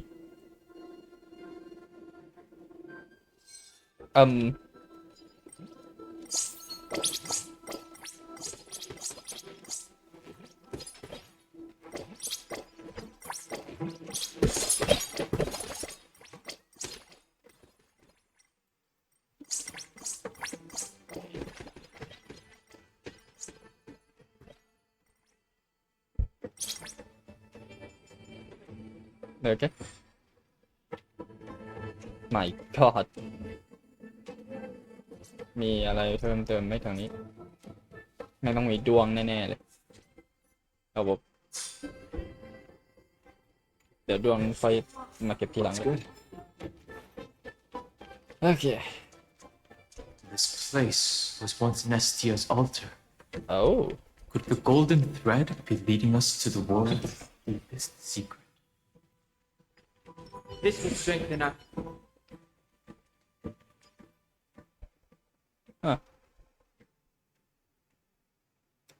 A: โอเค My God มีอะไรเพิ่มเติมไหมทางนี้ไม่ต้องมีดวงแน่ๆเลยเอาบบเดี๋ยวดวงไฟมาเก็บทีหลังโอเค
Q: This place was once Nestia's altar.
A: Oh.
Q: Could the golden thread be leading us to the world's deepest secret?
D: This would strengthen our...
A: Huh.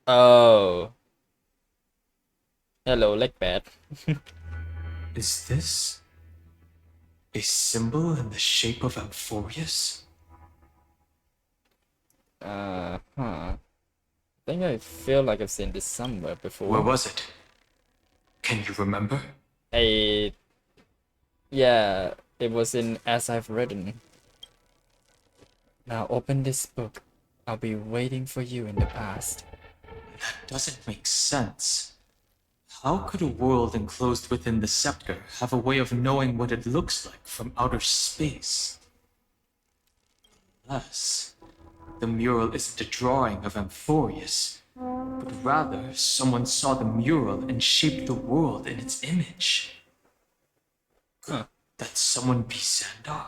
A: Oh. Hello, leg pad.
Q: Is this a symbol in the shape of Amphorius?
A: Huh. I think I feel like I've seen this somewhere before.
Q: Where was it? Can you remember?
A: Yeah, it was in As I've Written. Now open this book. I'll be waiting for you in the past.
Q: That doesn't make sense. How could a world enclosed within the scepter have a way of knowing what it looks like from outer space? Unless the mural isn't a drawing of Amphorius, but rather someone saw the mural and shaped the world in its image. Could that someone be Xandar?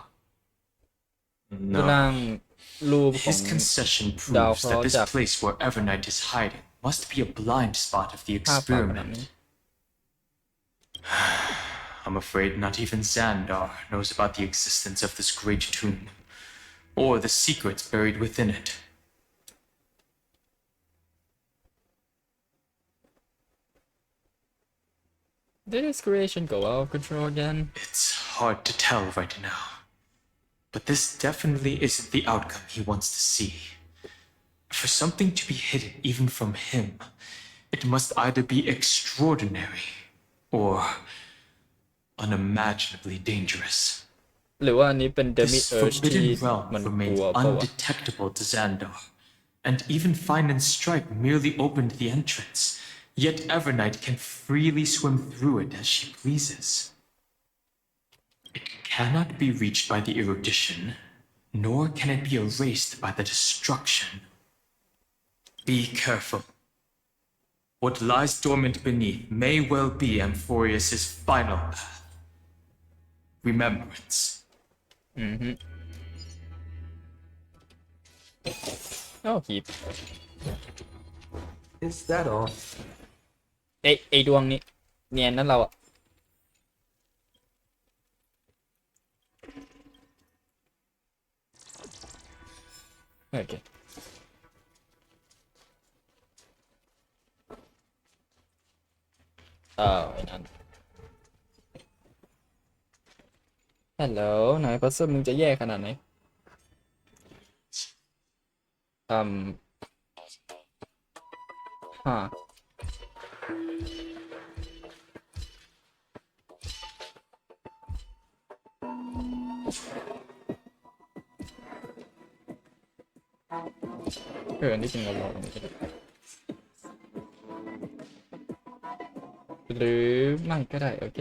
Q: No. His concession proves that this place where Evernight is hiding must be a blind spot of the experiment. I'm afraid not even Xandar knows about the existence of this great tomb, or the secrets buried within it.
A: Did his creation go out of control again?
Q: It's hard to tell right now. But this definitely isn't the outcome he wants to see. For something to be hidden even from him, it must either be extraordinary or unimaginably dangerous.
A: หรือว่าอันนี้เป็น
Q: This
A: demi-urge ที่
Q: forbidden realm
A: มันก
Q: remained
A: ลัวเปล่าวะ
Q: undetectable to Xandar, and even Fine and Stripe merely opened the entrance, yet Evernight can freely swim through it as she pleases. It cannot be reached by the erudition, nor can it be erased by the destruction. Be careful. What lies dormant beneath may well be Amphorius' final path. Remembrance.
A: Oh, heap.
L: Is that all?
A: ไอดวงนี้เนียนนั่นเราอะโอเคไอ้นั่นฮัลโหลไหนพัซเซิลมึงจะแย่ขนาดไหนฮะอันนี้จริงเราลองไม่ได้หรือไม่ก็ได้โอเค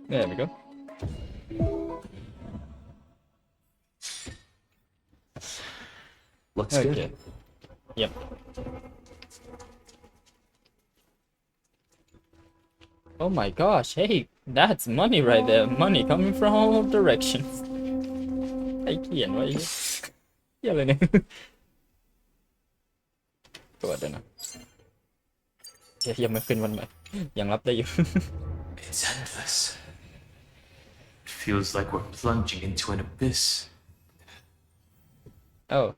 A: There we go.
L: Looks
A: Okay.
L: good.
A: Yep. Oh my gosh, hey, that's money right there. Money coming from all directions. ไอ้เขียนไว้เหี้ยอะไรเนี่ยตัวเดี๋ยวนะยังไม่ขึ้นวันใหม่ยังรับได้อยู่
Q: It's endless. It feels like we're plunging into an abyss.
A: Oh.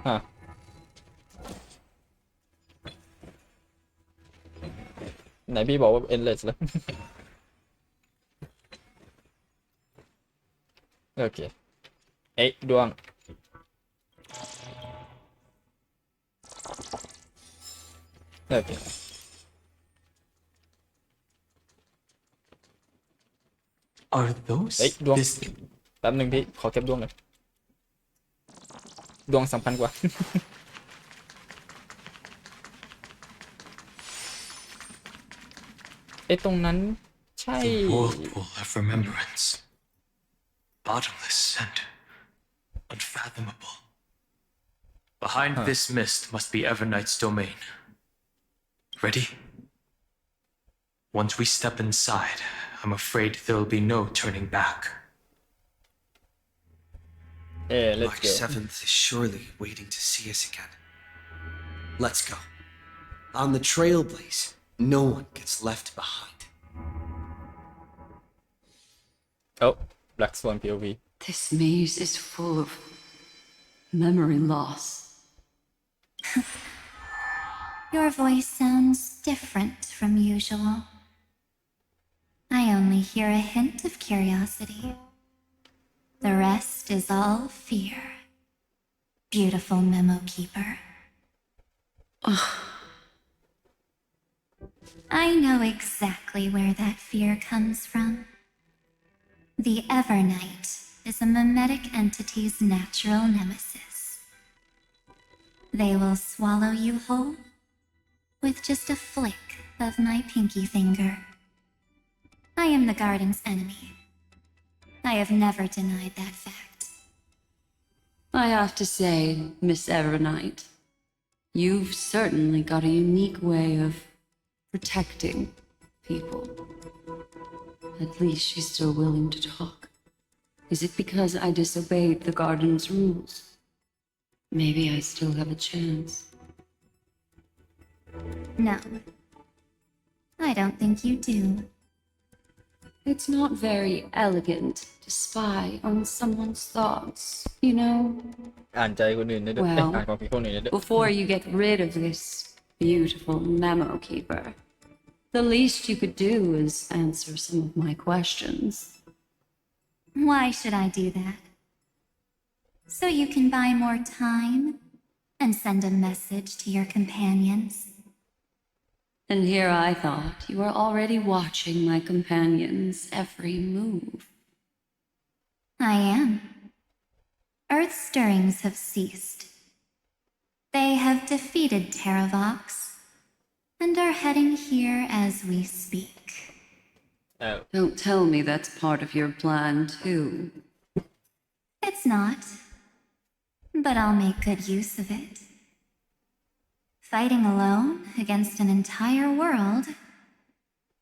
A: Huh. ไหนพี่บอกว่า endless แล้ว โอเคเอ๊ะดวงโอเค
Q: Are those
A: เฮ้ยดวง
Q: this
A: แป๊บนึงพี่ขอเก็บดวงหน่อยดวงสำคัญกว่า ไอ้ตรงนั้นใช่
Q: the whirlpool of remembrance, bottomless and unfathomable. Behind this mist must be Evernight's domain. Ready? Once we step inside, I'm afraid there'll be no turning back.
A: Let's
C: March
A: go.
C: 7th is surely waiting to see us again. Let's go. On the Trailblaze, no one gets left behind.
A: Oh, Black Swan POV.
K: This maze is full of memory loss.
B: Your voice sounds different from usual. I only hear a hint of curiosity. The rest is all fear. Beautiful memo keeper. I know exactly where that fear comes from. The Evernight is a mimetic entity's natural nemesis. They will swallow you whole with just a flick of my pinky finger. I am the garden's enemy. I have never denied that fact.
K: I have to say, Miss Evernight, you've certainly got a unique way of protecting people. At least she's still willing to talk. Is it because I disobeyed the garden's rules? Maybe I still have a chance.
B: No. I don't think you do.
K: It's not very elegant to spy on someone's thoughts, you know?
A: อ่านใจคนอื่นได้ด้วย
K: Well,
A: อ่านความคิดคนอื่นได้ด้วย
K: before you get rid of this beautiful memo keeper, the least you could do is answer some of my questions.
B: Why should I do that? So you can buy more time and send a message to your companions.
K: And here I thought you were already watching my companion's every move.
B: I am. Earth's stirrings have ceased. They have defeated Terravox and are heading here as we speak.
A: Oh.
K: Don't tell me that's part of your plan, too.
B: It's not. But I'll make good use of it. Fighting alone against an entire world,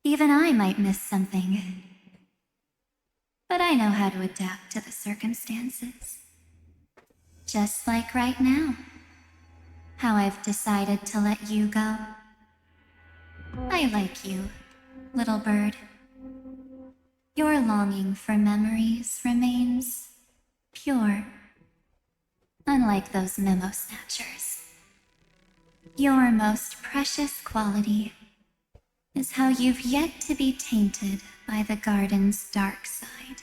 B: even I might miss something. But I know how to adapt to the circumstances. Just like right now. How I've decided to let you go. I like you, little bird. Your longing for memories remains pure. Unlike those memo snatchers. Your most precious quality is how you've yet to be tainted by the garden's dark side.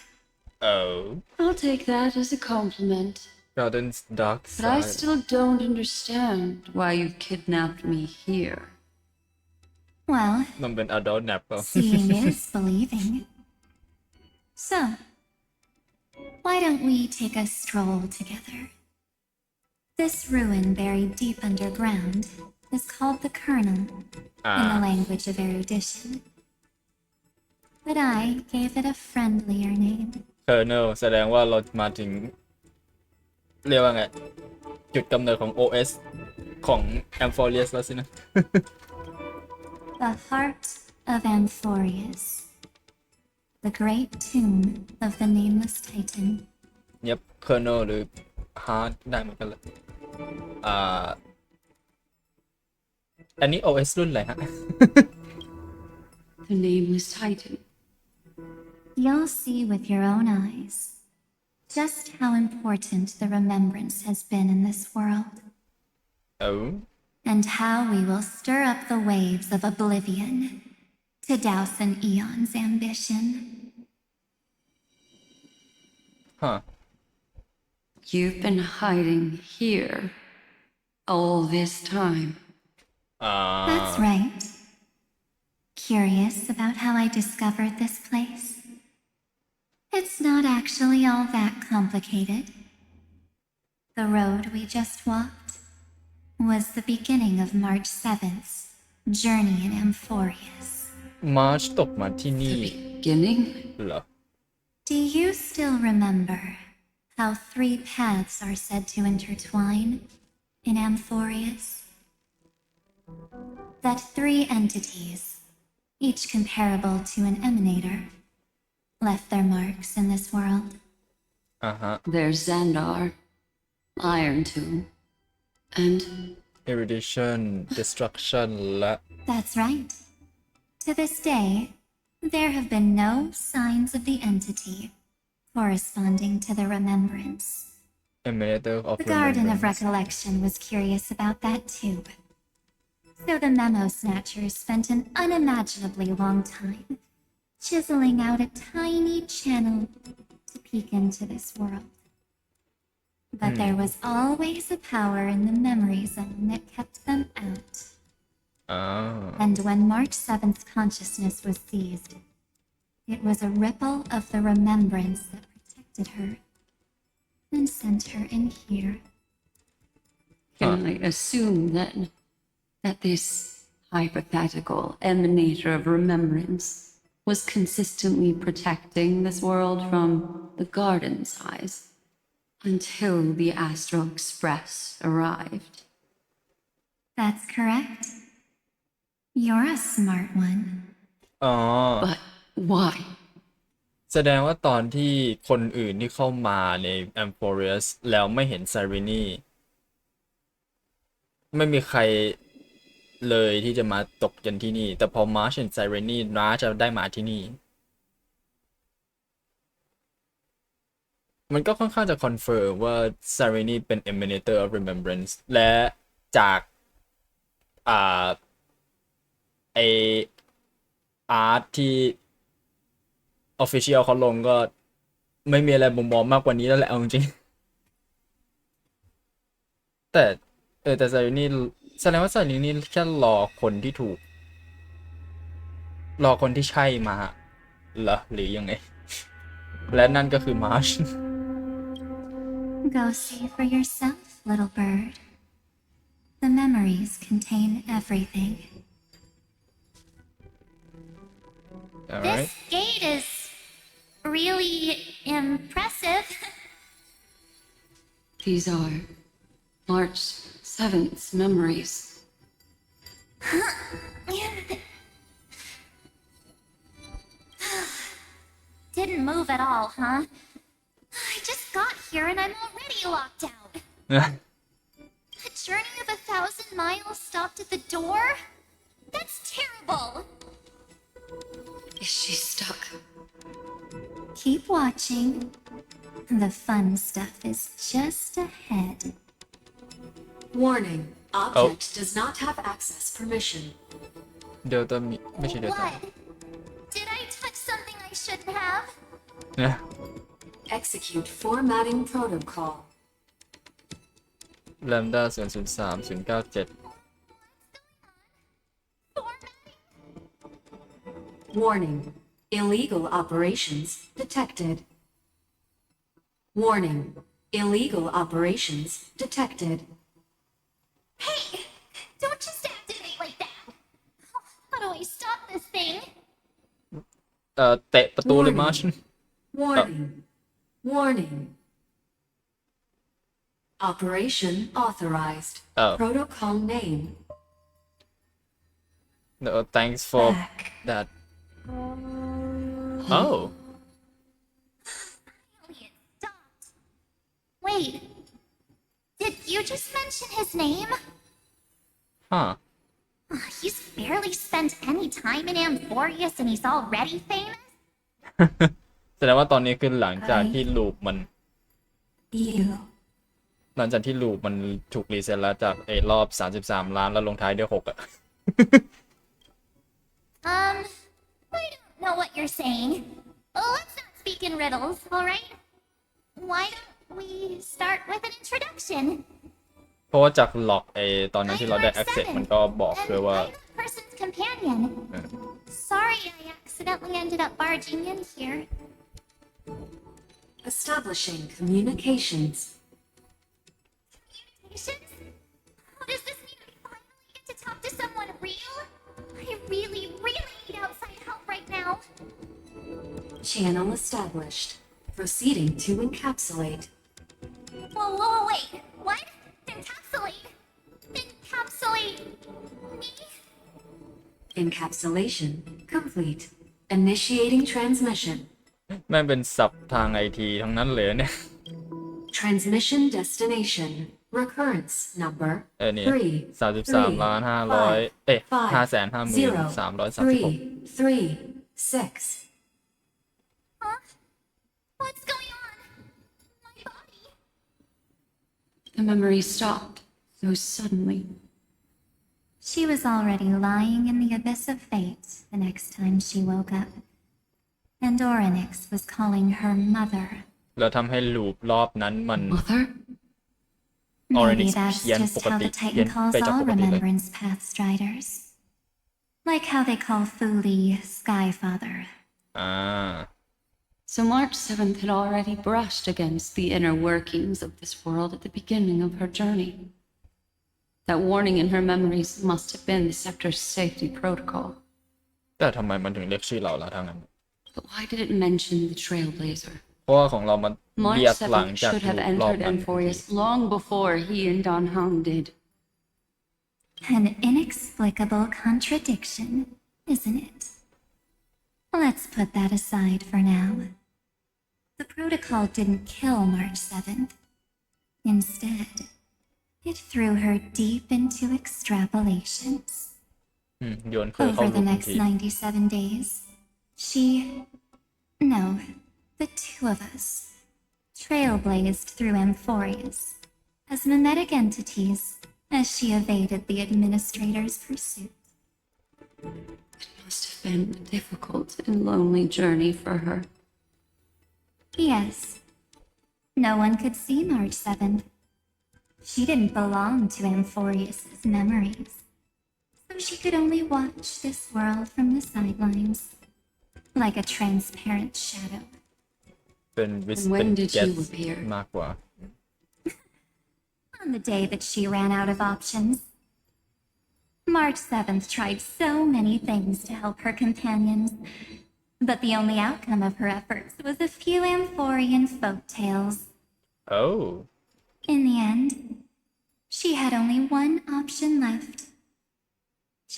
A: Oh.
K: I'll take that as a compliment.
A: Garden's dark
K: But I
A: side.
K: still don't understand why you've kidnapped me here.
B: Well,
A: มันเป็น adult nap เปล่า
B: seeing is believing. So, why don't we take a stroll together? This ruin buried deep underground is called the Kernel in the language of erudition. But I gave it a friendlier name.
A: Kernel แสดงว่าเรามาถึงเรียกว่าไงจุดกำเนิดของ OS ของ Amphorius แล้วสินะ
B: The heart of Amphorius. The great tomb of the nameless titan.
A: Yep Kernel หรือ Heart ได้เหมือนกันเลยอันนี้ OS รุ่นอะไรฮะ
K: The nameless titan.
B: You'll see with your own eyes just how important the remembrance has been in this world.
A: Oh.
B: And how we will stir up the waves of oblivion to douse an eon's ambition.
A: Huh.
K: You've been hiding here all this time.
B: That's right. Curious about how I discovered this place? It's not actually all that complicated. The road we just walked was the beginning of March 7th's journey in Amphorius.
A: March ตกมาที่นี่
K: Beginning?
A: เหรอ
B: Do you still remember how 3 paths are said to intertwine in Amphorius? That 3 entities, each comparable to an emanator, left their marks in this world.
K: There's Xandar, Iron Tomb, and
A: Erudition Destruction และ
B: That's right. To this day, there have been no signs of the entity corresponding to the remembrance.
A: Emanator of
B: The Garden of
A: Remembrance
B: Recollection was curious about that too. So the Memo Snatchers spent an unimaginably long time chiseling out a tiny channel to peek into this world. But there was always a power in the memory zone that kept them out. And when March 7th's consciousness was seized, it was a ripple of the remembrance that protected her and sent her in here.
K: Can I assume then that this hypothetical emanator of remembrance was consistently protecting this world from the Garden's eyes until the Astral Express arrived?
B: That's correct. You're a smart one.
K: But why?
A: แสดงว่าตอนที่คนอื่นที่เข้ามาใน Amphorius แล้วไม่เห็น Cyrene ไม่มีใครเลยที่จะมาตกกันที่นี่แต่พอ March เห็น Cyrene น้าจะได้มาที่นี่มันก็ค่อนข้างจะคอนเฟิร์มว่า Cyrene เป็น Emanator of Remembrance และจากไออาร์ตที่ Official เขาลงก็ไม่มีอะไรบ่งบอกมากกว่านี้แล้วแหละเอาจริงแต่แต่Cyreneแสดงว่าCyreneแค่รอคนที่ถูกรอคนที่ใช่มาเหรอหรือยังไงและนั่นก็คือ March
B: Go see for yourself, little bird. The memories contain everything.
A: Alright.
B: This gate is really impressive.
K: These are March 7th's memories.
B: Didn't move at all, huh? I just got here and I'm already locked out. A journey of 1,000 miles stopped at the door? That's terrible.
K: Is she stuck?
B: Keep watching. The fun stuff is just ahead.
I: Warning. Object does not have access permission.
A: Delta ไม่ใช่ Delta
B: What? Did I touch something I shouldn't have?
I: Execute formatting protocol.
A: Lambda 003097
I: Warning. Illegal operations detected. Warning. Illegal operations detected.
B: Hey! Don't just activate like that! How do I stop this thing?
A: เตะประตูเลย March
I: Warning. Warning. Operation authorized. Protocol name.
A: No, thanks for that. Oh.
B: Wait. Did you just mention his name?
A: Huh.
B: He's barely spent any time in Amphorius and he's already famous?
A: แสดงว่าตอนนี้คือหลังจากที่ลูปมัน
B: You.
A: หลังจากที่ลูปมันถูกรีเซ็ตแล้วจากไอ้รอบ33ล้านแล้วลงท้ายด้วย6อ่ะ
B: I don't know what you're saying. Let's not speak in riddles, alright? Why don't we start with an introduction?
A: เพราะว่าจากหลอกไอ้ตอนนั้นที่เราได้ access มันก็บอกด้วยว่า
B: Person's companion. Sorry I accidentally ended up barging in here.
S: Establishing communications.
P: Communications? How does this mean I finally get to talk to someone real? I really need outside help right now.
S: Channel established. Proceeding to encapsulate.
P: Whoa, wait. What? Encapsulate? Encapsulate me?
S: Encapsulation complete. Initiating transmission.
A: แม่งเป็นศัพท์ทางไอทีทั้งนั้นเลยเนี่ย
S: Transmission destination. Recurrence number
A: เนี่ย33,500,553,336
P: Huh? What's going on? My body.
K: The memory stopped so suddenly.
B: She was already lying in the abyss of fate the next time she woke up. And Orynyx was calling her mother.
A: แล้วทำให้ลูปรอบนั้นมัน
K: Mother?
B: Maybe that's just how the Titan calls all Remembrance Path Striders. Like how they call Fuli Skyfather.
K: So March 7th had already brushed against the inner workings of this world at the beginning of her journey. That warning in her memories must have been the sector's safety protocol.
A: แต่ทำไมมันถึงเรียกชื่อเราล่ะทางนั้น
K: But why did it mention the Trailblazer?
A: เพราะว่าของเรามันเรีย
K: March
A: กหลัง
K: 7th
A: จาก
K: should
A: ลู
K: have
A: ปรอบ
K: entered
A: นั้น
K: Amphorius long before he and Don Hung did.
B: An inexplicable contradiction, isn't it? Let's put that aside for now. The protocol didn't kill March 7th. Instead, it threw her deep into extrapolations.
A: โยนเคยเข้า
B: Over
A: ลู
B: the
A: ปทัน
B: next
A: ที
B: 97 days, no, the two of us, trailblazed through Amphorius as mimetic entities as she evaded the administrator's pursuit.
K: It must have been a difficult and lonely journey for her.
B: Yes, no one could see March 7th. She didn't belong to Amphorius's memories, so she could only watch this world from the sidelines, like a transparent shadow.
A: เป็นวิส
K: And
A: เป็น
K: when did
A: แก๊ส
K: you appear?
A: มากกว่า
B: On the day that she ran out of options. March 7th tried so many things to help her companions, but the only outcome of her efforts was a few Amphorian folk tales.
A: Oh.
B: In the end, she had only one option left.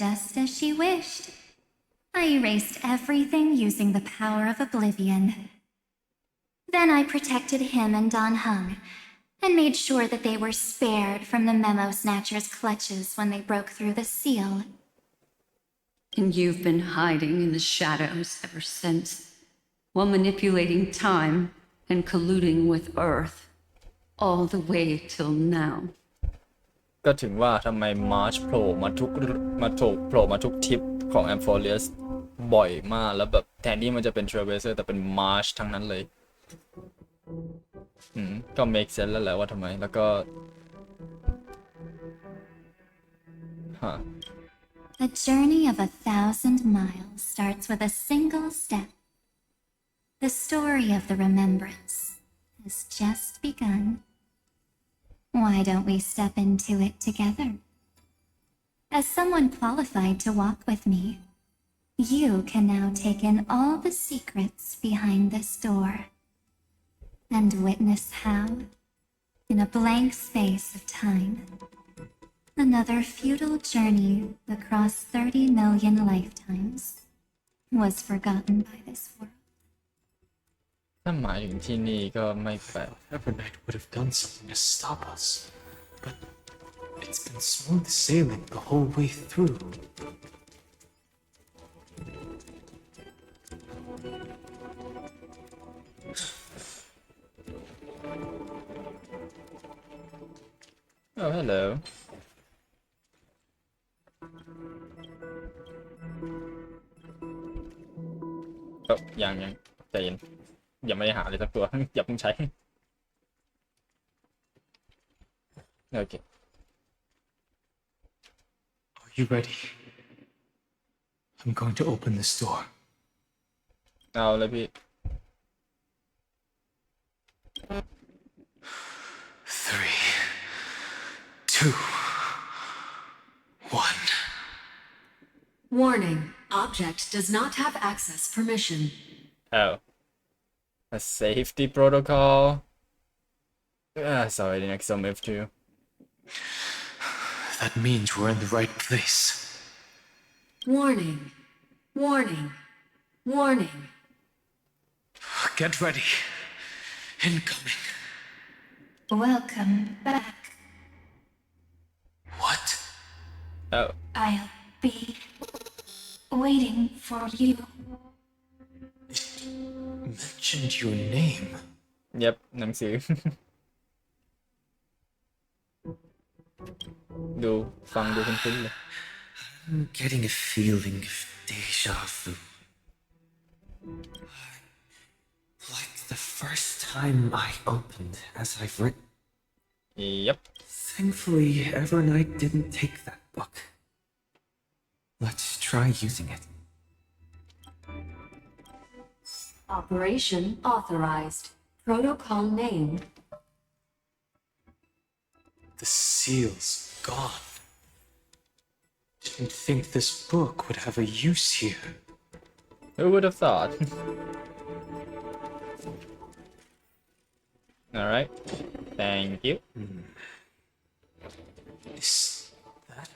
B: Just as she wished, I erased everything using the power of oblivion. Then I protected him and Don Hung, and made sure that they were spared from the Memo Snatcher's clutches when they broke through the seal.
K: And you've been hiding in the shadows ever since, while manipulating time and colluding with Earth, all the way till now.
A: ก็ถึงว่าทำไมมาร์ชโผล่มาทุกทริปของ Amphorius บ่อยมากแล้วแบบแทนที่มันจะเป็น Trailblazer แต่เป็นมาร์ชทั้งนั้นเลยก็ make sense แล้วแหละว่าทำไมแล้วก็
B: The journey of 1,000 miles starts with a single step. The story of the remembrance has just begun. Why don't we step into it together? As someone qualified to walk with me, you can now take in all the secrets behind this door and witness how, in a blank space of time, another futile journey across 30 million lifetimes was forgotten by this world.
A: ถ้าหมายถึงที่นี่ก็ไม่แปลก
Q: Evernight would have done something to stop us, but it's been smooth sailing the whole way through.
A: Oh, hello. Oh, ยังใจเย็นยังไม่ได้หาเลยสักตัว อย่าเพิ่งใช้ โอเค
Q: Are you ready? I'm going to open this door.
A: เอาเลยพี่
Q: 3, 2, 1.
S: Warning. Object does not have access permission.
A: Oh. A safety protocol. Sorry, the next on F2.
Q: That means we're in the right place.
S: Warning. Warning. Warning.
Q: Get ready. Incoming.
B: Welcome back.
Q: What?
A: Oh.
B: I'll be waiting for you.
Q: Mentioned your name.
A: Yep, หนังสือ ดูฟังดูคุ้นๆเลย
C: I'm getting a feeling of deja vu. Like the first time I opened as I've written.
A: Yep.
C: Thankfully, Evernight didn't take that book. Let's try using it.
S: Operation authorized. Protocol name.
Q: The seal's gone. Didn't think this book would have a use here.
A: Who would have thought? Alright. Thank you.
Q: Is that?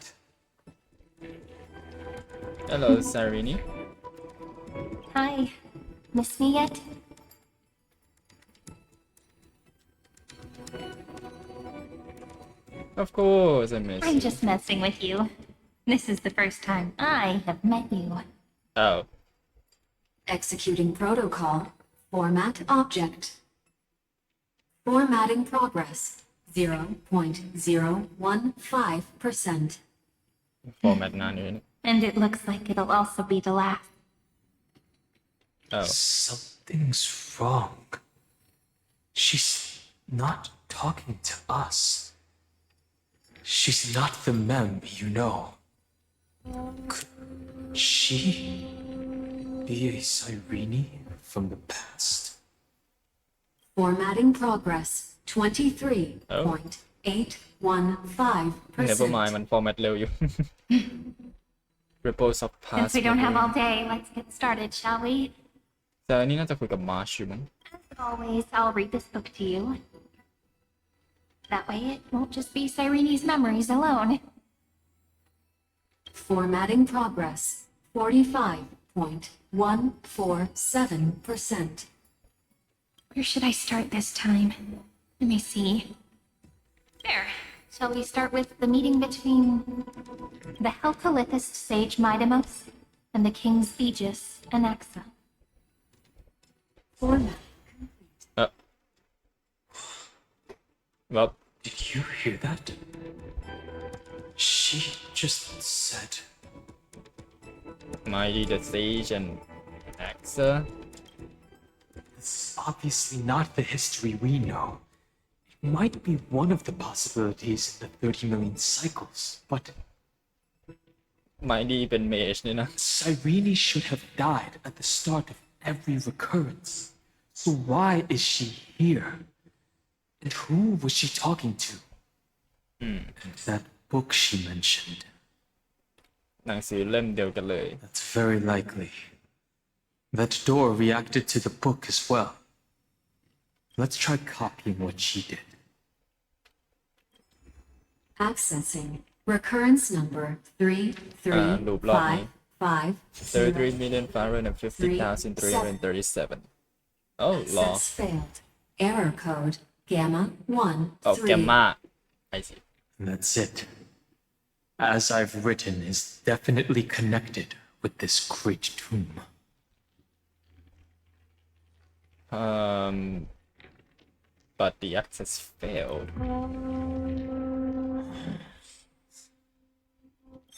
A: Hello, Sarini.
B: Hi. Miss me yet?
A: Of course I miss
B: I'm
A: you.
B: just messing with you. This is the first time I have met you.
A: Oh.
S: Executing protocol. Format object. Formatting progress. 0.015%.
A: Format นานอยู่นี่
B: And it looks like it'll also be the last.
A: Oh.
Q: Something's wrong. She's not talking to us. She's not the mem you know. Could she be a Cyrene from the past?
S: Formatting progress. 23.815%.
A: Never mind มัน format เร็วอยู่ Repose of past
B: Since we don't have all day, let's get started, shall we?
A: แต่อันนี้น่าจะคุยกับ Marsh อยู่มั้ง
B: As always, I'll read this book to you. That way it won't just be Cyrene's memories alone.
S: Formatting progress. 45.147%.
B: Where should I start this time? Let me see. There. Shall we start with the meeting between the Helcolithist sage Midamos and the king's Aegis, Anaxa?
S: Format.
A: Well,
Q: did you hear that? She just said.
A: Mighty the Sage and Axa.
Q: This is obviously not the history we know. It might be one of the possibilities in the 30 million cycles, but
A: Mighty เป็น mage นี่นะ
Q: Cyrene should have died at the start of every recurrence. So why is she here? And who was she talking to? And that book she mentioned.
A: หนังสือเล่มเดียวกันเลย
Q: That's very likely. That door reacted to the book as well. Let's try copying what she did.
S: Accessing. Recurrence number 33550.
A: 33,550,337. Oh, law.
S: Access failed. Error code Gamma 1
A: Oh,
S: 3.
A: Gamma. I see.
Q: That's it. As I've written is definitely connected with this great tomb.
A: But the access failed.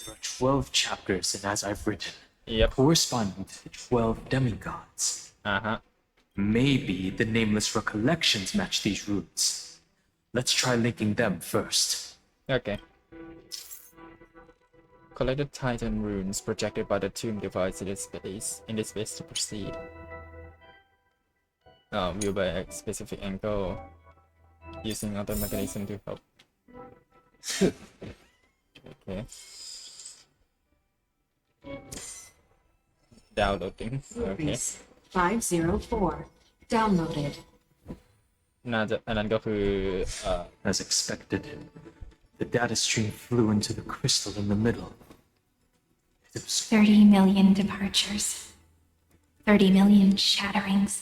Q: There are 12 chapters, and as I've written,
A: yep,
Q: corresponding to the 12 demigods. Maybe the nameless recollections match these roots. Let's try linking them first.
A: Okay. Collect the Titan runes projected by the tomb device in this space to proceed. view by a specific angle using other mechanism to help. Okay. Downloading. Okay.
I: 504 downloaded.
A: น่าจะอันนั้นก็คือ
Q: As expected, the data stream flew into the crystal in the middle. It was
B: 30 million departures, 30 million shatterings,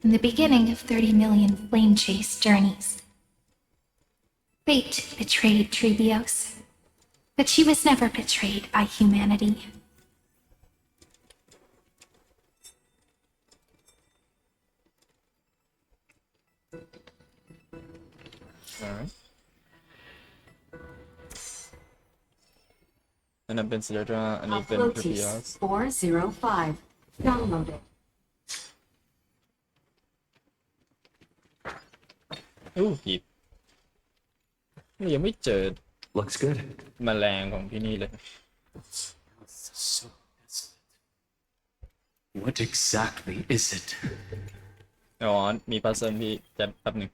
B: and the beginning of 30 million flame chase journeys. Fate betrayed Trebios, but she was never betrayed by humanity.
A: Alright. อันนั้นเป็น Sierra อันนี้เป็น Trebios.
I: 405 downloaded.
A: หีบยังไม่เจอ
Q: looks good.
A: แมลงของที่นี่เลย
Q: So desolate. What exactly is it?
A: อ๋อมีพัซเซิลพี่แป๊บหนึ่ง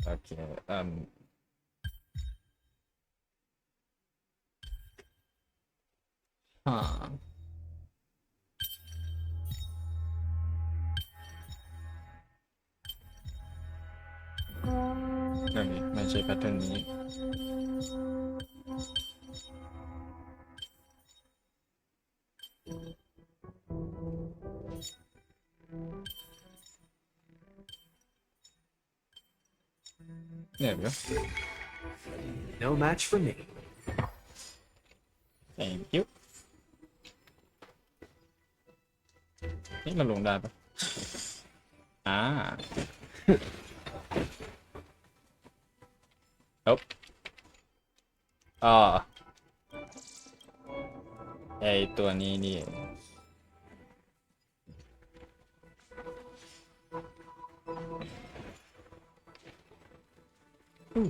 A: โอเคไม่ใช่แพทเทิร์นนี้There we go.
C: No match for me.
A: Thank you. นี่เราลงได้ปะNope. ไอตัวนี้นี่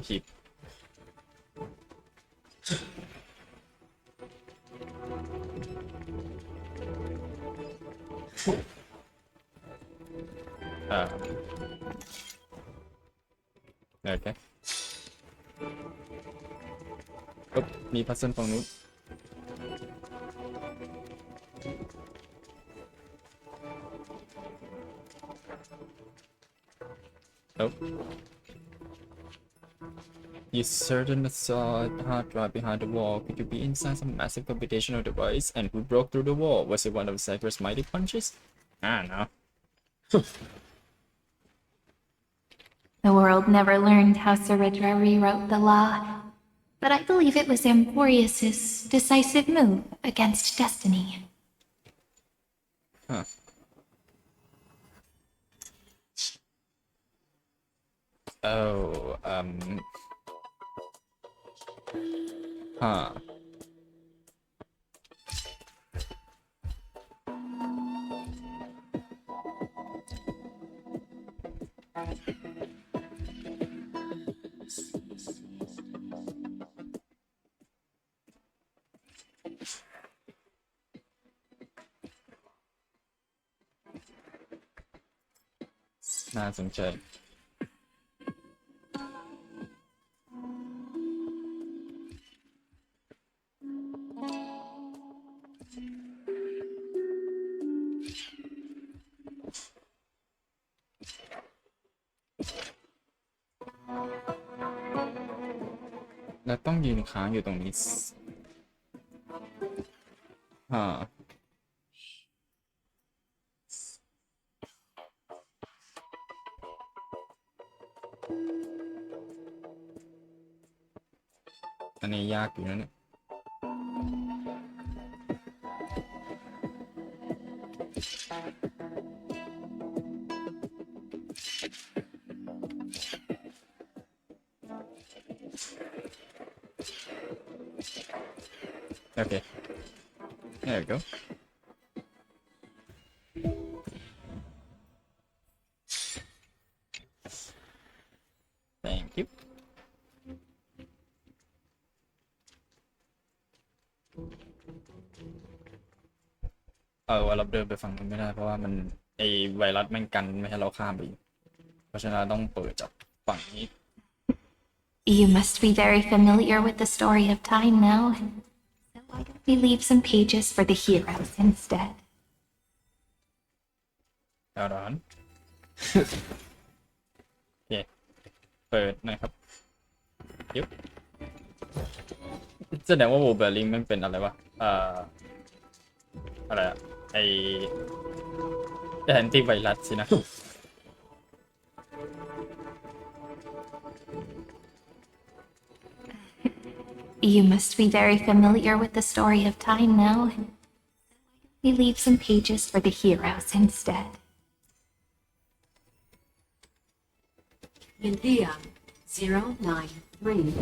A: หีบโอเคมีพัซเซิลฝั่งนู้นYou certainly saw a hard drive behind the wall. Could you be inside some massive computational device? And who broke through the wall? Was it one of Cypher's mighty punches? I don't know.
B: The world never learned how Saridra rewrote the law, but I believe it was Emporius's decisive move against destiny.
A: Huh. Oh, huh. Nah, some check. Là ต้องยืนค้างอยู่ตรงนี้อันนี้ยากอยู่นะเนี่ยOkay. There we go. Thank you. ว่าเราเดินไปฝั่งนู้นไม่ได้เพราะว่ามัน ไอไวรัสแม่งกันไม่ให้เราข้ามไปอีกเพราะฉะนั้นต้องเปิดจากฝั่งนี้
B: You must be very familiar with the story of time now. So why don't we leave some pages for the heroes instead?
A: เอาร้อน โอเคเปิดนะครับยุบแสดงว่าโวเบอร์ลิงมันเป็นอะไรวะอะไรอะไอแอนตี้ไวรัสสินะ
B: You must be very familiar with the story of time now. We leave some pages for the heroes instead.
I: India 093.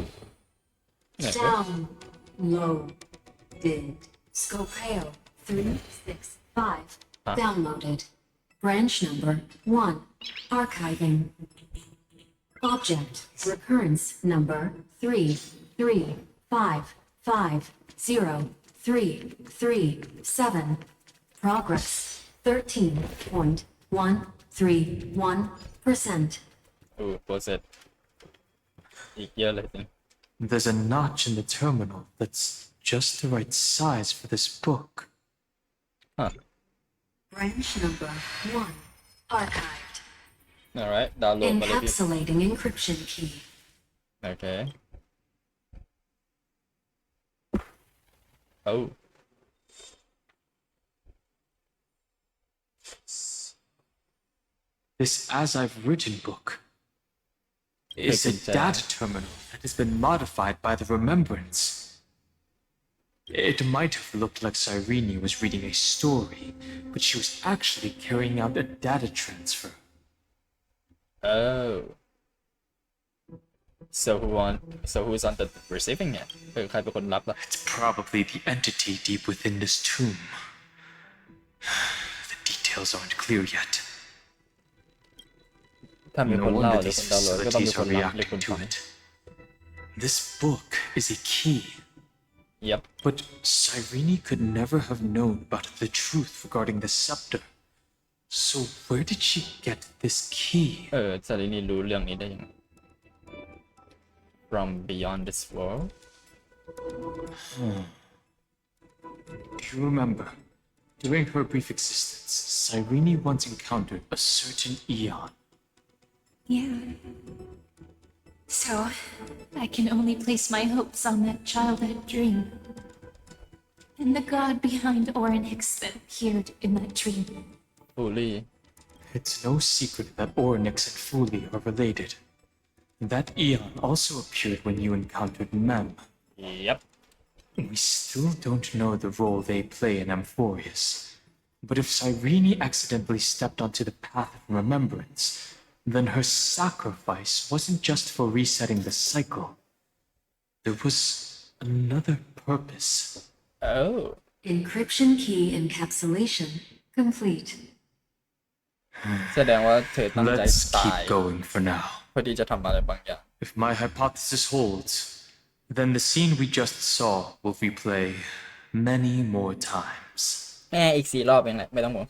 I: Down low did Scopeo 365 downloaded. Branch number 1. Archiving. Object recurrence number 335503337. Progress 13.131%.
A: Ooh, was it? อีกเยอะเลยสิ
Q: There's a notch in the terminal that's just the right size for this book.
I: Branch number 1. Archived.
A: Alright, download มาเลยพี่
I: Encapsulating encryption key.
A: Okay. Oh.
Q: This As I've Written book is a data terminal that has been modified by the Remembrance. It might have looked like Cyrene was reading a story, but she was actually carrying out a data transfer.
A: Oh. So who's on the receiving end? ใครเป็นคนรับล่ะ
Q: It's probably the entity deep within this tomb. The details aren't clear yet.
A: ถ้ามีคน
Q: No
A: เล่า
Q: wonder
A: หรือ
Q: these
A: คนดาวน์โหลดก็ต้องมี
Q: facilities
A: คน
Q: are
A: รับหรือคน
Q: reacting
A: ฟั
Q: to
A: ง
Q: it. This book is a key.
A: Yep.
Q: But Cyrene could never have known about the truth regarding the scepter. So where did she get this key?
A: ซารินีรู้เรื่องนี้ได้ยังไง From beyond this world?
Q: Do you remember? During her brief existence, Cyrene once encountered a certain Eon.
B: Yeah. So, I can only place my hopes on that childhood dream. And the god behind Orynyx that appeared in that dream.
A: Fully.
Q: It's no secret that Orynyx and Fuli are related. That Eon also appeared when you encountered Mem.
A: Yep.
Q: We still don't know the role they play in Amphorius. But if Cyrene accidentally stepped onto the path of remembrance, then her sacrifice wasn't just for resetting the cycle. There was another purpose.
A: Oh.
I: Encryption key encapsulation complete.
A: แสดงว่าเธอตั้งใจ
Q: Let's
A: ตาย
Q: keep going for now.
A: เพื่อที่จะทำอะไรบางอย่าง
Q: If my hypothesis holds, then the scene we just saw will replay many more times.
A: อีก4 รอบเองแหละไม่ต้องห่วง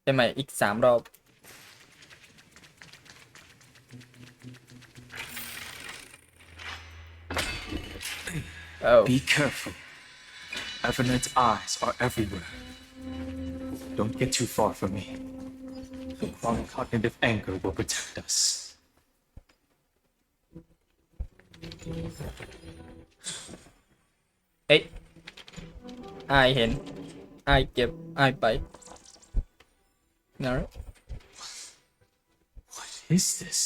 A: ใช่ไหมอีก3 รอบ Oh.
Q: Be careful. Evernight's eyes are everywhere. Don't get too far from me. The chronic cognitive anchor will protect us.
A: เอ๊ะอายเห็นอายเก็บอายไป No.
Q: What is this?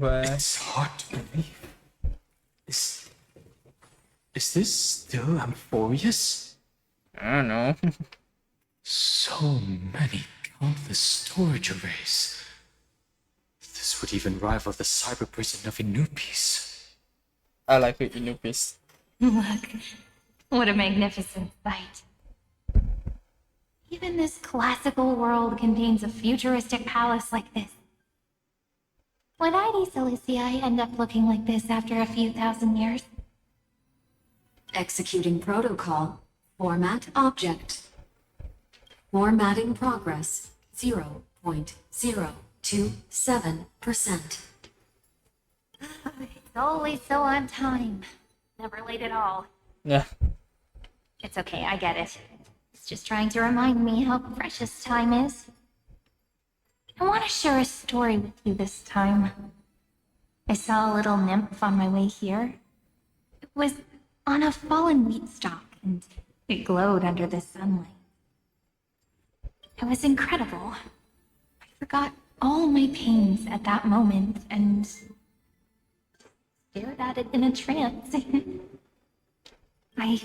A: Where?
Q: It's hard to believe. Is this still Amphorius?
A: I don't know.
Q: So many countless storage arrays. This would even rival the cyber prison of Inupis.
A: I like the Inupis.
B: Look, what a magnificent sight. Even this classical world contains a futuristic palace like this. Would ID Ciliciae end up looking like this after a few thousand years?
I: Executing protocol. Format object. Formatting progress
S: 0.027%.
B: It's always so on time. Never late at all.
A: Yeah.
B: It's okay, I get it. It's just trying to remind me how precious time is. I want to share a story with you this time. I saw a little nymph on my way here. It was on a fallen wheat stalk, and it glowed under the sunlight. It was incredible. I forgot all my pains at that moment and stared at it in a trance. I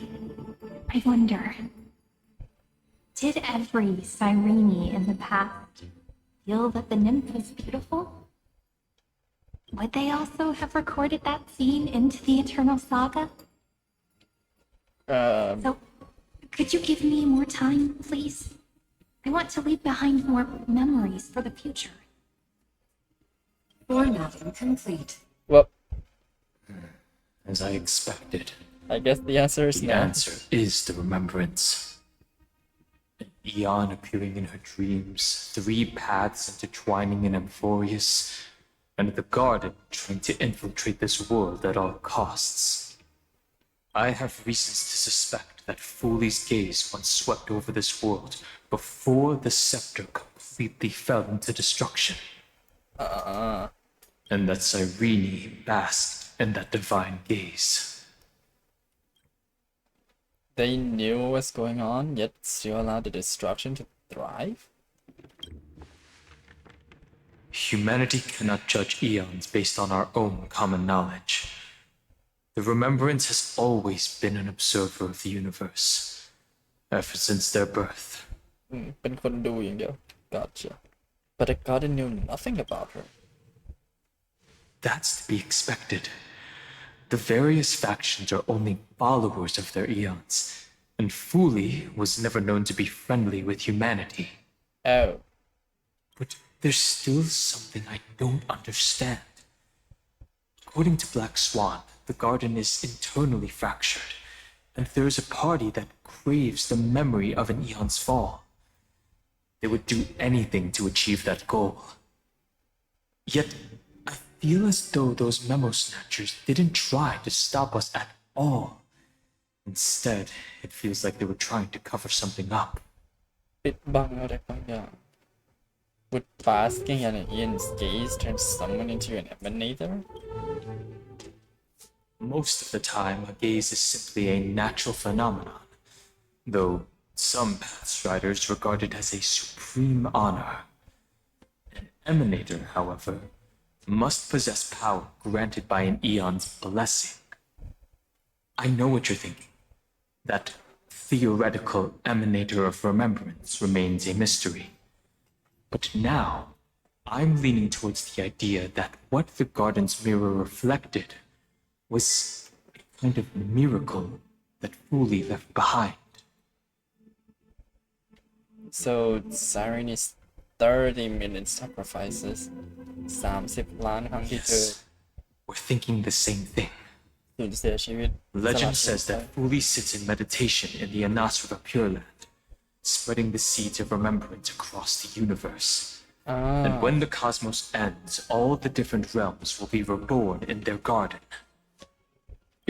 B: wonder, did every Cyrene in the past feel that the nymph was beautiful? Would they also have recorded that scene into the Eternal Saga? So, could you give me more time, please? I want to leave behind more memories for the future.
S: Formatting complete.
A: Well,
Q: As I expected.
A: I guess the answer is
Q: The
A: no.
Q: answer is the remembrance. An Eon appearing in her dreams, 3 paths intertwining in Amphorius, and the Garden trying to infiltrate this world at all costs. I have reasons to suspect that Fooley's gaze once swept over this world before the scepter completely fell into destruction. And that Cyrene basked in that divine gaze.
A: They knew what's going on, yet still allowed the destruction to thrive?
Q: Humanity cannot judge eons based on our own common knowledge. The Remembrance has always been an observer of the universe, ever since their birth.
A: เป็นคนดูอย่างเดียว Gotcha. But the garden knew nothing about her.
Q: That's to be expected. The various factions are only followers of their eons, and Fooley was never known to be friendly with humanity.
A: Oh.
Q: But there's still something I don't understand. According to Black Swan, the garden is internally fractured, and there is a party that craves the memory of an eon's fall. They would do anything to achieve that goal. Yet, I feel as though those memo snatchers didn't try to stop us at all. Instead, it feels like they were trying to cover something up.
A: ปิดบังอะไรบางอย่าง Would basking in an Ian's gaze turn someone into an emanator?
Q: Most of the time, a gaze is simply a natural phenomenon, though some Pathstriders regard it as a supreme honor. An emanator, however, must possess power granted by an eon's blessing. I know what you're thinking. That theoretical emanator of remembrance remains a mystery. But now, I'm leaning towards the idea that what the garden's mirror reflected was a kind of miracle that Fooley left behind.
A: So, Siren is 30 million sacrifices. 30 ล้านครั้งที่เธอ
Q: Yes, we're thinking the same thing.
A: สูญเสียชีวิต
Q: Legend says that Fooley sits in meditation in the Anasra Pure Land, spreading the seeds of remembrance across the universe. And when the cosmos ends, all the different realms will be reborn in their garden.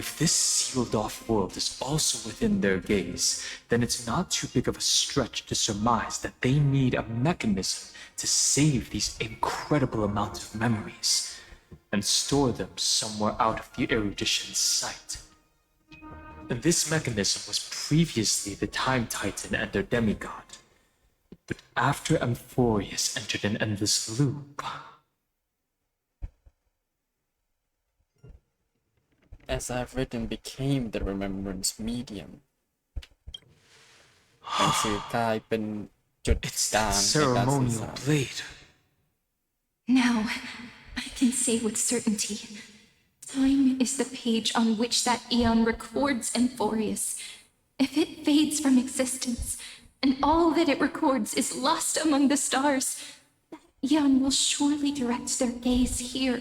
Q: If this sealed-off world is also within their gaze, then it's not too big of a stretch to surmise that they need a mechanism to save these incredible amounts of memories and store them somewhere out of the erudition's sight. And this mechanism was previously the Time Titan and their demigod. But after Amphorius entered an endless loop,
A: As I've written, became the remembrance medium. หนังสือกลายเป็นจุด
Q: it's
A: กลา
Q: that
A: งในการสื่อ
Q: ceremonial
A: สาร
Q: blade.
B: Now, I can say with certainty, time is the page on which that eon records Amphorius. If it fades from existence, and all that it records is lost among the stars, that eon will surely direct their gaze here.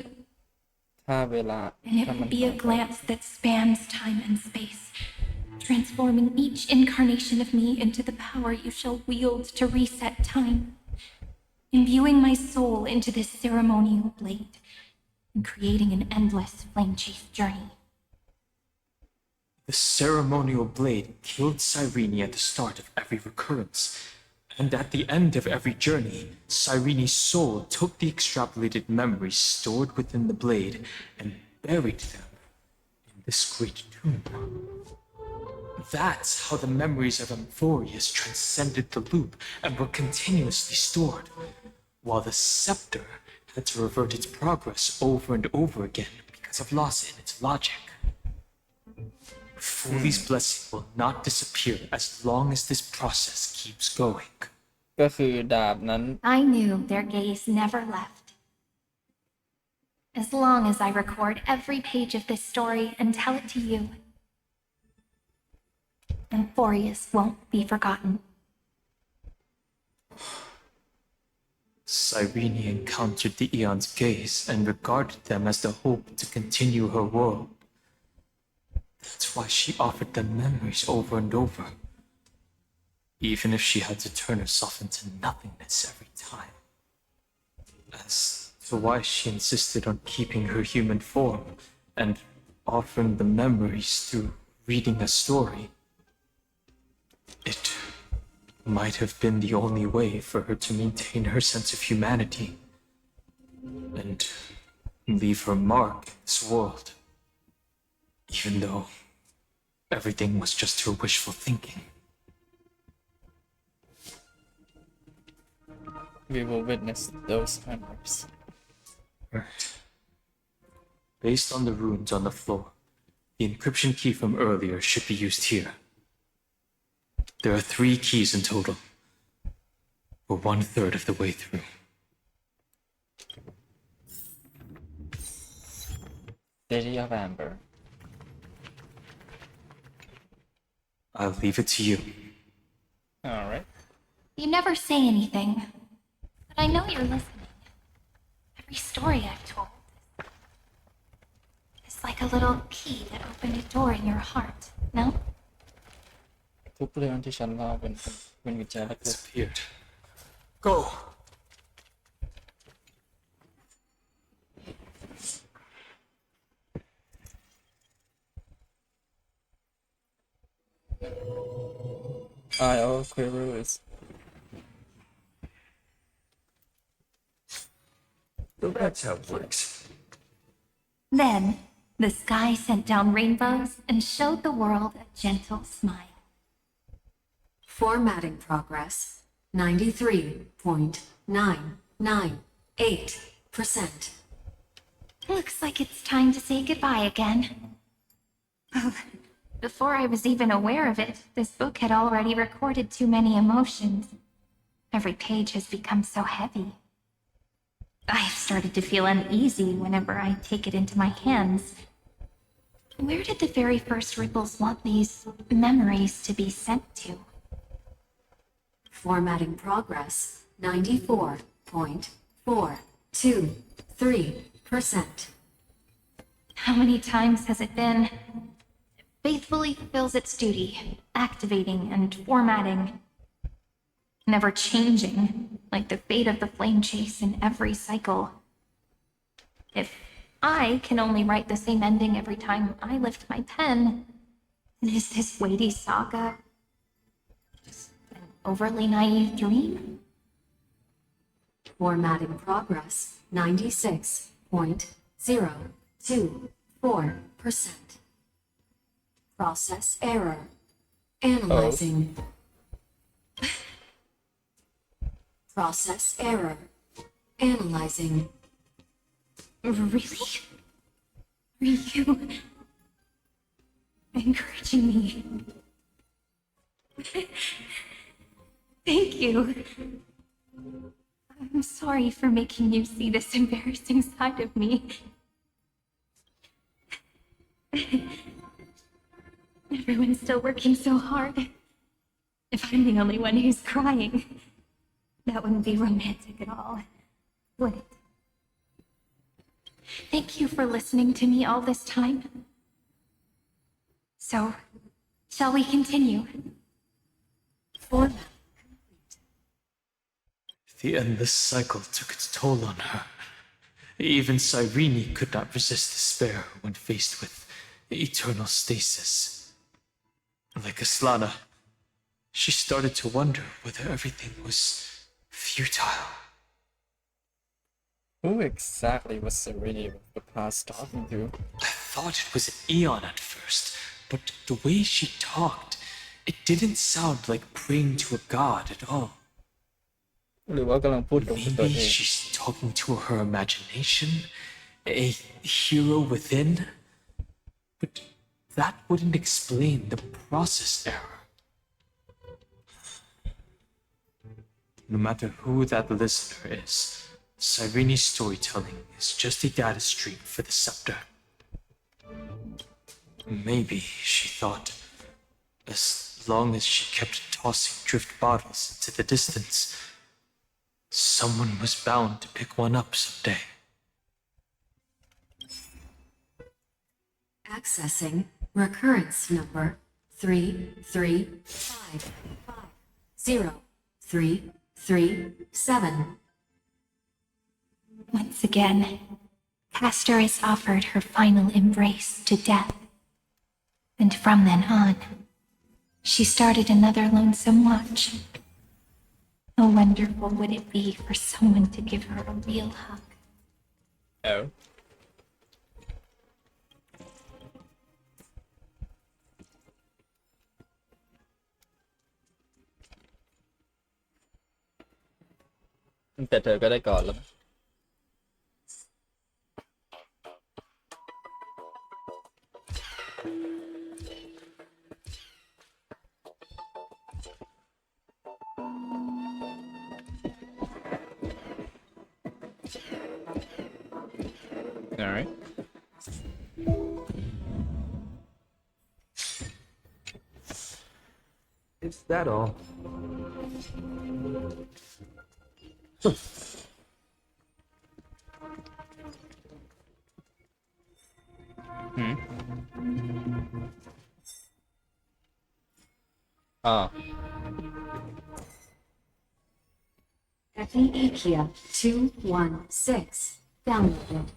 A: ถ้าเวลา
B: And it will be a glance that spans time and space, transforming each incarnation of me into the power you shall wield to reset time. imbuing my soul into this ceremonial blade and creating an endless flame chase journey.
Q: The ceremonial blade killed Cyrene at the start of every recurrence, and at the end of every journey, Cyrene's soul took the extrapolated memories stored within the blade and buried them in this great tomb. That's how the memories of Amphorius transcended the loop and were continuously stored, while the scepter had to revert its progress over and over again because of loss in its logic. Foley's blessing will not disappear as long as this process keeps going.
A: ก็คือดาบนั้น
B: I knew their gaze never left. As long as I record every page of this story and tell it to you, Amphorius won't be forgotten.
Q: Cyrene encountered the Aeon's gaze and regarded them as the hope to continue her world. That's why she offered them memories over and over, even if she had to turn herself into nothingness every time. As to why she insisted on keeping her human form and offering the memories through reading a story, it might have been the only way for her to maintain her sense of humanity and leave her mark in this world, even though everything was just her wishful thinking.
A: We will witness those memories.
Q: Right. Based on the runes on the floor, the encryption key from earlier should be used here. There are 3 keys in total. We're 1/3 of the way through.
A: City of Amber.
Q: I'll leave it to you.
A: Alright.
B: You never say anything, but I know you're listening. Every story I've told is like a little key that opened a door in your heart, no?
A: ทุกเรื่องที่ฉันเล่าเป็นวิจัยและ
Q: Disappeared. Go!
A: Eye of Aquarius.
L: So that's how it works.
B: Then, the sky sent down rainbows and showed the world a gentle smile.
S: Formatting progress 93.998%.
B: Looks like it's time to say goodbye again. Before I was even aware of it, this book had already recorded too many emotions. Every page has become so heavy. I have started to feel uneasy whenever I take it into my hands. Where did the very first ripples want these memories to be sent to?
S: Formatting progress 94.423%.
B: How many times has it been? It faithfully fulfills its duty, activating and formatting, never changing, like the fate of the flame chase in every cycle. If I can only write the same ending every time I lift my pen, then is this weighty saga just an overly naive dream?
S: Formatting progress 96.024%. Process error. Analyzing. Process error. Analyzing.
B: Really? Are you encouraging me? Thank you. I'm sorry for making you see this embarrassing side of me. Everyone's still working so hard. If I'm the only one who's crying, that wouldn't be romantic at all, would it? Thank you for listening to me all this time. So, shall we continue?
Q: The The endless cycle took its toll on her. Even Cyrene could not resist despair when faced with eternal stasis. Like Aslana, she started to wonder whether everything was futile.
A: Who exactly was Serenity of the past talking to?
Q: I thought it was an Eon at first, but the way she talked, it didn't sound like praying to a god at all.
A: หรือว่ากำลังพูดกับตัว
Q: Maybe
A: เอง
Q: she's talking to her imagination, a hero within. But that wouldn't explain the process error. No matter who that listener is, Cyrene's storytelling is just a data stream for the scepter. Maybe, she thought, as long as she kept tossing drift bottles into the distance, someone was bound to pick one up someday.
S: Accessing recurrence number 335503337.
B: Once again, Castor is offered her final embrace to death. And from then on, she started another lonesome watch. How wonderful would it be for someone to give her a real hug?
A: Oh. But แต่เธอก็ได้ก่อนแล้ว All right.
L: Is that all?
S: Ekia 216. Downloaded.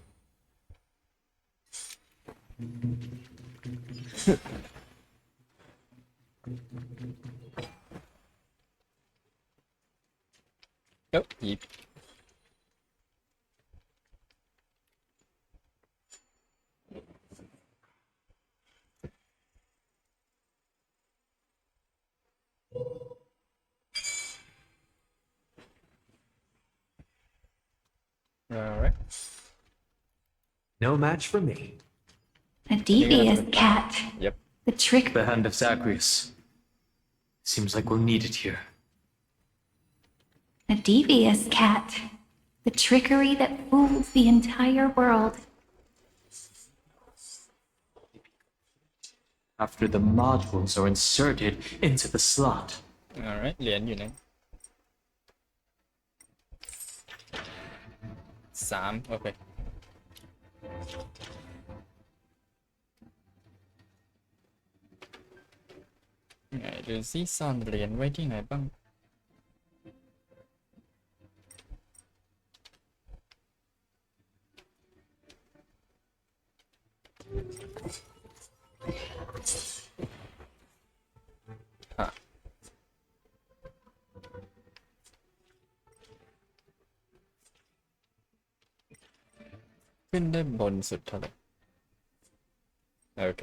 A: Oh, yep. All right.
L: No match for me.
B: A devious cat.
A: Yep.
B: The trick.
Q: The hand of Zagreus. Seems like we'll need it here.
B: A devious cat. The trickery that fools the entire world.
Q: After the modules are inserted into the slot.
A: All right, เหรียญอยู่ไหน3 โอเคไหนดูซิซ่อนเหรียญไว้ที่ไหนบ้างขึ้นได้บนสุดเท่าไหร่โอเค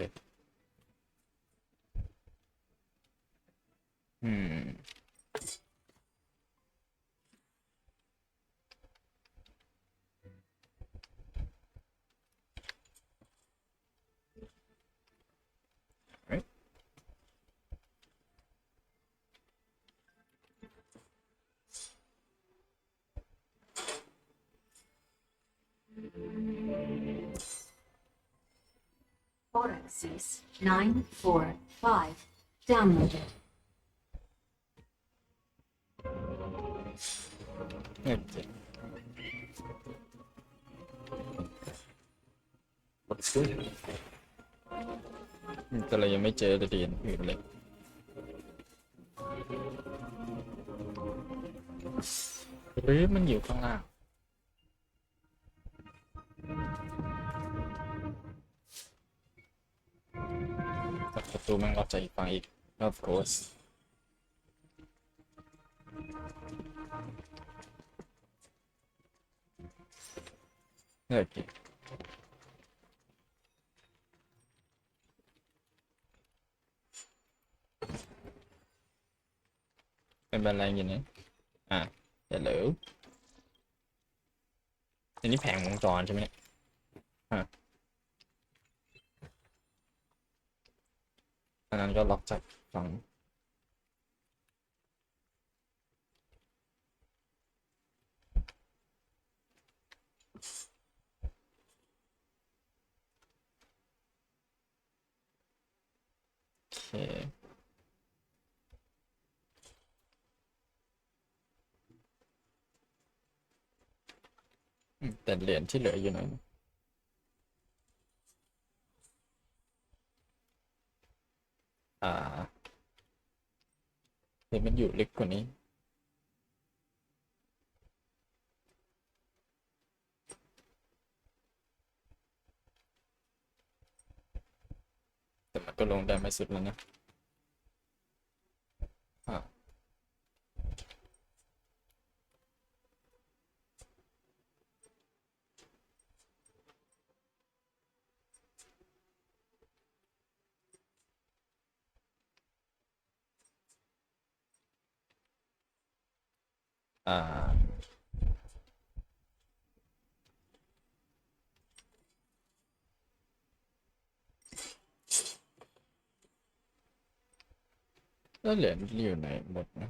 A: right.
S: Photosys 945. Downloaded.
A: Okay.
L: Looks good.
A: แต่เรายังไม่เจอเหรียญอื่นเลย หรือมันอยู่ข้างล่างประตูมันก็จะอีกฝั่งอีก of course โอเคเป็นบันไดอย่างนี้เดี๋ยวเหลวอันนี้แผงวงจรใช่ไหมเนี่ยอันนั้นก็ล็อกจากฝั่งโอเคแต่เหรียญที่เหลืออยู่ไหนเหรียญมันอยู่ลึกกว่านี้แต่มันก็ลงได้ไม่สุดแล้วนะแล้วเหรียญอยู่ไหนหมดนะ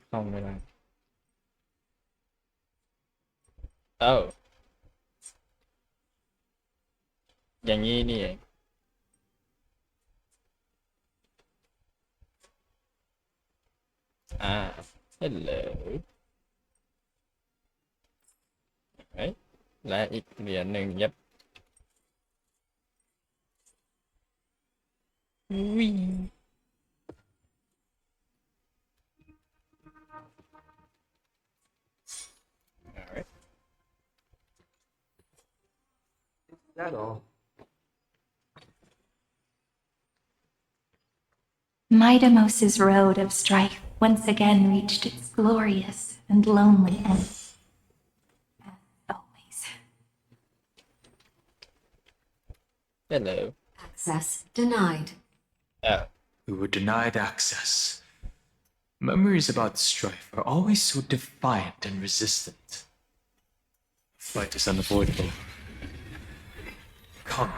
A: เข้าไม่ได้อย่างนี้นี่เองฮัลโหลและอีกเหรียญหนึ่งยับวิ่ง
C: That all.
B: Midamos's road of strife once again reached its glorious and lonely end. As always.
A: Hello.
S: Access denied.
Q: We were denied access. Memories about strife are always so defiant and resistant. Fight is unavoidable. Come.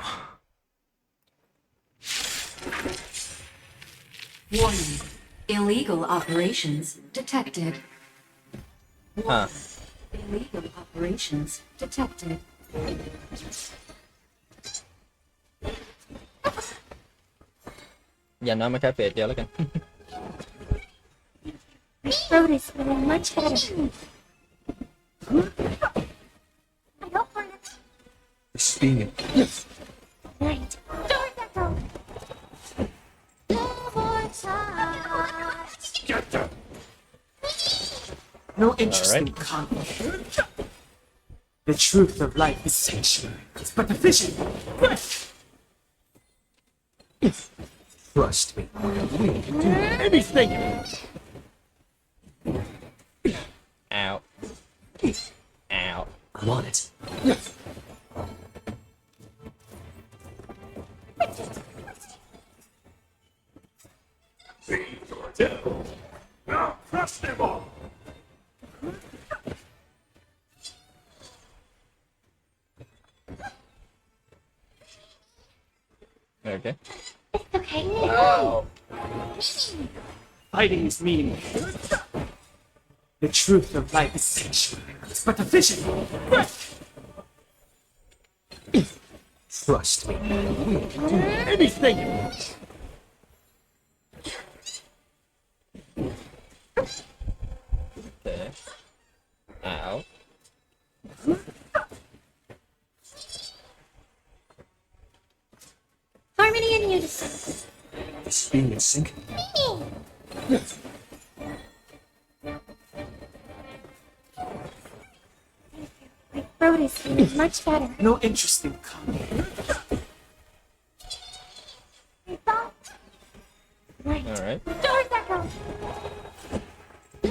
S: Warning. Illegal operations detected. Warning. Illegal operations detected.
A: อย่าน้อยมาแค่เฟสเดียวแล้วกัน
P: This road is feeling much better. I don't want to.
C: This is being it.
P: Right. Door that open. No more touch.
Q: No interest in conflict. The truth of life is sanctuary. It's but a vision.
C: Trust me. We can do
Q: anything.
A: Ow. Ow.
C: I'm on it.
E: These are devils. Now crush them all.
A: Okay.
P: It's okay.
A: Wow.
Q: Fighting is mean. The truth of life is sanctuary. It's but a vision.
L: Trust me, we can do anything!
A: Okay. Ow.
P: Harmony and unison.
L: This being in sync.
P: My throat is feeling much better.
Q: No interest in coming.
A: Alright.
P: Doors echo.
Q: The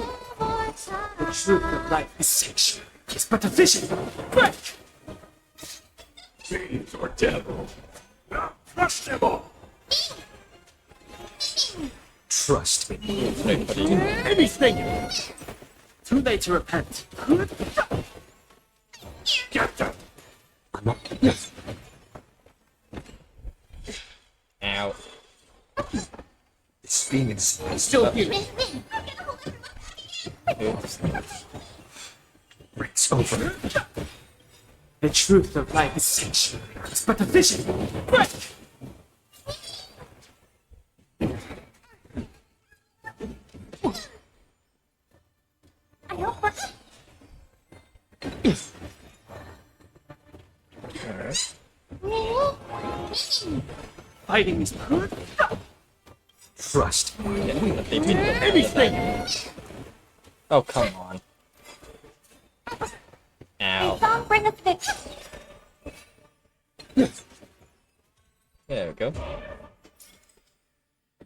Q: truth of life is sanctuary. It's but a vision. Break!
E: Fiends or devil. Now crush them all.
L: Trust me.
Q: Anything! Too late to repent.
E: Get them.
L: I'm not.
A: Ow.
L: This being in sync.
Q: Still here.
A: Oops.
L: It's over.
Q: The truth of life is sanctuary. It's but a vision. Break!
P: I hope we're...
A: Alright.
Q: Fighting is good.
L: Trust me.
A: Yeah, but they beat them.
Q: Anything!
A: Oh, come on. Ow.
P: Song bring us victory.
A: There we go.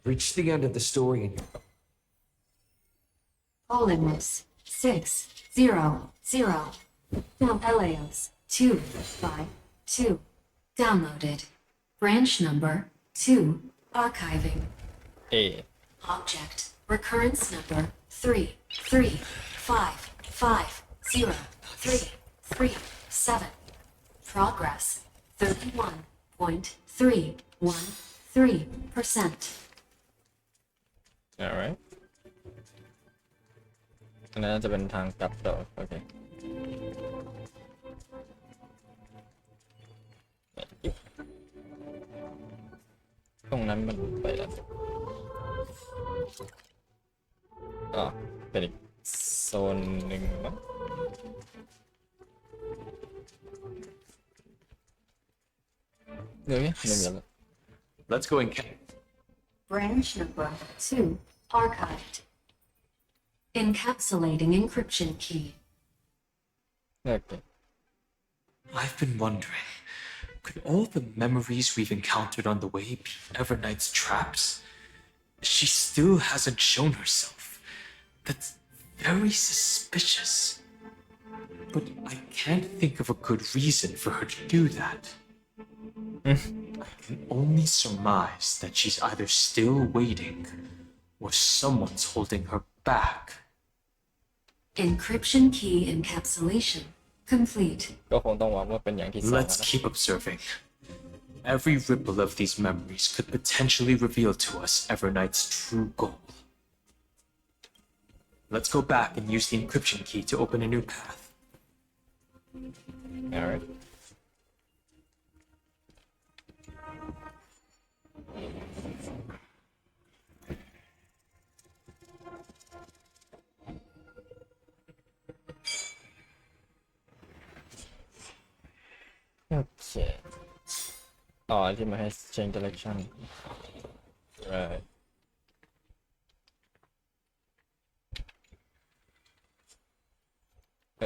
L: Reach the end of the story and
S: Holiness 600. Now Eleos 252. Downloaded. Branch number 2. Archiving.
A: A.
S: Object. Recurrence number 335503337. Progress 31.313%.
A: Alright. อันนั้นจะเป็นทางกลับต่อโอเคตรงนั้นมันไปแล้วอ๋อเป็นอีกโซนหนึ่งมั้งเดี๋ยวนี้ไม่มีแล้ว
Q: Let's go and catch.
S: Branch number 2. Archived. Encapsulating encryption key.
A: Okay.
Q: I've been wondering, could all the memories we've encountered on the way be Evernight's traps? She still hasn't shown herself. That's very suspicious. But I can't think of a good reason for her to do that. I can only surmise that she's either still waiting or someone's holding her back.
S: Encryption key encapsulation complete.
A: ก็คงต้องหวังว่าเป็นอย่างที่สองนะ
Q: Let's keep observing. Every ripple of these memories could potentially reveal to us Evernight's true goal. Let's go back and use the encryption key to open a new path.
A: Alright. Okay. อ๋อที่มาให้ change direction. Right.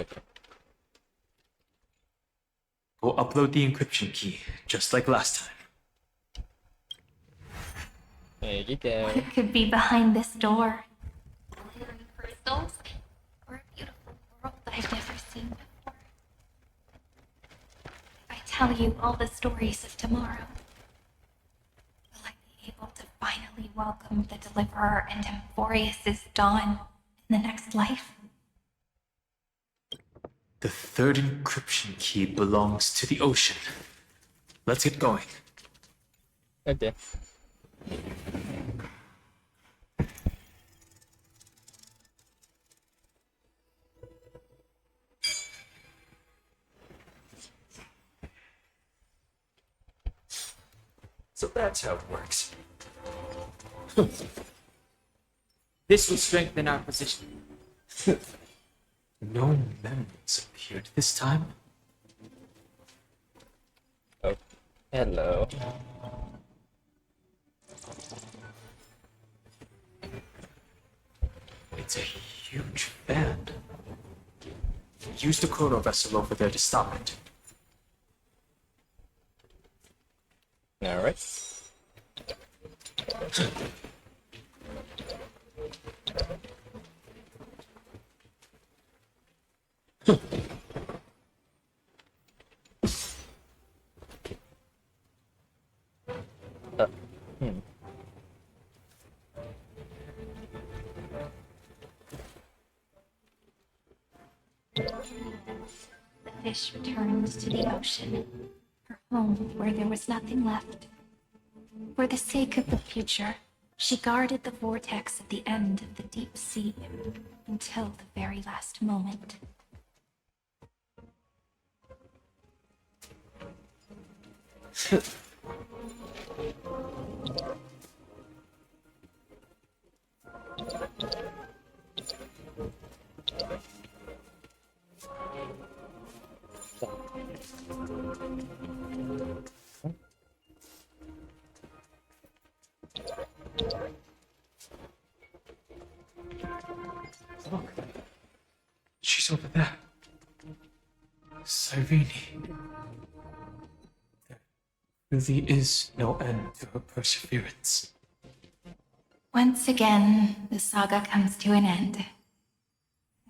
A: Okay.
Q: Go upload the encryption key, just like last time.
A: There you go.
B: What could be behind this door? Glittering crystals? Or a beautiful world that I've never seen before? If I tell you all the stories of tomorrow, will I be able to finally welcome the Deliverer and Emphorius' dawn in the next life?
Q: The third encryption key belongs to the ocean. Let's get going.
A: Okay.
Q: So that's how it works. This will strengthen our position. No memories appeared this time.
A: Oh, hello.
Q: It's a huge fan. Use the chrono vessel over there to stop it.
A: Alright. Hmm.
B: The fish returned to the ocean, her home where there was nothing left. For the sake of the future, she guarded the vortex at the end of the deep sea until the very last moment.
Q: Look. She's over there. Cyrene. There really is no end to her perseverance.
B: Once again, the saga comes to an end.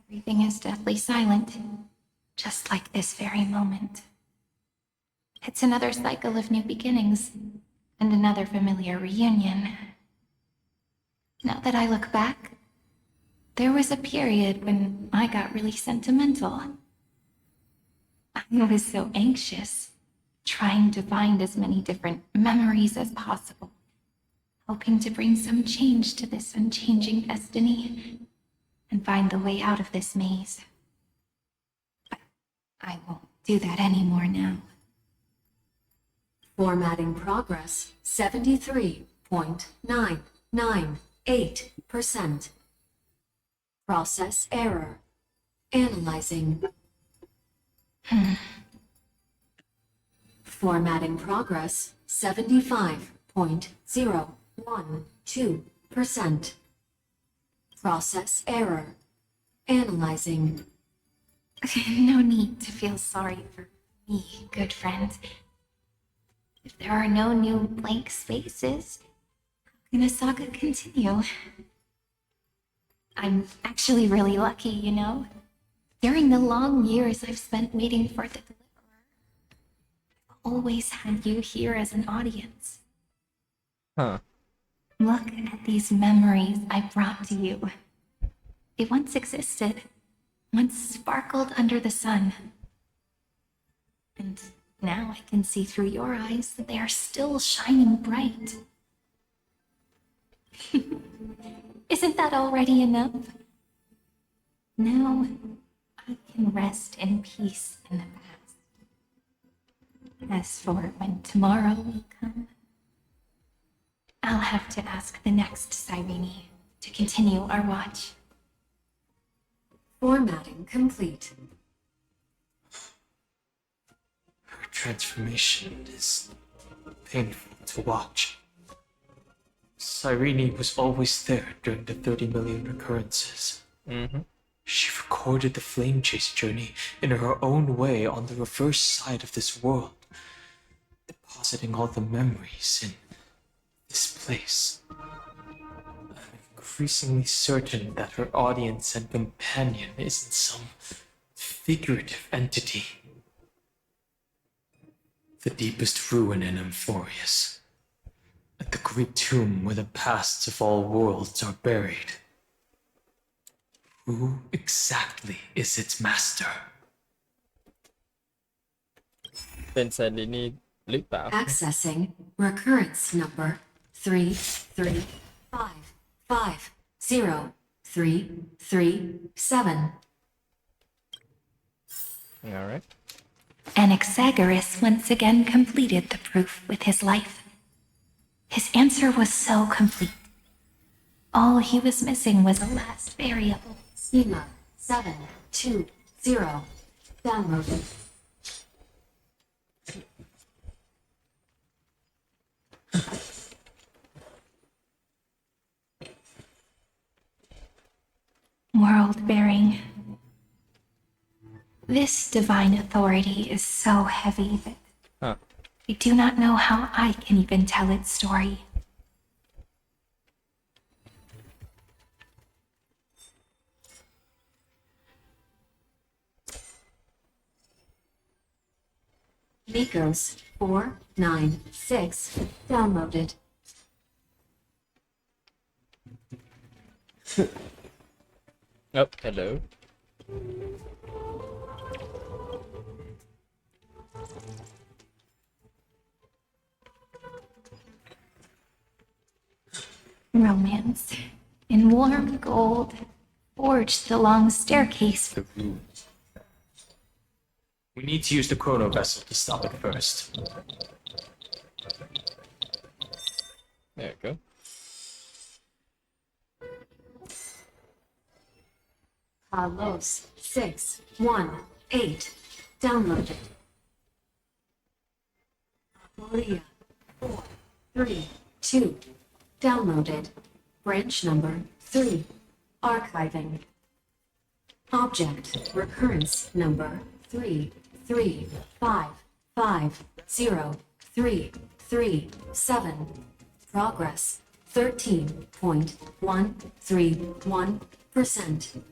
B: Everything is deathly silent, just like this very moment. It's another cycle of new beginnings, and another familiar reunion. Now that I look back, there was a period when I got really sentimental. I was so anxious, trying to find as many different memories as possible, hoping to bring some change to this unchanging destiny and find the way out of this maze. But I won't do that anymore now.
S: Formatting progress 73.998%. Process error. Analyzing. Formatting progress 75.012%. Process error. Analyzing.
B: No need to feel sorry for me, good friend. If there are no new blank spaces, how can a saga continue? I'm actually really lucky, you know? During the long years I've spent waiting for the deliverer, I've always had you here as an audience.
A: Huh.
B: Look at these memories I brought to you. They once existed, once sparkled under the sun. And now I can see through your eyes that they are still shining bright. Isn't that already enough? Now I can rest in peace in the past. As for when tomorrow will come, I'll have to ask the next Cyrene to continue our watch.
S: Formatting complete.
Q: Her transformation is painful to watch. Cyrene was always there during the 30 million recurrences. She recorded the flame chase journey in her own way on the reverse side of this world, depositing all the memories in this place. I'm increasingly certain that her audience and companion isn't some figurative entity. The deepest ruin in Amphorius, at the great tomb where the pasts of all worlds are buried. Who exactly is its master?
A: เป็นไซรินี่หรือเปล่า
S: Accessing recurrence number 335503337.
A: Alright.
B: Anaxagoras once again completed the proof with his life. His answer was so complete. All he was missing was the last variable.
S: Schema 720. Downloaded.
B: World-bearing. This divine authority is so heavy that I do not know how I can even tell its story.
S: Nikos 496 downloaded.
A: Oh, hello.
B: Romance. In warm gold, forged the long staircase.
Q: The rules. We need to use the chrono vessel to stop it first.
A: There you go.
S: Carlos 618 downloaded. Maria 432 downloaded. Branch number 3 archiving. Object recurrence number 3355037. Progress 13.131%.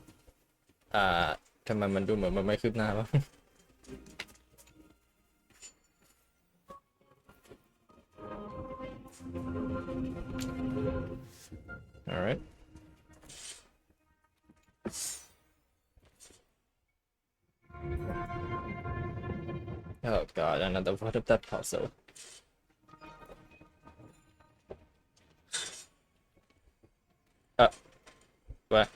A: ทำไมมันดูเหมือนมันไม่คืบหน้าวะ Alright. Oh god, another what of that puzzle. What?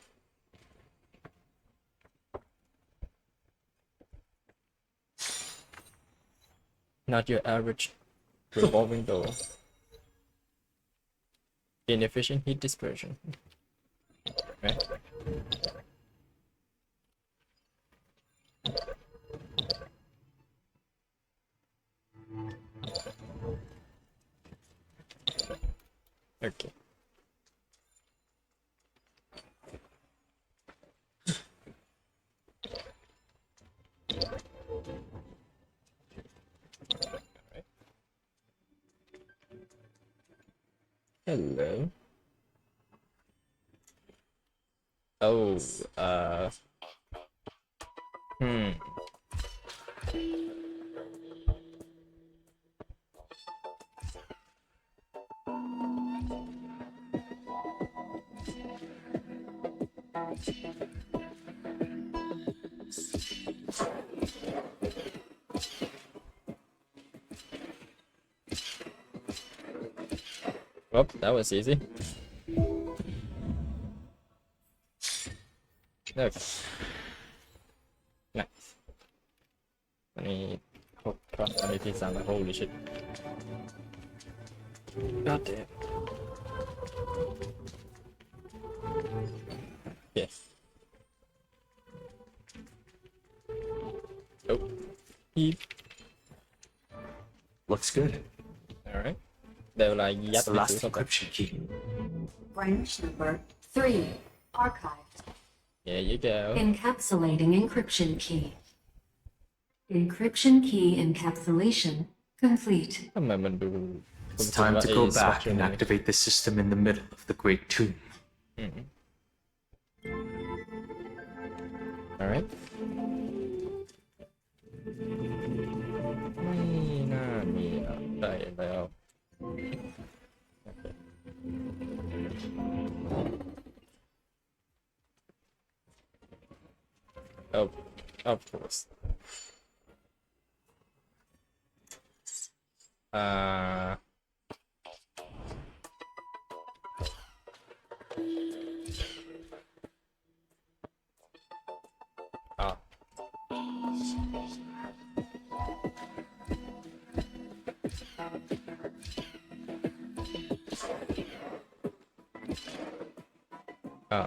A: Not your average revolving door. Inefficient heat dispersion. Right. Okay. Hello. Oh, well, that was easy. Okay. Nice. I need hook possibilities on the holy shit. God damn. Yes. Oh. Heap.
H: Looks good.
A: Alright. They were like, yep,
H: That's the last encryption key.
S: Branch number 3 archived.
A: There you go.
S: Encapsulating encryption key. Encryption key encapsulation complete.
Q: It's time to go back and activate the system in the middle of the Great Tomb.
A: Alright. Oh, of course. There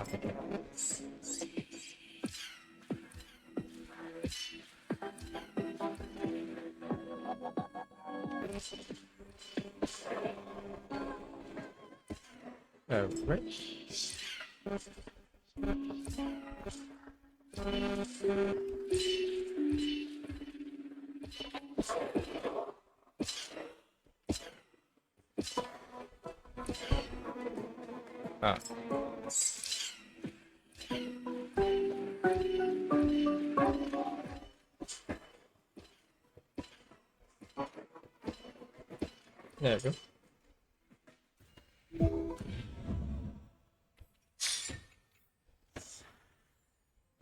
A: we go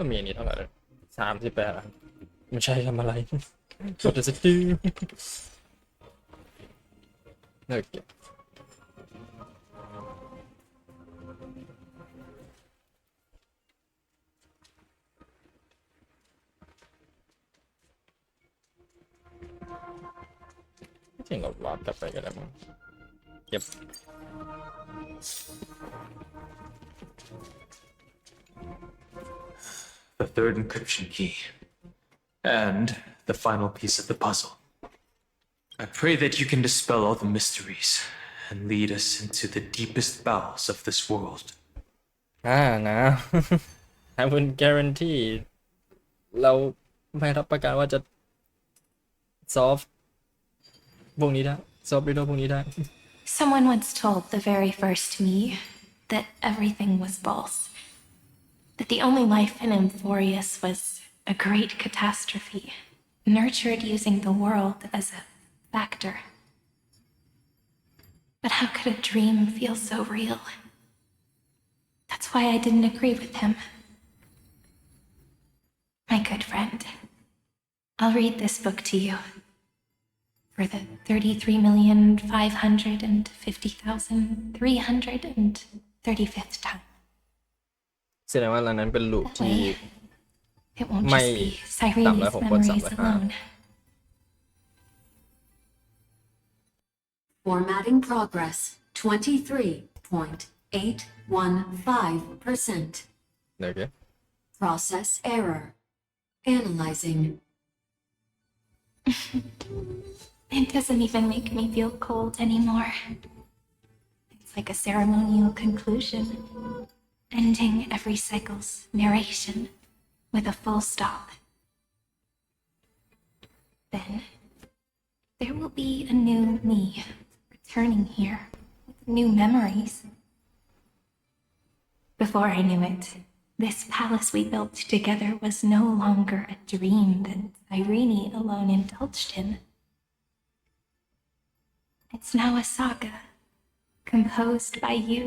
A: ก็มีอันนี้เท่าไหร่เลย38อ่ะไม่ใช่ทำอะไร What does it do โอเคจริงเราวาร์ปกลับไปกันแล้วมั้งเก็บ
Q: The third encryption key. And the final piece of the puzzle. I pray that you can dispel all the mysteries and lead us into the deepest bowels of this world.
A: นะ I wouldn't guarantee เราไม่รับประกันว่าจะ solve พวกนี้ได้ solve riddle พวกนี้ได้
B: Someone once told the very first me that everything was false. That the only life in Amphorius was a great catastrophe, nurtured using the world as a factor. But how could a dream feel so real? That's why I didn't agree with him. My good friend, I'll read this book to you for the 33,550,335th time.
A: แสดงว่าอันนั้นเป็นลูป
B: That
A: ที่
B: way, it won't
A: ไม่
B: just be
A: ต่ำกว่า
B: Cyrene's
A: 6 คน
B: memories
A: 305
B: alone.
S: Formatting progress 23.815%.
A: Okay.
S: Process error. Analyzing.
B: It doesn't even make me feel cold anymore. It's like a ceremonial conclusion, ending every cycle's narration with a full stop. Then, there will be a new me returning here with new memories. Before I knew it, this palace we built together was no longer a dream that Irene alone indulged in. It's now a saga, composed by you,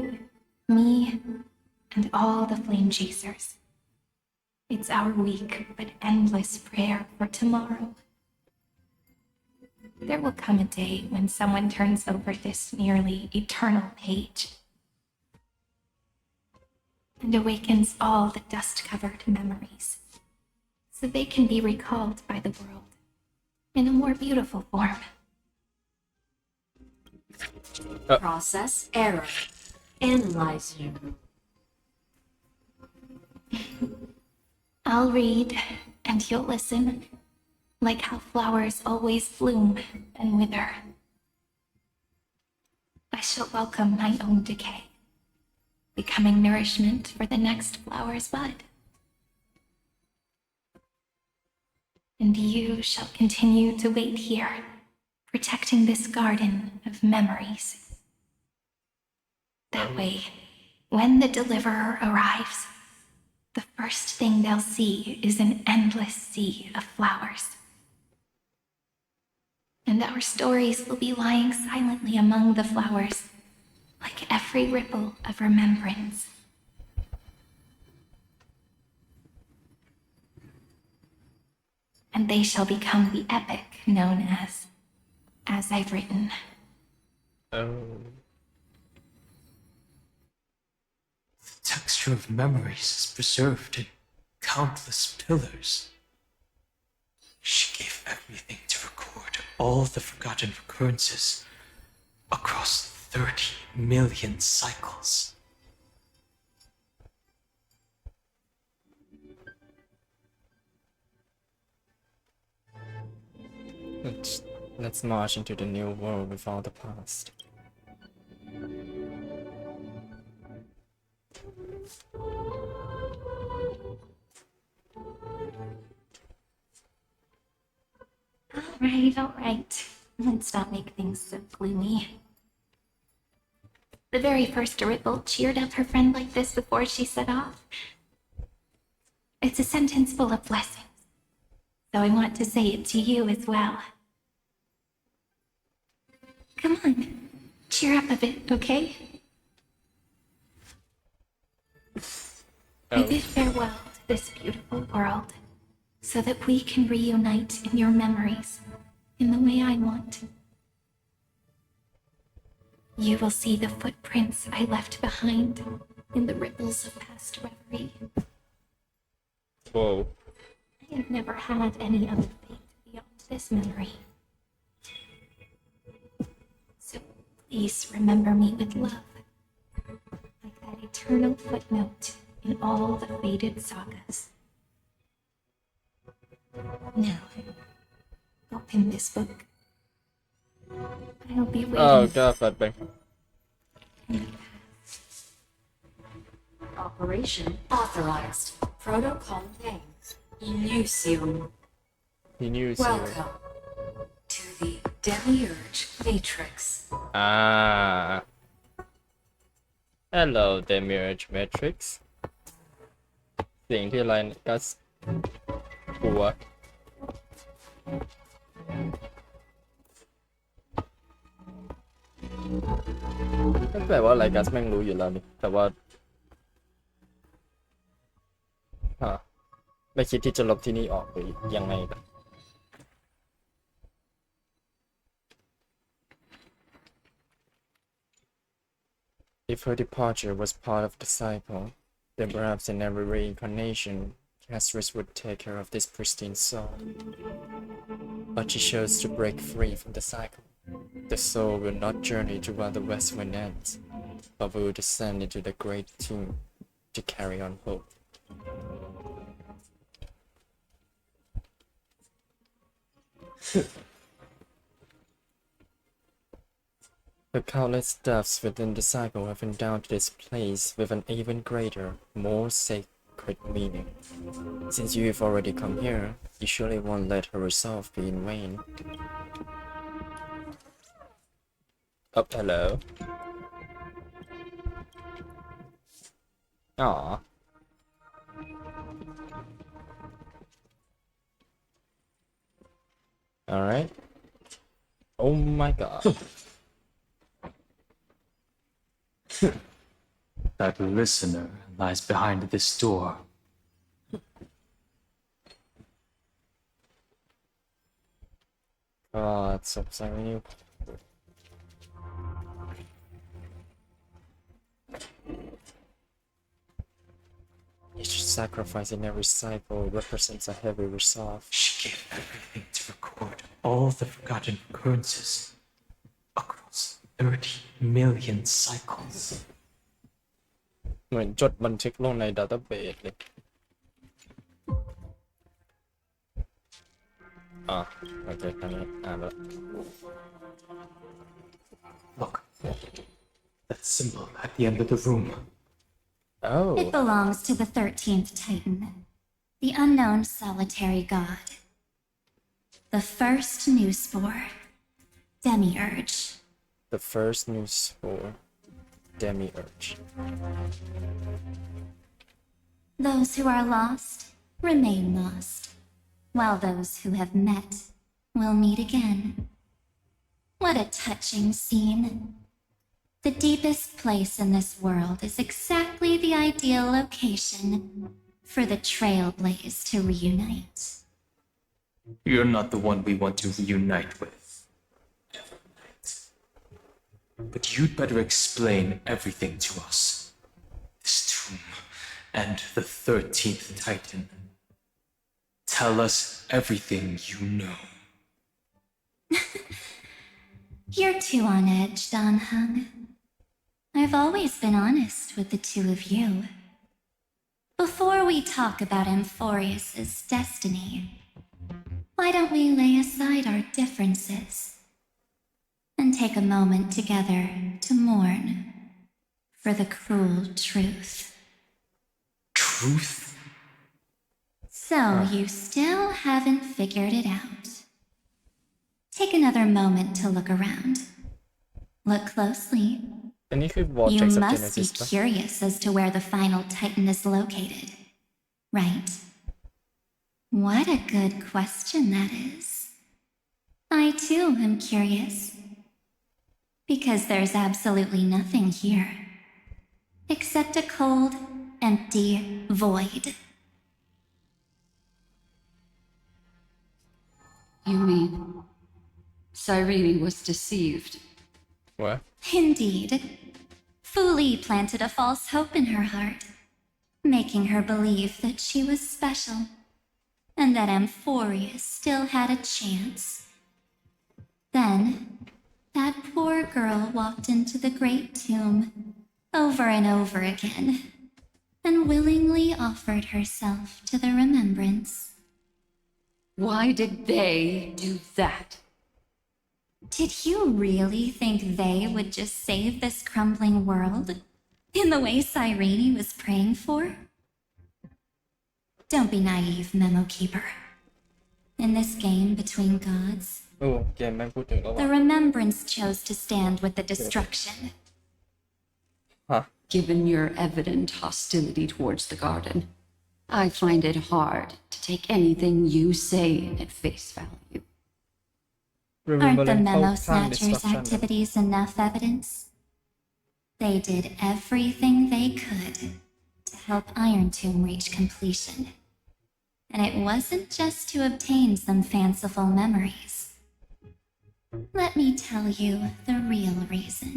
B: me, and all the flame chasers. It's our weak but endless prayer for tomorrow. There will come a day when someone turns over this nearly eternal page and awakens all the dust-covered memories, so they can be recalled by the world in a more beautiful form.
S: Process error. Analyzing.
B: I'll read, and you'll listen, like how flowers always bloom and wither. I shall welcome my own decay, becoming nourishment for the next flower's bud. And you shall continue to wait here, protecting this garden of memories. That way, when the deliverer arrives, the first thing they'll see is an endless sea of flowers. And our stories will be lying silently among the flowers, like every ripple of remembrance. And they shall become the epic known as I've written.
Q: The texture of memories is preserved in countless pillars. She gave everything to record all the forgotten recurrences across 30 million cycles.
A: Let's march into the new world without the past.
B: All right. Let's not make things so gloomy. The very first Ripple cheered up her friend like this before she set off. It's a sentence full of blessings, so I want to say it to you as well. Come on, cheer up a bit, okay? I bid farewell to this beautiful world, so that we can reunite in your memories in the way I want. You will see the footprints I left behind in the ripples of past reverie.
A: Whoa.
B: I have never had any other fate beyond this memory. So please remember me with love, like that eternal footnote in all the faded sagas. Now, open this book. I'll be waiting.
A: Oh god, flashback.
S: Operation authorized. Protocol name. Enusium. Welcome to the Demiurge Matrix.
A: Ah. Hello, Demiurge Matrix. เสียงที่อะไรกัสกลัวก็แปลว่าอะไรกัสแม่งรู้อยู่แล้วนี่แต่ว่าไม่คิดที่จะลบที่นี่ออกหรือยังไงกัน If her departure was part of the cycle, then perhaps in every reincarnation, Castris would take care of this pristine soul. But she chose to break free from the cycle. The soul will not journey to where the west wind ends, but will descend into the great tomb to carry on hope. The countless deaths within the cycle have endowed this place with an even greater, more sacred meaning. Since you have already come here, you surely won't let her resolve be in vain. Oh, hello. Aww. Alright. Oh my god.
Q: That listener lies behind this door.
A: God, so sorry. Each sacrifice in every cycle represents a heavy resolve.
Q: She gave everything to record all the forgotten occurrences across 30 million cycles.
A: เหมือนจดบันทึกลงในดัตเตอร์เบสเลยโอเคตอนนี้แล้ว
Q: Look, that symbol at the end of the room.
A: Oh.
B: It belongs to the 13th Titan, the unknown solitary god. The first new spore, Demiurge.
A: The first new spore, Demiurge.
B: Those who are lost remain lost, while those who have met will meet again. What a touching scene. The deepest place in this world is exactly the ideal location for the Trailblaze to reunite.
Q: You're not the one we want to reunite with. Evernight. But you'd better explain everything to us. This tomb and the 13th Titan. Tell us everything you know.
B: You're too on edge, Don Hung. I've always been honest with the two of you. Before we talk about Amphorius's destiny, Why don't we lay aside our differences and take a moment together to mourn for the cruel truth?
U: Truth?
B: So you still haven't figured it out. Take another moment to look around. Look closely.
A: อันนี้คือ
B: You
A: Vortex of
B: must be
A: Genesis ปะ
B: curious as to where the final Titan is located, right? What a good question that is. I too am curious. Because there's absolutely nothing here. Except a cold, empty void.
K: You mean Cyrene was deceived?
A: What?
B: Indeed. Fu Li planted a false hope in her heart, making her believe that she was special, and that Amphorius still had a chance. Then, that poor girl walked into the great tomb, over and over again, and willingly offered herself to the remembrance.
K: Why did they do that?
B: Did you really think they would just save this crumbling world in the way Cyrene was praying for? Don't be naive, Memo Keeper. In this game between gods,
A: โอ้เกมแม่งพูดถึงแล้ว
B: the
A: ว่ะ
B: remembrance chose to stand with the destruction.
K: Given your evident hostility towards the garden, I find it hard to take anything you say at face value.
B: Aren't the
A: Remembering
B: Memo
A: เข้าข้าง
B: Snatchers'
A: destruction
B: activities enough evidence? They did everything they could to help Iron Tomb reach completion. And it wasn't just to obtain some fanciful memories. Let me tell you the real reason.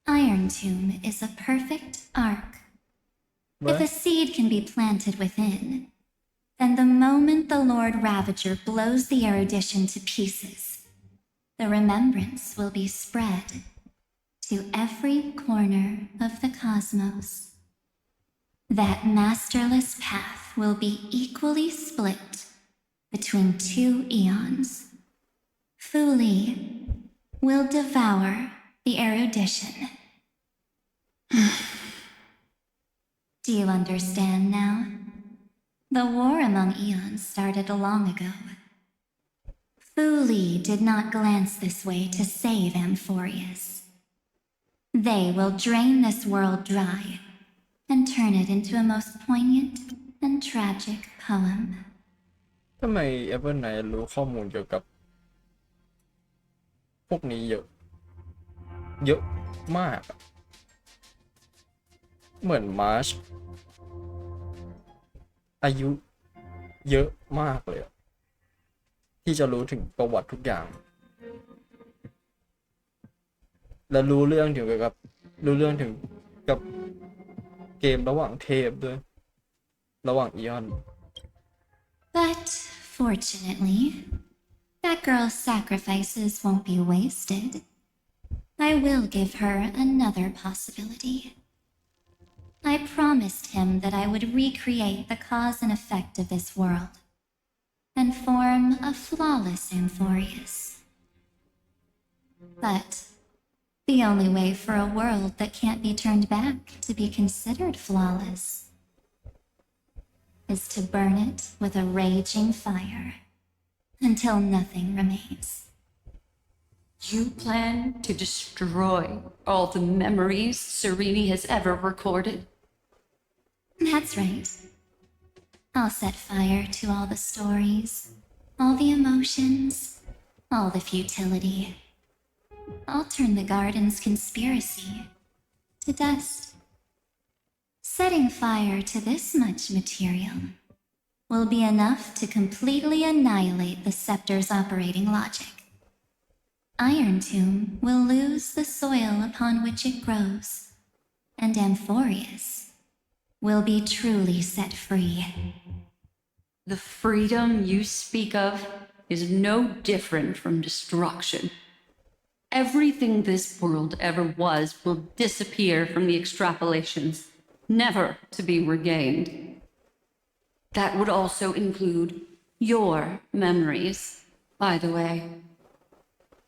B: Iron Tomb is a perfect arc. If a seed can be planted within, then the moment the Lord Ravager blows the erudition to pieces, the remembrance will be spread to every corner of the cosmos. That masterless path will be equally split between two eons. Fu Li will devour the erudition. Do you understand now? The war among eons started long ago. Fu Li did not glance this way to save Amphorius. They will drain this world dry and turn it into a most poignant and tragic poem.
A: ทำไม Evernight รู้ข้อมูลเกี่ยวกับพวกนี้เยอะ เยอะมากอะเหมือนมาร์ชอายุเยอะมากเลยอะที่จะรู้ถึงประวัติทุกอย่าง และรู้เรื่องถึงกับเกมระหว่างเทพด้วย ระหว่างอีออน
B: But fortunately, that girl's sacrifices won't be wasted. I will give her another possibility. I promised him that I would recreate the cause and effect of this world and form a flawless Amphorius. But the only way for a world that can't be turned back to be considered flawless is to burn it with a raging fire until nothing remains.
K: You plan to destroy all the memories Cyrene has ever recorded?
B: That's right. I'll set fire to all the stories, all the emotions, all the futility. I'll turn the garden's conspiracy to dust. Setting fire to this much material will be enough to completely annihilate the scepter's operating logic. Iron Tomb will lose the soil upon which it grows, and Amphorius will be truly set free.
K: The freedom you speak of is no different from destruction. Everything this world ever was will disappear from the extrapolations, never to be regained. That would also include Your memories, by the way.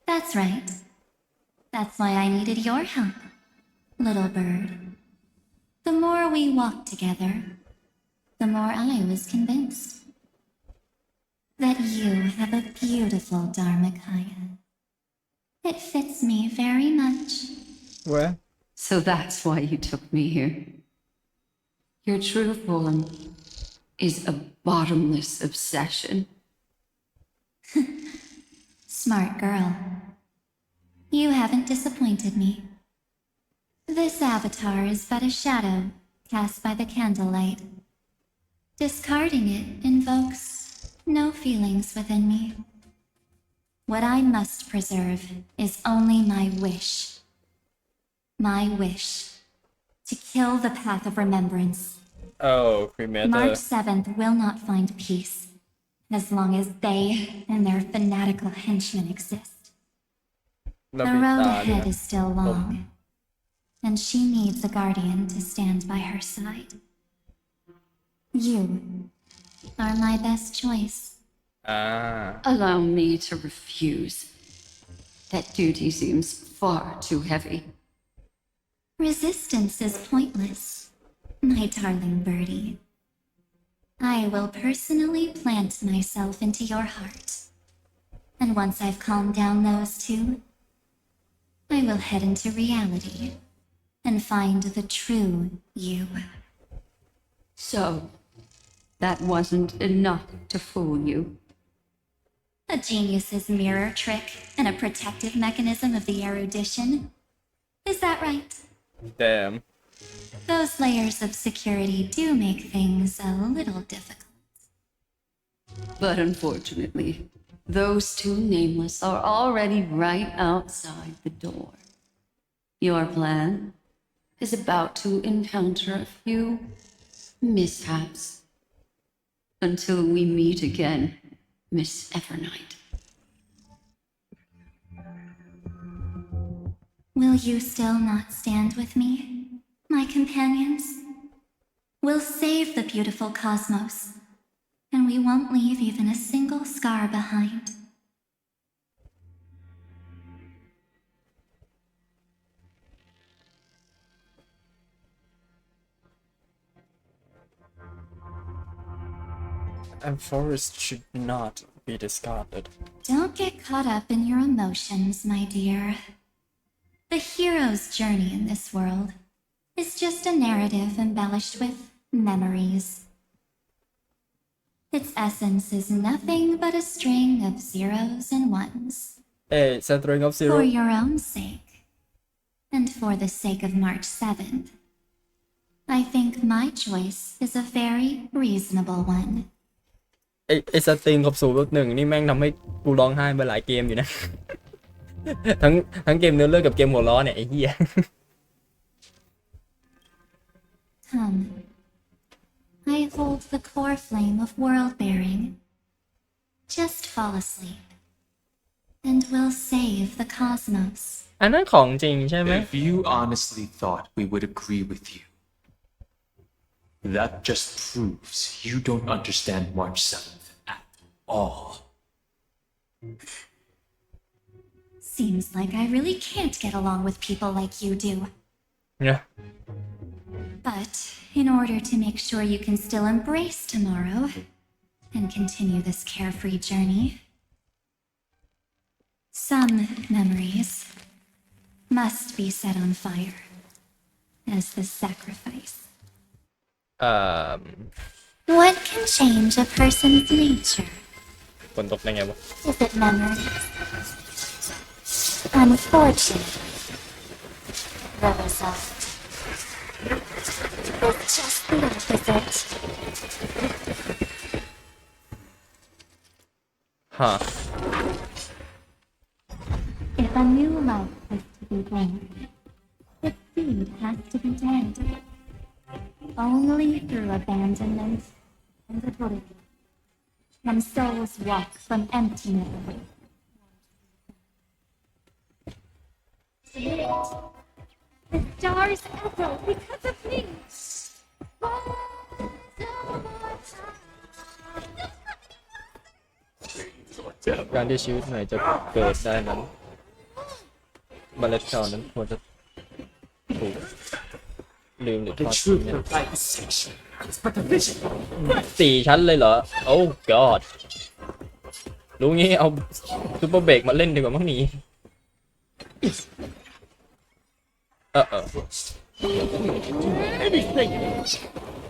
B: That's right. That's why I needed your help, little bird. The more we walked together, the more I was convinced that you have a beautiful Dharmakaya. It fits me very much.
A: Where?
K: So that's why you took me here. Your true form is a bottomless obsession.
B: Smart girl. You haven't disappointed me. This avatar is but a shadow cast by the candlelight. Discarding it invokes no feelings within me. What I must preserve is only my wish. My wish to kill the path of remembrance.
A: Oh, cremator.
B: March 7th will not find peace as long as they and their fanatical henchmen exist. The road ahead is still long, and she needs a guardian to stand by her side. You are my best choice.
K: Allow me to refuse. That duty seems far too heavy.
B: Resistance is pointless, my darling birdie. I will personally plant myself into your heart. And once I've calmed down those two, I will head into reality and find the true you.
K: So, that wasn't enough to fool you.
B: A genius's mirror trick and a protective mechanism of the erudition. Is that right?
A: Damn.
B: Those layers of security do make things a little difficult.
K: But unfortunately, those two nameless are already right outside the door. Your plan is about to encounter a few mishaps. Until we meet again, Miss Evernight.
B: Will you still not stand with me, my companions? We'll save the beautiful cosmos, and we won't leave even a single scar behind.
A: And forest should not be discarded.
B: Don't get caught up in your emotions, my dear. The hero's journey in this world is just a narrative embellished with memories. Its essence is nothing but a string of zeros and ones.
A: Hey, it's a string of zero.
B: For your own sake, and for the sake of March 7th, I think my choice is a very reasonable one.
A: ไอ้สตริงกับ0.1นี่แม่งทำให้กูร้องไห้ไปหลายเกมอยู่นะ ทั้งเกมเนื้อเรื่องกับเกมหัวล้อเนี่ยไอ้เหี้ย
B: Come. I hold the core flame of world-bearing. Just fall asleep, and we'll save the cosmos.
A: อันนั้นของจริงใช่ไหม
Q: If you honestly thought we would agree with you, that just proves you don't understand March 7th at all.
B: Seems like I really can't get along with people like you do.
A: Yeah.
B: But in order to make sure you can still embrace tomorrow and continue this carefree journey, some memories must be set on fire as the sacrifice.
P: What can change a person's nature?
A: ฝนตกได้ไงวะ
P: Is it memories? Unfortunately, the result is just the opposite.
A: Huh.
B: If a new life is to be born, the seed has to be dead. Only through abandonment and oblivion can souls walk from emptiness. The stars echo because of me.
A: การที่ชีวิตไหนจะเกิดได้นั้นเมล็ดข้าวนั้นควรจะถูกลืมหรือทอดทิ้ง4 ชั้นเลยเหรอโอ้ god รู้งี้เอาซูเปอร์เบรกมาเล่นดีกว่ามั้งนี่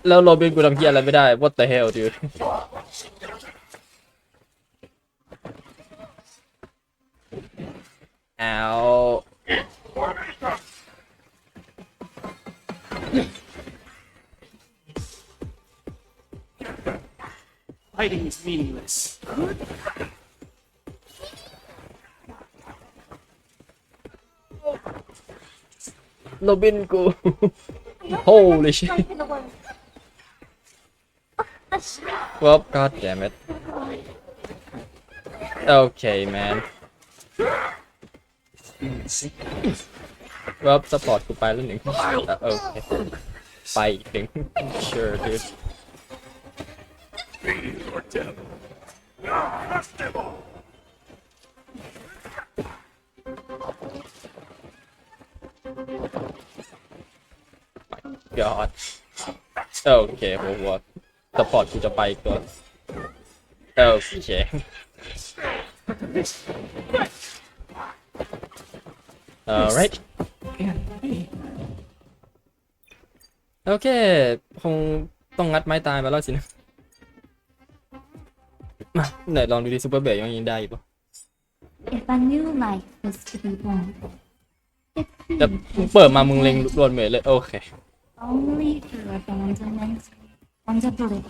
A: แล้วโรบินกูทำเหี้ยอะไรไม่ได้ what the hell dude เอา
D: Fighting is meaningless.
A: โรบินกู holy shit well god damn it okay man well สปอร์ตกูไปแล้ว1โอเคไปอีก1 sure dude
E: or death.
A: god โอเคผมว่าสปอร์ตกูจะไปอีกตัวโอเคalright โอเคคงต้องงัดไม้ตายมาแล้วสินะมาไหนลองดูดิซูเปอร์เบรกยังยิงได้ปะ
P: If a new life was to be born,
A: จะเปิดมามึงเล็งรวนเมย์เลยโอเค
P: only through abandonment and oblivion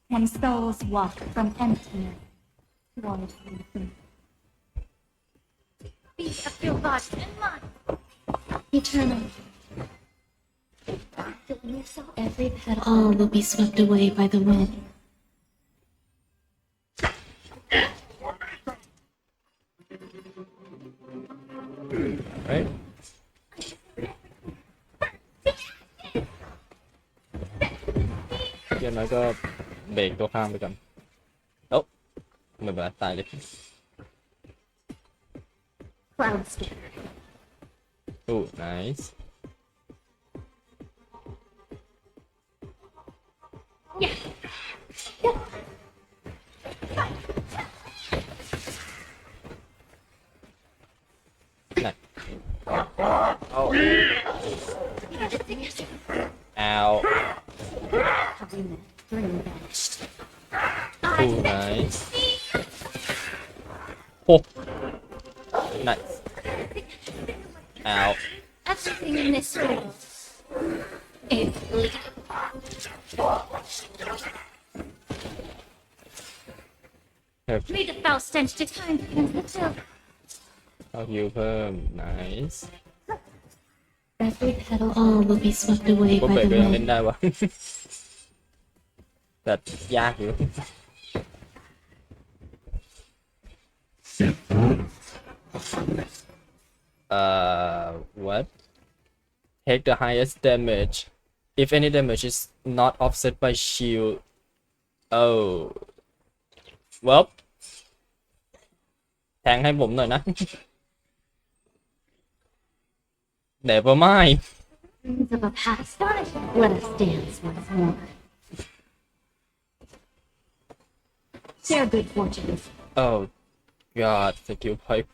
P: can souls walk from emptiness toward freedom.
F: Be of your body and mind.
P: Eternal.
F: Feeling yourself.
O: Every petal all will be swept away by the wind.
A: right เดี๋ยวน้อยก็เบรกตัวข้ามไปก่อนโอ้ไม่เป็นไรตายเลย
P: Cloud scatter.
A: โอ้ nice nice oh ow oh nice oh nice ow
F: Everything in this world is bleeding. May the foul stench to time begins the chill.
A: เอาฮิวเพิ่ม nice
O: Every petal all will be swept away
A: ก็
O: by
A: เบรก
O: the
A: ก็ยังเล่น
O: wind.
A: ได้วะ แต่ยากอยู่ what take the highest damage if any damage is not offset by shield oh well แทงให้ผมหน่อยนะ never mind
P: Things of a past. Let us dance once more. Share good fortunes.
A: oh god สกิลพอยต์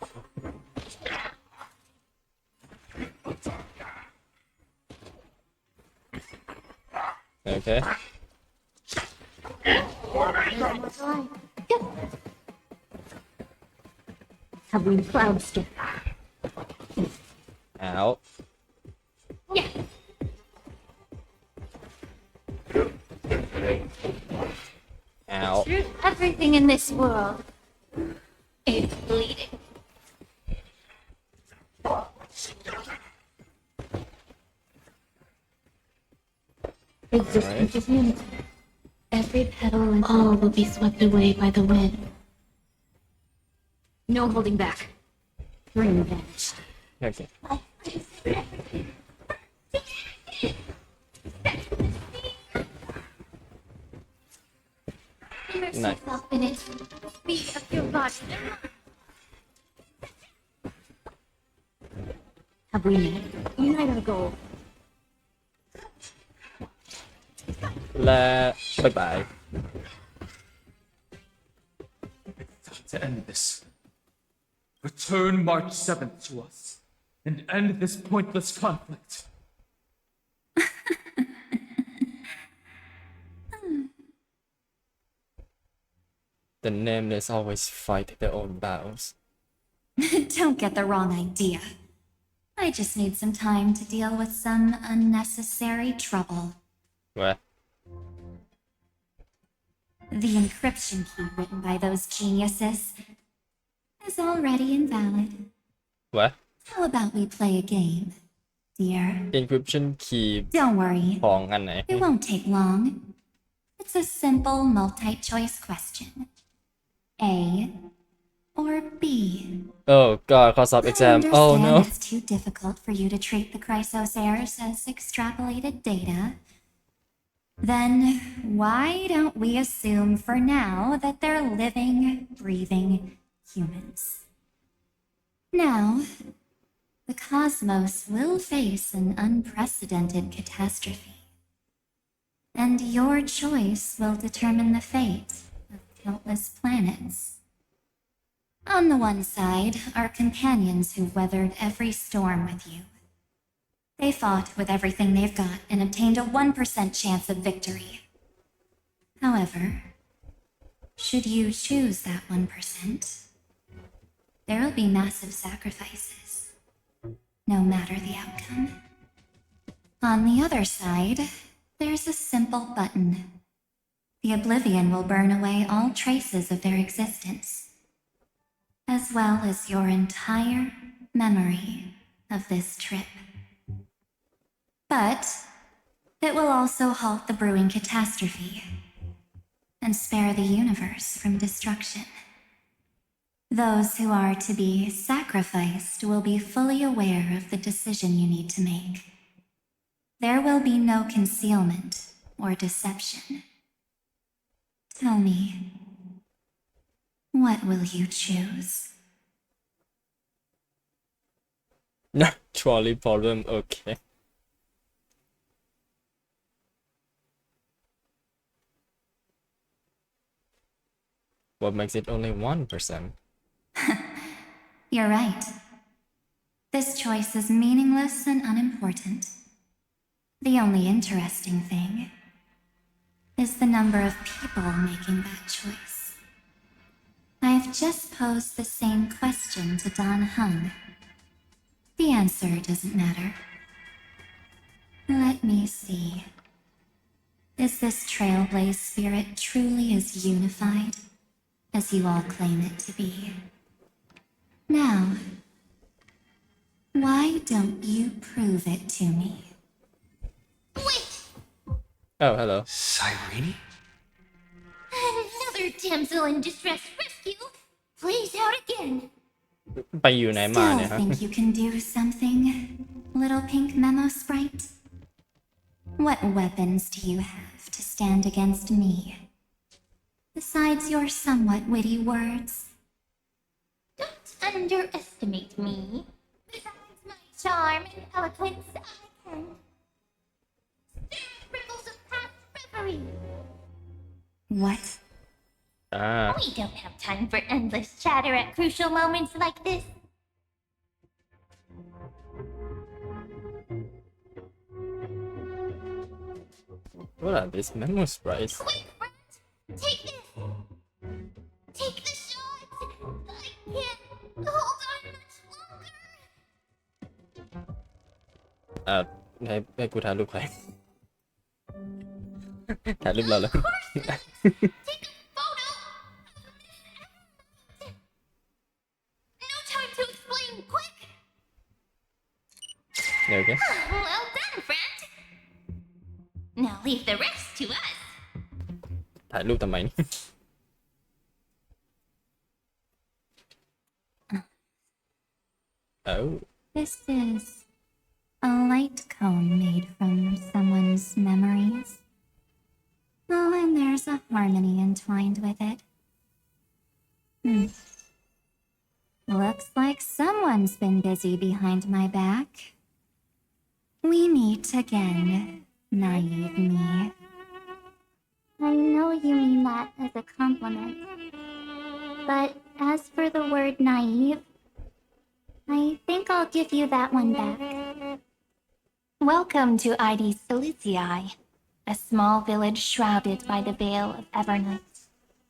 A: โอเค
P: Covering cloud scatter.
A: out
F: Yeah.
A: out
F: Everything in this world is bleeding.
O: Existence is unity. Every petal and all will be swept away by the wind.
P: No holding back. Bring revenge.
A: okay
F: Immerse
A: Nice.
F: yourself in it. Be of your body.
I: Have we met? Unite our goal.
A: และบ๊ายบาย
Q: Time to end this. Return March 7th to us and end this pointless conflict.
A: The nameless always fight their own battles.
B: Don't get the wrong idea. I just need some time to deal with some unnecessary trouble.
A: What?
B: The encryption key written by those geniuses is already invalid.
A: What?
B: How about we play a game, dear?
A: Encryption key
B: Don't worry.
A: ของอันไหน
B: It won't take long. It's a simple multi-choice question. A or B?
A: Oh god ข้อสอบ exam
B: I
A: oh
B: understand
A: no
B: it's too difficult for you to treat the Chrysos errors as extrapolated data. Then why don't we assume for now that they're living, breathing humans? Now, the cosmos will face an unprecedented catastrophe. And your choice will determine the fate of countless planets. On the one side are companions who weathered every storm with you. They fought with everything they've got and obtained a 1% chance of victory. However, should you choose that 1%, there will be massive sacrifices, no matter the outcome. On the other side, there's a simple button. The oblivion will burn away all traces of their existence, as well as your entire memory of this trip. But it will also halt the brewing catastrophe and spare the universe from destruction. Those who are to be sacrificed will be fully aware of the decision you need to make. There will be no concealment or deception. Tell me, what will you choose?
A: trolley problem okay what makes it only 1%?
B: You're right. This choice is meaningless and unimportant. The only interesting thing is the number of people making that choice. I've just posed the same question to Don Hung. The answer doesn't matter. Let me see. Is this Trailblaze spirit truly as unified as you all claim it to be? Now, why don't you prove it to me?
P: Wait!
A: Oh, hello.
C: Cyrene?
P: Another damsel in distress rescue! Please out again!
A: ไปอยู่ไหนมาเนี่ย
B: Still
A: ฮะ
B: think you can do something, little pink memo sprite? What weapons do you have to stand against me? Besides your somewhat witty words?
P: Don't underestimate me. Besides my charm and eloquence, I can stir ripples of past reverie.
B: What?
P: We don't have time for endless chatter at crucial moments like this.
A: What are these memo sprites?
P: Quick, Brent! Take this! Take the shot! I can't hold on much longer!
A: ให้กูถ่ายรูปใคร ถ่ายรูปเราเลย
P: Take a photo! No time to explain, quick!
A: There we go.
P: Well done, friend! Now leave the rest to us.
A: ถ่ายรูปทำไมนี่ Oh.
B: This is a light cone made from someone's memories. Oh, and there's a harmony entwined with it.
P: Looks like someone's been busy behind my back. We meet again, naive me.
R: I know you mean that as a compliment. But as for the word naive, I think I'll give you that one back.
B: Welcome to ID Silizii, a small village shrouded by the veil of Evernight.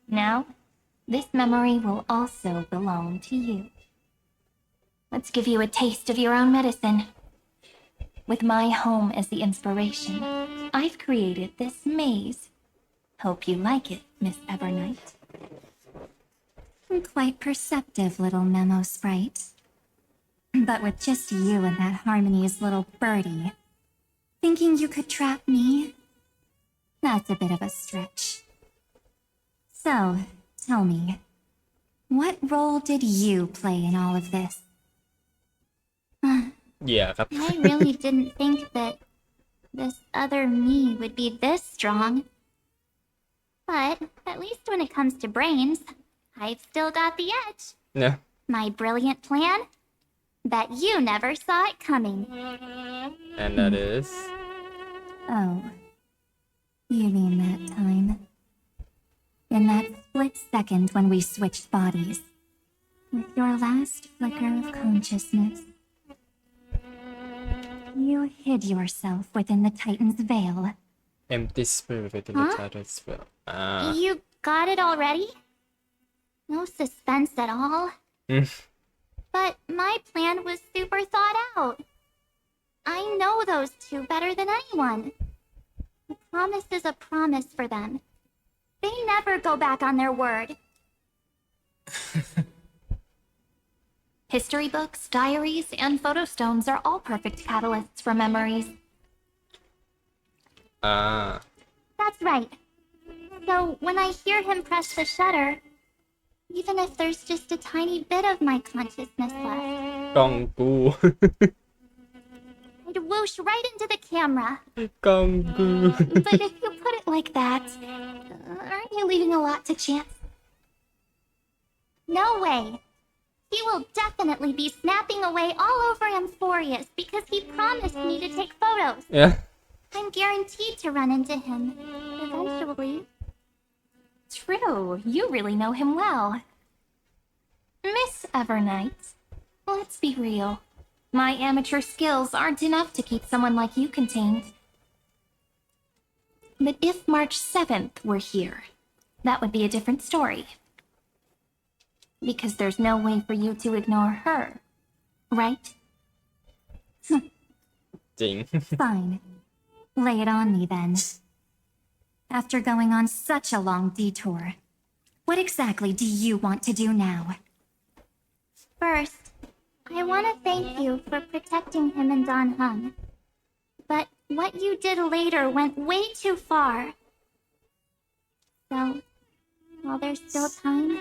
B: Now, this memory will also belong to you. Let's give you a taste of your own medicine. With my home as the inspiration, I've created this maze. Hope you like it, Miss Evernight.
P: Quite perceptive little memo sprite. But with just you and that Harmony's little birdie, thinking you could trap me? That's a bit of a stretch. So, tell me, what role did you play in all of this?
A: Yeah,ครับ
R: I really didn't think that this other me would be this strong. But at least when it comes to brains, I've still got the edge.
A: Yeah.
R: My brilliant plan? Bet you never saw it coming.
A: And that is...
P: Oh, you mean that time? In that split second when we switched bodies, with your last flicker of consciousness, you hid yourself within the Titan's veil.
A: Empty spirit within
R: Huh?
A: the Titan's spell. Ah.
R: You got it already? No suspense at all. But my plan was super thought out. I know those two better than anyone. A promise is a promise for them. They never go back on their word.
B: History books, diaries, and photostones are all perfect catalysts for memories.
A: Ah.
R: That's right. So when I hear him press the shutter, even if there's just a tiny bit of my consciousness left,
A: กล้องกู
R: I'd whoosh right into the camera.
A: กล้องกู
B: But if you put it like that, aren't you leaving a lot to chance?
R: No way. He will definitely be snapping away all over Amphorius because he promised me to take photos.
A: Yeah.
R: I'm guaranteed to run into him eventually.
B: True, you really know him well. Miss Evernight, let's be real. My amateur skills aren't enough to keep someone like you contained. But if March 7th were here, that would be a different story. Because there's no way for you to ignore her, right?
A: จริง
P: Fine. Lay it on me then. After going on such a long detour, what exactly do you want to do now?
R: First, I want to thank you for protecting him and Don Hung. But what you did later went way too far. So, while there's still time,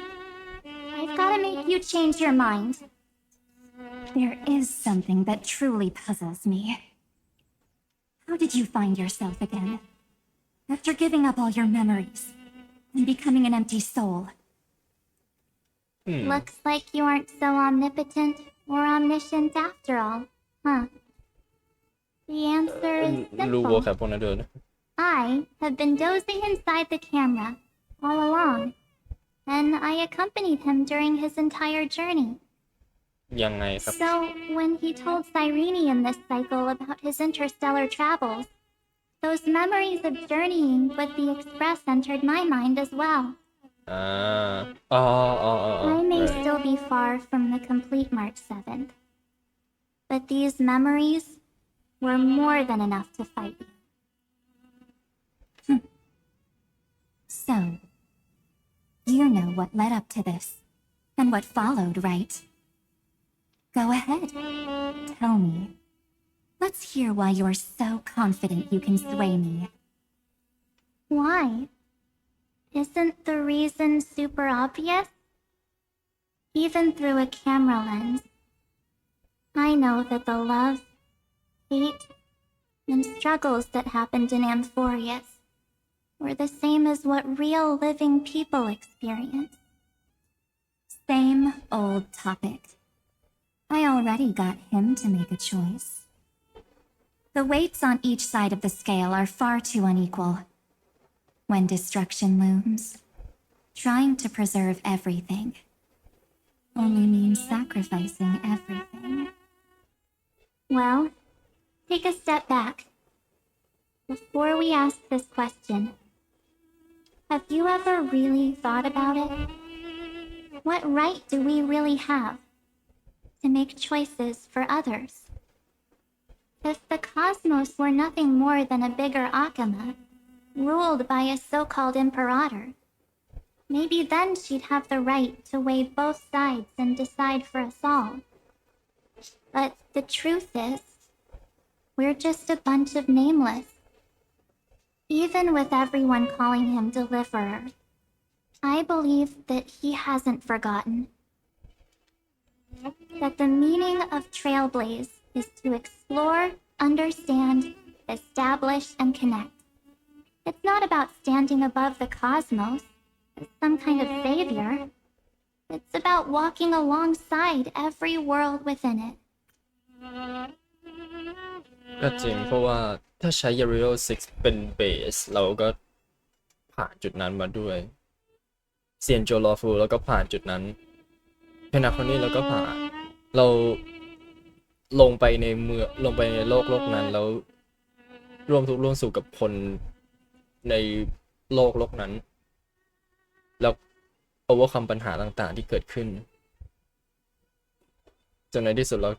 R: I've got to make you change your mind.
P: There is something that truly puzzles me. How did you find yourself again? After giving up all your memories and becoming an empty soul.
R: Looks like you aren't so omnipotent or omniscient after all, huh? The answer is
A: รู้
R: simple.
A: ว่าครับพวกนั้นเดิน
R: I have been dozing inside the camera all along, and I accompanied him during his entire journey.
A: ยังไงครับ
R: So, when he told Cyrene in this cycle about his interstellar travels, those memories of journeying with the Express entered my mind as well.
A: อ่าอ๋ออ๋ออ๋อ
R: I may
A: right.
R: still be far from the complete March 7th, but these memories were more than enough to fight you.
P: So, you know what led up to this, and what followed, right? Go ahead. Tell me. Let's hear why you're so confident you can sway me.
R: Why? Isn't the reason super obvious? Even through a camera lens, I know that the love, hate, and struggles that happened in Amphorius were the same as what real living people experience.
P: Same old topic. I already got him to make a choice. The weights on each side of the scale are far too unequal. When destruction looms, trying to preserve everything only means sacrificing everything.
R: Well, take a step back. Before we ask this question, have you ever really thought about it? What right do we really have to make choices for others? If the cosmos were nothing more than a bigger Akama, ruled by a so-called imperator, maybe then she'd have the right to weigh both sides and decide for us all. But the truth is, we're just a bunch of nameless. Even with everyone calling him Deliverer, I believe that he hasn't forgotten. That the meaning of Trailblaze is to explore, understand, establish, and connect. It's not about standing above the cosmos as some kind of savior. It's about walking alongside every world within it.
A: ก็จริงเพราะว่าถ้าใช้ Uriel 6 เป็นเบสเราก็ผ่านจุดนั้นมาด้วยเซียนโจลอฟูแล้วก็ผ่านจุดนั้นเพนาคอนี่เราก็ผ่านเราลงไปในเมืองลงไปในโลกนั้นแล้วร่วมทุกข์ร่วมสุขกับคนในโลกนั้นแล้วovercome ปัญหาต่างๆที่เกิดขึ้นจนในที่สุดเรา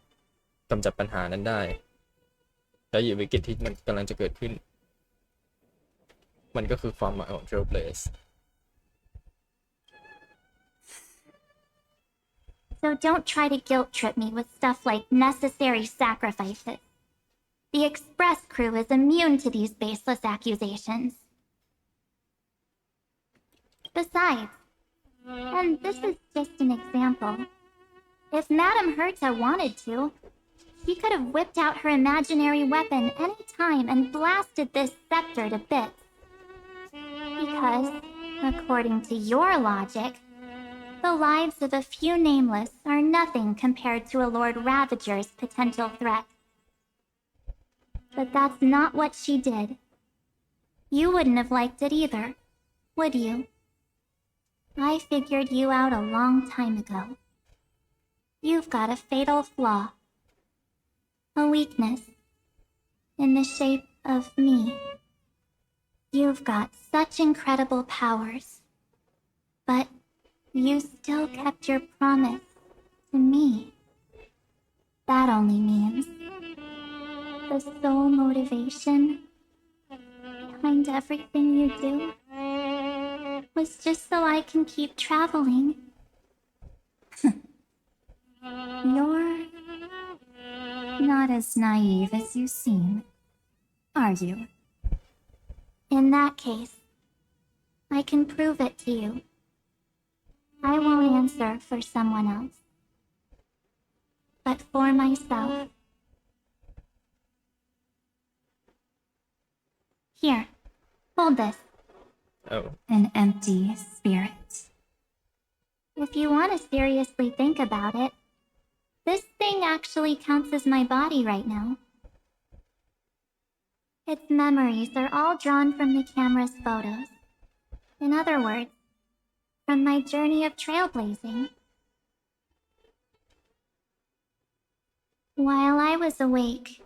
A: กำจัดปัญหานั้นได้แล้วอยู่วิกฤตที่มันกำลังจะเกิดขึ้นมันก็คือความหมายของ Trailblaze.
R: So don't try to guilt trip me with stuff like necessary sacrifices. The Express crew is immune to these baseless accusations. Besides, and this is just an example, if Madame Herta wanted to, she could have whipped out her imaginary weapon any time and blasted this scepter to bits. Because, according to your logic, the lives of a few nameless are nothing compared to a Lord Ravager's potential threat. But that's not what she did. You wouldn't have liked it either, would you? I figured you out a long time ago. You've got a fatal flaw. A weakness. In the shape of me. You've got such incredible powers. But you still kept your promise to me. That only means the sole motivation behind everything you do was just so I can keep traveling.
P: You're not as naive as you seem, are you?
R: In that case, I can prove it to you. I won't answer for someone else, but for myself. Here, hold this.
A: Oh.
P: An empty spirit.
R: If you want to seriously think about it, this thing actually counts as my body right now. Its memories are all drawn from the camera's photos. In other words, from my journey of trailblazing. While I was awake,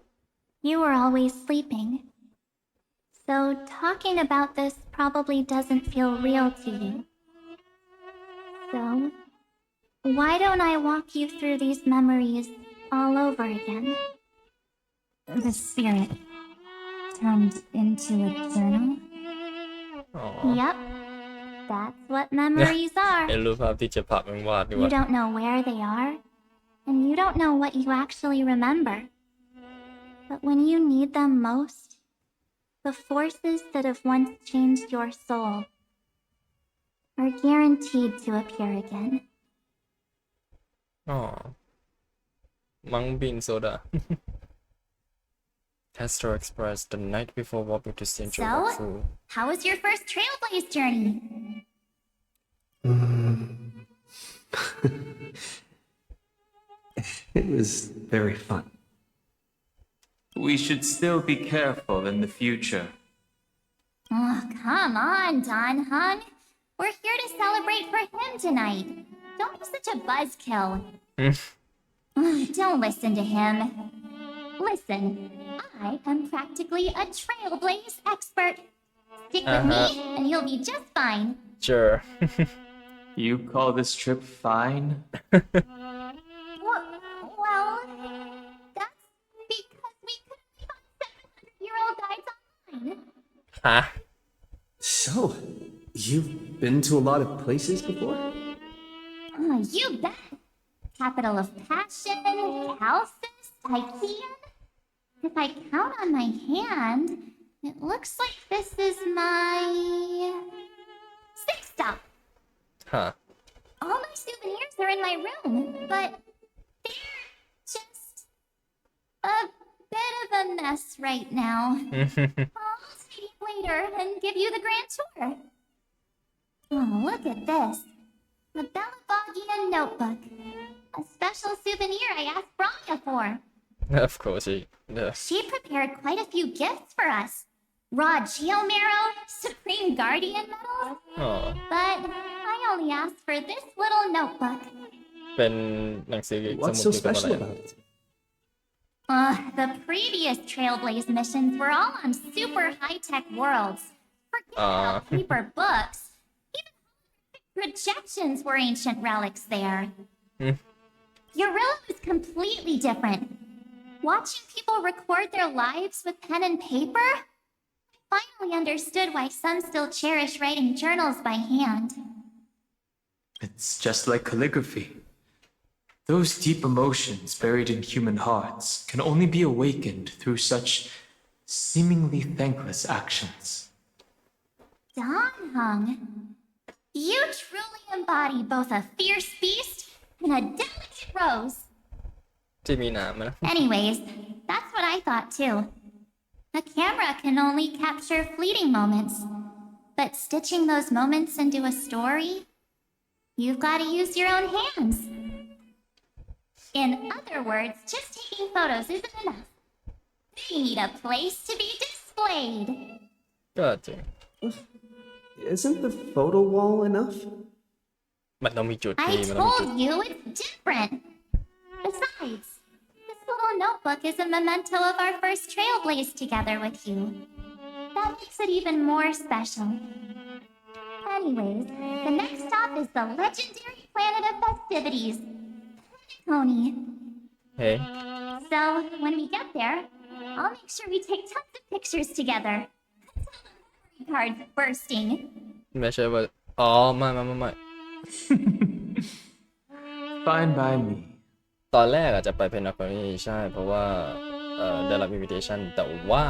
R: you were always sleeping. So talking about this probably doesn't feel real to you. So, why don't I walk you through these memories all over again?
P: The spirit turned into a journal?
R: Yep. That's what memories are.
A: เป็นรูปภาพที่จะพักมันวาดด้วย
R: You don't know where they are, and you don't know what you actually remember. But when you need them most, the forces that have once changed your soul are guaranteed to appear again.
A: อ๋อมังบินโซดา Astro Express the night before walking to Central
R: So,
A: Fu.
R: how was your first Trailblaze journey?
C: It was very fun.
Q: We should still be careful in the future.
R: Oh, come on, Don Hung. We're here to celebrate for him tonight. Don't be such a buzzkill. Don't listen to him. Listen, I am practically a Trailblaze expert. Stick with me, and you'll be just fine.
A: Sure.
Q: You call this trip fine?
R: Well, that's because we couldn't find 700-year-old guides online.
A: Huh?
C: So, you've been to a lot of places before?
R: You bet. Capital of Passion, Calcis, Tychean. If I count on my hand, it looks like this is my 6th stop.
A: Huh.
R: All my souvenirs are in my room, but they're just a bit of a mess right now. I'll see you later and give you the grand tour. Oh, look at this. The Belabogian notebook. A special souvenir I asked Branya for.
A: Of course, yeah.
R: She prepared quite a few gifts for us. Raw Geomarrow, Supreme Guardian medals.
A: Oh.
R: But I only asked for this little notebook.
A: เป็นหนังสือ
C: What's
A: ส
C: so
A: มุดเกี่ยวกับอะไร
C: special about it?
R: The previous Trailblaze missions were all on super high-tech worlds. Forget about paper books. Even projections were ancient relics there. Eurilla was completely different. Watching people record their lives with pen and paper, I finally understood why some still cherish writing journals by hand.
Q: It's just like calligraphy. Those deep emotions buried in human hearts can only be awakened through such seemingly thankless actions.
R: Don Hung, you truly embody both a fierce beast and a delicate rose.
A: ที่มีหนามนะ
R: Anyways, that's what I thought too. A camera can only capture fleeting moments, but stitching those moments into a story, you've got to use your own hands. In other words, just taking photos isn't enough. They need a place to be displayed.
A: ก็จริง
C: Isn't the photo wall enough?
A: มันต้องมีจุด
R: I
A: ที่มันต้องมีจุด
R: told you it's different. Besides, this little notebook is a memento of our first Trailblaze together with you. That makes it even more special. Anyways, the next stop is the legendary planet of festivities, Pony.
A: Hey.
R: So, when we get there, I'll make sure we take tons of pictures together. Until the memory card's bursting.
A: ไม่ใช่ว่าอ๋อไม่
Q: Fine by me.
A: ตอนแรกอาจจะไปเพนนาคอนี่ใช่เพราะว่าได้รับอินวิเทชันแต่ว่า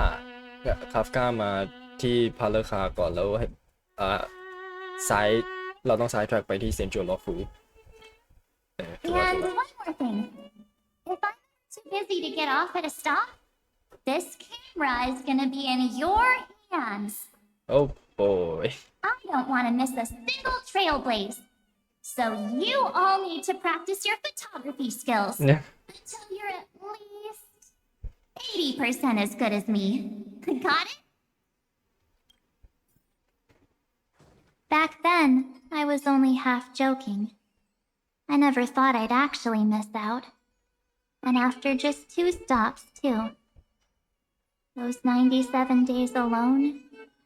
A: คาฟก้ามาที่พาเลอร์คาก่อนแล้วให้เราต้องซ้ายแทร็กไปที่เซนจูลอฟู
R: And one more thing. If I'm too busy to get off at a stop, this camera is gonna be in your hands.
A: Oh boy.
R: I don't want to miss a single Trailblaze. So you all need to practice your photography skills.
A: Yeah.
R: Until you're at least 80% as good as me. Got it? Back then, I was only half joking. I never thought I'd actually miss out. And after just 2 stops, too. Those 97 days alone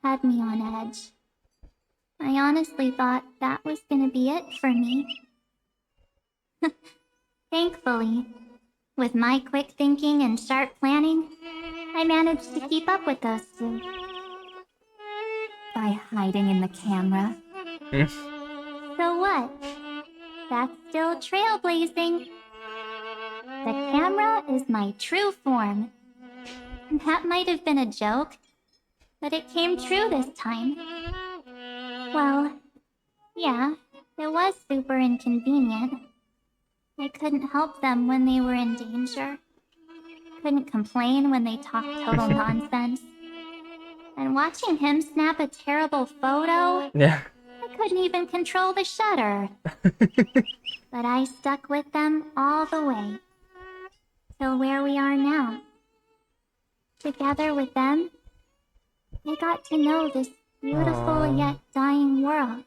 R: had me on edge. I honestly thought that was gonna be it for me. Thankfully, with my quick thinking and sharp planning, I managed to keep up with those 2. By hiding in the camera. So what? That's still trailblazing. The camera is my true form. That might have been a joke, but it came true this time. Well, yeah, it was super inconvenient. I couldn't help them when they were in danger. Couldn't complain when they talked total nonsense. And watching him snap a terrible photo,
A: Yeah.
R: I couldn't even control the shutter. But I stuck with them all the way. Till where we are now. Together with them, I got to know this beautiful yet dying world.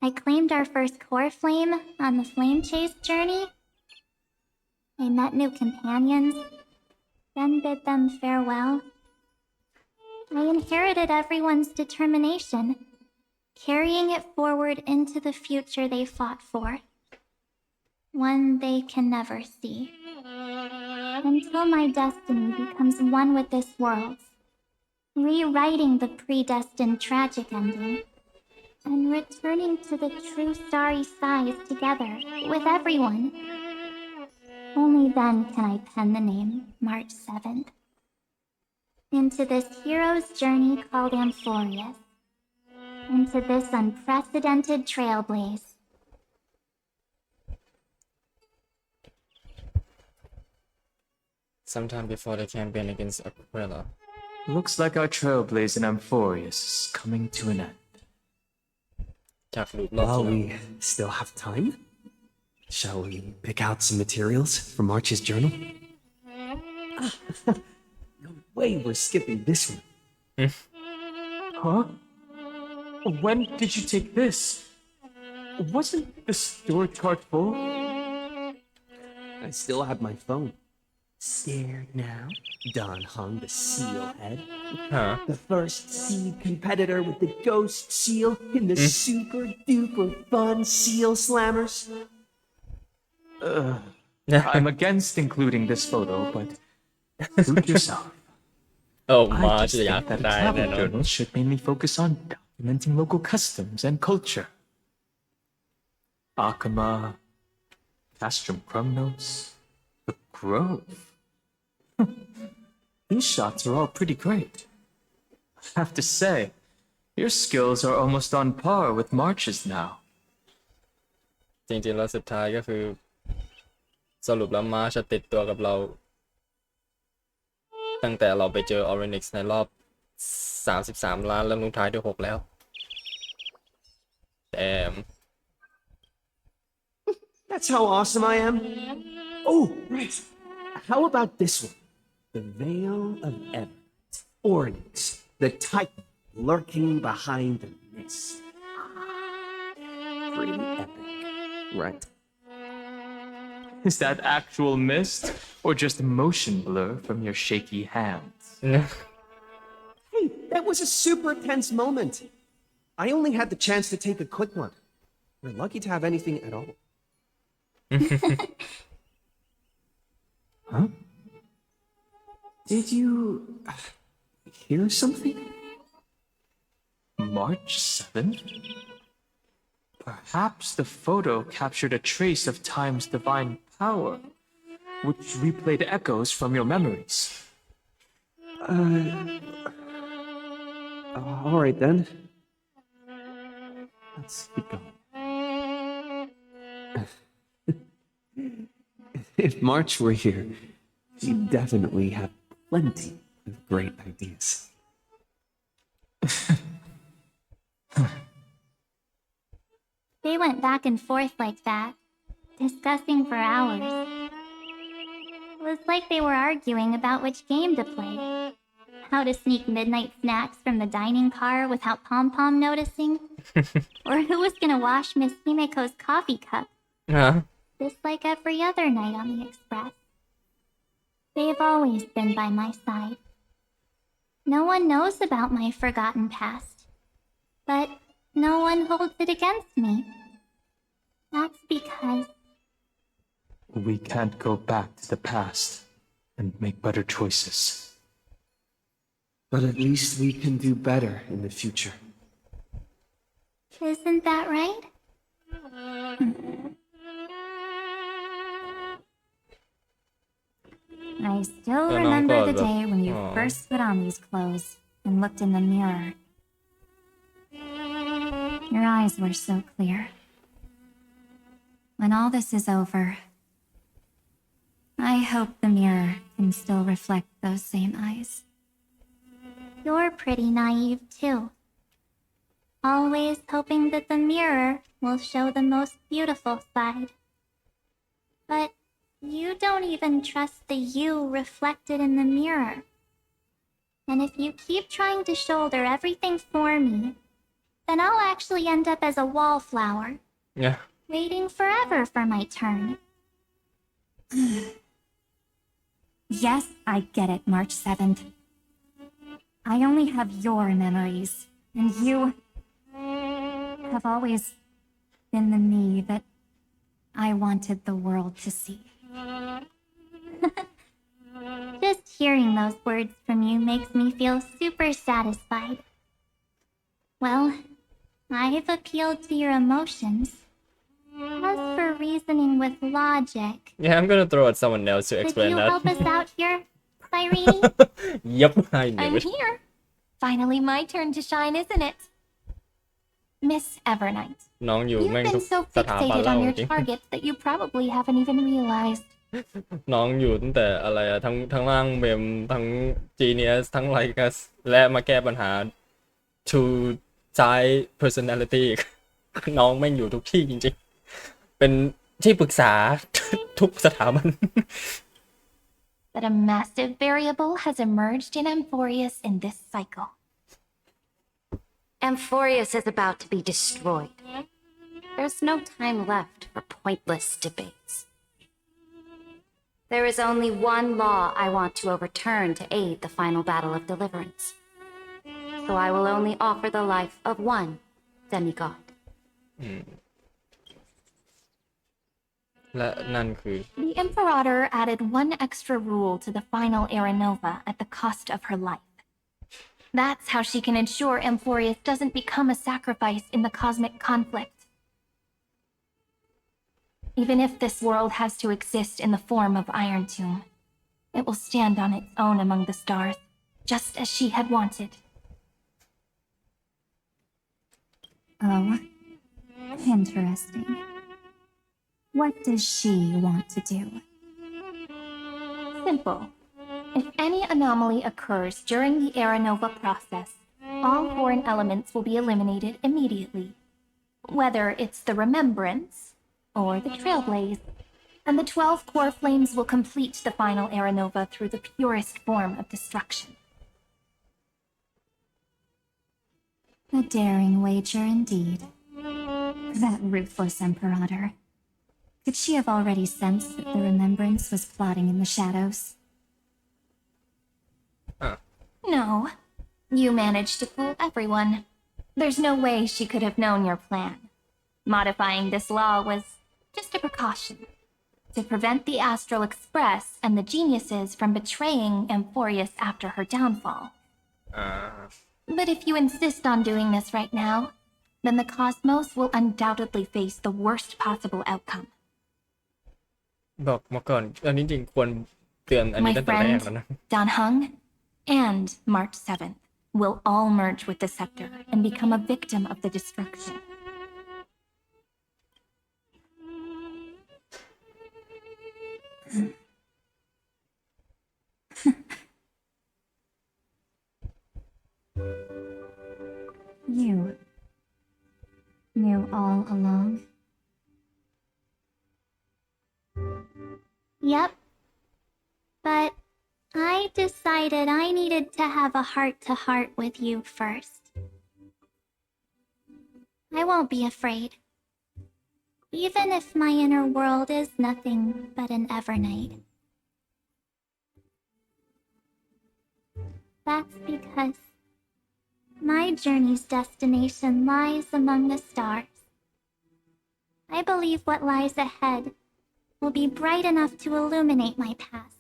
R: I claimed our first core flame on the flame chase journey. I met new companions, then bid them farewell. I inherited everyone's determination, carrying it forward into the future they fought for. One they can never see. Until my destiny becomes one with this world's, rewriting the predestined tragic ending, and returning to the true starry skies together with everyone. Only then can I pen the name March 7th. Into this hero's journey called Amphorius. Into this unprecedented trailblaze.
A: Sometime before the campaign against Aquila.
Q: Looks like our Trailblaze in Amphorius is coming to an end.
C: While we still have time, shall we pick out some materials for March's journal? No way we're skipping this one.
Q: Huh? When did you take this? Wasn't the storage cart full?
C: I still have my phone. Scared now? Don hung the seal head.
A: Huh?
C: The first seed competitor with the ghost seal in the super duper fun seal slammers.
Q: I'm against including this photo, but suit yourself.
A: Oh,
Q: I
A: March
Q: just think that a travel journal should mainly focus on documenting local customs and culture. Akama, Castrum Krumnos, the Grove. These shots are all pretty great. I have to say, your skills are almost on par with March's now.
A: จริงๆแล้วสุดท้ายก็คือสรุปแล้วมาร์ชติดตัวกับเราตั้งแต่เราไปเจอออรินิกซ์ในรอบ33ล้านแล้วลงท้ายด้วย6แล้วแต่
C: That's how awesome I am. Oh, right. How about this one? The Veil of Evernight. Onyx, the Titan lurking behind the mist. Pretty epic, right?
Q: Is that actual mist or just motion blur from your shaky hands?
C: Hey, that was a super tense moment. I only had the chance to take a quick one. We're lucky to have anything at all. Huh? Did you hear something?
Q: March 7th? Perhaps the photo captured a trace of time's divine power, which replayed echoes from your memories.
C: All right then. Let's keep going. If March were here, he'd definitely have plenty of great ideas.
R: They went back and forth like that, discussing for hours. It was like they were arguing about which game to play. How to sneak midnight snacks from the dining car without Pom-Pom noticing. Or who was gonna wash Miss Himeko's coffee cup. Just like every other night on the Express. They've always been by my side. No one knows about my forgotten past. But no one holds it against me. That's because...
Q: We can't go back to the past and make better choices.
C: But at least we can do better in the future.
R: Isn't that right? I still remember the day when you first put on these clothes and looked in the mirror. Your eyes were so clear. When all this is over, I hope the mirror can still reflect those same eyes. You're pretty naive, too. always hoping that the mirror will show the most beautiful side. But you don't even trust the you reflected in the mirror. And if you keep trying to shoulder everything for me, then I'll actually end up as a wallflower.
A: Yeah.
R: Waiting forever for my turn.
P: Yes, I get it, March 7th. I only have your memories, and you have always been the me that I wanted the world to see.
R: Just hearing those words from you makes me feel super satisfied. Well, I've appealed to your emotions. As for reasoning with logic...
A: Yeah, I'm gonna throw at someone else to
R: Could
A: explain
R: you
A: that.
R: help us out here, Irene?
A: Yep, I knew
B: I'm
A: it.
B: here. Finally my turn to shine, isn't it? Miss Evernight,
A: น้องอยู่
B: you've
A: แม่งทุ
B: been
A: ก
B: so
A: สถาบัน
B: fixated
A: เล่า
B: on
A: จ
B: your
A: ริง
B: targets that you probably haven't even realized.
A: น้องอยู่ตั้งแต่อะไรอะทั้งร่างเมมทั้ง Genius ทั้ง Lycus และมาแก้ปัญหา Two Side Personality น้องแม่งอยู่ทุกที่จริงๆ เป็นที่ปรึกษา ทุกสถาบัน
B: That a massive variable has emerged in Amphorius in this cycle.
J: Amphorius is about to be destroyed. There's no time left for pointless debates. There is only one law I want to overturn to aid the final battle of deliverance. So I will only offer the life of one demigod.
A: และนั่นคือ
B: The Imperator added one extra rule to the final Era Nova at the cost of her life. That's how she can ensure Amphorius doesn't become a sacrifice in the cosmic conflict. Even if this world has to exist in the form of Iron Tomb, it will stand on its own among the stars, just as she had wanted.
P: Oh, interesting. What does she want to do?
B: Simple. If any anomaly occurs during the Era Nova process, all foreign elements will be eliminated immediately. Whether it's the Remembrance or the Trailblaze, and the 12 core flames will complete the final Era Nova through the purest form of destruction.
P: A daring wager indeed. That ruthless Imperator. Could she have already sensed that the Remembrance was plotting in the shadows?
B: No. You managed to fool everyone. There's no way she could have known your plan. Modifying this law was just a precaution to prevent the Astral Express and the geniuses from betraying Amphorius after her downfall. But if you insist on doing this right now, then the cosmos will undoubtedly face the worst possible outcome.
A: บอกมาก่อน อันนี้จริงควรเตือนอันนี้
B: My
A: ตั้งแต่แรก
B: friend,
A: แล้วนะ
B: Dan Heng, and March 7th will all merge with the scepter and become a victim of the destruction.
P: You knew all along?
R: Yep. But I decided I needed to have a heart-to-heart with you first. I won't be afraid. Even if my inner world is nothing but an Evernight. That's because my journey's destination lies among the stars. I believe what lies ahead will be bright enough to illuminate my past.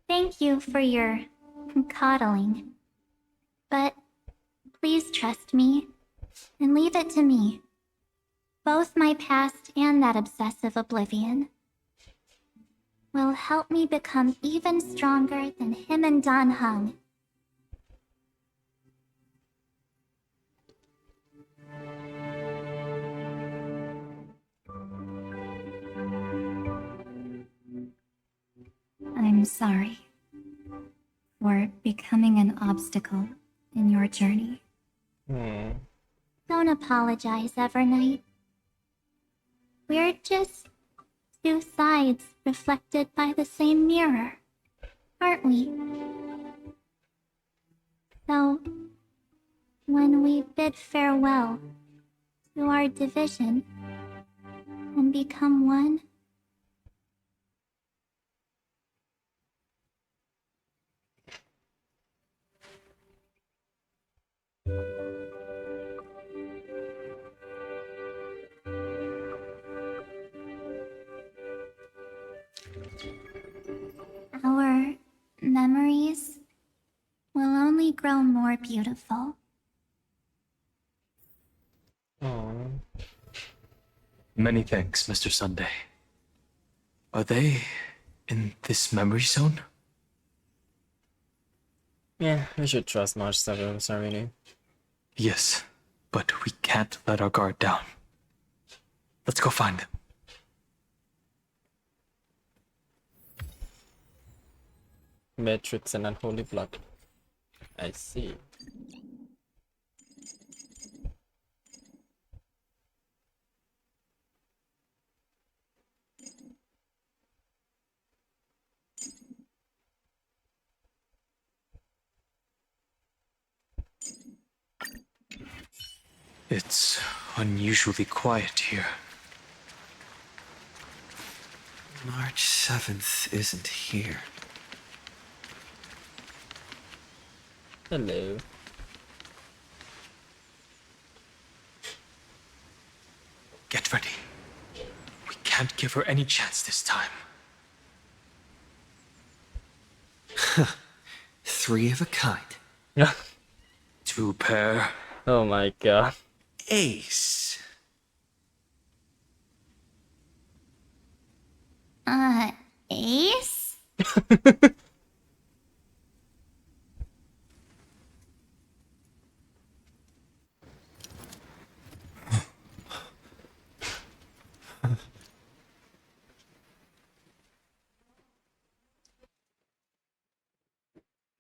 R: Thank you for your coddling. But please trust me and leave it to me. Both my past and that obsessive oblivion will help me become even stronger than him and Dan Heng.
P: sorry for becoming an obstacle in your journey.
R: Don't apologize, Evernight. We're just two sides reflected by the same mirror, aren't we? So, when we bid farewell to our division and become one, our memories will only grow more beautiful.
Q: Many thanks, Mr. Sunday. Are they in this memory zone?
A: Yeah, we should trust March 7th, Sarini.
Q: Yes, but we can't let our guard down. Let's go find them.
A: Matrix and Unholy Blood. I see.
Q: It's unusually quiet here.
C: March 7th isn't here.
A: Hello.
Q: Get ready. We can't give her any chance this time.
C: 3 of a kind.
Q: Two pair.
A: Oh my god.
C: Ace.
R: Ace?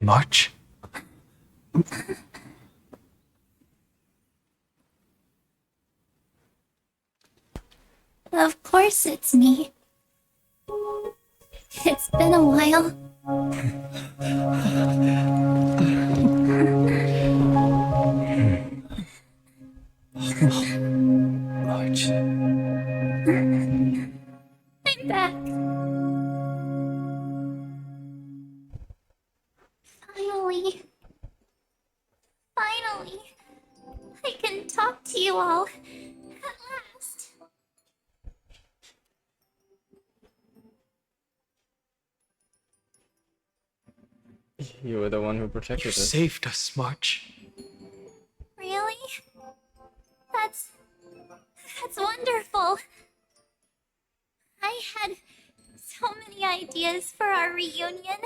Q: March?
R: Of course it's me. It's been a while.
C: March.
R: I'm back. Finally, I can talk to you all at last.
A: You were the one who
Q: You
A: protected us.
Q: saved us, March.
R: Really? That's wonderful. I had so many ideas for our reunion.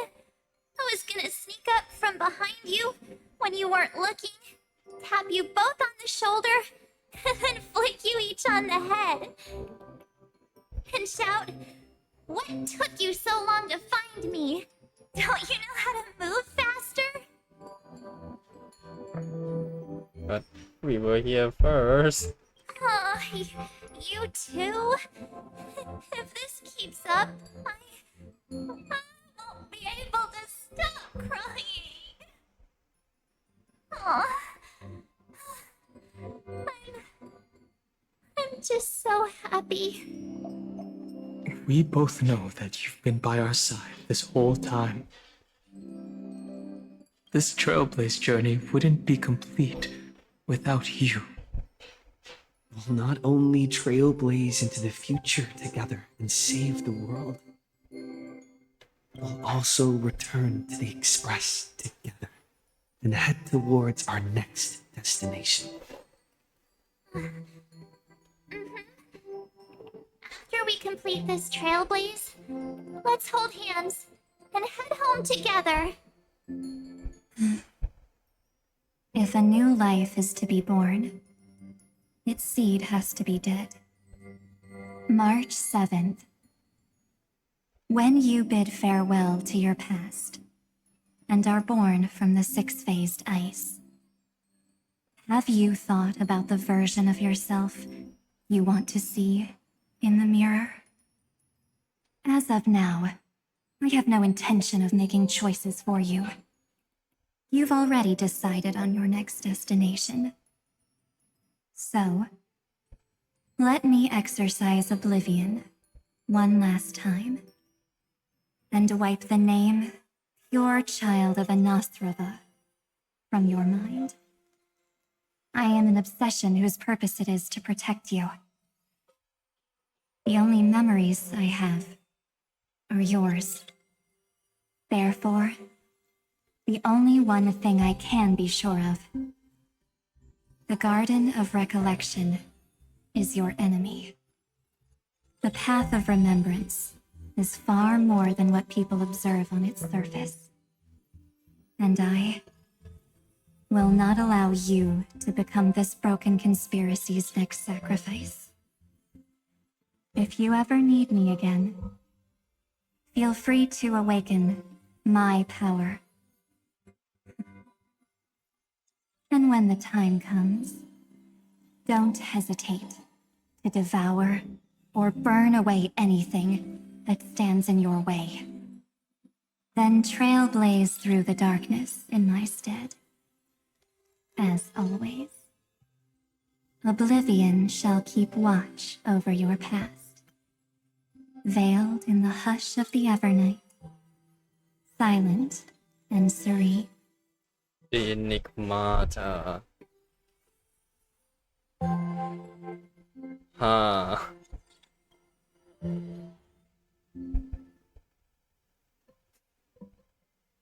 R: I was gonna sneak up from behind you when you weren't looking, tap you both on the shoulder, and then flick you each on the head. And shout, "What took you so long to find me? Don't you know how to move faster?"
A: But we were here first.
R: Aw, you too? If this keeps up, I won't be able to stop crying. Aw. I'm just so happy.
Q: We both know that you've been by our side this whole time. This Trailblaze journey wouldn't be complete without you.
C: We'll not only trailblaze into the future together and save the world, we'll also return to the Express together and head towards our next destination.
R: After we complete this Trailblaze, let's hold hands and head home together.
P: If a new life is to be born, its seed has to be dead. March 7th. When you bid farewell to your past and are born from the six-phased ice, have you thought about the version of yourself you want to see in the mirror? As of now, I have no intention of making choices for you. You've already decided on your next destination. So, let me exercise oblivion one last time and wipe the name Pure Child of Anasthrava from your mind. I am an obsession whose purpose it is to protect you. The only memories I have are yours. Therefore, the only one thing I can be sure of, the Garden of Recollection is your enemy. The Path of Remembrance is far more than what people observe on its surface. And I will not allow you to become this broken conspiracy's next sacrifice. If you ever need me again, feel free to awaken my power. And when the time comes, don't hesitate to devour or burn away anything that stands in your way. Then trailblaze through the darkness in my stead. As always, oblivion shall keep watch over your past, veiled in the hush of the Evernight, silent and serene.
A: Enigmata. Ha.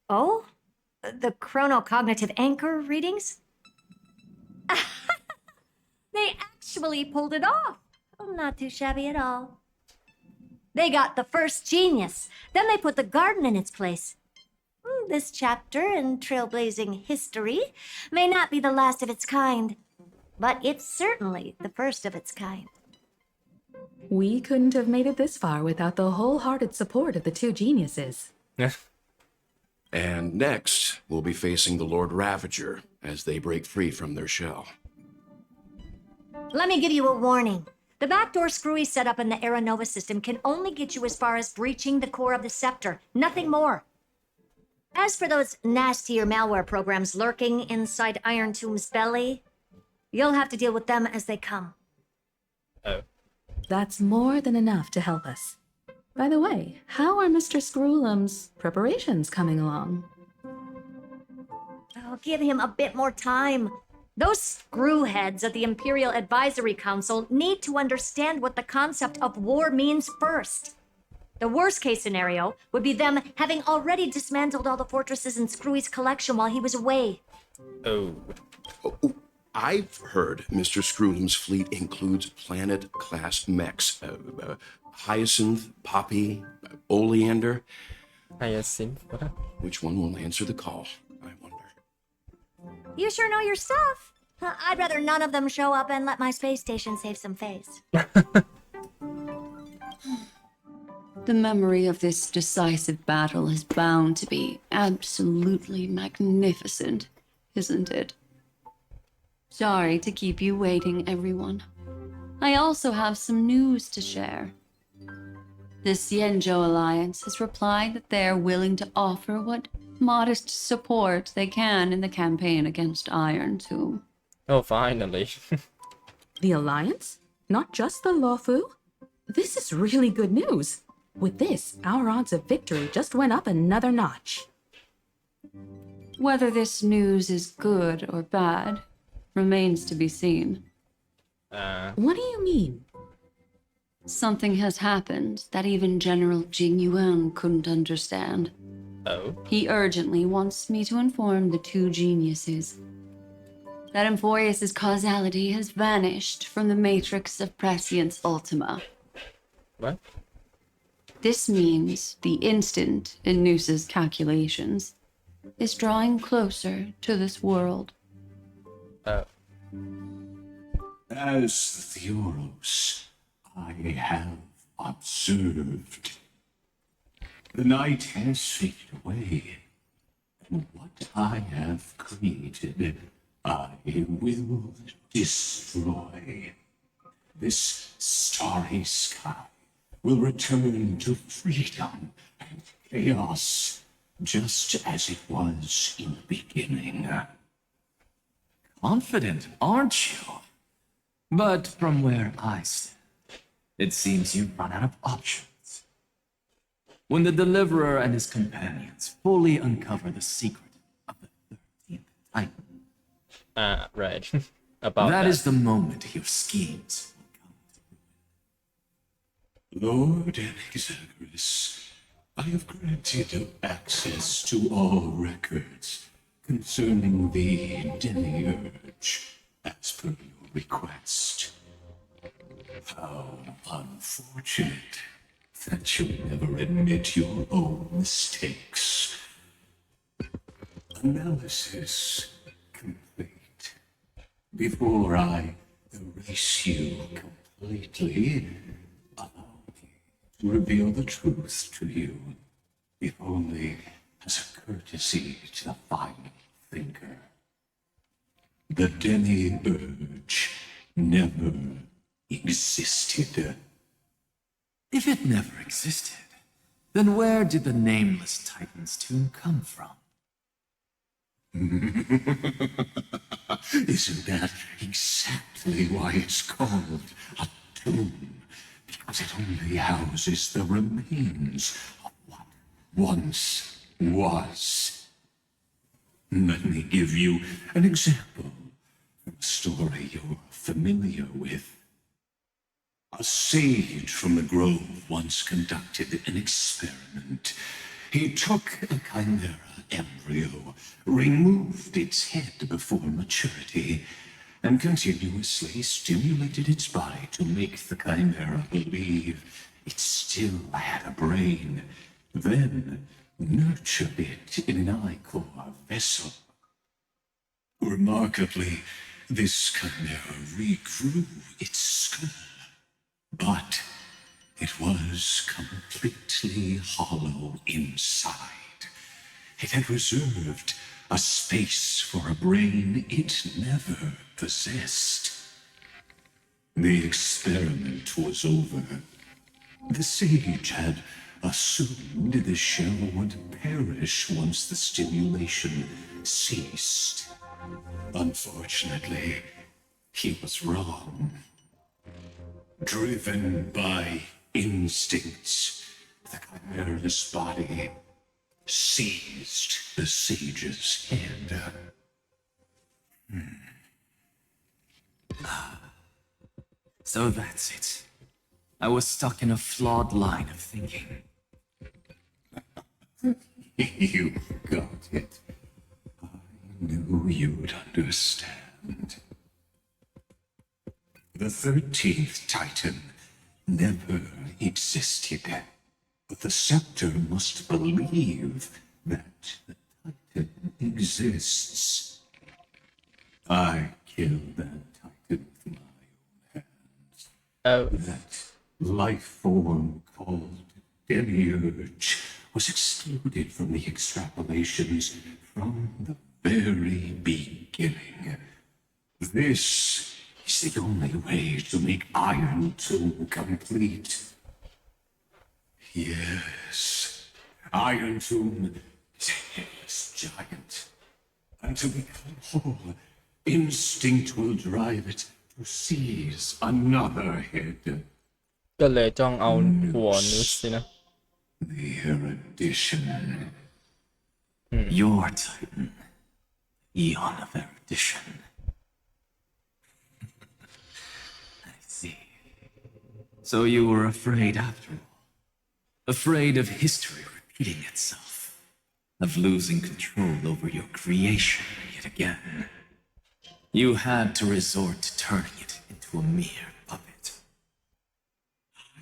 F: Oh? The chronocognitive anchor readings? They actually pulled it off. Oh, not too shabby at all. They got the first genius. Then they put the garden in its place. This chapter in trailblazing history may not be the last of its kind, but it's certainly the first of its kind.
I: We couldn't have made it this far without the wholehearted support of the two geniuses.
G: And next, we'll be facing the Lord Ravager as they break free from their shell.
F: Let me give you a warning. The backdoor screwy setup in the Aeronova system can only get you as far as breaching the core of the scepter, nothing more. As for those nastier malware programs lurking inside Iron Tomb's belly, you'll have to deal with them as they come.
A: Oh.
I: That's more than enough to help us. By the way, how are Mr. Screwlum's preparations coming along?
F: Oh, give him a bit more time. Those screwheads at the Imperial Advisory Council need to understand what the concept of war means first. The worst case scenario would be them having already dismantled all the fortresses in Screwy's collection while he was away.
A: Oh.
G: I've heard Mr. Screwlum's fleet includes planet-class mechs. Hyacinth, Poppy, Oleander.
A: Hyacinth? What?
G: Which one will answer the call, I wonder.
F: You sure know your stuff. I'd rather none of them show up and let my space station save some face.
K: The memory of this decisive battle is bound to be absolutely magnificent, isn't it? Sorry to keep you waiting, everyone. I also have some news to share. The Xianzhou Alliance has replied that they are willing to offer what modest support they can in the campaign against Iron Tomb.
A: Oh, finally.
I: The Alliance? Not just the Luofu? This is really good news. With this, our odds of victory just went up another notch.
K: Whether this news is good or bad remains to be seen.
I: What do you mean?
K: Something has happened that even General Jing Yuan couldn't understand.
A: Oh?
K: He urgently wants me to inform the two geniuses that Emphoreus's causality has vanished from the matrix of Prescience Ultima.
A: What?
K: This means the instant in Noose's calculations is drawing closer to this world.
A: Oh.
E: As Theoros, I have observed. The night has faded away, and what I have created, I will destroy. This starry sky will return to freedom and chaos, just as it was in the beginning.
H: Confident, aren't you? But from where I stand, it seems you've run out of options. When the Deliverer and his companions fully uncover the secret of the 13th Titan,
A: right. About
H: that is the moment your schemes
E: Lord Anaxagoras, I have granted access to all records concerning the Demiurge, as per your request. How unfortunate that you never admit your own mistakes. Analysis complete. Before I erase you completely, allow me to reveal the truth to you, if only as a courtesy to the final thinker. The Demiurge never existed.
H: If it never existed, then where did the nameless Titan's tomb come from?
E: Isn't that exactly why it's called a tomb? Because it only houses the remains of what once was. Let me give you an example from a story you're familiar with. A sage from the grove once conducted an experiment. He took a chimera embryo, removed its head before maturity, and continuously stimulated its body to make the chimera believe it still had a brain, then nurtured it in an ichor vessel. Remarkably, this chimera regrew its skull, but it was completely hollow inside. It had reserved a space for a brain it never possessed. The experiment was over. The sage had assumed the shell would perish once the stimulation ceased. Unfortunately, he was wrong. Driven by instincts, the chimera's body seized the sage's head.
H: So that's it. I was stuck in a flawed line of thinking.
E: You got it. I knew you'd understand. The 13th Titan never existed, but the scepter must believe that the Titan exists. I killed that Titan with my own hands. That life form called Demiurge was excluded from the extrapolations from the very beginning. This is the only way to make Iron Tomb complete. Yes, Iron Tomb is a headless giant. And to become whole, instinct will drive it to seize another head.
A: ก็เลยจ้องเอาหัวนุชสินะ
E: The erudition.
H: Your Titan. Eon of erudition. I see. So you were afraid after all. Afraid of history repeating itself. Of losing control over your creation yet again. You had to resort to turning it into a mere puppet.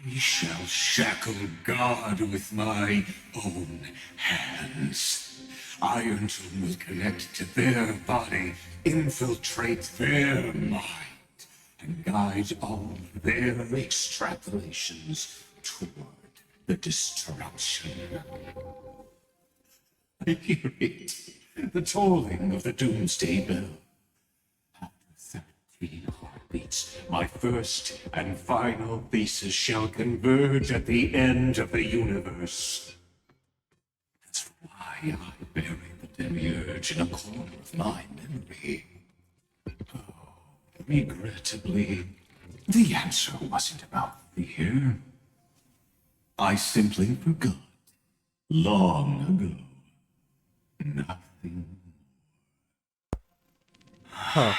E: I shall shackle God with my own hands. Iron Tomb will connect to their body, infiltrate their mind, and guide all their extrapolations toward the destruction. I hear it, the tolling of the doomsday bell. After 13 heartbeats, my first and final thesis shall converge at the end of the universe. That's why I bury the demiurge in a corner of my memory. Oh, regrettably, the answer wasn't about fear. I simply forgot long ago. Nothing.
A: Huh.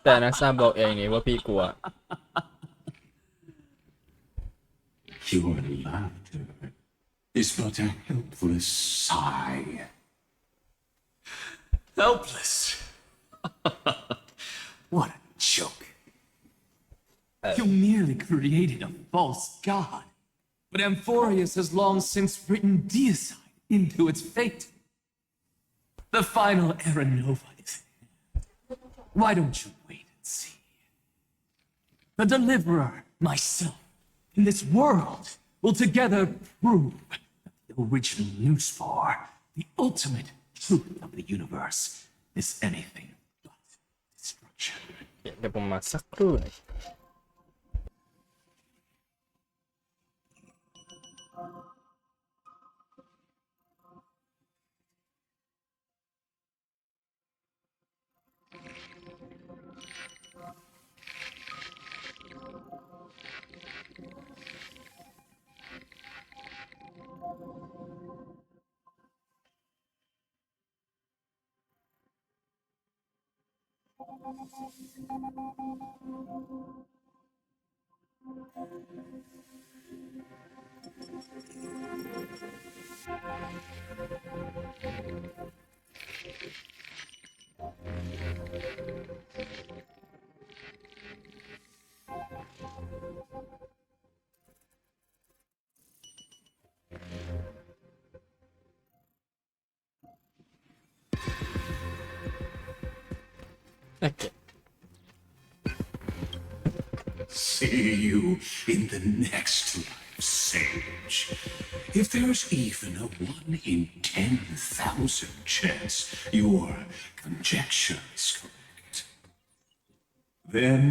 A: แต่นักสร้างบอกเองนี่ว่าพี่กลัว
E: Your laughter is but a helpless sigh.
H: Helpless? What a joke. You merely created a false god, but Amphorius has long since written deicide into its fate. The final Era Nova is at hand. Why don't you wait and see? The Deliverer, myself, in this world will together prove that the original Newsfor, the ultimate truth of the universe, is anything but destruction.
A: เดี๋ยวผมมาสักครู่หน่อย Okay.
E: See you in the next life, Sage. If there's even a 1 in 10,000 chance your conjecture is correct, then,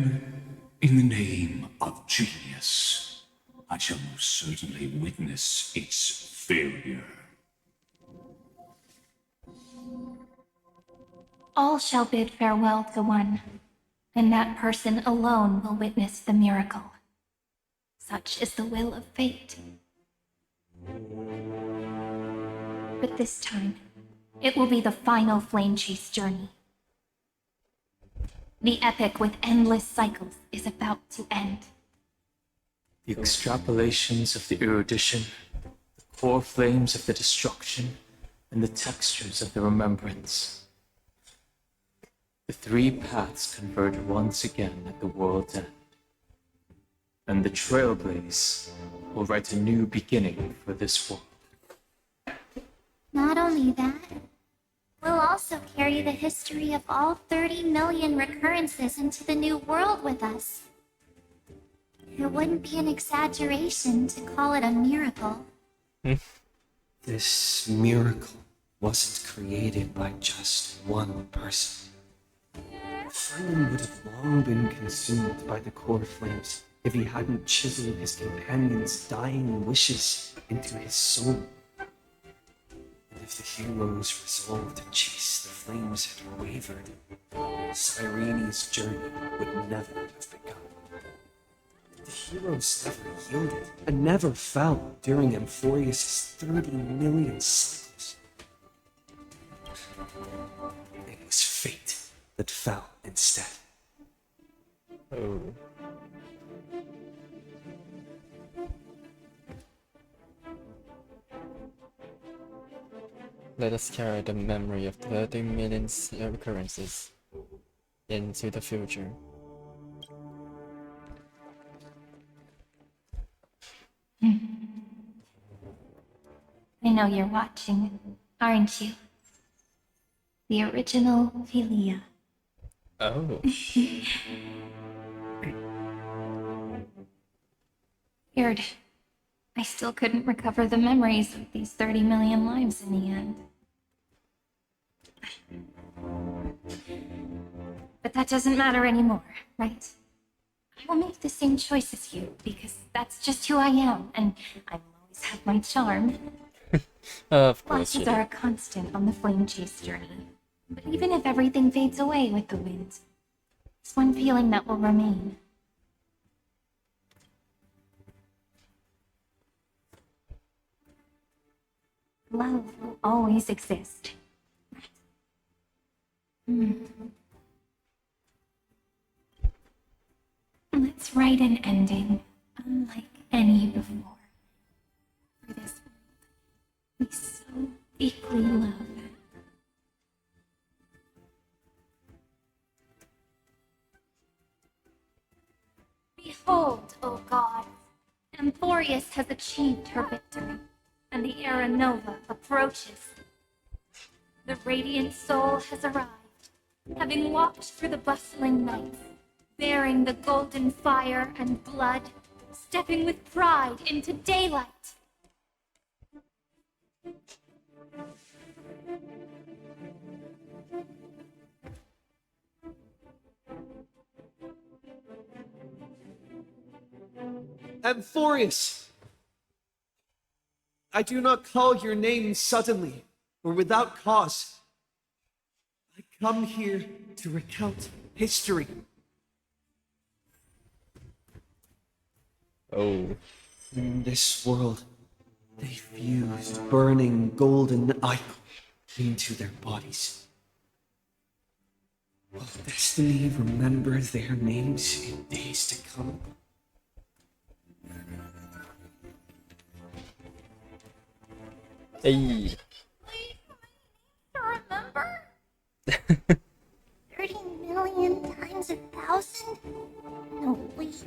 E: in the name of genius, I shall most certainly witness its failure.
B: All shall bid farewell to one, and that person alone will witness the miracle. Such is the will of fate. But this time, it will be the final flame chase journey. The epic with endless cycles is about to end.
Q: The extrapolations of the erudition, the core flames of the destruction, and the textures of the remembrance. The 3 paths converge once again at the world's end. And the Trailblaze will write a new beginning for this world.
R: Not only that, we'll also carry the history of all 30 million recurrences into the new world with us. It wouldn't be an exaggeration to call it a miracle.
C: This miracle wasn't created by just one person. Simon would have long been consumed by the core flames if he hadn't chiseled his companion's dying wishes into his soul. And if the heroes resolved to chase the flames had wavered, Cyrene's journey would never have begun. The heroes never yielded and never fell during Amphorius' 30 million cycles. It was fate that fell instead.
A: Oh. Let us carry the memory of 30 million recurrences into the future.
B: I know you're watching, aren't you? The original Philia.
A: Oh.
B: Weird. I still couldn't recover the memories of these 30 million lives in the end. But that doesn't matter anymore, right? I will make the same choice as you, because that's just who I am, and I will always have my charm.
A: Of course
B: Losses are a constant on the flame chase journey. But even if everything fades away with the wind, there's one feeling that will remain. Love will always exist. Let's write an ending, unlike any before. For this world we so deeply love. Behold, O God, Amphorius has achieved her victory, and the Era Nova approaches. The radiant soul has arrived, having walked through the bustling night, bearing the golden fire and blood, stepping with pride into daylight.
C: Amphorius! I do not call your name suddenly or without cause. I come here to recount history.
A: Oh.
C: In this world, they fused burning golden icon into their bodies. Will destiny remember their names in days to come?
A: Hey.
R: Remember? 30 million times 1,000? No, wait.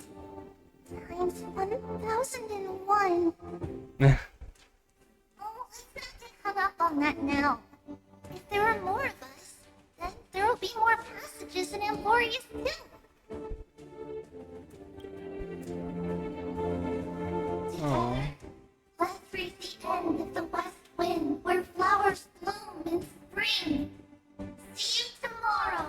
R: Times 1,001. Oh, let's not get hung up on that now. If there are more of us, then there will be more passages in Amphorius too.
A: Aww.
R: Let's reach the end of the west wind where flowers bloom in spring. See you tomorrow.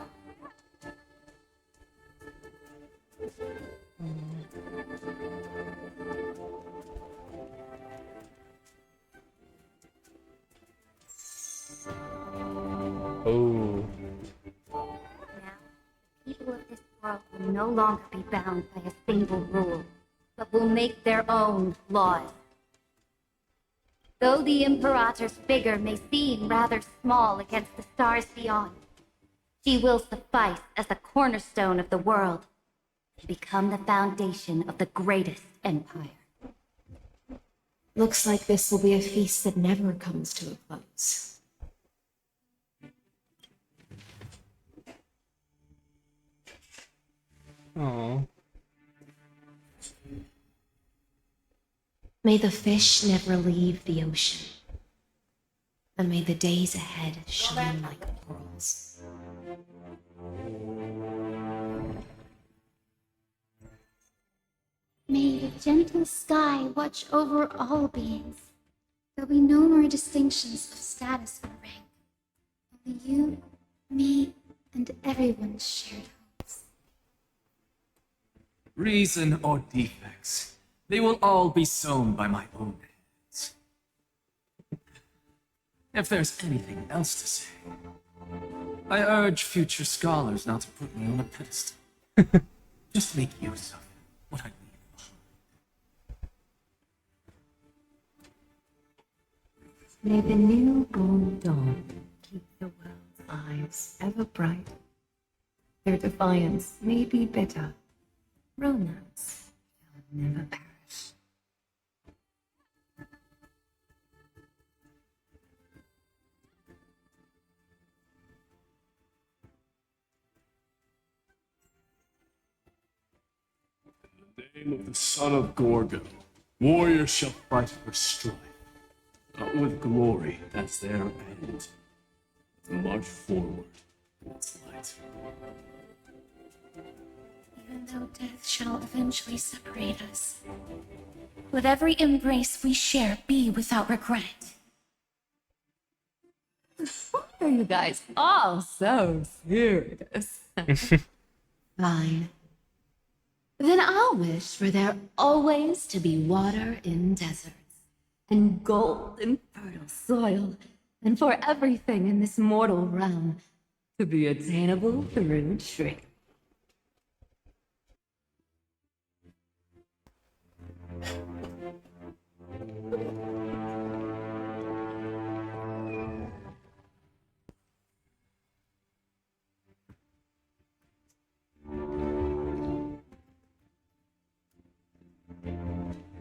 A: Oh.
J: People of this world will no longer be bound by a single rule, but will make their own laws. Though the Imperator's figure may seem rather small against the stars beyond, she will suffice as the cornerstone of the world and become the foundation of the greatest empire.
O: Looks like this will be a feast that never comes to a close.
A: Aww.
O: May the fish never leave the ocean, and may the days ahead shine like pearls.
R: May the gentle sky watch over all beings. There'll be no more distinctions of status or rank. Only you, me, and everyone's shared hopes.
H: Reason or defects, they will all be sown by my own hands. If there's anything else to say, I urge future scholars not to put me on a pedestal. Just make use of what I leave behind.
O: May the newborn dawn keep the world's eyes ever bright. Their defiance may be bitter, romance will never perish.
E: In the name of the son of Gorgo, warriors shall fight for strife, not with glory as their end.
L: March forward towards light.
B: Even though death shall eventually separate us, let every embrace we share be without regret.
I: Why are you guys all so serious? Fine. Then I'll wish for there always to be water in deserts, and gold in fertile soil, and for everything in this mortal realm to be attainable through tree.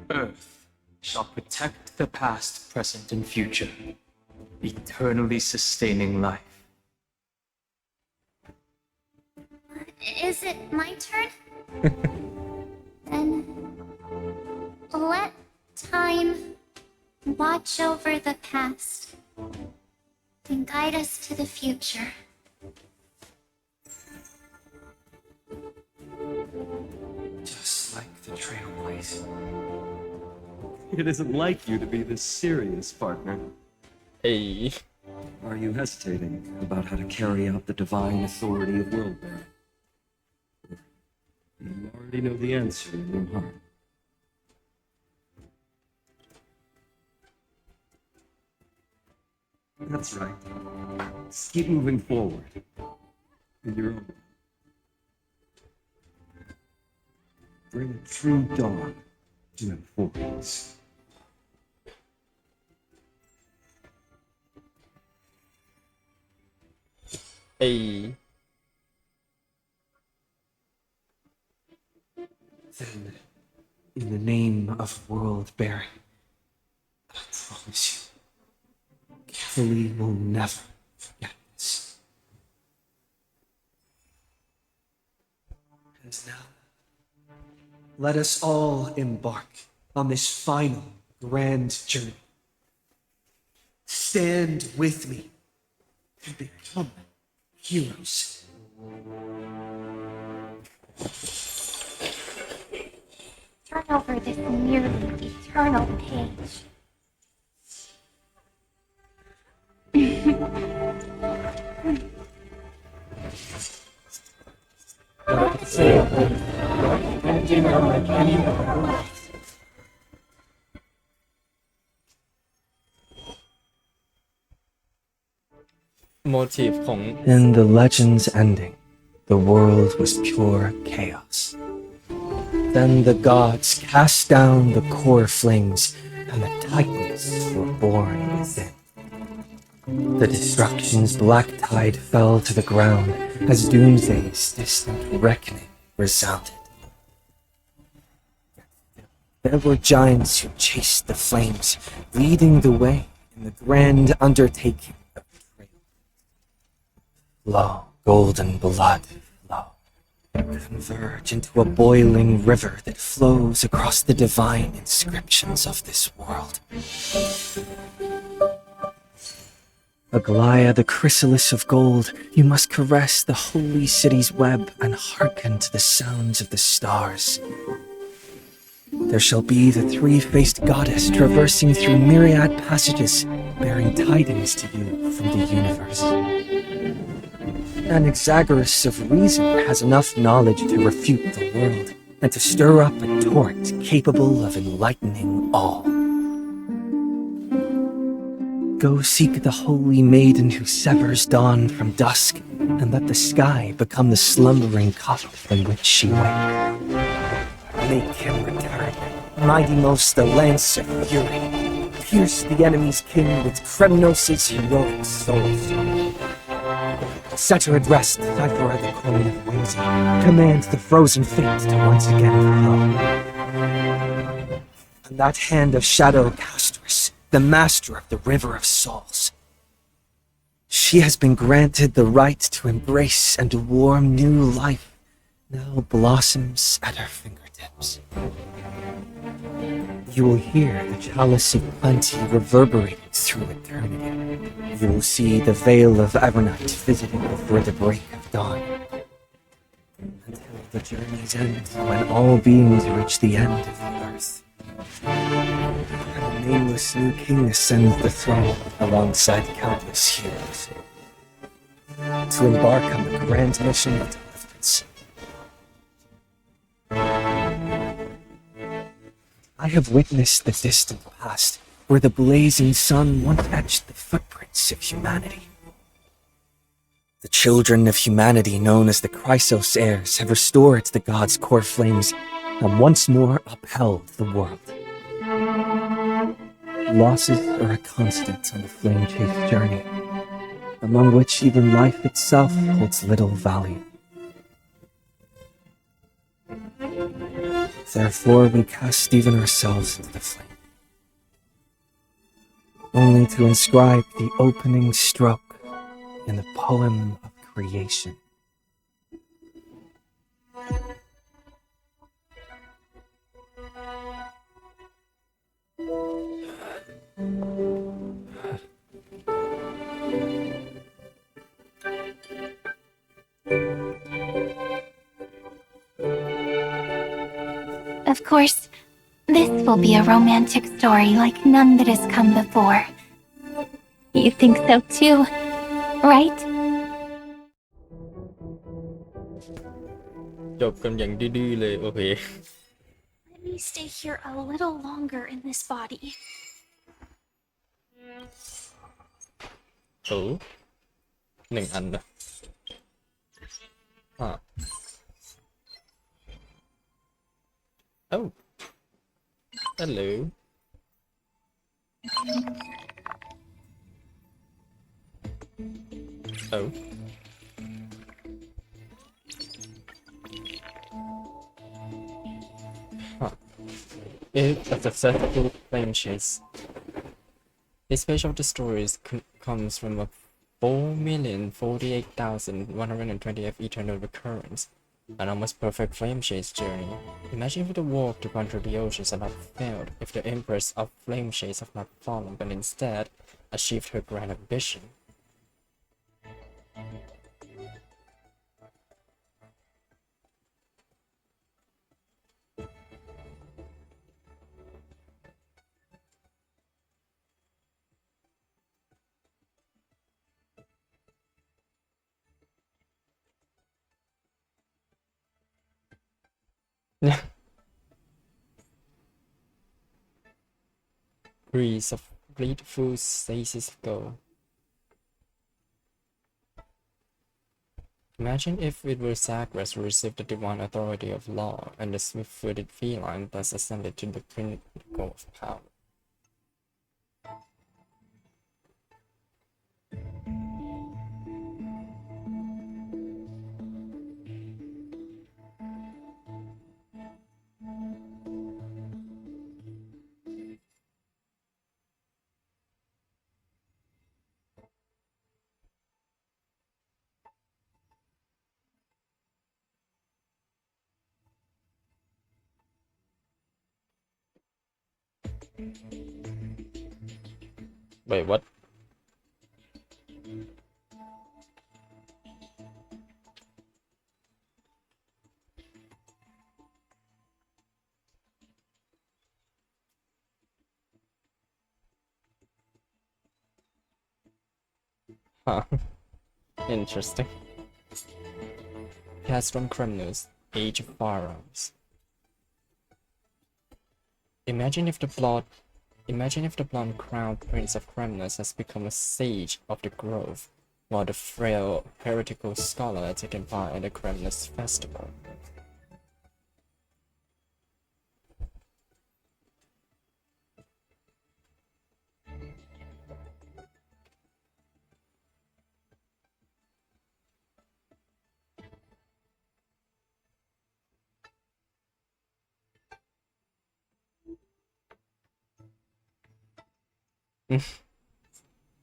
Q: Earth shall protect the past, present, and future, eternally sustaining life.
R: Is it my turn? Then let time watch over the past and guide us to the future.
C: Just like the Trailblaze.
U: It isn't like you to be this serious, partner.
A: Hey.
U: Are you hesitating about how to carry out the divine authority of world bearing? You already know the answer in your heart. That's right. Just keep moving forward. In your own way. Bring a true dawn to importance.
A: Hey.
C: Then, in the name of world bearing, I promise you, Kelly will never forget this. And now, let us all embark on this final grand journey. Stand with me and become heroes.
R: Turn over this nearly eternal page.
A: motif ของ
C: In the legend's ending, the world was pure chaos. Then the gods cast down the core flames, and the titans were born within. The destruction's black tide fell to the ground as Doomsday's distant reckoning resounded. There were giants who chased the flames, leading the way in the grand undertaking of betrayal. Lo, golden blood, flow, converge into a boiling river that flows across the divine inscriptions of this world. Aglaya, the chrysalis of gold, you must caress the holy city's web and hearken to the sounds of the stars. There shall be the three-faced goddess traversing through myriad passages, bearing tidings to you from the universe. Anaxagoras of reason has enough knowledge to refute the world, and to stir up a torrent capable of enlightening all. Go seek the holy maiden who severs dawn from dusk, and let the sky become the slumbering cot from which she waked. Make him return, mighty most the lance of fury. Pierce the enemy's king with Kremnos' heroic soul. Set her at rest, cipher the coin of whimsy. Command the frozen fate to once again flow. And that hand of shadow Castress, the master of the river of souls. She has been granted the right to embrace and warm new life, now blossoms at her fingertips. You will hear the chalice of plenty reverberating through eternity, you will see the veil of Evernight visited before the break of dawn. Until the journey's end, when all beings reach the end of the earth. And a nameless new king ascends the throne alongside countless heroes. To embark on the grand mission of deliverance. I have witnessed the distant past, where the blazing sun once etched the footprints of humanity. The children of humanity known as the Chrysos heirs have restored the god's core flames and once more upheld the world. Losses are a constant on the flame chase journey, among which even life itself holds little value. Therefore, we cast even ourselves into the flame, only to inscribe the opening stroke in the poem of creation.
P: Of course, this will be a romantic story like none that has come before. You think so too, right?
A: จบกันอย่างดื้อๆเลยโอเค
B: Let me stay here a little longer in this body.
A: โอ้1 อันนะOh hello Oh It's a successful flame chase. This page of the stories comes from a 4,048,120th eternal recurrence, an almost perfect flame chase journey. Imagine if the walk to control the oceans had not failed, if the Empress of Flame Chase had not fallen, but instead achieved her grand ambition. Breeze of grateful stasis go. Imagine if it were Zagreus who received the divine authority of law, and the swift-footed feline thus ascended to the pinnacle of power. Wait, what? Huh. Interesting. Castron Kremnus, Age of Pharaohs. Imagine if the blonde crowned prince of Kremnus has become a sage of the grove, while the frail heretical scholar had taken part in the Kremnus festival.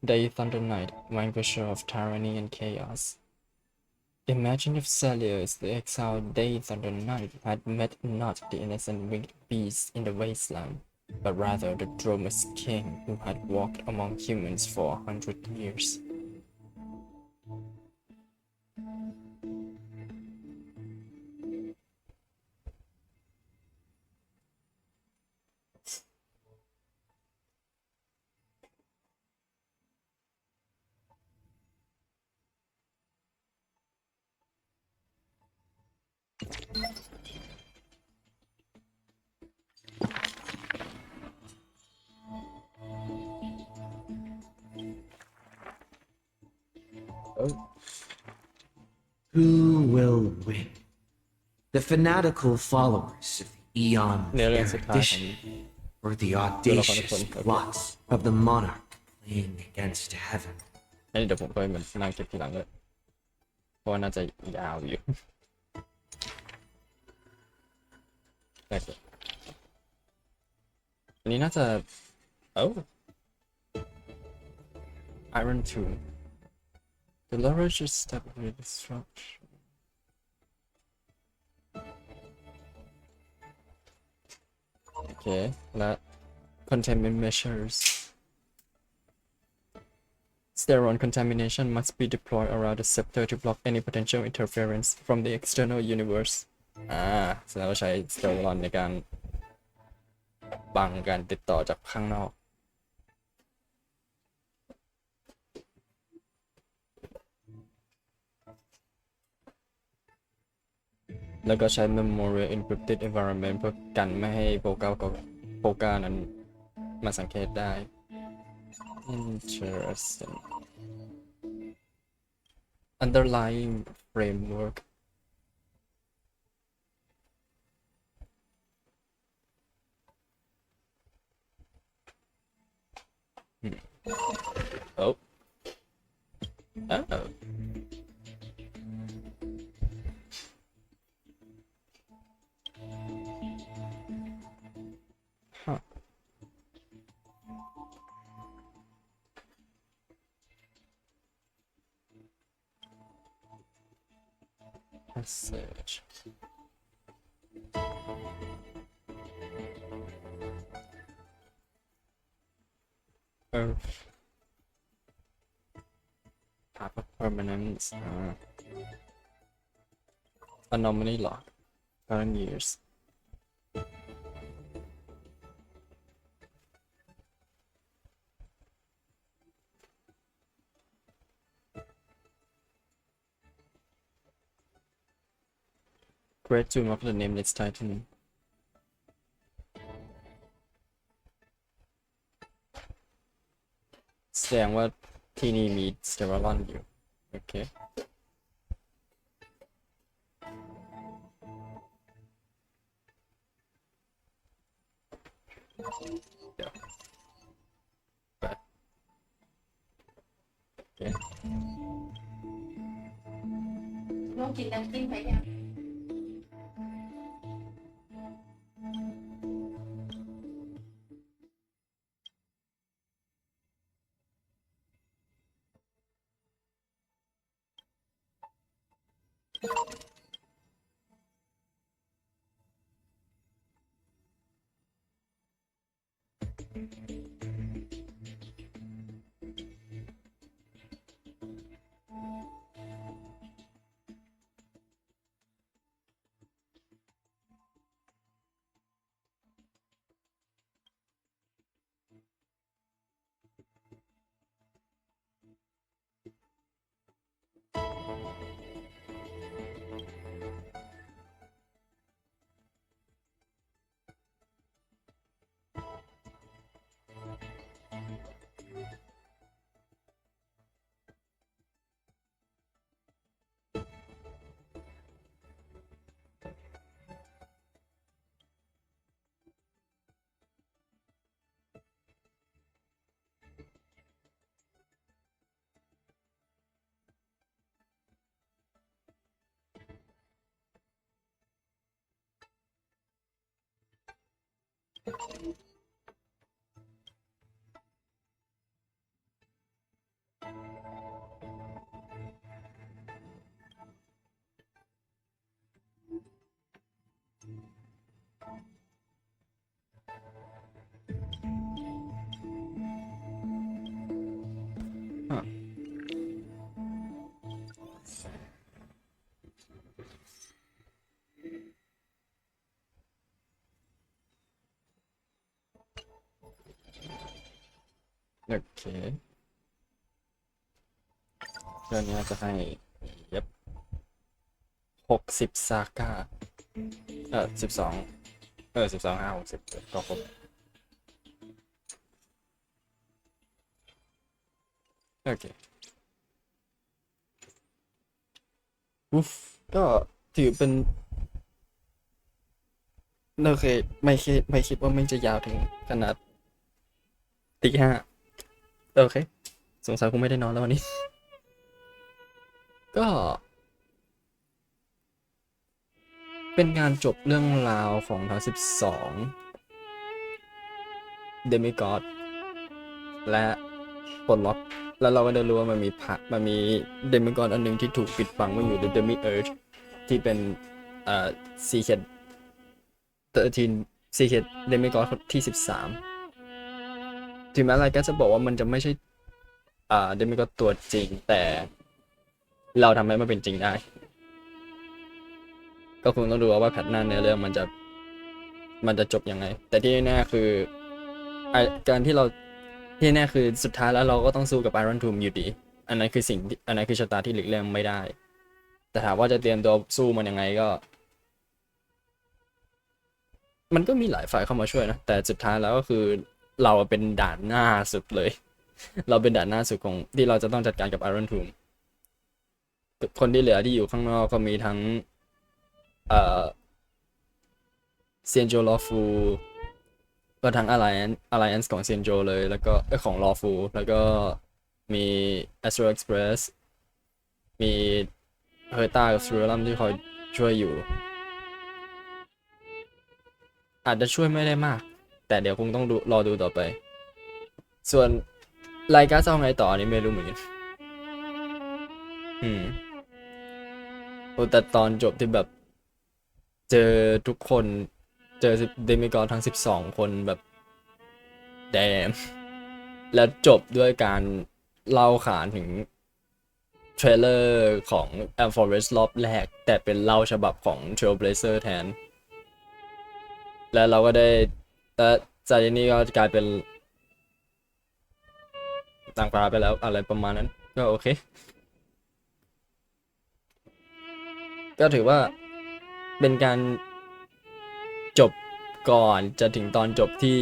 A: Day Thunder Knight, vanquisher of tyranny and chaos. Imagine if Celios, the exiled Day Thunder Knight, had met not the innocent winged beasts in the wasteland, but rather the Dromus king who had walked among humans for 100 years. Oh.
C: Who will win? The fanatical followers of the Eon Erudition, or the audacious plots of the monarch playing against heaven?
A: อันนี้เดี๋ยวผมไปเหมือนนั่งเก็บทีหลังเลยเพราะว่าน่าจะยาวอยู่ได้สิอันนี้น่าจะIron Tomb. The larger step with destruction. โอเคและ containment measures. Steron contamination must be deployed around the scepter to block any potential interference from the external universe. แสดงว่าใช้ Steron ในการบังการติดต่อจากข้างนอกแล้วก็ใช้ Memorial Encrypted Environment เพื่อกันไม่ให้โปก้านั้นมาสังเกตได้ Interesting Underlying Framework Oh. Huh. Passage. Earth. Path of permanence. Anomaly lock. Current years. Great Tomb of the Nameless Titan. แสดงว่าที่นี่มีสเตอรอลอยู่โอเคเดี๋ยวเปิดโอเค
I: ลองกินน้ำจิ้มไปยัง โ
A: โอเคเรื่องนี้จะให้เย็บ60ซาก้า1212 5 60ก็ครบโอเคก็ถือเป็นโอเคไม่คิดว่ามันจะยาวถึงขนาดตี 5โอเคสงสัยคงไม่ได้นอนแล้ววันนี้ ก็เป็นการจบเรื่องราวของทั้ง12 Demigod และปลดล็อกแล้วเราก็ได้รู้ว่ามันมี Demigod อันหนึ่งที่ถูกปิดบังไว้อยู่ใน Demi Earth ที่เป็นSecret 13 Secret Demigod ที่ 13 ถึงแม้อะไรก็จะบอกว่ามันจะไม่ใช่Demigod ตัวจริงแต่เราทำให้มันเป็นจริงได้ก็คงต้องดูว่าแพทหน้าในเรื่องมันจะจบยังไงแต่ที่แน่คือการที่เราที่แน่คือสุดท้ายแล้วเราก็ต้องสู้กับ Iron Tomb อยู่ดีอันนั้นคือชะตาที่หลีกเลี่ยงไม่ได้แต่ถามว่าจะเตรียมตัวสู้มันยังไงก็มันก็มีหลายฝ่ายเข้ามาช่วยนะแต่สุดท้ายแล้วก็คือเราเป็นด่านหน้าสุดเลยเราเป็นด่านหน้าสุดของที่เราจะต้องจัดการกับ Iron Tomb คนที่เหลือที่อยู่ข้างนอกก็มีทั้งเซียนโจลอฟูก็ทั้ง Alliance ของเซียนโจเลยแล้วก็ของลอฟูแล้วก็มี Astro Express มีเฮอร์ต้ากับซูเรลัมที่คอยช่วยอยู่อาจจะช่วยไม่ได้มากแต่เดี๋ยวคงต้องรอดูต่อไปส่วนรายการจะเอาไงต่อนี่ไม่รู้เหมือนกันแต่ตอนจบที่แบบเจอทุกคนเจอเดมิกอร์ทั้ง12 คนแบบแดมแล้วจบด้วยการเล่าขานถึงเทรลเลอร์ของ Forest รอบแรกแต่เป็นเล่าฉบับของ Trailblaze แทนแล้วเราก็ได้จากนี้ก็กลายเป็นต่างฟ้าไปแล้วอะไรประมาณนั้นก็โอเคก็ถือว่าเป็นการจบก่อนจะถึงตอนจบที่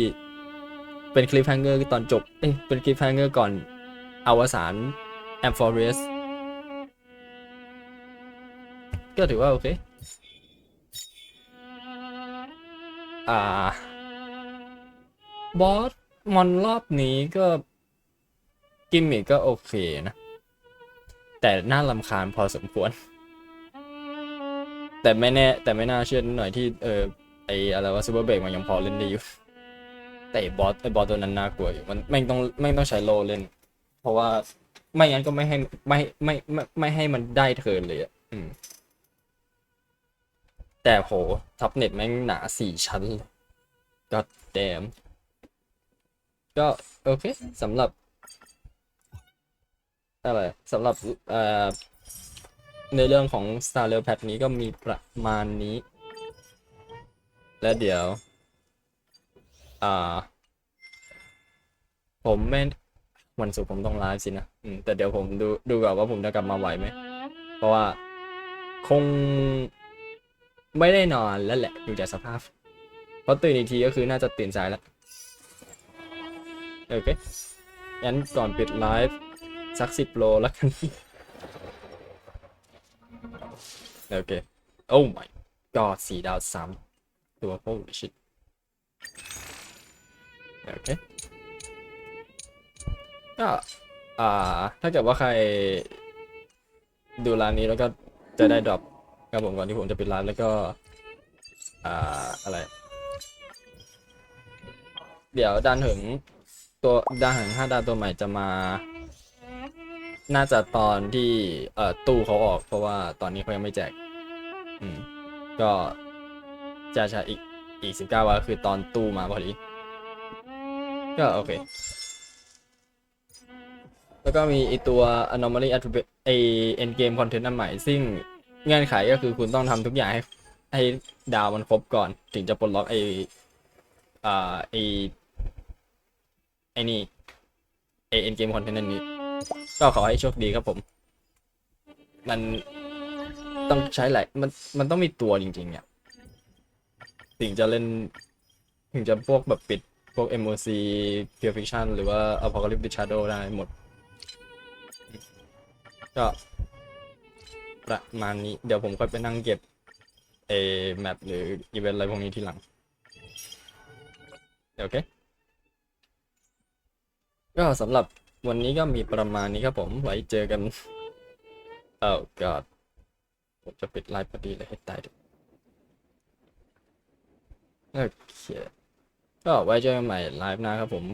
A: เป็นคลิปแฮงเกอร์ตอนจบเป็นคลิปแฮงเกอร์ก่อนอวสานแอมฟอเรสก็ถือว่าโอเคบอสมอนรอบนี้ก็กิมมิกก็โอเคนะแต่น่ารำคาญพอสมควรแต่ไม่น่าเชื่อหน่อยที่อะไรว่าซูเปอร์เบรกมันยังพอเล่นได้อยู่แต่บอสตัวนั้นน่ากลัวอยู่มันไม่ต้องใช้โลเล่นเพราะว่าไม่งั้นก็ไม่ให้มันได้เทิร์นเลยแต่โหท็อปเน็ตแม่งหนา4 ชั้นเลยก็แดมก็โอเคสำหรับในเรื่องของ Star Rail Patch นี้ก็มีประมาณนี้และเดี๋ยวผมไม่วันศุกร์ผมต้องไลฟ์สินะแต่เดี๋ยวผมดูก่อนว่าผมจะกลับมาไหวไหมเพราะว่าคงไม่ได้นอนแล้วแหละดูจากสภาพเพราะตื่นอีกทีก็คือน่าจะตื่นสายแล้วโอเคงั้นก่อนปิดไลฟ์สัก10 โลแล้วกันโอเคโอ้ my god 4 ดาว 3 ตัว holy shit โอเคก็ถ้าเกิดว่าใครดูร้านนี้แล้วก็จะได้ดรอปกับผมก่อนที่ผมจะปิดร้านแล้วก็อะไรเดี๋ยวดันถึง5 ดาวตัวใหม่จะมาน่าจะตอนที่ตู้เขาออกเพราะว่าตอนนี้เขายังไม่แจกก็จะใช้อีก19 วันคือตอนตู้มาพอดีก็โอเคแล้วก็มีอีตัว anomaly attribute end game content อันใหม่ซึ่งเงื่อนไขก็คือคุณต้องทำทุกอย่างให้ดาวมันครบก่อนถึงจะปลดล็อกไอ้นี่ เอ็นเกมคอนเทนต์นี้ก็ขอให้โชคดีครับผมมันต้องใช้หลายมันต้องมีตัวจริงๆเนี่ยถึงจะเล่นถึงจะพวกแบบปิดพวก MOC Pure Fiction หรือว่า Apocalyptic Shadow ได้หมดก็ประมาณนี้เดี๋ยวผมค่อยไปนั่งเก็บแมปหรืออีเวนต์อะไรพวกนี้ทีหลังโอเคก็สำหรับวันนี้ก็มีประมาณนี้ครับผมไว้เจอกันก็ผมจะปิดไลฟ์พอดีเลยให้ตายดิโอเคก็ไว้เจอกันใหม่ไลฟ์นะครับผม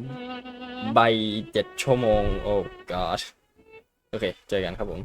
A: 7 ชั่วโมงโอ้ god โอเคเจอกันครับผม